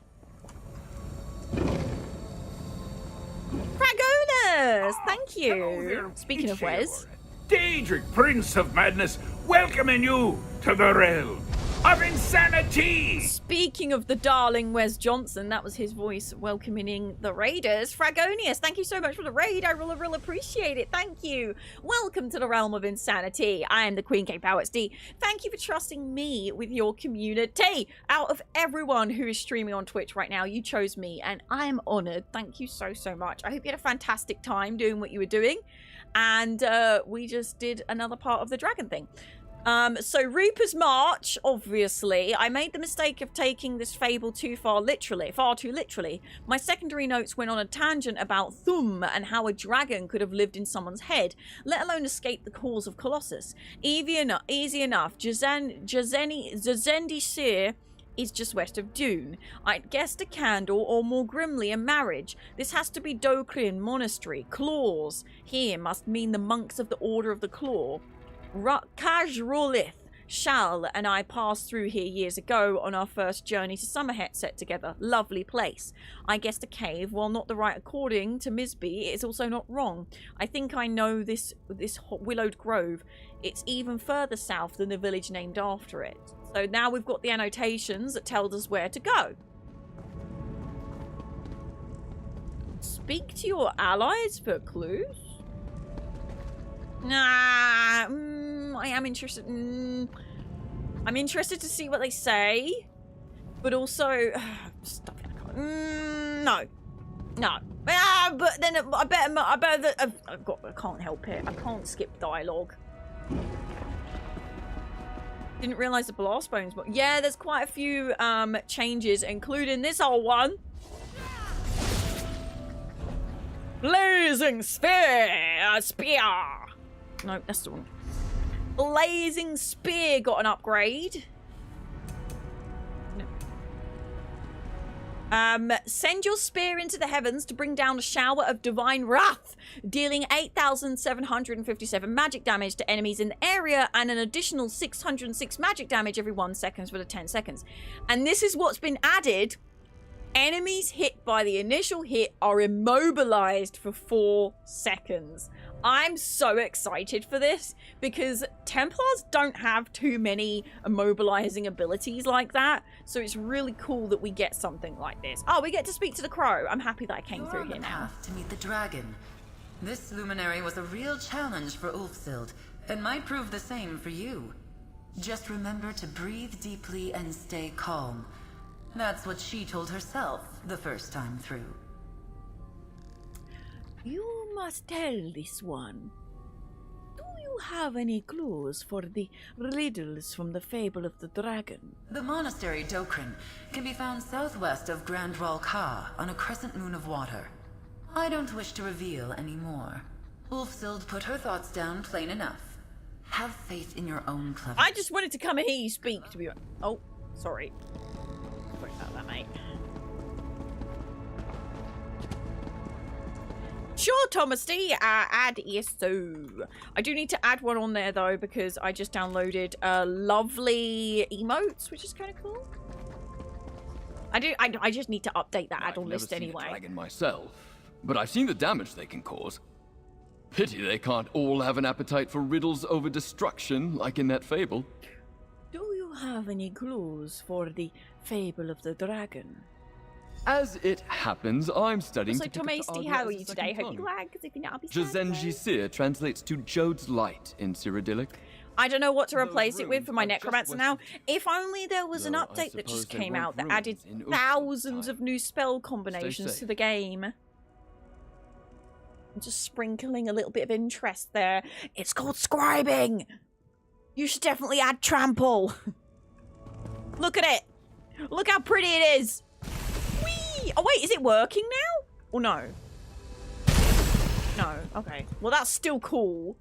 Dragonus! Thank you. Speaking of Wes.
Daedric, Prince of Madness, welcoming you to the realm of insanity!
Speaking of the darling Wes Johnson, that was his voice welcoming the raiders. Fragonius, thank you so much for the raid. I really appreciate it. Thank you. Welcome to the realm of insanity. I am the Queen K Powers D. Thank you for trusting me with your community. Out of everyone who is streaming on Twitch right now, you chose me, and I am honored. Thank you so much. I hope you had a fantastic time doing what you were doing. And we just did another part of the dragon thing. So Reaper's March, obviously. I made the mistake of taking this fable far too literally. My secondary notes went on a tangent about Thum and how a dragon could have lived in someone's head, let alone escape the cause of Colossus. Easy enough. Zazendi Seer is just west of Dune. I'd guessed a candle, or more grimly, a marriage. This has to be Dokrin Monastery. Claws here must mean the monks of the Order of the Claw. Kajrolith Shal and I passed through here years ago on our first journey to Summerset together. Lovely place. I guessed a cave, while not the right according to Misby, it is also not wrong. I think I know this Willowed Grove. It's even further south than the village named after it. So now we've got the annotations that tells us where to go. Speak to your allies for clues? Nah, I am interested. I'm interested to see what they say, but also stuff. No. But then I can't help it. I can't skip dialogue. Didn't realize the blast bones, but yeah, there's quite a few changes, including this old one. Blazing spear. No, that's the one. Blazing Spear got an upgrade. No. Send your spear into the heavens to bring down a shower of divine wrath, dealing 8,757 magic damage to enemies in the area and an additional 606 magic damage every 1 second for the 10 seconds. And this is what's been added. Enemies hit by the initial hit are immobilized for 4 seconds. I'm so excited for this because Templars don't have too many immobilizing abilities like that. So it's really cool that we get something like this. Oh, we get to speak to the crow. I'm happy that I came through here now.
To meet the dragon. This luminary was a real challenge for Ulfsild and might prove the same for you. Just remember to breathe deeply and stay calm. That's what she told herself the first time through.
You must tell this one. Do you have any clues for the riddles from the fable of the dragon?
The monastery Dokrin can be found southwest of Grand Ral Ka on a crescent moon of water. I don't wish to reveal any more. Ulfsild put her thoughts down plain enough. Have faith in your own cleverness.
I just wanted to come and hear you speak, to be honest. Oh, sorry. Sorry about that, mate. Sure, Thomas D. Add ESO. I do need to add one on there, though, because I just downloaded lovely emotes, which is kind of cool. I just need to update that add-on
I've
list
never seen
anyway.
a dragon myself, but I've seen the damage they can cause. Pity they can't all have an appetite for riddles over destruction, like in that fable.
Do you have any clues for the fable of the dragon?
As it happens, I'm studying
Also,
to pick up the
Tomasty,
Ardia
how
as
are
a
you
second
today? Hope
tongue.
you're glad, because if you're not, I'll be sad.
Jazenji Seer translates to Jode's Light in Cyrodiilic.
I don't know what to replace it with
ruins
for my
are just
necromancer
west
now.
of
If only there was an
Though I
update that just
suppose they
came
weren't
out that added
ruins in
thousands of new spell combinations
safe.
to the game. I'm just sprinkling a little bit of interest there. It's called scribing! You should definitely add trample. Look at it! Look how pretty it is! Whee! Oh wait, is it working now? Or no? No, okay. Well, that's still cool.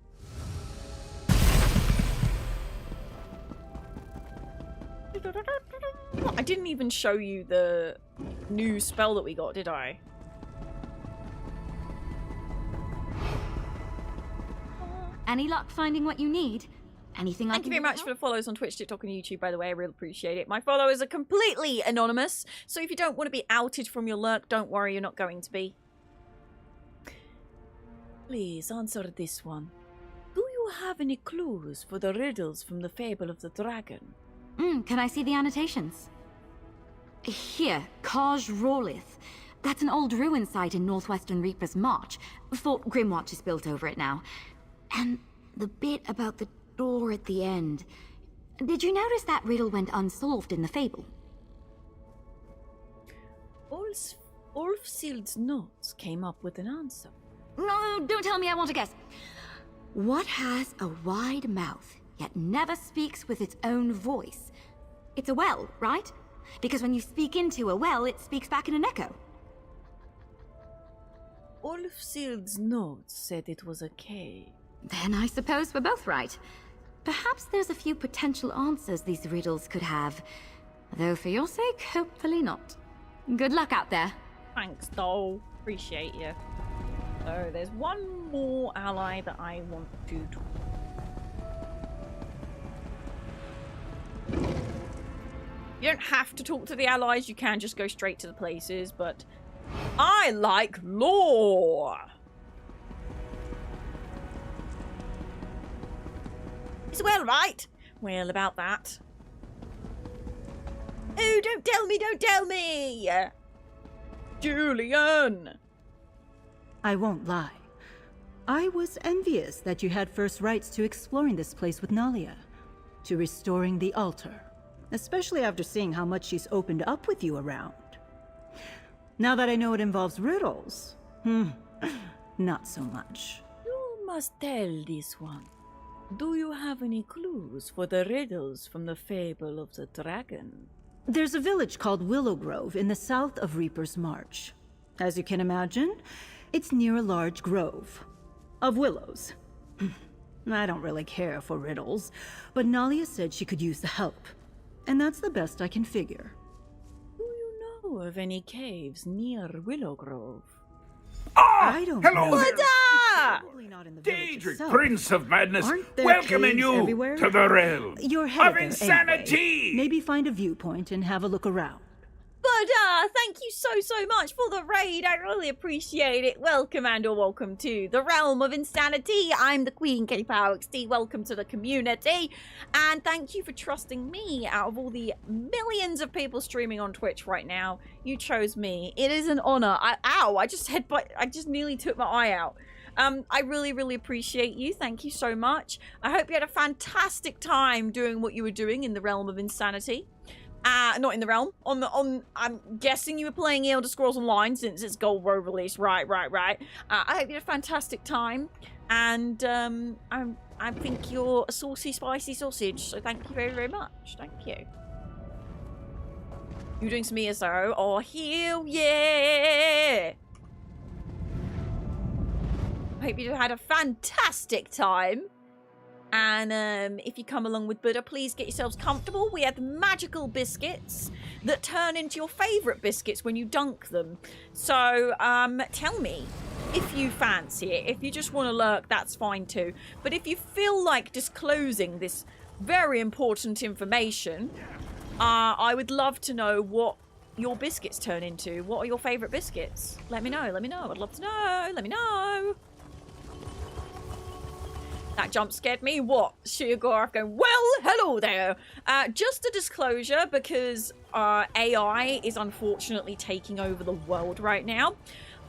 I didn't even show you the new spell that we got, did I?
Any luck finding what you need? Anything
Thank you very much for the follows on Twitch, TikTok, and YouTube, by the way. I really appreciate it. My followers are completely anonymous, so if you don't want to be outed from your lurk, don't worry, you're not going to be. Please answer this one. Do you have any clues for the riddles from the fable of the dragon?
Can I see the annotations? Here, Kaj Rawlith. That's an old ruin site in northwestern Reaper's March. Fort Grimwatch is built over it now. And the bit about the door at the end. Did you notice that riddle went unsolved in the fable?
Ulfsild's notes came up with an answer.
No, don't tell me, I want to guess. What has a wide mouth, yet never speaks with its own voice? It's a well, right? Because when you speak into a well, it speaks back in an echo.
Ulfsild's notes said it was a cave.
Then I suppose we're both right. Perhaps there's a few potential answers these riddles could have. Though for your sake, hopefully not. Good luck out there.
Thanks, doll. Appreciate you. So there's one more ally that I want to talk. You don't have to talk to the allies, you can just go straight to the places, but I like lore. It's well, right? Well, about that. Oh, don't tell me, don't tell me! Julian!
I won't lie. I was envious that you had first rights to exploring this place with Nalia, to restoring the altar, especially after seeing how much she's opened up with you around. Now that I know it involves riddles, not so much.
You must tell this one. Do you have any clues for the riddles from the fable of the dragon?
There's a village called Willow Grove in the south of Reaper's March. As you can imagine, it's near a large grove of willows. I don't really care for riddles, but Nalia said she could use the help. And that's the best I can figure.
Do you know of any caves near Willow Grove?
I don't
hello
know.
there.
Probably not in the
Daedric,
itself.
Prince of Madness,
Aren't there
welcoming
caves
you
everywhere?
to the realm
You're headed
of
there
insanity.
anyway. Maybe find a viewpoint and have a look around.
But thank you so much for the raid. I really appreciate it. Welcome and/or welcome to the realm of insanity. I'm the Queen KPowerXD. Welcome to the community, and thank you for trusting me. Out of all the millions of people streaming on Twitch right now, you chose me. It is an honor. Ow! I just nearly took my eye out. I really appreciate you. Thank you so much. I hope you had a fantastic time doing what you were doing in the realm of insanity. Not in the realm. I'm guessing you were playing Elder Scrolls Online since it's Gold Road release. Right. I hope you had a fantastic time. And, I think you're a saucy, spicy sausage. So thank you very much. Thank you. You're doing some ESO? Oh, hell yeah! I hope you had a fantastic time. And if you come along with Buddha, please get yourselves comfortable. We have magical biscuits that turn into your favourite biscuits when you dunk them. So tell me if you fancy it. If you just want to lurk, that's fine too. But if you feel like disclosing this very important information, I would love to know what your biscuits turn into? What are your favourite biscuits? Let me know, let me know. I'd love to know. Let me know. That jump scared me. What? Shiagorath going, well, hello there. Just a disclosure, because AI is unfortunately taking over the world right now.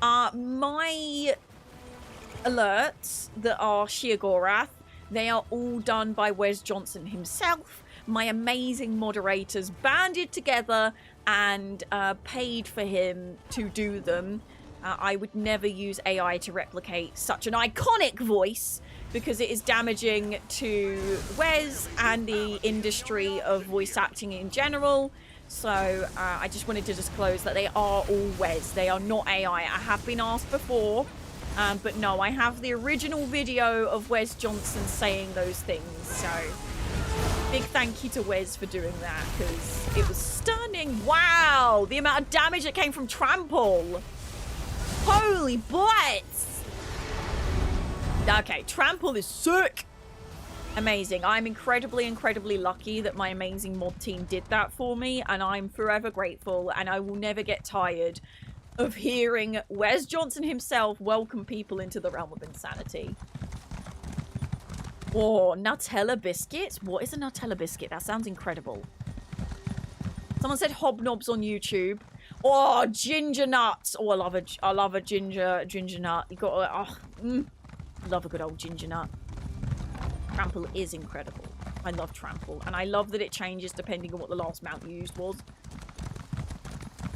My alerts that are Shiagorath, they are all done by Wes Johnson himself. My amazing moderators banded together and paid for him to do them. I would never use AI to replicate such an iconic voice because it is damaging to Wes and the industry of voice acting in general. So I just wanted to disclose that they are all Wes. They are not AI. I have been asked before, but no, I have the original video of Wes Johnson saying those things. So big thank you to Wes for doing that because it was stunning. Wow, the amount of damage that came from Trample. Holy butts! Okay, Trample is sick! Amazing. I'm incredibly lucky that my amazing mod team did that for me, and I'm forever grateful, and I will never get tired of hearing Wes Johnson himself welcome people into the realm of insanity. Oh, Nutella biscuits? What is a Nutella biscuit? That sounds incredible. Someone said hobnobs on YouTube. Oh, ginger nuts. Oh, I love a ginger nut. You got to, love a good old ginger nut. Trample is incredible. I love Trample, and I love that it changes depending on what the last mount you used was.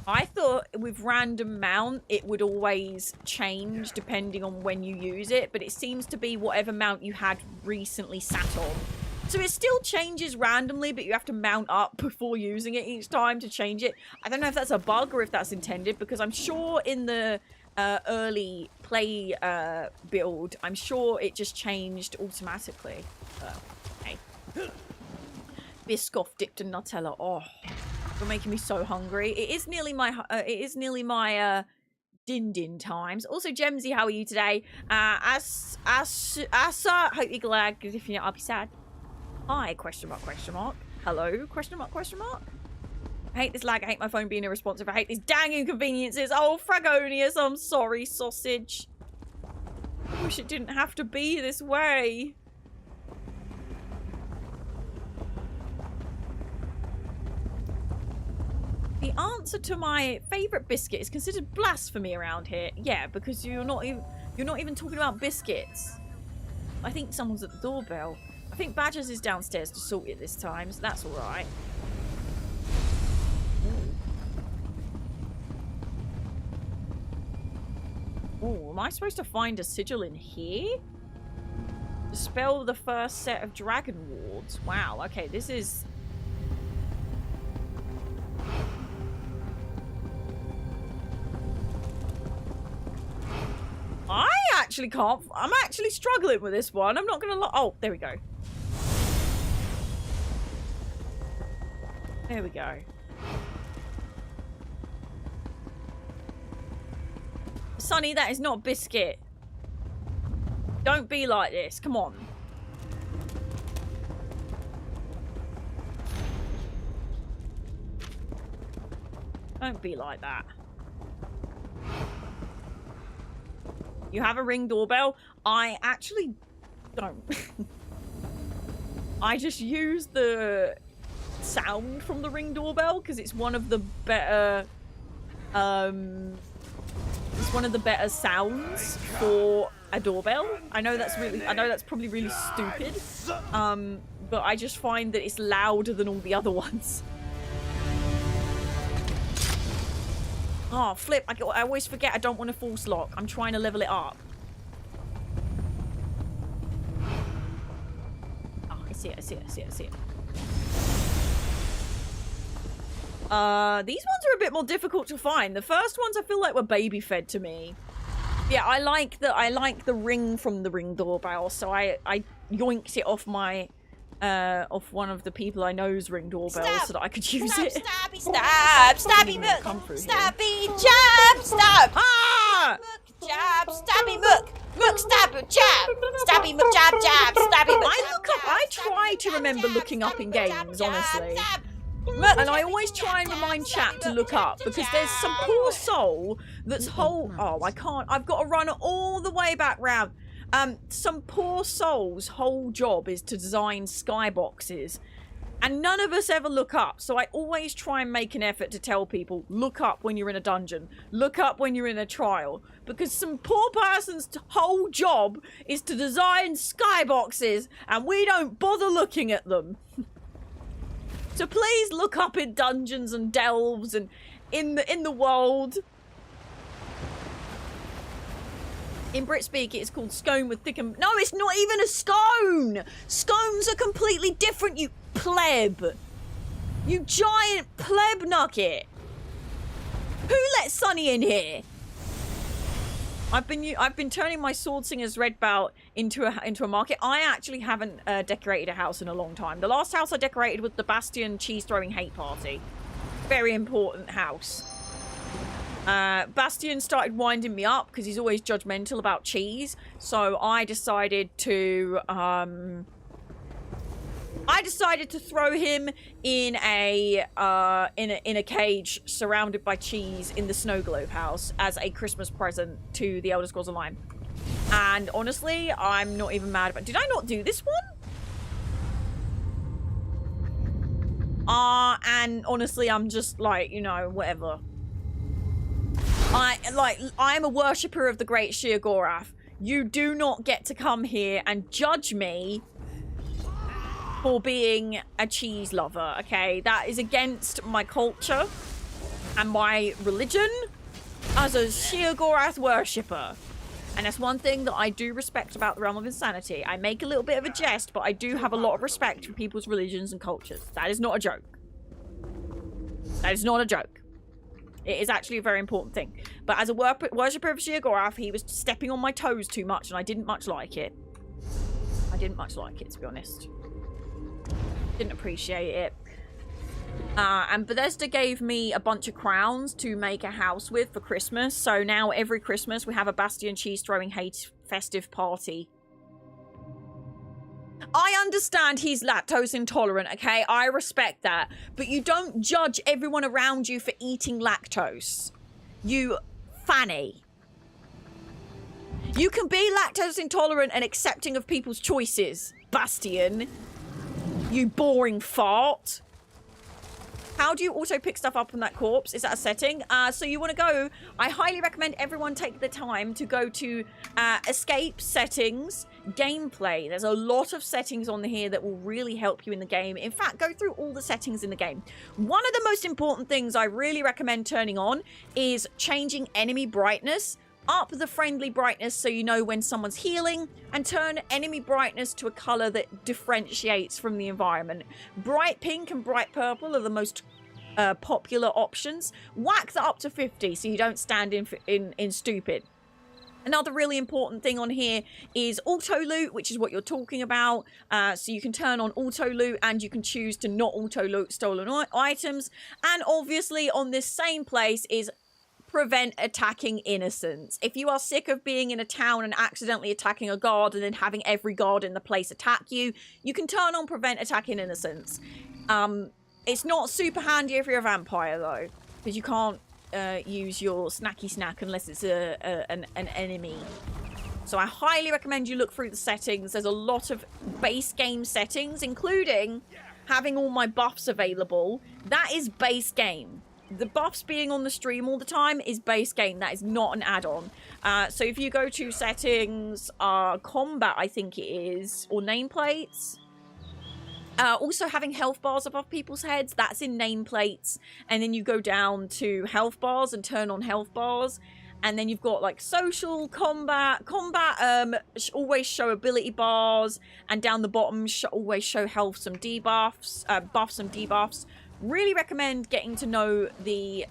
I thought with random mount it would always change depending on when you use it, but it seems to be whatever mount you had recently sat on. So it still changes randomly, but you have to mount up before using it each time to change it. I don't know if that's a bug or if that's intended, because I'm sure in the early play build, I'm sure it just changed automatically. Okay. Biscoff dipped in Nutella. Oh, you're making me so hungry. It is nearly my din times. Also, Gemsy, how are you today? Asa, hope you're glad, because if you're not, I'll be sad. Hi, question mark, question mark. Hello, question mark, question mark. I hate this lag. I hate my phone being irresponsive. I hate these dang inconveniences. Oh, Fragonius, I'm sorry, sausage. I wish it didn't have to be this way. The answer to my favourite biscuit is considered blasphemy around here. Yeah, because you're not even talking about biscuits. I think someone's at the doorbell. I think Badgers is downstairs to sort it this time, so that's alright. Oh, am I supposed to find a sigil in here? Dispel the first set of dragon wards. Wow, okay, this is... I actually can't... I'm actually struggling with this one. I'm not gonna lie. Oh, there we go. There we go. Sonny, that is not biscuit. Don't be like this. Come on. Don't be like that. You have a Ring doorbell? I actually don't. I just use the sound from the Ring doorbell because it's one of the better it's one of the better sounds for a doorbell. I know that's probably really stupid, but I just find that it's louder than all the other ones. Oh, flip. I always forget I don't want to force lock. I'm trying to level it up. Oh, I see it, I see it, I see it, I see it. These ones are a bit more difficult to find. The first ones I feel like were baby fed to me. Yeah, I like the ring from the Ring doorbell, so I yoinked it off my off one of the people I know's Ring doorbells so that I could use it.
Stabby, stab, stabby, muck, stabby, jab, stab, ah, muck, jab, stabby, muck, stab, jab, stabby, muck, jab, jab, stabby, muck.
I try to remember looking up in games, honestly. And I always try and remind chat to look up because there's some poor soul that's oh, I can't. I've got to run all the way back round. Some poor soul's whole job is to design skyboxes. And none of us ever look up. So I always try and make an effort to tell people, look up when you're in a dungeon. Look up when you're in a trial. Because some poor person's whole job is to design skyboxes. And we don't bother looking at them. So please look up in dungeons and delves and in the world. In Britspeak, it's called scone with thick and... No, it's not even a scone! Scones are completely different, you pleb. You giant pleb nugget. Who let Sunny in here? I've been turning my Sword Singer's Red Belt into a market. I actually haven't decorated a house in a long time. The last house I decorated was the Bastion Cheese Throwing Hate Party. Very important house. Bastion started winding me up because he's always judgmental about cheese. So I decided to throw him in a cage surrounded by cheese in the Snow Globe house as a Christmas present to the Elder Scrolls Online. And honestly, I'm not even mad about. Did I not do this one? And honestly, I'm just like, you know, whatever. I'm a worshipper of the great Sheogorath. You do not get to come here and judge me for being a cheese lover, okay? That is against my culture and my religion as a Sheogorath worshipper. And that's one thing that I do respect about the Realm of Insanity. I make a little bit of a jest, but I do have a lot of respect for people's religions and cultures. That is not a joke. That is not a joke. It is actually a very important thing. But as a worshipper of Sheogorath, he was stepping on my toes too much, and I didn't much like it. I didn't much like it, to be honest. Didn't appreciate it. And Bethesda gave me a bunch of crowns to make a house with for Christmas. So now every Christmas we have a Bastion Cheese Throwing Hate festive party. I understand he's lactose intolerant, okay? I respect that. But you don't judge everyone around you for eating lactose. You fanny. You can be lactose intolerant and accepting of people's choices, Bastion. You boring fart. How do you auto pick stuff up from that corpse? Is that a setting? So you want to go... I highly recommend everyone take the time to go to escape, settings, gameplay. There's a lot of settings on here that will really help you in the game. In fact, go through all the settings in the game. One of the most important things I really recommend turning on is changing enemy brightness. Up the friendly brightness so you know when someone's healing, and turn enemy brightness to a color that differentiates from the environment. Bright pink and bright purple are the most popular options. Whack that up to 50 so you don't stand in stupid. Another really important thing on here is auto loot, which is what you're talking about. So you can turn on auto loot and you can choose to not auto loot stolen items. And obviously on this same place is prevent attacking innocents. If you are sick of being in a town and accidentally attacking a guard and then having every guard in the place attack you, you can turn on prevent attacking innocents. It's not super handy if you're a vampire though, because you can't use your snacky snack unless it's an enemy. So I highly recommend you look through the settings. There's a lot of base game settings, including having all my buffs available. That is base game. The buffs being on the stream all the time is base game. That is not an add-on. So if you go to settings, combat, I think it is, or nameplates. Also having health bars above people's heads, that's in nameplates. And then you go down to health bars and turn on health bars. And then you've got like social, combat. Always show ability bars. And down the bottom, always show health, some debuffs, buffs, some debuffs. Really recommend getting to know the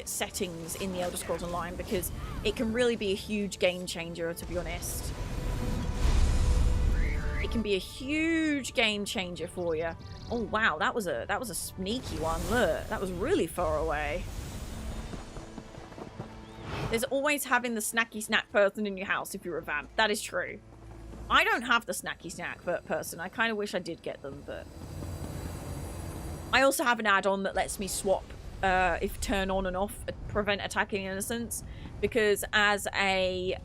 settings in the Elder Scrolls Online because it can really be a huge game changer, to be honest. It can be a huge game changer for you. Oh wow, that was a sneaky one. Look, that was really far away. There's always having the snacky snack person in your house if you're a vamp. That is true. I don't have the snacky snack person. I kind of wish I did get them, but I also have an add-on that lets me swap if turn on and off prevent attacking innocents, because as a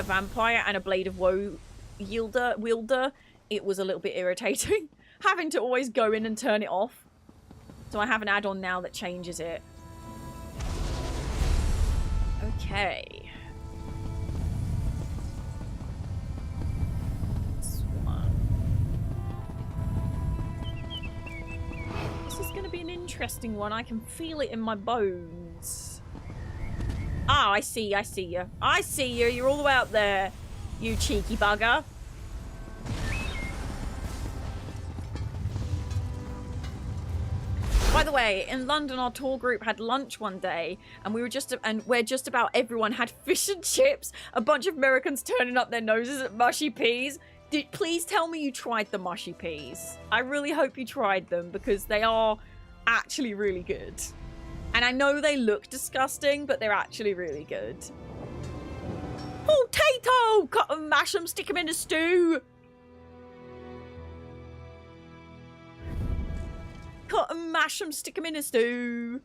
vampire and a Blade of Woe wielder, it was a little bit irritating having to always go in and turn it off. So I have an add-on now that changes it. Okay. This is going to be an interesting one. I can feel it in my bones. Oh, I see you. I see you. I see you. You're all the way up there, you cheeky bugger. By the way, in London, our tour group had lunch one day, and where just about everyone had fish and chips. A bunch of Americans turning up their noses at mushy peas. Please tell me you tried the mushy peas. I really hope you tried them, because they are actually really good. And I know they look disgusting, but they're actually really good. Potato! Cut them, mash them, stick them in a stew. Cut and mash them, stick them in a stew.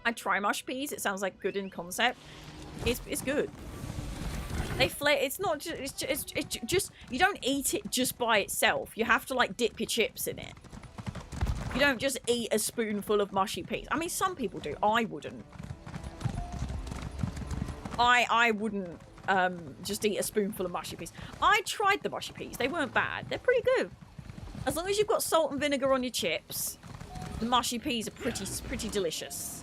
I try mush peas. It sounds like good in concept. It's good. They it's not just it's just you don't eat it just by itself. You have to like dip your chips in it. You don't just eat a spoonful of mushy peas. I mean, some people do. I wouldn't. I wouldn't just eat a spoonful of mushy peas. I tried the mushy peas. They weren't bad. They're pretty good. As long as you've got salt and vinegar on your chips, the mushy peas are pretty delicious.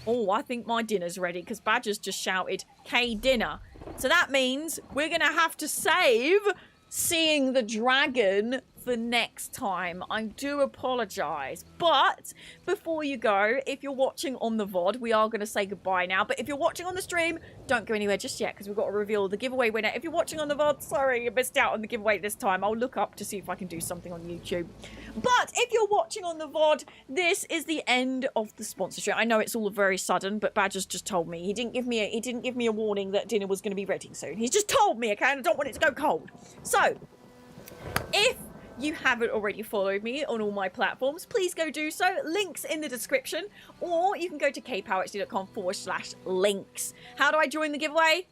Oh, I think my dinner's ready, because Badger's just shouted, "K dinner." So that means we're going to have to save seeing the dragon for next time. I do apologise. But before you go, if you're watching on the VOD, we are going to say goodbye now. But if you're watching on the stream, don't go anywhere just yet, because we've got to reveal the giveaway winner. If you're watching on the VOD, sorry, you missed out on the giveaway this time. I'll look up to see if I can do something on YouTube. But if you're watching on the VOD, this is the end of the sponsorship. I know it's all very sudden, but Badger's just told me. He didn't give me a warning that dinner was going to be ready soon. He's just told me, okay? And I don't want it to go cold. So, if you haven't already followed me on all my platforms, please go do so. Links in the description, or you can go to kpowerhd.com/links. How do I join the giveaway?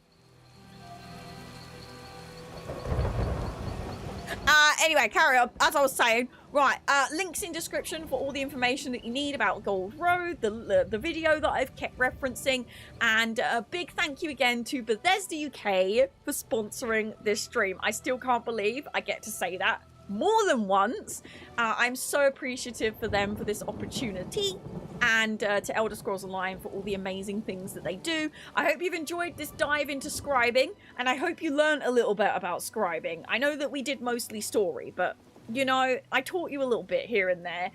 Anyway, carry on. As I was saying, right, links in description for all the information that you need about Gold Road, the video that I've kept referencing, and a big thank you again to Bethesda UK for sponsoring this stream. I still can't believe I get to say that more than once. I'm so appreciative for them for this opportunity, and to Elder Scrolls Online for all the amazing things that they do. I hope you've enjoyed this dive into scribing, and I hope you learned a little bit about scribing. I know that we did mostly story, but you know, I taught you a little bit here and there.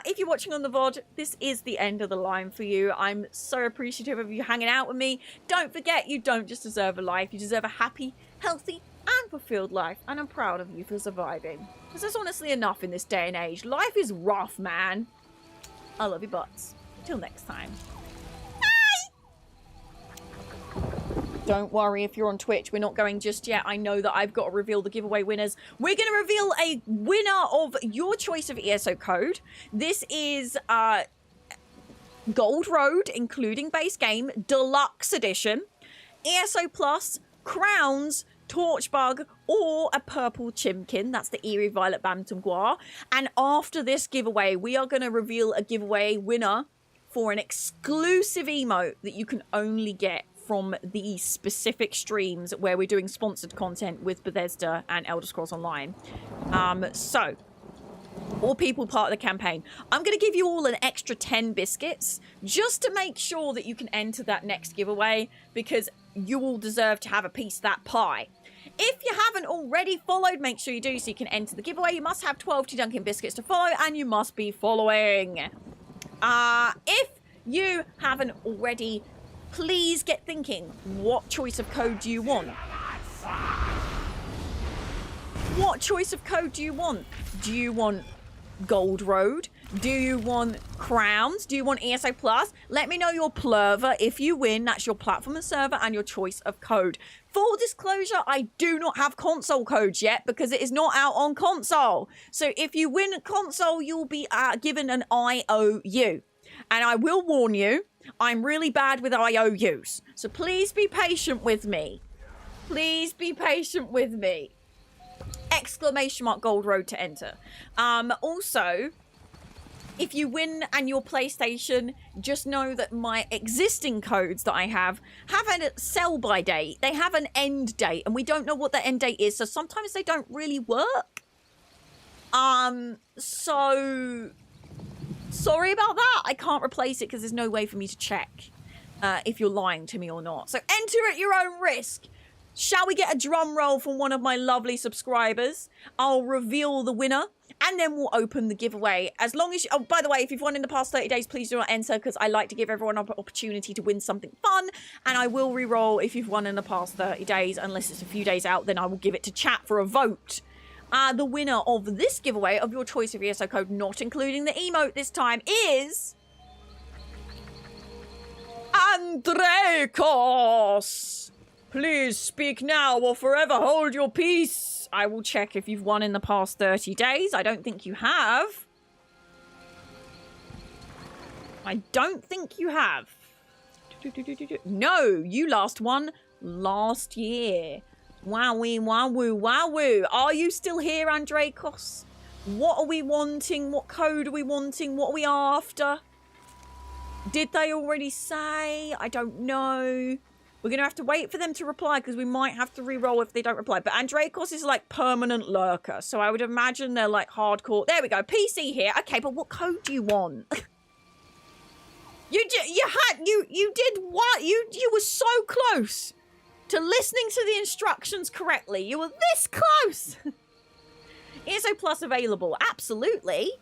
If you're watching on the VOD, this is the end of the line for you. I'm so appreciative of you hanging out with me. Don't forget, you don't just deserve a life, you deserve a happy, healthy, and fulfilled life, and I'm proud of you for surviving. Because there's honestly enough in this day and age. Life is rough, man. I love you butts. Till next time. Bye! Don't worry if you're on Twitch, we're not going just yet. I know that I've got to reveal the giveaway winners. We're going to reveal a winner of your choice of ESO code. This is Gold Road, including base game, Deluxe Edition, ESO Plus, Crowns, Torchbug, or a purple chimkin. That's the Eerie Violet Bantamguar. And after this giveaway, we are going to reveal a giveaway winner for an exclusive emote that you can only get from the specific streams where we're doing sponsored content with Bethesda and Elder Scrolls Online. So, all people part of the campaign. I'm going to give you all an extra 10 biscuits just to make sure that you can enter that next giveaway, because you all deserve to have a piece of that pie. If you haven't already followed, make sure you do so you can enter the giveaway. You must have 12 Tea Dunkin' biscuits to follow, and you must be following. If you haven't already, please get thinking, what choice of code do you want? What choice of code do you want? Do you want Gold Road? Do you want crowns? Do you want ESO Plus? Let me know your plurver. If you win, that's your platform and server and your choice of code. Full disclosure, I do not have console codes yet because it is not out on console. So if you win console, you'll be given an IOU. And I will warn you, I'm really bad with IOUs. So please be patient with me. Please be patient with me. Exclamation mark Gold Road to enter. Also, if you win and your PlayStation, just know that my existing codes that I have a sell-by date. They have an end date, and we don't know what the end date is, so sometimes they don't really work. So sorry about that. I can't replace it because there's no way for me to check if you're lying to me or not. So enter at your own risk. Shall we get a drum roll from one of my lovely subscribers? I'll reveal the winner, and then we'll open the giveaway. As long as you... Oh, by the way, if you've won in the past 30 days, please do not enter, because I like to give everyone an opportunity to win something fun, and I will re-roll if you've won in the past 30 days. Unless it's a few days out, then I will give it to chat for a vote. The winner of this giveaway, of your choice of ESO code, not including the emote this time, is... Andrekos! Please speak now or forever hold your peace. I will check if you've won in the past 30 days. I don't think you have. I don't think you have. No, you last won last year. Wowee, wowoo, wowoo. Are you still here, Andrekos? What are we wanting? What code are we wanting? What are we after? Did they already say? I don't know. We're going to have to wait for them to reply because we might have to re-roll if they don't reply. But Andrekos is like permanent lurker. So I would imagine they're like hardcore. There we go. PC here. Okay, but what code do you want? You did what? You were so close to listening to the instructions correctly. You were this close. ESO Plus available. Absolutely.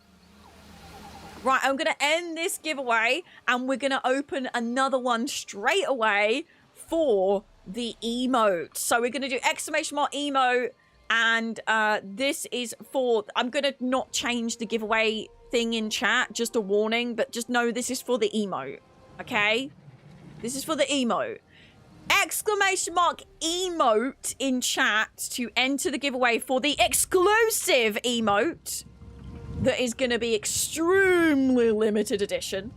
Right, I'm going to end this giveaway and we're going to open another one straight away for the emote. So we're going to do exclamation mark emote, and this is for... I'm going to not change the giveaway thing in chat, just a warning, but just know this is for the emote, okay? This is for the emote. Exclamation mark emote in chat to enter the giveaway for the exclusive emote that is going to be extremely limited edition.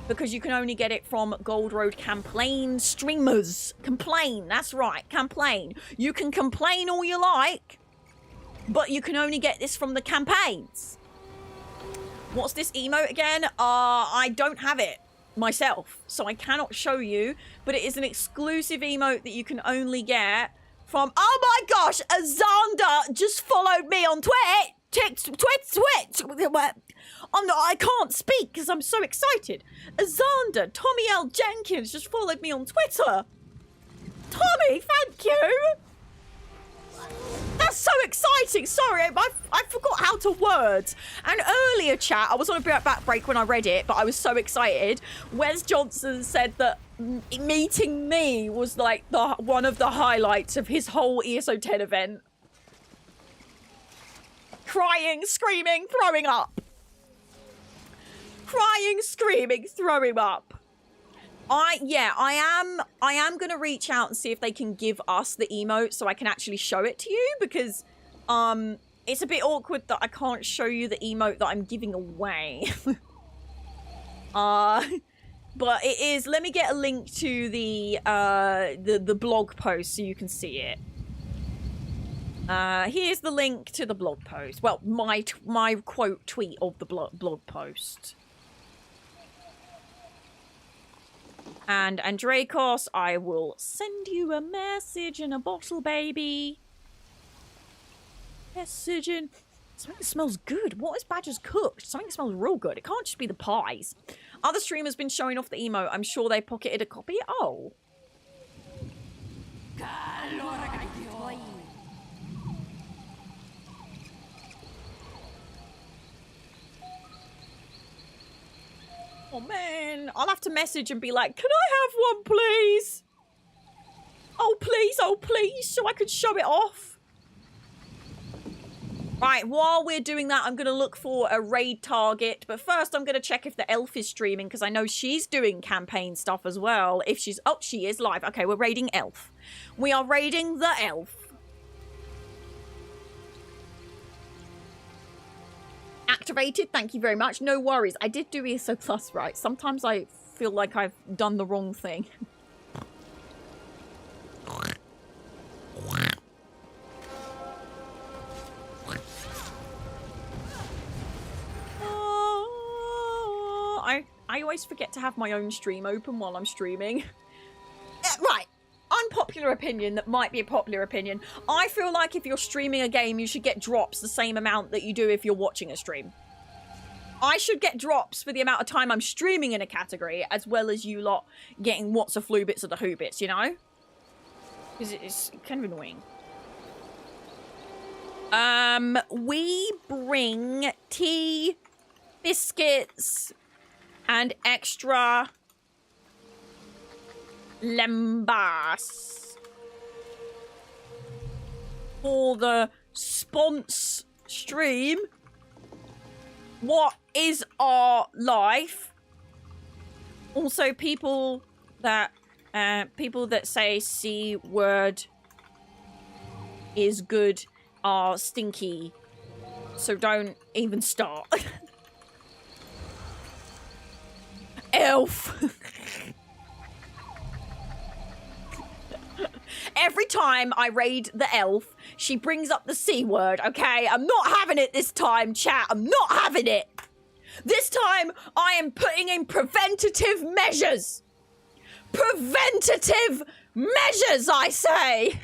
Because you can only get it from Gold Road Complain streamers. Complain, that's right, complain. You can complain all you like, but you can only get this from the campaigns. What's this emote again? I don't have it myself, so I cannot show you, but it is an exclusive emote that you can only get from... Oh my gosh, Azanda just followed me on Twitch. I can't speak because I'm so excited. Azanda, Tommy L. Jenkins just followed me on Twitter. Tommy, thank you. That's so exciting. Sorry, I forgot how to word. And earlier, chat, I was on a back break when I read it, but I was so excited. Wes Johnson said that meeting me was like one of the highlights of his whole ESO 10 event. Crying, screaming, throwing up. Crying, screaming, throwing up. I am going to reach out and see if they can give us the emote so I can actually show it to you, because it's a bit awkward that I can't show you the emote that I'm giving away. But it is... Let me get a link to the blog post so you can see it. Here's the link to the blog post. Well, my quote tweet of the blog post. And Andrekos, I will send you a message in a bottle, baby. Messaging. Something smells good. What is Badger's cooked? Something smells real good. It can't just be the pies. Other streamers been showing off the emote. I'm sure they pocketed a copy. Oh. Oh man, I'll have to message and be like, can I have one, please? Oh please, so I could show it off. Right, while we're doing that, I'm going to look for a raid target. But first, I'm going to check if the elf is streaming, because I know she's doing campaign stuff as well. If she's... Oh, she is live. Okay, we're raiding elf. We are raiding the elf. Activated, thank you very much. No worries. I did do ESO Plus, right? Sometimes I feel like I've done the wrong thing. I always forget to have my own stream open while I'm streaming. Right. Unpopular opinion that might be a popular opinion. I feel like if you're streaming a game, you should get drops the same amount that you do if you're watching a stream. I should get drops for the amount of time I'm streaming in a category, as well as you lot getting what's a flu bits of the who bits, you know? Because it's kind of annoying. We bring tea, biscuits, and extra lembas for the spons stream. What is our life? Also, people that say C word is good are stinky, so don't even start. Elf. Every time I raid the elf, she brings up the C word, okay? I'm not having it this time, chat. I'm not having it. This time, I am putting in preventative measures. Preventative measures, I say.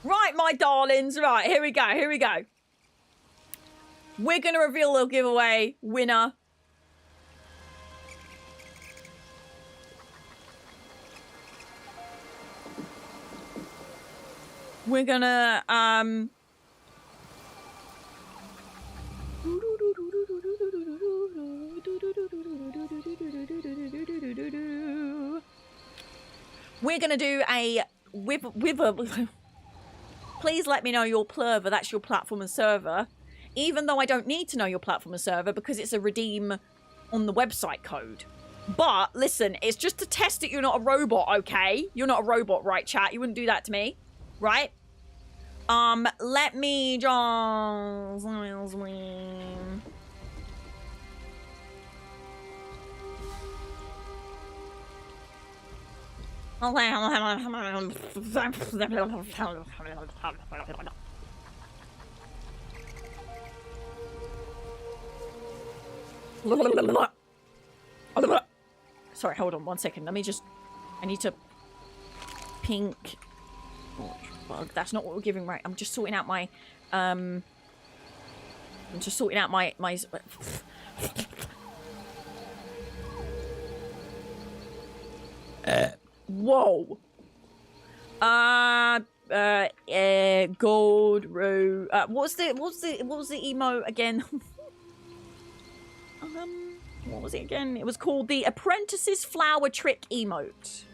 Right, my darlings. Right, here we go. Here we go. We're going to reveal the giveaway winner. We're gonna, we're gonna do a with a please let me know your plurver, that's your platform and server, even though I don't need to know your platform and server because it's a redeem on the website code. But listen, it's just to test that you're not a robot, okay? You're not a robot, right, chat? You wouldn't do that to me, right? Let me just... Sorry, hold on 1 second. Let me just... I need to... Pink... Well, that's not what we're giving, right? I'm just sorting out my, I'm just sorting out my whoa. Gold row. What was the emo again? What was it again? It was called the Apprentice's Flower Trick emote.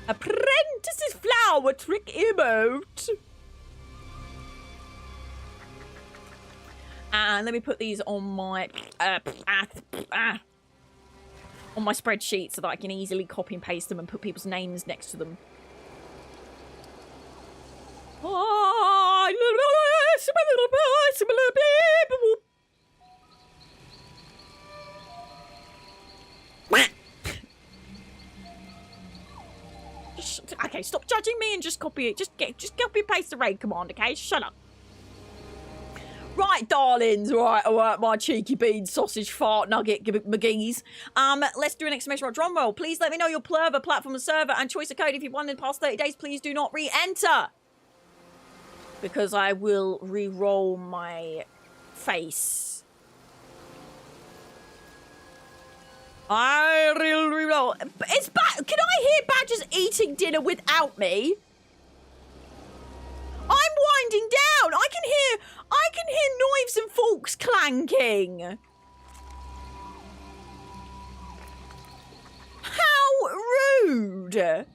Apprentice's Flower Trick emote. And let me put these on my on my spreadsheet so that I can easily copy and paste them and put people's names next to them. Okay, stop judging me and just copy it. Just copy and paste the raid command, okay? Shut up. Right, darlings. Right, my cheeky bean sausage fart nugget McGee's. Let's do an exclamation mark drum roll. Please let me know your plurver, platform and server, and choice of code. If you've won in the past 30 days, please do not re-enter. Because I will re-roll my face. I will re-roll. It's Can I hear Badger's eating dinner without me? I'm winding down. I can hear knives and forks clanking. How rude.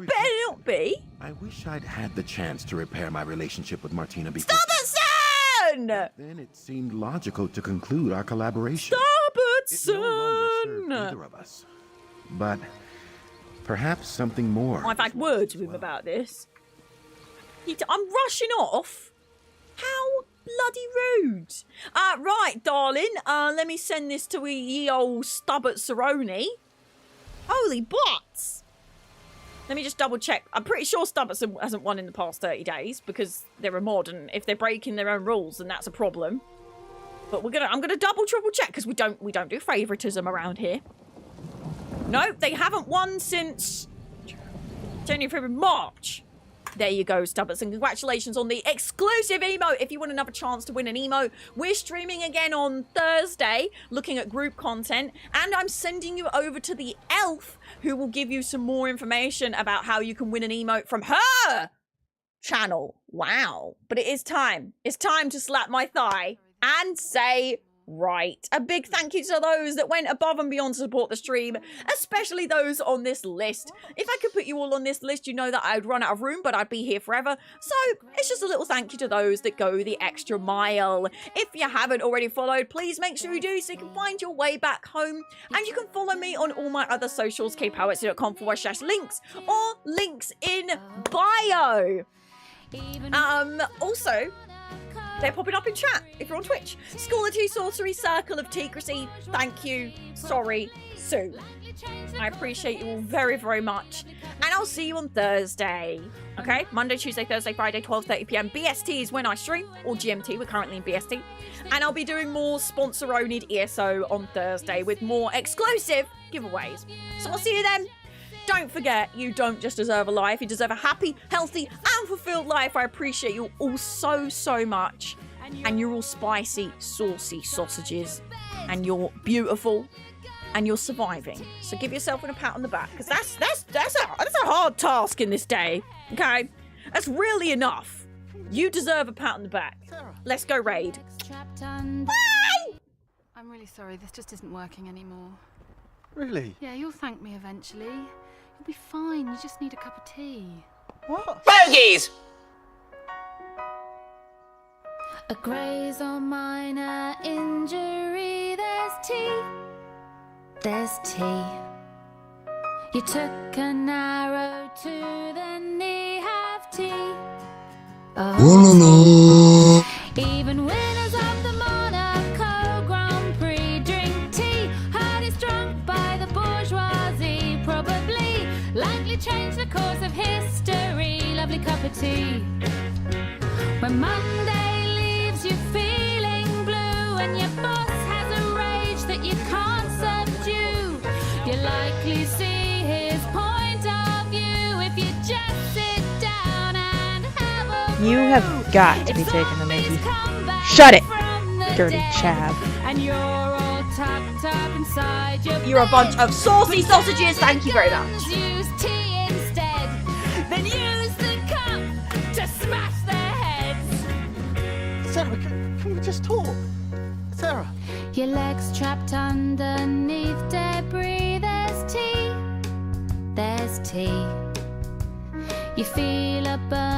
That better not be.
I wish I'd had the chance to repair my relationship with Martina before.
Stubbortson!
Then it seemed logical to conclude our collaboration.
Stubbortson!
It no longer served either of us. But perhaps something more.
I've had words with him about this. I'm rushing off. How bloody rude. Right, darling. Let me send this to ye old Stubbert Cerrone. Holy butts. Let me just double check. I'm pretty sure Stubbertson hasn't won in the past 30 days because they're a mod, and if they're breaking their own rules, then that's a problem. But I'm gonna double triple check because we don't do favoritism around here. No, they haven't won since January, February, March. There you go, Stubbertson. Congratulations on the exclusive emote. If you want another chance to win an emote, we're streaming again on Thursday, looking at group content, and I'm sending you over to the elf, who will give you some more information about how you can win an emote from her channel. Wow. But it is time. It's time to slap my thigh and say, right. A big thank you to those that went above and beyond to support the stream, especially those on this list. If I could put you all on this list, you know that I'd run out of room, but I'd be here forever. So it's just a little thank you to those that go the extra mile. If you haven't already followed, please make sure you do so you can find your way back home. And you can follow me on all my other socials, kpoetry.com/links or links in bio. Also, they're popping up in chat if you're on Twitch. School of Tea Sorcery, Circle of Teacracy, thank you, sorry, Sue. I appreciate you all very, very much. And I'll see you on Thursday. Okay? Monday, Tuesday, Thursday, Friday, 12:30 PM. BST is when I stream, or GMT, we're currently in BST. And I'll be doing more sponsor-owned ESO on Thursday with more exclusive giveaways. So I'll see you then. Don't forget, you don't just deserve a life. You deserve a happy, healthy, and fulfilled life. I appreciate you all so, so much. And you're all spicy, saucy sausages. And you're beautiful. And you're surviving. So give yourself a pat on the back. Because that's a hard task in this day. Okay? That's really enough. You deserve a pat on the back. Let's go raid.
I'm really sorry. This just isn't working anymore.
Really?
Yeah, you'll thank me eventually. You'll be fine. You just need a cup of tea.
What?
Bogies!
A graze or minor injury, there's tea. There's tea. You took an arrow to the knee, have tea. Oh. Even winners of the Monaco Grand Prix drink tea. Hardest drunk by the bourgeoisie, probably. Likely change the course of history. Lovely cup of tea. When Monday leaves you feeling blue and your boss has a rage that you can't subdue, you likely see his point of view if you just sit down and have a
You have got to be taking the mickey. Shut it, dirty chav.
and you're all tucked up inside your
You're a bunch of saucy sausages. Thank you very much.
Use tea instead, then use the cup to smash their heads.
Sarah, can we just talk? Sarah.
Your legs trapped underneath debris. There's tea. There's tea. You feel a burn